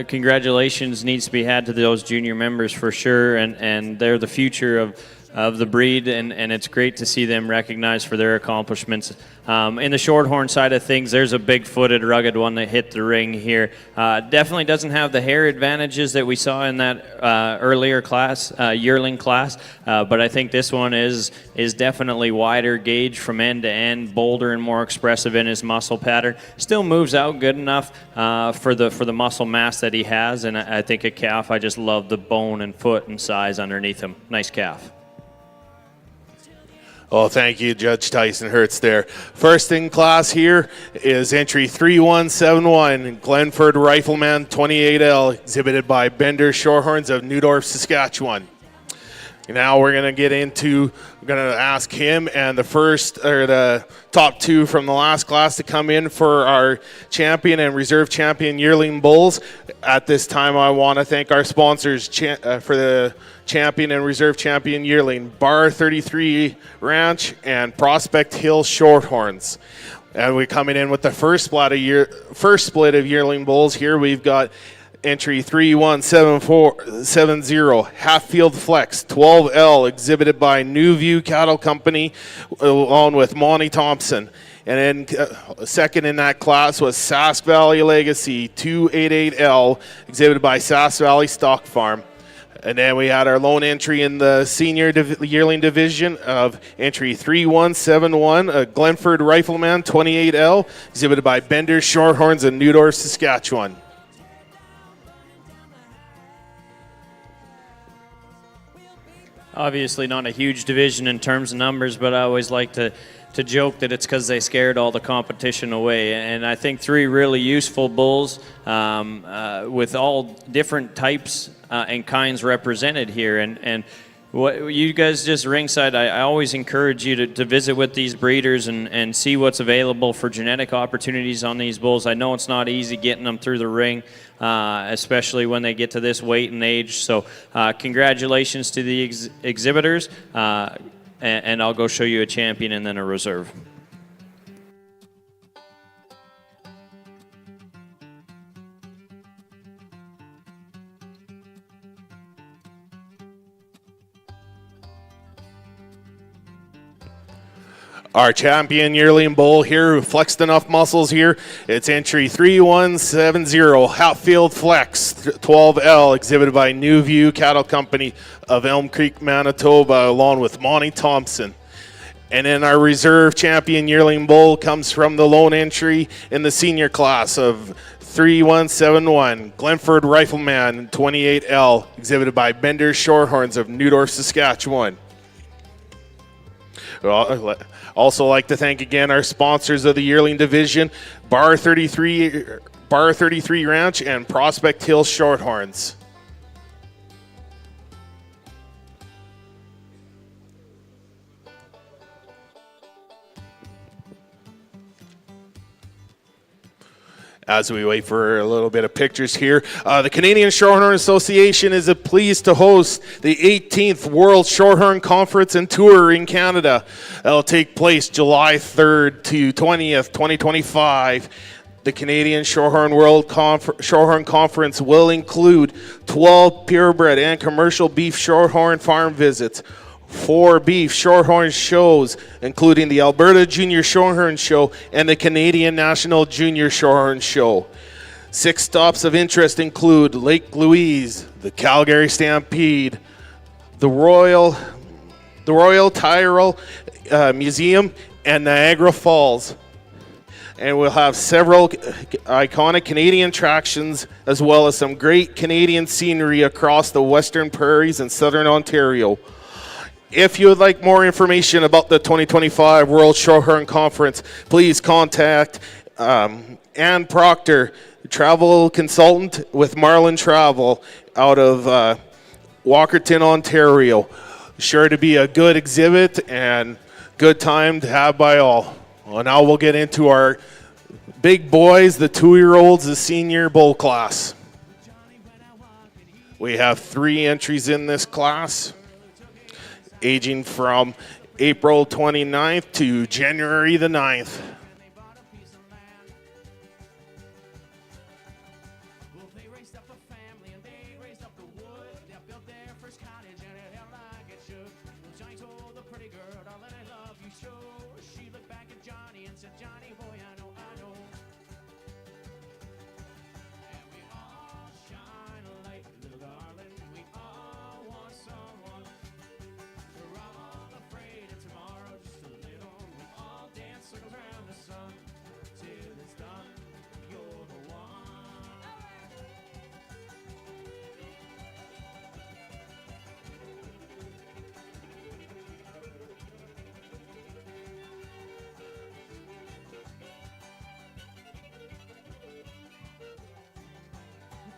congratulations needs to be had to those junior members for sure, and they're the future of the breed, and it's great to see them recognized for their accomplishments. In the Shorthorn side of things, there's a big-footed, rugged one that hit the ring here. Definitely doesn't have the hair advantages that we saw in that earlier class, yearling class, but I think this one is definitely wider gauge from end to end, bolder and more expressive in his muscle pattern. Still moves out good enough for the muscle mass that he has, and I think a calf, I just love the bone and foot and size underneath him. Nice calf. Oh, thank you, Judge Tyson Hertz there. First in class here is entry 3171, Glenford Rifleman 28L, exhibited by Bender Shorthorns of Neudorf, Saskatchewan. Now we're going to ask him and the top two from the last class to come in for our champion and reserve champion yearling bulls. At this time, I want to thank our sponsors for the champion and reserve champion yearling, Bar 33 Ranch and Prospect Hill Shorthorns. And we're coming in with the first split of yearling bulls. Here we've got entry 3170, Half-Field Flex 12L, exhibited by New View Cattle Company, along with Monty Thompson. And then second in that class was Sask Valley Legacy 288L, exhibited by Sask Valley Stock Farm. And then we had our lone entry in the senior yearling division of entry 3171, a Glenford Rifleman 28L, exhibited by Bender Shorthorns in Neudorf, Saskatchewan. Obviously not a huge division in terms of numbers, but I always like to joke that it's because they scared all the competition away. And I think three really useful bulls with all different types and kinds represented here. And what you guys just ringside, I always encourage you to visit with these breeders and see what's available for genetic opportunities on these bulls. I know it's not easy getting them through the ring, especially when they get to this weight and age. So congratulations to the exhibitors, and I'll go show you a champion and then a reserve. Our champion yearling bull here who flexed enough muscles here. It's entry 3170, Hatfield Flex 12L, exhibited by New View Cattle Company of Elm Creek, Manitoba, along with Monty Thompson. And then our reserve champion yearling bull comes from the lone entry in the senior class of 3171, Glenford Rifleman 28L, exhibited by Bender Shorthorns of Neudorf, Saskatchewan. Also like to thank again our sponsors of the yearling division, Bar 33 Ranch and Prospect Hill Shorthorns. As we wait for a little bit of pictures here, the Canadian Shorthorn Association is pleased to host the 18th World Shorthorn Conference and Tour in Canada. It'll take place July 3rd to 20th, 2025. The Canadian Shorthorn World Shorthorn Conference will include 12 purebred and commercial beef Shorthorn farm visits, 4 beef Shorthorn shows, including the Alberta Junior Shorthorn Show and the Canadian National Junior Shorthorn Show. 6 stops of interest include Lake Louise, the Calgary Stampede, the Royal Tyrrell Museum, and Niagara Falls. And we'll have several iconic Canadian attractions, as well as some great Canadian scenery across the Western Prairies and Southern Ontario. If you would like more information about the 2025 World Shorthorn Conference, please contact Ann Proctor, travel consultant with Marlin Travel out of Walkerton, Ontario. Sure to be a good exhibit and good time to have by all. Well, now we'll get into our big boys, the 2-year-olds, the senior bull class. We have 3 entries in this class, aging from April 29th to January the 9th. show. She looked back at Johnny and said, Johnny boy, I know. And we all shine a light, little darling. We all want someone. We're all afraid of tomorrow, just a little. We all dance circles around the sun till it's done. You're the one.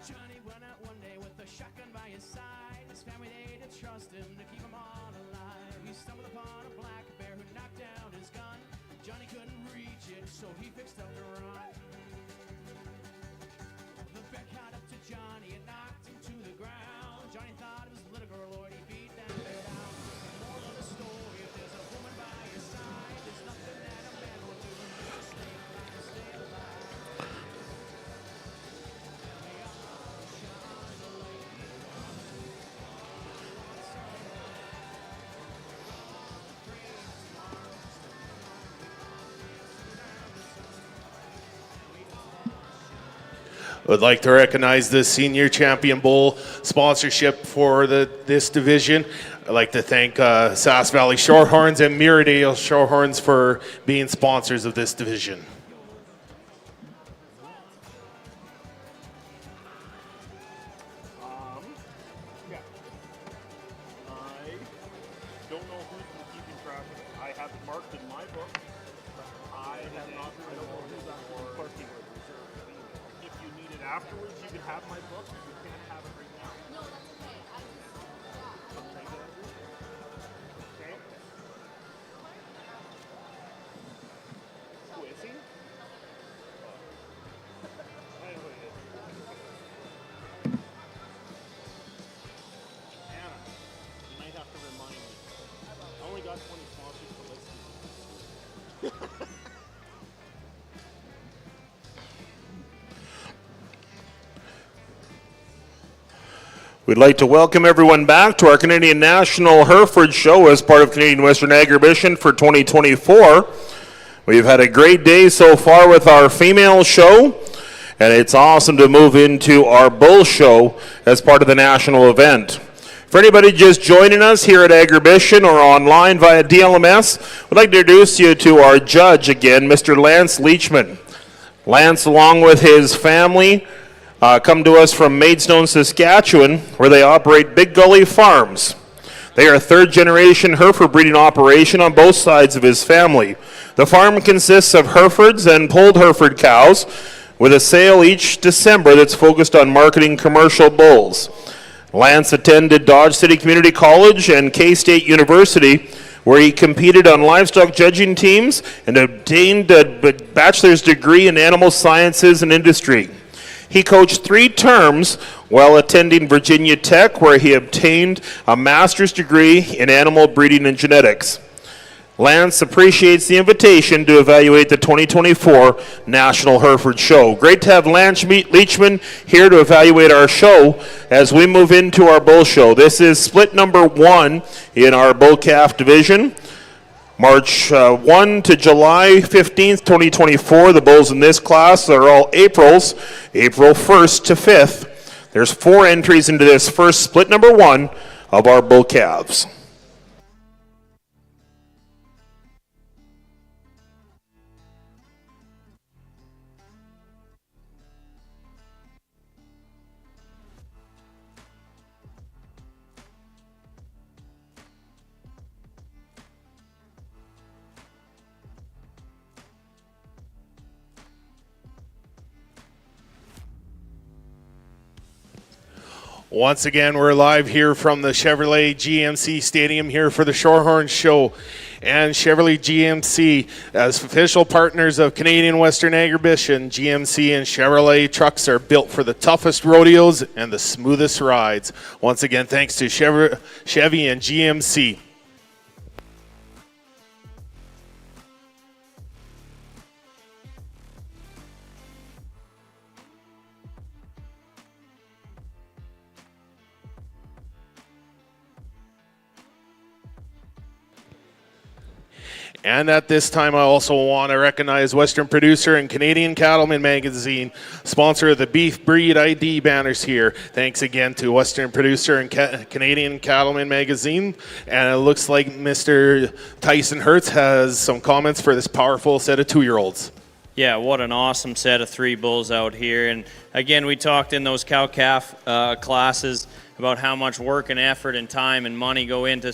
Johnny went out one day with a shotgun by his side. His family, they did trust him to keep them all alive. He stumbled upon a black bear who knocked down his gun. Johnny couldn't reach it, so he fixed up to run. The bear caught up to Johnny and knocked him to the ground. Johnny thought it was a little girl, Lord, he beat that bear down. Moral of the story, if there's a woman by your side, there's nothing that a man will do. Just stay alive, stay alive. Would like to recognize the Senior Champion Bowl sponsorship for this division. I'd like to thank Sass Valley Shorthorns and Mirrodale Shorthorns for being sponsors of this division. Yeah. I don't know who's been keeping track of it. I have it marked in my book. I have not been who's actually parking with reserve. If you need it afterwards, you can have my book. You can't have it right now. No, that's okay. Okay. Who is he? I know who he is. Anna, you might have to remind me. I only got 20 sponsors to listen to. We'd like to welcome everyone back to our Canadian National Hereford Show as part of Canadian Western Agribition for 2024. We've had a great day so far with our female show, and it's awesome to move into our bull show as part of the national event. For anybody just joining us here at Agribition or online via DLMS, we'd like to introduce you to our judge again, Mr. Lance Leachman. Lance, along with his family, come to us from Maidstone, Saskatchewan, where they operate Big Gully Farms. They are a third-generation Hereford breeding operation on both sides of his family. The farm consists of Herefords and polled Hereford cows, with a sale each December that's focused on marketing commercial bulls. Lance attended Dodge City Community College and K-State University, where he competed on livestock judging teams and obtained a bachelor's degree in animal sciences and industry. He coached 3 terms while attending Virginia Tech, where he obtained a master's degree in animal breeding and genetics. Lance appreciates the invitation to evaluate the 2024 National Hereford Show. Great to have Lance Leachman here to evaluate our show as we move into our bull show. This is split number 1 in our bull calf division. March 1 to July 15th, 2024. The bulls in this class are all Aprils, April 1st to 5th. There's 4 entries into this first split number 1 of our bull calves. Once again, we're live here from the Chevrolet GMC Stadium here for the Shorthorn Show. And Chevrolet GMC, as official partners of Canadian Western Agribition, GMC and Chevrolet trucks are built for the toughest rodeos and the smoothest rides. Once again, thanks to Chevy and GMC. And at this time, I also want to recognize Western Producer and Canadian Cattleman Magazine, sponsor of the Beef Breed ID banners here. Thanks again to Western Producer and Canadian Cattleman Magazine. And it looks like Mr. Tyson Hertz has some comments for this powerful set of 2-year-olds. Yeah, what an awesome set of 3 bulls out here. And again, we talked in those cow-calf classes about how much work and effort and time and money go into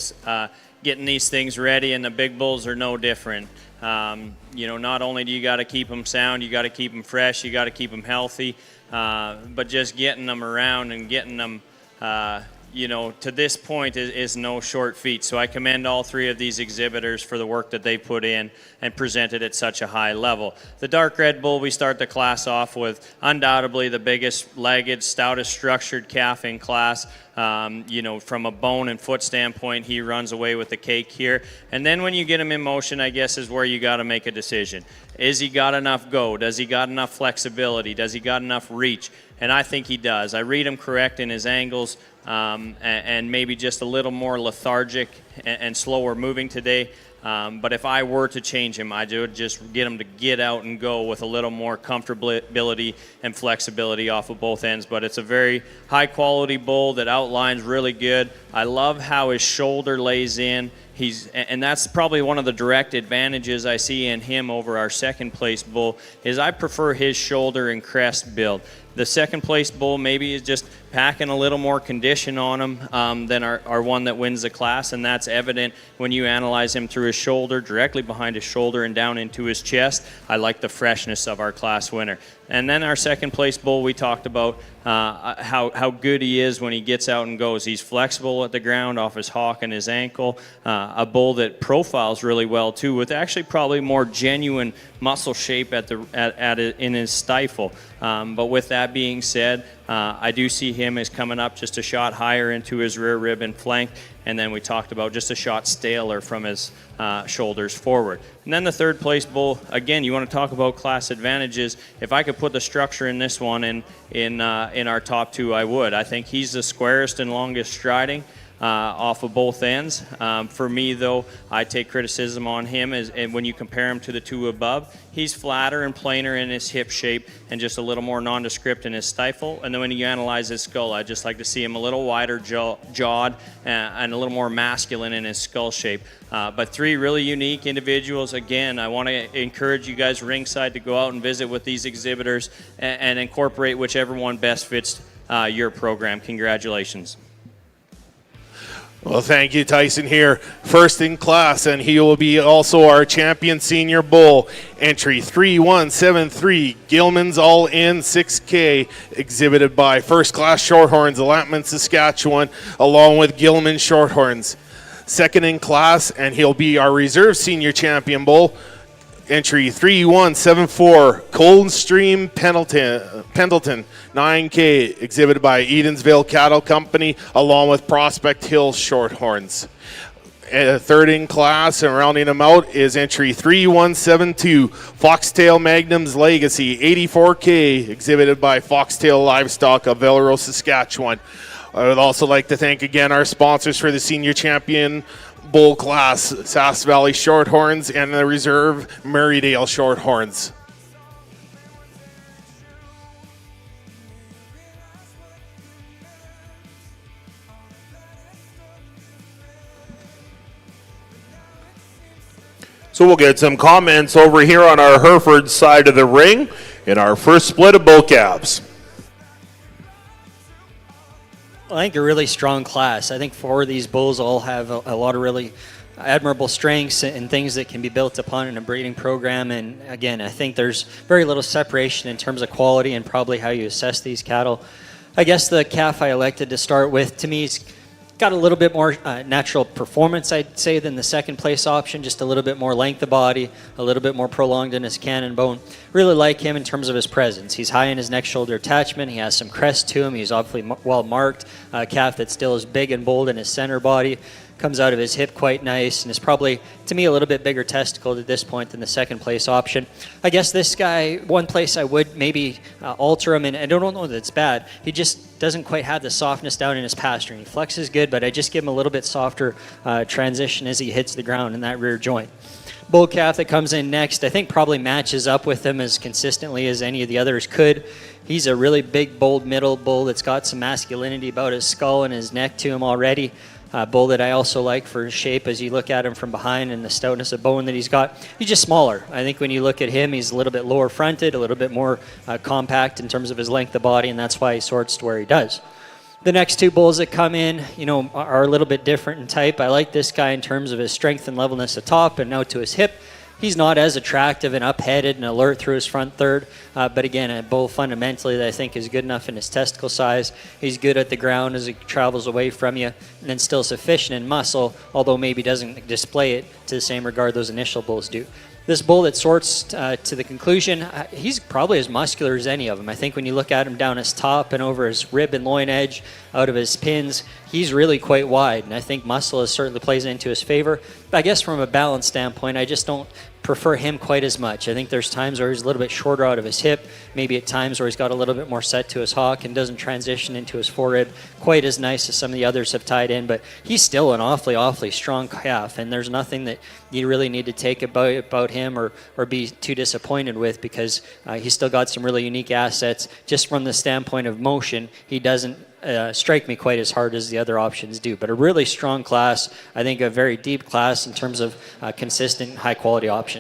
getting these things ready, and the big bulls are no different. Not only do you got to keep them sound, you got to keep them fresh, you got to keep them healthy, but just getting them around and getting them, to this point is no short feat. So I commend all 3 of these exhibitors for the work that they put in and presented at such a high level. The dark red bull we start the class off with, undoubtedly the biggest legged, stoutest structured calf in class. From a bone and foot standpoint, he runs away with the cake here. And then when you get him in motion, I guess, is where you got to make a decision. Is he got enough go? Does he got enough flexibility? Does he got enough reach? And I think he does. I read him correct in his angles, and maybe just a little more lethargic and slower moving today. But if I were to change him, I would just get him to get out and go with a little more comfortability and flexibility off of both ends. But it's a very high quality bull that outlines really good. I love how his shoulder lays in. And that's probably one of the direct advantages I see in him over our second place bull, is I prefer his shoulder and crest build. The second place bull maybe is just packing a little more condition on him than our one that wins the class, and that's evident when you analyze him through his shoulder, directly behind his shoulder and down into his chest. I like the freshness of our class winner. And then our second place bull, we talked about how good he is when he gets out and goes. He's flexible at the ground off his hock and his ankle. A bull that profiles really well too, with actually probably more genuine muscle shape in his stifle. But with that being said, I do see him as coming up just a shot higher into his rear rib and flank. And then we talked about just a shot staler from his shoulders forward. And then the third place bull, again, you want to talk about class advantages. If I could put the structure in this one in our top 2, I would. I think he's the squarest and longest striding off of both ends. For me, though, I take criticism on him and when you compare him to the 2 above, he's flatter and plainer in his hip shape and just a little more nondescript in his stifle. And then when you analyze his skull, I just like to see him a little wider jawed and a little more masculine in his skull shape. But 3 really unique individuals. Again, I want to encourage you guys ringside to go out and visit with these exhibitors and incorporate whichever one best fits your program. Congratulations. Well, thank you, Tyson here. First in class, and he will be also our champion senior bull. Entry 3173, Gilman's All In 6K, exhibited by First Class Shorthorns, Allotment, Saskatchewan, along with Gilman Shorthorns. Second in class, and he'll be our reserve senior champion bull. Entry 3174, Coldstream Pendleton 9K, exhibited by Edensville Cattle Company, along with Prospect Hill Shorthorns. Third in class, and rounding them out, is entry 3172, Foxtail Magnum's Legacy 84K, exhibited by Foxtail Livestock of Velero, Saskatchewan. I would also like to thank again our sponsors for the senior champion bull class, Sass Valley Shorthorns and the reserve Marydale Shorthorns. So we'll get some comments over here on our Hereford side of the ring in our first split of bull calves. I think a really strong class. I think 4 of these bulls all have a lot of really admirable strengths and things that can be built upon in a breeding program. And again, I think there's very little separation in terms of quality and probably how you assess these cattle. I guess the calf I elected to start with, to me, is got a little bit more natural performance, I'd say, than the second place option. Just a little bit more length of body, a little bit more prolonged in his cannon bone. Really like him in terms of his presence. He's high in his neck shoulder attachment. He has some crest to him. He's obviously well marked. A calf that still is big and bold in his center body. Comes out of his hip quite nice and is probably, to me, a little bit bigger testicle at this point than the second place option. I guess this guy, one place I would maybe alter him, and I don't know that it's bad. He just doesn't quite have the softness down in his pasturing. He flexes good, but I just give him a little bit softer transition as he hits the ground in that rear joint. Bull calf that comes in next, I think probably matches up with him as consistently as any of the others could. He's a really big, bold middle bull that's got some masculinity about his skull and his neck to him already. Bull that I also like for his shape as you look at him from behind and the stoutness of bone that he's got. He's just smaller. I think when you look at him, he's a little bit lower fronted, a little bit more compact in terms of his length of body, and that's why he sorts to where he does. The next two bulls that come in, are a little bit different in type. I like this guy in terms of his strength and levelness atop and out to his hip. He's not as attractive and up-headed and alert through his front third, but again, a bull fundamentally that I think is good enough in his testicle size. He's good at the ground as he travels away from you, and then still sufficient in muscle, although maybe doesn't display it to the same regard those initial bulls do. This bull that sorts to the conclusion, he's probably as muscular as any of them. I think when you look at him down his top and over his rib and loin edge, out of his pins, he's really quite wide, and I think muscle certainly plays into his favor. But I guess from a balance standpoint, I just don't prefer him quite as much. I think there's times where he's a little bit shorter out of his hip, maybe at times where he's got a little bit more set to his hock and doesn't transition into his forerib quite as nice as some of the others have tied in, but he's still an awfully strong calf, and there's nothing that you really need to take about him or be too disappointed with, because he's still got some really unique assets. Just from the standpoint of motion, he doesn't strike me quite as hard as the other options do, but a really strong class. I think a very deep class in terms of consistent, high-quality options.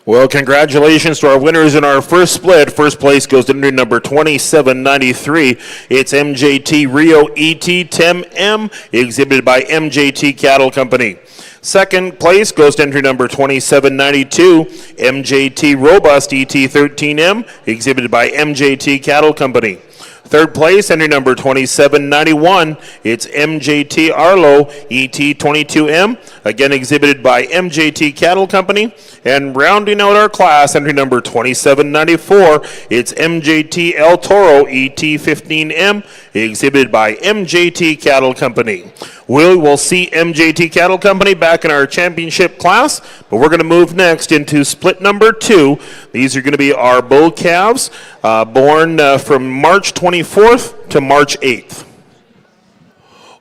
Well, congratulations to our winners in our first split. First place goes to entry number 2793. It's MJT Rio ET Tem M, exhibited by MJT Cattle Company. Second place goes to entry number 2792, MJT Robust ET 13M, exhibited by MJT Cattle Company. Third place, entry number 2791, it's MJT Arlo ET 22M, again exhibited by MJT Cattle Company. And rounding out our class, entry number 2794, it's MJT El Toro ET 15M, exhibited by MJT Cattle Company. We will see MJT Cattle Company back in our championship class, but we're going to move next into split number 2. These are going to be our bull calves, born from March 24th to March 8th.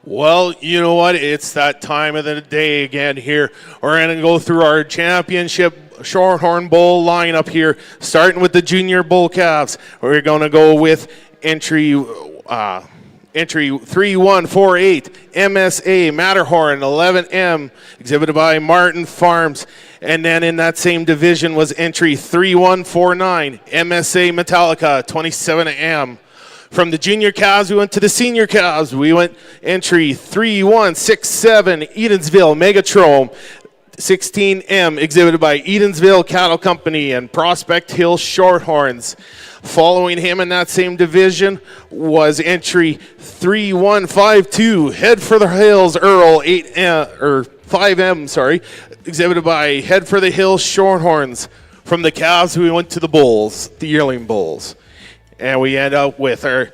Well, you know what? It's that time of the day again here. We're going to go through our championship Shorthorn bull lineup here, starting with the junior bull calves. We're going to go with entry 3148 MSA Matterhorn 11M, exhibited by Martin Farms. And then in that same division was entry 3149 MSA Metallica 27M. From the junior calves, we went to the senior calves. We went entry 3167 Edensville Megatrome 16M, exhibited by Edensville Cattle Company and Prospect Hill Shorthorns. Following him in that same division was entry 3152 Head for the Hills Earl 5M, exhibited by Head for the Hills Shorthorns. From the calves, we went to the bulls, the yearling bulls. And we end up with our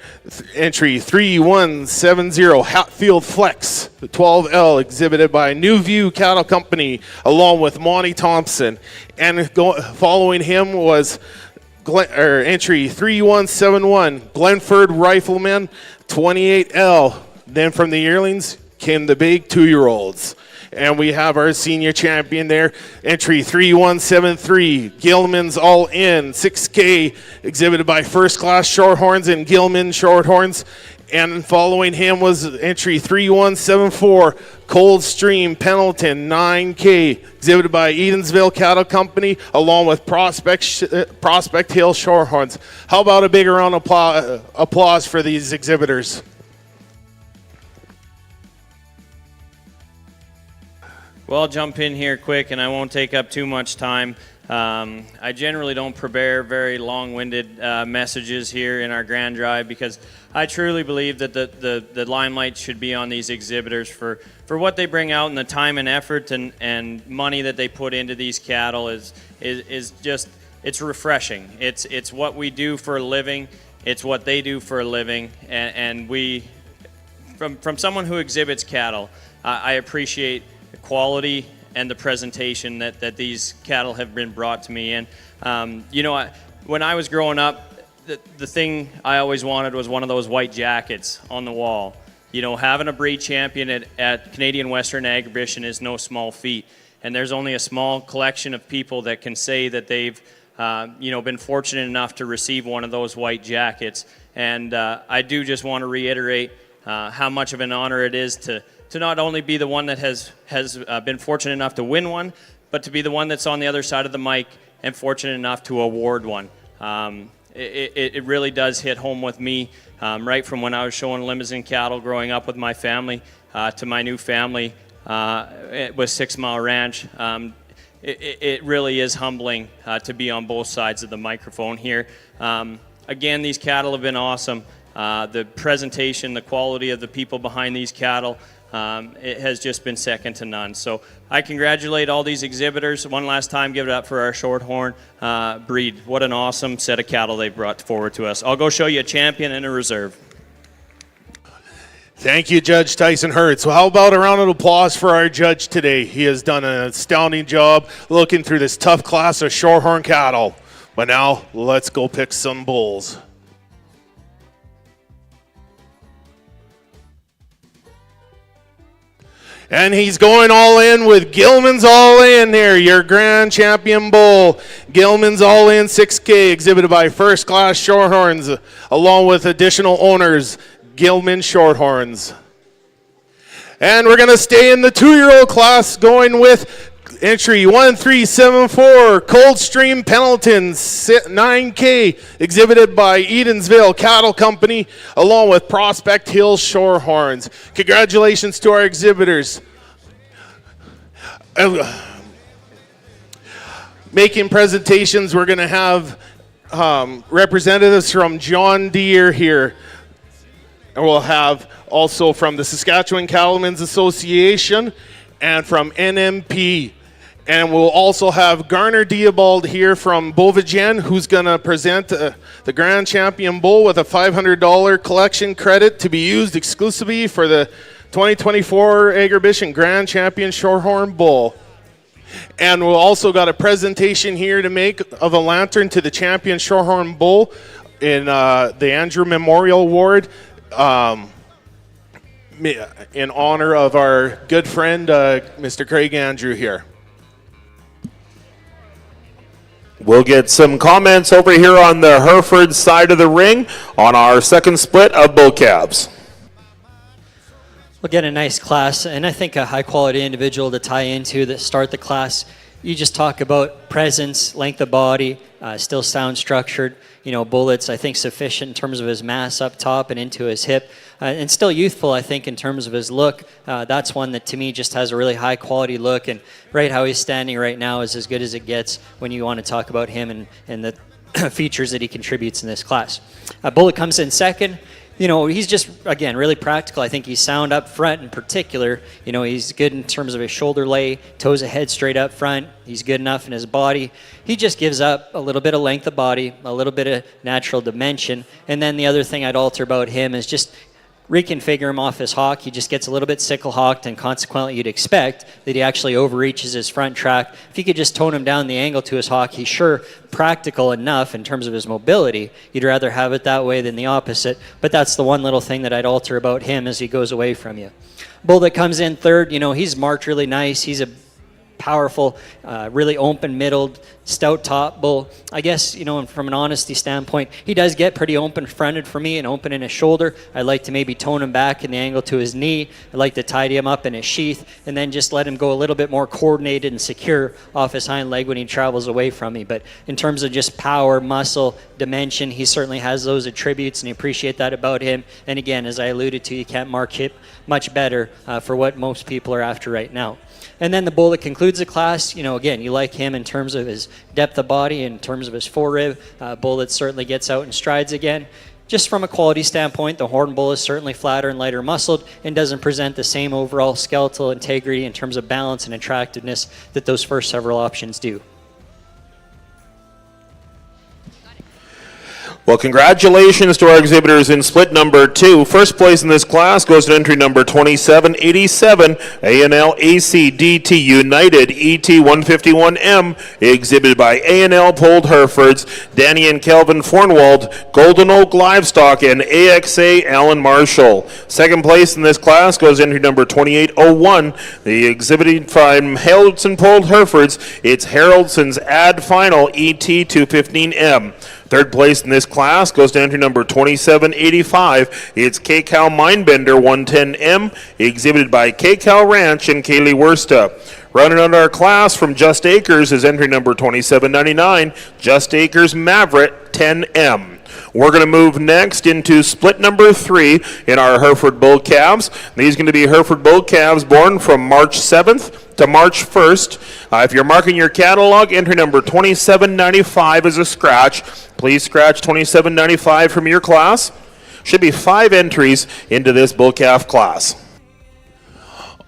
entry 3170 Hatfield Flex 12L, exhibited by New View Cattle Company, along with Monty Thompson. And following him was entry 3171 Glenford Rifleman 28L. Then from the yearlings came the big 2-year-olds. And we have our senior champion there, entry 3173, Gilman's All In, 6K, exhibited by First Class Shorthorns and Gilman Shorthorns. And following him was entry 3174, Coldstream Pendleton, 9K, exhibited by Edensville Cattle Company, along with Prospect Hill Shorthorns. How about a big round of applause for these exhibitors? Well, I'll jump in here quick, and I won't take up too much time. I generally don't prepare very long-winded messages here in our Grand Drive, because I truly believe that the limelight should be on these exhibitors for what they bring out, and the time and effort and money that they put into these cattle is just, it's refreshing. It's what we do for a living. It's what they do for a living, and we, from someone who exhibits cattle, I appreciate the quality and the presentation that these cattle have been brought to me. And when I was growing up, the thing I always wanted was one of those white jackets on the wall. You know, having a breed champion at Canadian Western Agribition is no small feat. And there's only a small collection of people that can say that they've, been fortunate enough to receive one of those white jackets. And I do just want to reiterate how much of an honor it is to not only be the one that has been fortunate enough to win one, but to be the one that's on the other side of the mic and fortunate enough to award one. It really does hit home with me, right from when I was showing Limousin cattle growing up with my family to my new family with 6 Mile Ranch. It really is humbling to be on both sides of the microphone here. Again, these cattle have been awesome. The presentation, the quality of the people behind these cattle, it has just been second to none. So I congratulate all these exhibitors. One last time, give it up for our Shorthorn breed. What an awesome set of cattle they brought forward to us. I'll go show you a champion and a reserve. Thank you, Judge Tyson Hertz. Well, how about a round of applause for our judge today? He has done an astounding job looking through this tough class of Shorthorn cattle. But now, let's go pick some bulls. And he's going all in with Gilman's All In here, your grand champion bull. Gilman's All In 6K, exhibited by First Class Shorthorns, along with additional owners, Gilman Shorthorns. And we're going to stay in the 2-year-old class, going with entry 1374, Coldstream Pendleton 9K, exhibited by Edensville Cattle Company, along with Prospect Hill Shorthorns. Congratulations to our exhibitors. Making presentations, we're going to have representatives from John Deere here. And we'll have also from the Saskatchewan Cattlemen's Association and from NMP. And we'll also have Garner Diabald here from Beauvigen, who's going to present the Grand Champion Bull with a $500 collection credit to be used exclusively for the 2024 Agribition Grand Champion Shorthorn Bull. And we'll also got a presentation here to make of a lantern to the Champion Shorthorn Bull in the Andrew Memorial Award in honor of our good friend, Mr. Craig Andrew here. We'll get some comments over here on the Hereford side of the ring on our second split of bull calves. We'll get a nice class, and I think a high-quality individual to tie into that start the class. You just talk about presence, length of body, still sound structured. You know, bullets, I think, sufficient in terms of his mass up top and into his hip. And still youthful, I think, in terms of his look. That's one that, to me, just has a really high-quality look. And right how he's standing right now is as good as it gets when you want to talk about him and the features that he contributes in this class. Bullet comes in second. You know, he's just, again, really practical. I think he's sound up front in particular. You know, he's good in terms of his shoulder lay, toes ahead straight up front. He's good enough in his body. He just gives up a little bit of length of body, a little bit of natural dimension. And then the other thing I'd alter about him is just reconfigure him off his hock. He just gets a little bit sickle hawked, and consequently you'd expect that he actually overreaches his front track. If you could just tone him down the angle to his hock, he's sure practical enough in terms of his mobility. You'd rather have it that way than the opposite, but that's the one little thing that I'd alter about him as he goes away from you. Bull that comes in third, you know, he's marked really nice. He's a powerful, really open-middled, stout top bull. I guess, you know, from an honesty standpoint, he does get pretty open-fronted for me and open in his shoulder. I'd like to maybe tone him back in the angle to his knee. I'd like to tidy him up in his sheath and then just let him go a little bit more coordinated and secure off his hind leg when he travels away from me. But in terms of just power, muscle, dimension, he certainly has those attributes, and I appreciate that about him. And again, as I alluded to, you can't mark him much better for what most people are after right now. And then the bull that concludes the class, you know, again, you like him in terms of his depth of body, in terms of his forerib. Bull that certainly gets out and strides again. Just from a quality standpoint, the horn bull is certainly flatter and lighter muscled and doesn't present the same overall skeletal integrity in terms of balance and attractiveness that those first several options do. Well, congratulations to our exhibitors in split number 2. First place in this class goes to entry number 2787, A&L ACDT United ET 151M, exhibited by A&L Polled Herefords, Danny and Kelvin Fornwald, Golden Oak Livestock, and AXA Alan Marshall. Second place in this class goes to entry number 2801, the exhibiting from Haroldson Polled Herefords, it's Haroldsson's Ad Final ET 215M. Third place in this class goes to entry number 2785. It's K-Cal Mindbender 110M, exhibited by K-Cal Ranch and Kaylee Wursta. Rounding out our class from Just Acres is entry number 2799, Just Acres Maverick 10M. We're going to move next into split number 3 in our Hereford Bull Calves. These are going to be Hereford Bull Calves born from March 7th to March 1st. If you're marking your catalog, entry number 2795 is a scratch. Please scratch 2795 from your class. Should be 5 entries into this bull calf class.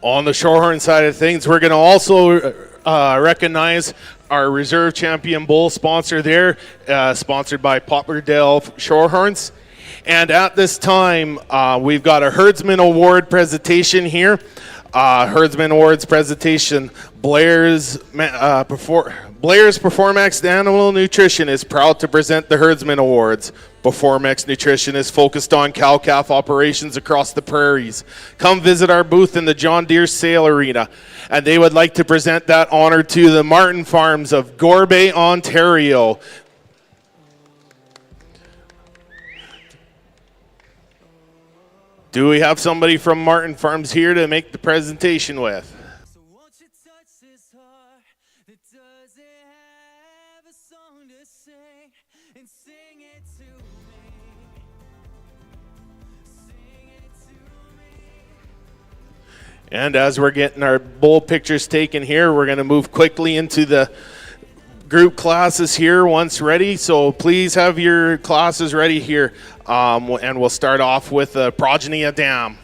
On the Shorthorn side of things, we're going to also recognize our reserve champion bull sponsor there, sponsored by Popperdale Shorthorns. And at this time, we've got a Herdsman Award presentation here. Herdsman Awards presentation. Blair's Performax Animal Nutrition is proud to present the Herdsman Awards. Performax Nutrition is focused on cow-calf operations across the prairies. Come visit our booth in the John Deere Sale Arena, and they would like to present that honor to the Martin Farms of Gorbay, Ontario. Do we have somebody from Martin Farms here to make the presentation with? And as we're getting our bull pictures taken here, we're going to move quickly into the group classes here once ready. So please have your classes ready here. And we'll start off with Progeny Adam.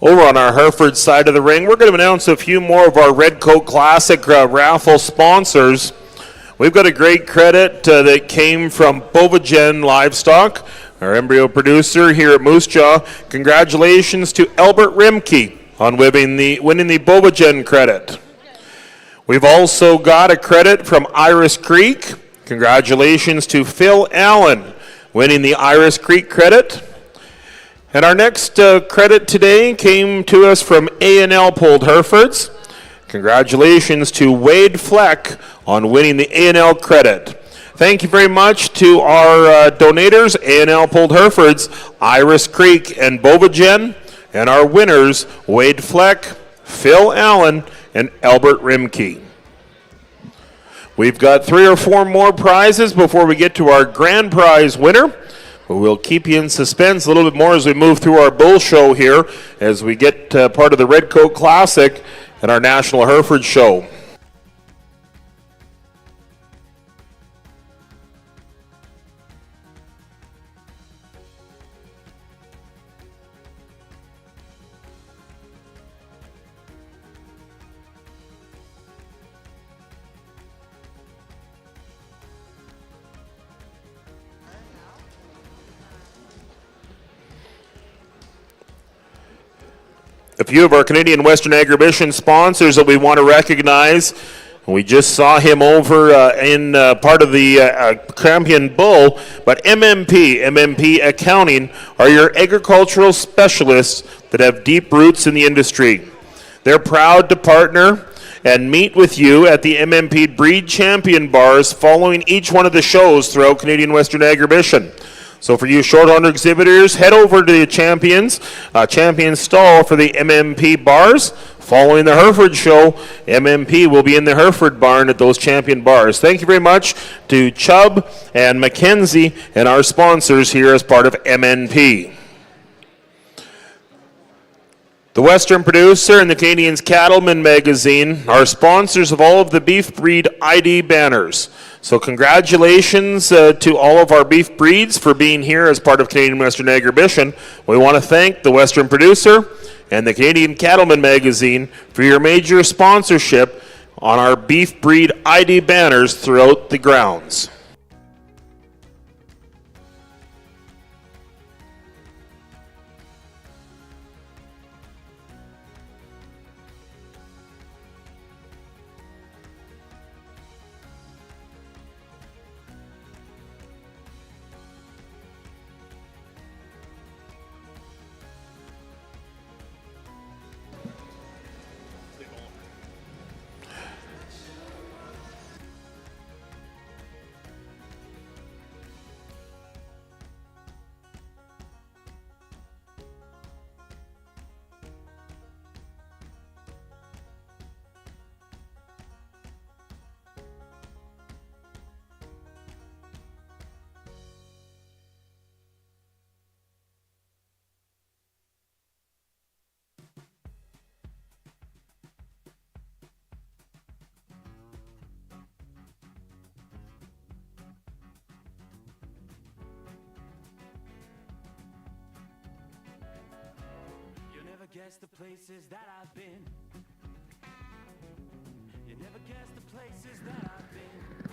Over on our Hereford side of the ring, we're going to announce a few more of our Red Coat Classic raffle sponsors. We've got a great credit that came from Bovagen Livestock, our embryo producer here at Moose Jaw. Congratulations to Albert Rimke on winning the Bovagen credit. We've also got a credit from Iris Creek. Congratulations to Phil Allen winning the Iris Creek credit. And our next credit today came to us from A&L Polled Herefords. Congratulations to Wade Fleck on winning the A&L credit. Thank you very much to our donators, A&L Polled Herefords, Iris Creek, and Bovagen, and our winners, Wade Fleck, Phil Allen, and Albert Rimke. We've got 3 or 4 more prizes before we get to our grand prize winner. But we'll keep you in suspense a little bit more as we move through our bull show here, as we get part of the Red Coat Classic and our National Hereford Show. A few of our Canadian Western Agribition sponsors that we want to recognize. We just saw him over in part of the Champion Bull, but MMP Accounting are your agricultural specialists that have deep roots in the industry. They're proud to partner and meet with you at the MMP Breed Champion Bars following each one of the shows throughout Canadian Western Agribition. So for you Shorthorn exhibitors, head over to the Champion stall for the MMP bars. Following the Hereford show, MMP will be in the Hereford barn at those Champion bars. Thank you very much to Chubb and Mackenzie and our sponsors here as part of MNP. The Western Producer and the Canadians Cattleman magazine are sponsors of all of the Beef Breed ID banners. So congratulations to all of our beef breeds for being here as part of Canadian Western Agribition. We want to thank the Western Producer and the Canadian Cattleman Magazine for your major sponsorship on our beef breed ID banners throughout the grounds. Guess the places that I've been. You never guess the places that I've been.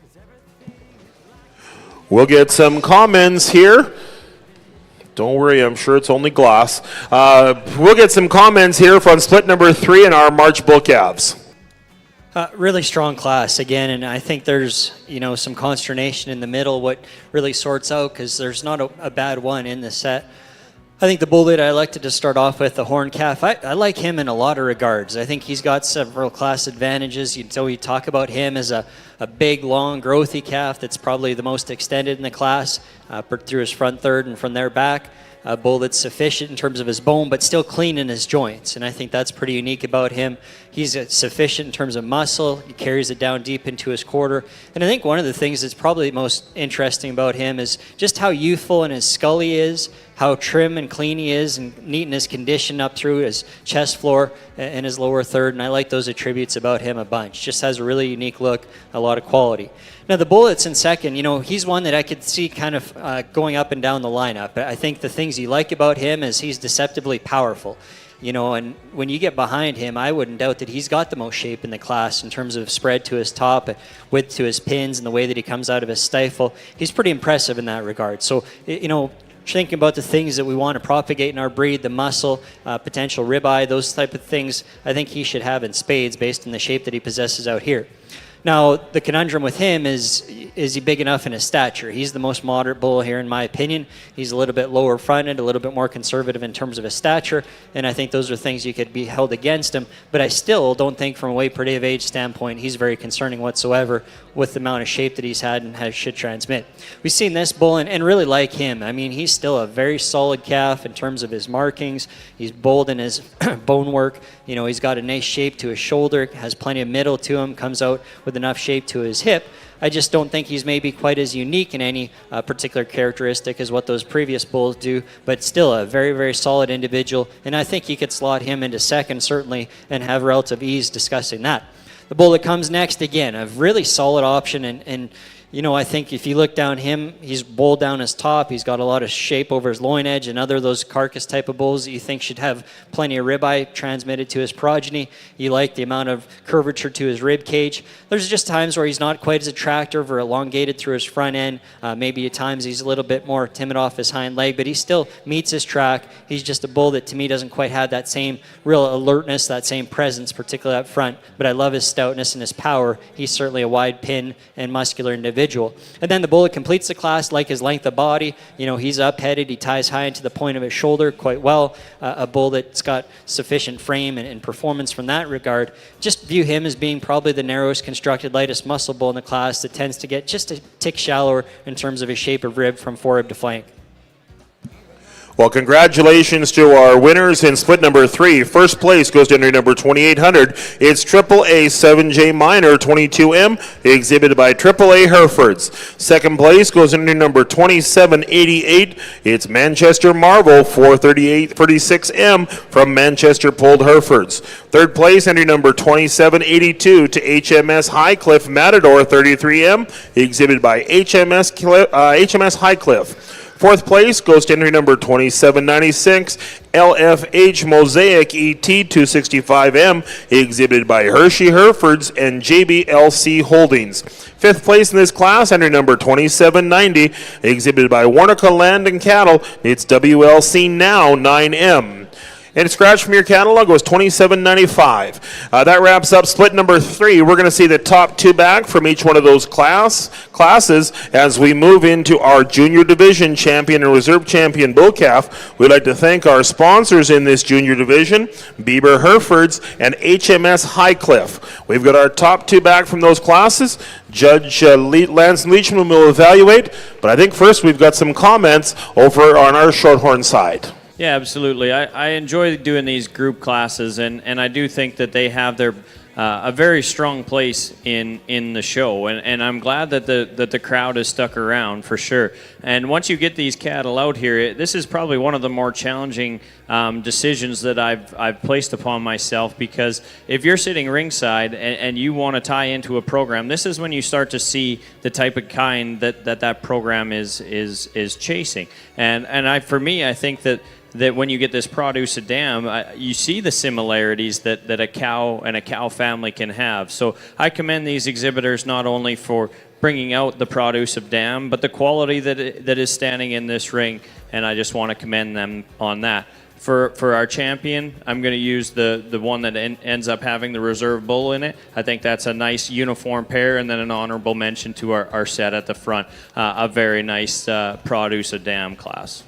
'Cause everything is like. We'll get some comments here. Don't worry, I'm sure it's only glass. We'll get some comments here from split number 3 in our March Bull Calves. Really strong class again, and I think there's some consternation in the middle. What really sorts out, because there's not a bad one in the set. I think the bull that I elected to start off with, the horn calf, I like him in a lot of regards. I think he's got several class advantages. So we talk about him as a big, long, growthy calf that's probably the most extended in the class through his front third and from there back. A bull that's sufficient in terms of his bone, but still clean in his joints. And I think that's pretty unique about him. He's sufficient in terms of muscle. He carries it down deep into his quarter. And I think one of the things that's probably most interesting about him is just how youthful in his skull he is, how trim and clean he is, and neat in his condition up through his chest floor and his lower third. And I like those attributes about him a bunch. Just has a really unique look, a lot of quality. Now, the bull that's in second, he's one that I could see kind of going up and down the lineup. I think the things you like about him is he's deceptively powerful. And when you get behind him, I wouldn't doubt that he's got the most shape in the class in terms of spread to his top, width to his pins, and the way that he comes out of his stifle. He's pretty impressive in that regard. So, thinking about the things that we want to propagate in our breed, the muscle, potential ribeye, those type of things, I think he should have in spades based on the shape that he possesses out here. Now, the conundrum with him is he big enough in his stature? He's the most moderate bull here, in my opinion. He's a little bit lower fronted, a little bit more conservative in terms of his stature, and I think those are things you could be held against him. But I still don't think from a weight per day of age standpoint he's very concerning whatsoever with the amount of shape that he's had and should transmit. We've seen this bull and really like him. I mean, he's still a very solid calf in terms of his markings. He's bold in his bone work. He's got a nice shape to his shoulder, has plenty of middle to him, comes out with enough shape to his hip. I just don't think he's maybe quite as unique in any particular characteristic as what those previous bulls do, but still a very, very solid individual, and I think you could slot him into second, certainly, and have relative ease discussing that. The bull that comes next, again, a really solid option, and I think if you look down him, he's bull down his top. He's got a lot of shape over his loin edge and other those carcass type of bulls that you think should have plenty of ribeye transmitted to his progeny. You like the amount of curvature to his rib cage. There's just times where he's not quite as attractive or elongated through his front end. Maybe at times he's a little bit more timid off his hind leg, but he still meets his track. He's just a bull that to me doesn't quite have that same real alertness, that same presence, particularly up front. But I love his stoutness and his power. He's certainly a wide pin and muscular individual. And then the bull that completes the class, like his length of body, he's up-headed, he ties high into the point of his shoulder quite well. A bull that's got sufficient frame and performance from that regard. Just view him as being probably the narrowest constructed, lightest muscle bull in the class that tends to get just a tick shallower in terms of his shape of rib from forerib to flank. Well, congratulations to our winners in split number 3. First place goes to entry number 2800. It's AAA 7J Minor 22M, exhibited by AAA Herefords. Second place goes entry number 2788. It's Manchester Marvel 43836M from Manchester Pulled Herefords. Third place, entry number 2782 to HMS Highcliffe Matador 33M, exhibited by HMS Highcliffe. Fourth place goes to entry number 2796, LFH Mosaic ET 265M, exhibited by Hershey Herefords and JBLC Holdings. Fifth place in this class, entry number 2790, exhibited by Warnica Land and Cattle. It's WLC Now 9M. And scratch from your catalog was $27.95. That wraps up split number 3. We're going to see the top 2 back from each one of those classes as we move into our junior division champion and reserve champion bull calf. We'd like to thank our sponsors in this junior division, Bieber Herefords and HMS Highcliffe. We've got our top 2 back from those classes. Judge Lance Leachman will evaluate, but I think first we've got some comments over on our Shorthorn side. Yeah, absolutely. I enjoy doing these group classes, and I do think that they have their a very strong place in the show, and I'm glad that the crowd has stuck around for sure. And once you get these cattle out here, this is probably one of the more challenging decisions that I've placed upon myself, because if you're sitting ringside and you want to tie into a program, this is when you start to see the type of kind that program is chasing. And for me, I think that when you get this produce of dam, you see the similarities that a cow and a cow family can have. So I commend these exhibitors not only for bringing out the produce of dam, but the quality that is standing in this ring, and I just want to commend them on that. For our champion, I'm going to use the one that ends up having the reserve bull in it. I think that's a nice uniform pair, and then an honorable mention to our set at the front. A very nice produce of dam class.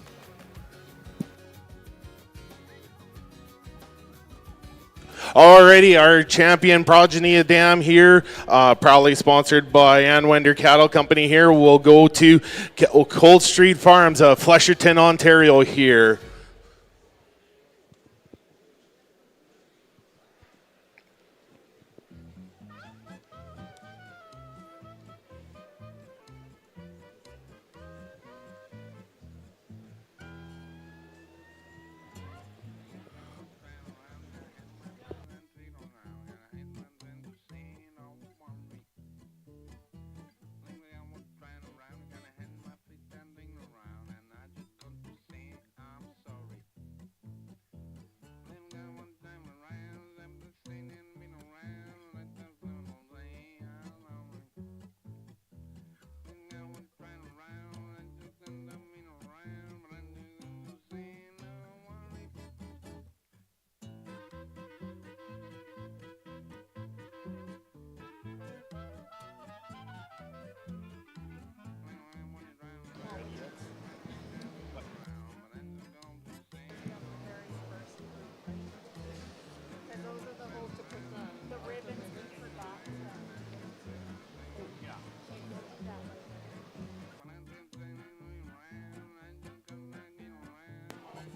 Alrighty, our champion progeny of dam here, proudly sponsored by Ann Wender Cattle Company here. We'll go to Cold Street Farms, Flesherton, Ontario here.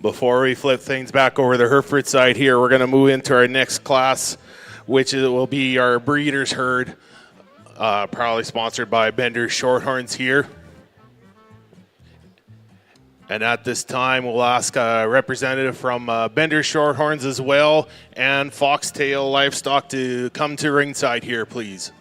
Before we flip things back over the Hereford side here, we're going to move into our next class, which will be our breeders herd, proudly sponsored by Bender Shorthorns here. And at this time, we'll ask a representative from Bender Shorthorns as well and Foxtail Livestock to come to ringside here, please.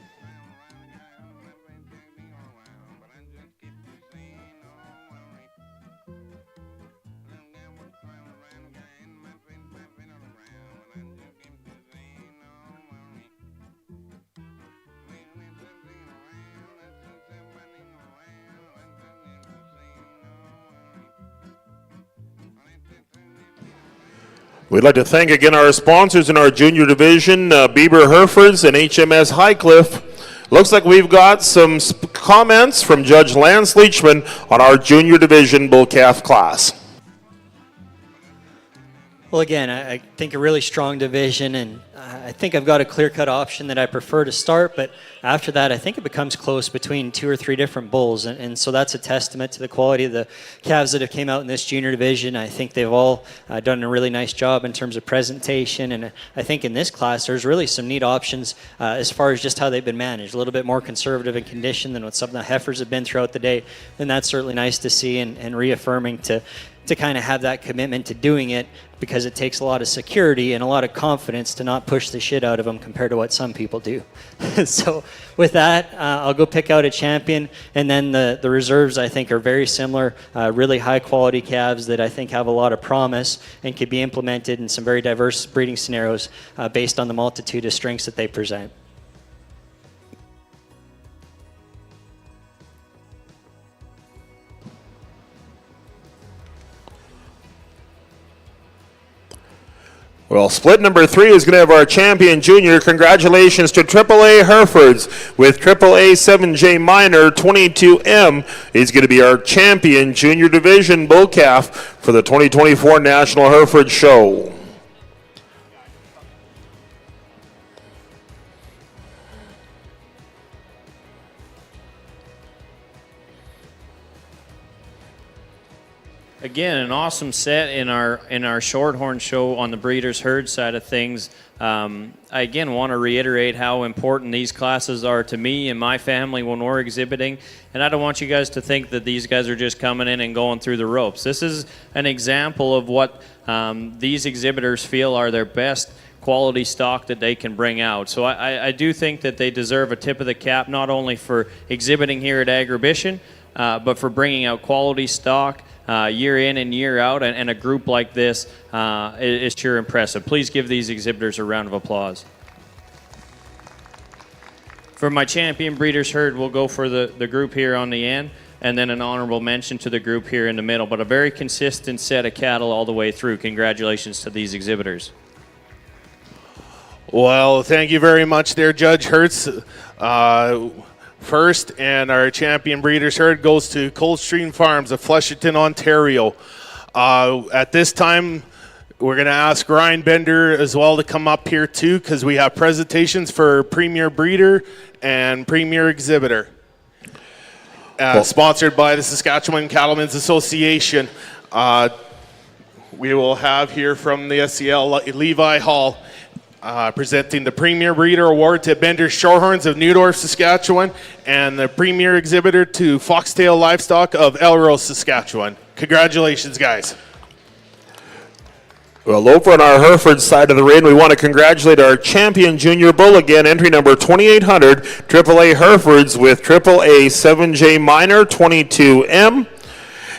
We'd like to thank again our sponsors in our junior division, Bieber Herefords and HMS Highcliffe. Looks like we've got some comments from Judge Lance Leachman on our junior division bull calf class. Well, again, I think a really strong division, and I think I've got a clear-cut option that I prefer to start, but after that, I think it becomes close between 2 or 3 different bulls, and so that's a testament to the quality of the calves that have came out in this junior division. I think they've all done a really nice job in terms of presentation, and I think in this class, there's really some neat options as far as just how they've been managed, a little bit more conservative in condition than what some of the heifers have been throughout the day, and that's certainly nice to see and reaffirming to kind of have that commitment to doing it, because it takes a lot of security and a lot of confidence to not push the shit out of them compared to what some people do. So with that, I'll go pick out a champion, and then the reserves I think are very similar, really high quality calves that I think have a lot of promise and could be implemented in some very diverse breeding scenarios based on the multitude of strengths that they present. Well, split number 3 is going to have our champion junior. Congratulations to AAA Herefords with AAA 7J Minor 22M. He's going to be our champion junior division bull calf for the 2024 National Hereford Show. Again, an awesome set in our Shorthorn show on the breeders' herd side of things. I again want to reiterate how important these classes are to me and my family when we're exhibiting. And I don't want you guys to think that these guys are just coming in and going through the ropes. This is an example of what these exhibitors feel are their best quality stock that they can bring out. So I do think that they deserve a tip of the cap, not only for exhibiting here at Agribition, but for bringing out quality stock year in and year out, and a group like this is sure impressive. Please give these exhibitors a round of applause. For my champion breeders herd, we'll go for the group here on the end, and then an honorable mention to the group here in the middle, but a very consistent set of cattle all the way through. Congratulations to these exhibitors. Well, thank you very much there, Judge Hertz. First, and our champion breeders herd goes to Coldstream Farms of Flesherton, Ontario. At this time, we're going to ask Ryan Bender as well to come up here too, because we have presentations for Premier Breeder and Premier Exhibitor. Sponsored by the Saskatchewan Cattlemen's Association. We will have here from the SCL Levi Hall presenting the Premier Breeder Award to Bender Shorthorns of Neudorf, Saskatchewan, and the Premier Exhibitor to Foxtail Livestock of Elrose, Saskatchewan. Congratulations, guys. Well, over on our Hereford side of the ring, we want to congratulate our champion junior bull again, entry number 2800, AAA Herefords with AAA 7J Minor 22M.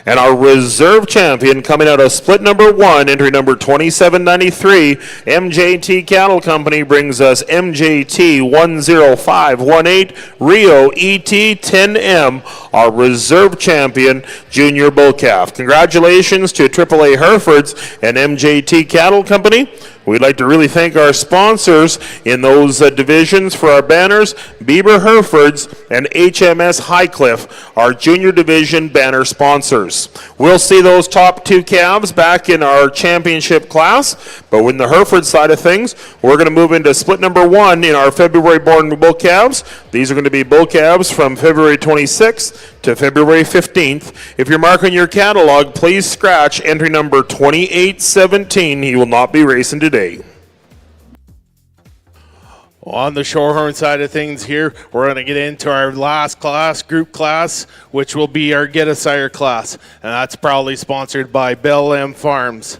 And our reserve champion coming out of split number 1, entry number 2793, MJT Cattle Company brings us MJT 10518 Rio ET 10M, our reserve champion junior bull calf. Congratulations to AAA Herefords and MJT Cattle Company. We'd like to really thank our sponsors in those divisions for our banners, Bieber Herefords and HMS Highcliffe, our junior division banner sponsors. We'll see those top 2 calves back in our championship class, but with the Hereford side of things, we're going to move into split number 1 in our February born bull calves. These are going to be bull calves from February 26th to February 15th. If you're marking your catalog, please scratch entry number 2817. He will not be racing today. On the Shorthorn side of things here, we're going to get into our last class, group class, which will be our Get a Sire class. And that's proudly sponsored by Bell M Farms.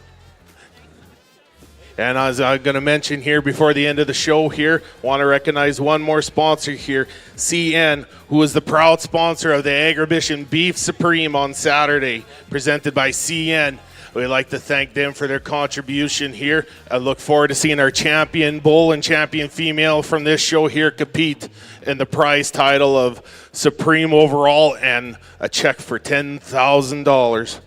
And as I'm going to mention here before the end of the show here, want to recognize one more sponsor here, CN, who is the proud sponsor of the Agribition Beef Supreme on Saturday, presented by CN. We'd like to thank them for their contribution here. I look forward to seeing our champion bull and champion female from this show here compete in the prize title of Supreme Overall and a check for $10,000.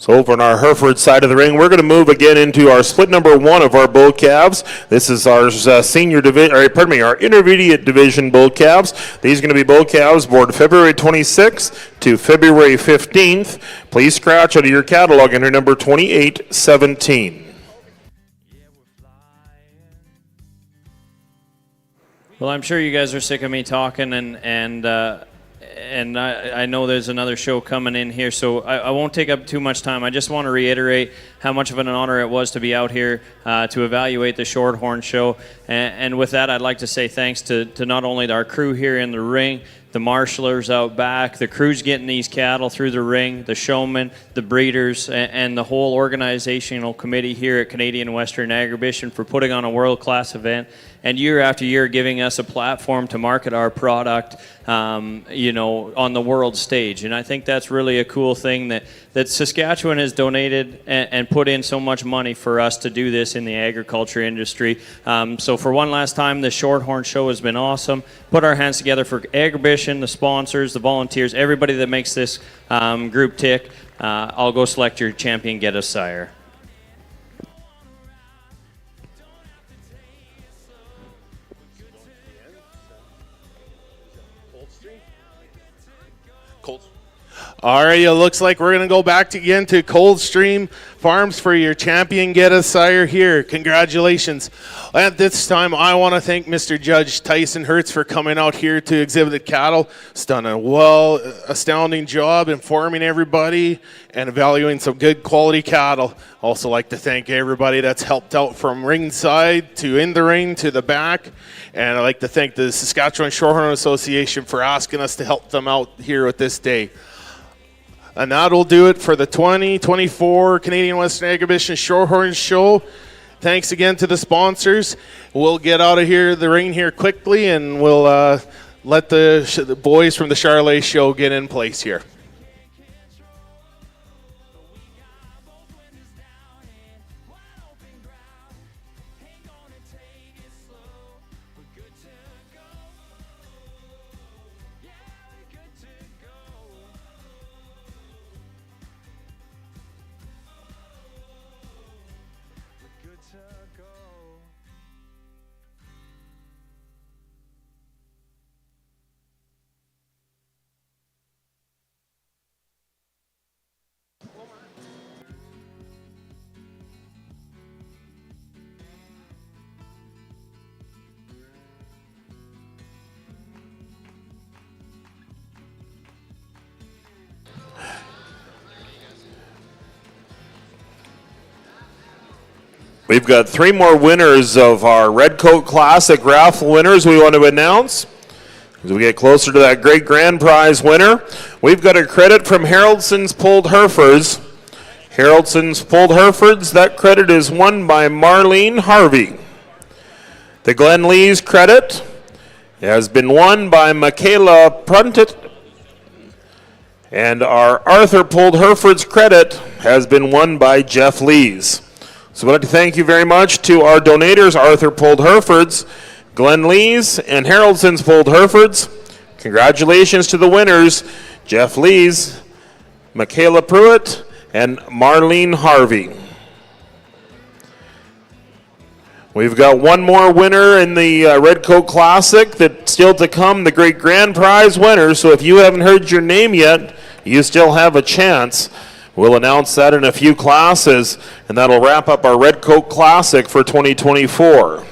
So over on our Hereford side of the ring, we're going to move again into our split number 1 of our bull calves. This is our our intermediate division bull calves. These are going to be bull calves born February 26th to February 15th. Please scratch out of your catalog enter number 2817. Well, I'm sure you guys are sick of me talking, and I know there's another show coming in here, so I won't take up too much time. I just want to reiterate how much of an honor it was to be out here to evaluate the Shorthorn show. And with that, I'd like to say thanks to not only our crew here in the ring, the marshalers out back, the crews getting these cattle through the ring, the showmen, the breeders, and the whole organizational committee here at Canadian Western Agribition for putting on a world-class event and year after year giving us a platform to market our product, on the world stage. And I think that's really a cool thing that Saskatchewan has donated and put in so much money for us to do this in the agriculture industry. So for one last time, the Shorthorn show has been awesome. Put our hands together for Agribition, the sponsors, the volunteers, everybody that makes this group tick. I'll go select your champion, get a sire. All right, it looks like we're going to go back again to Coldstream Farms for your champion get a sire here. Congratulations. At this time, I want to thank Mr. Judge Tyson Hertz for coming out here to exhibit the cattle. He's done a astounding job informing everybody and evaluating some good quality cattle. Also like to thank everybody that's helped out from ringside to in the ring to the back. And I'd like to thank the Saskatchewan Shorthorn Association for asking us to help them out here with this day. And that'll do it for the 2024 Canadian Western Agribition Shorthorn Show. Thanks again to the sponsors. We'll get out of the ring here quickly, and we'll let the boys from the Charlet Show get in place here. We've got 3 more winners of our Red Coat Classic raffle winners we want to announce. As we get closer to that great grand prize winner, we've got a credit from Haraldson's Pulled Herefords. Haraldson's Pulled Herefords, that credit is won by Marlene Harvey. The Glen Lee's credit has been won by Michaela Pruntit. And our Arthur Pulled Herefords credit has been won by Jeff Lees. So I'd like to thank you very much to our donators, Arthur Pulled Herefords, Glen Lees, and Haraldson's Pulled Herefords. Congratulations to the winners, Jeff Lees, Michaela Pruitt, and Marlene Harvey. We've got one more winner in the Red Coat Classic that's still to come, the great grand prize winner. So if you haven't heard your name yet, you still have a chance. We'll announce that in a few classes, and that'll wrap up our Red Coat Classic for 2024.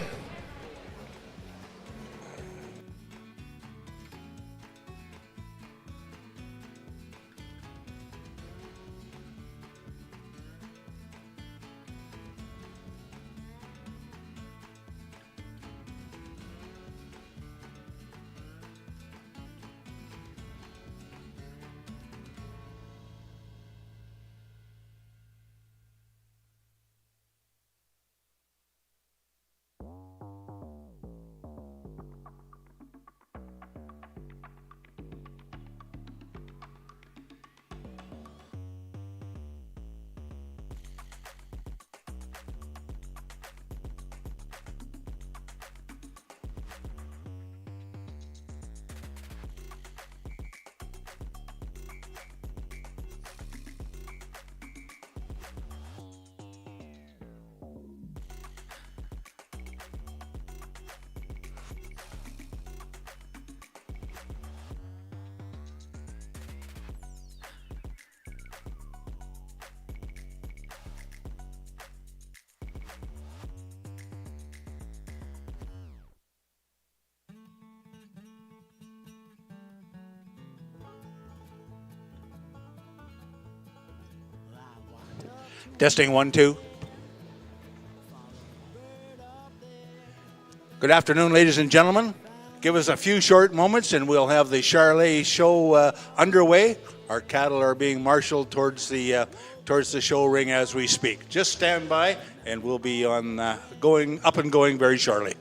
Testing 1, 2. Good afternoon, ladies and gentlemen. Give us a few short moments and we'll have the Charlet show underway. Our cattle are being marshaled towards the show ring as we speak. Just stand by and we'll be on going very shortly.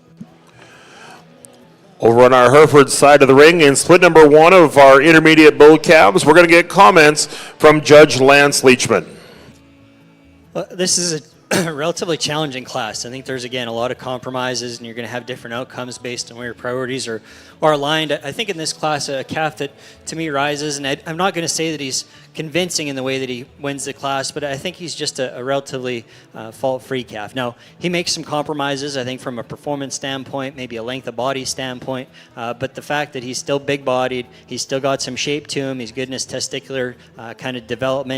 Over on our Hereford side of the ring in split number 1 of our intermediate bull calves, we're going to get comments from Judge Lance Leachman. Well, this is a relatively challenging class. I think there's, again, a lot of compromises, and you're going to have different outcomes based on where your priorities are aligned. I think in this class, a calf that, to me, rises, and I'm not going to say that he's convincing in the way that he wins the class, but I think he's just a relatively fault-free calf. Now, he makes some compromises, I think, from a performance standpoint, maybe a length of body standpoint, but the fact that he's still big-bodied, he's still got some shape to him, he's good in his testicular kind of development,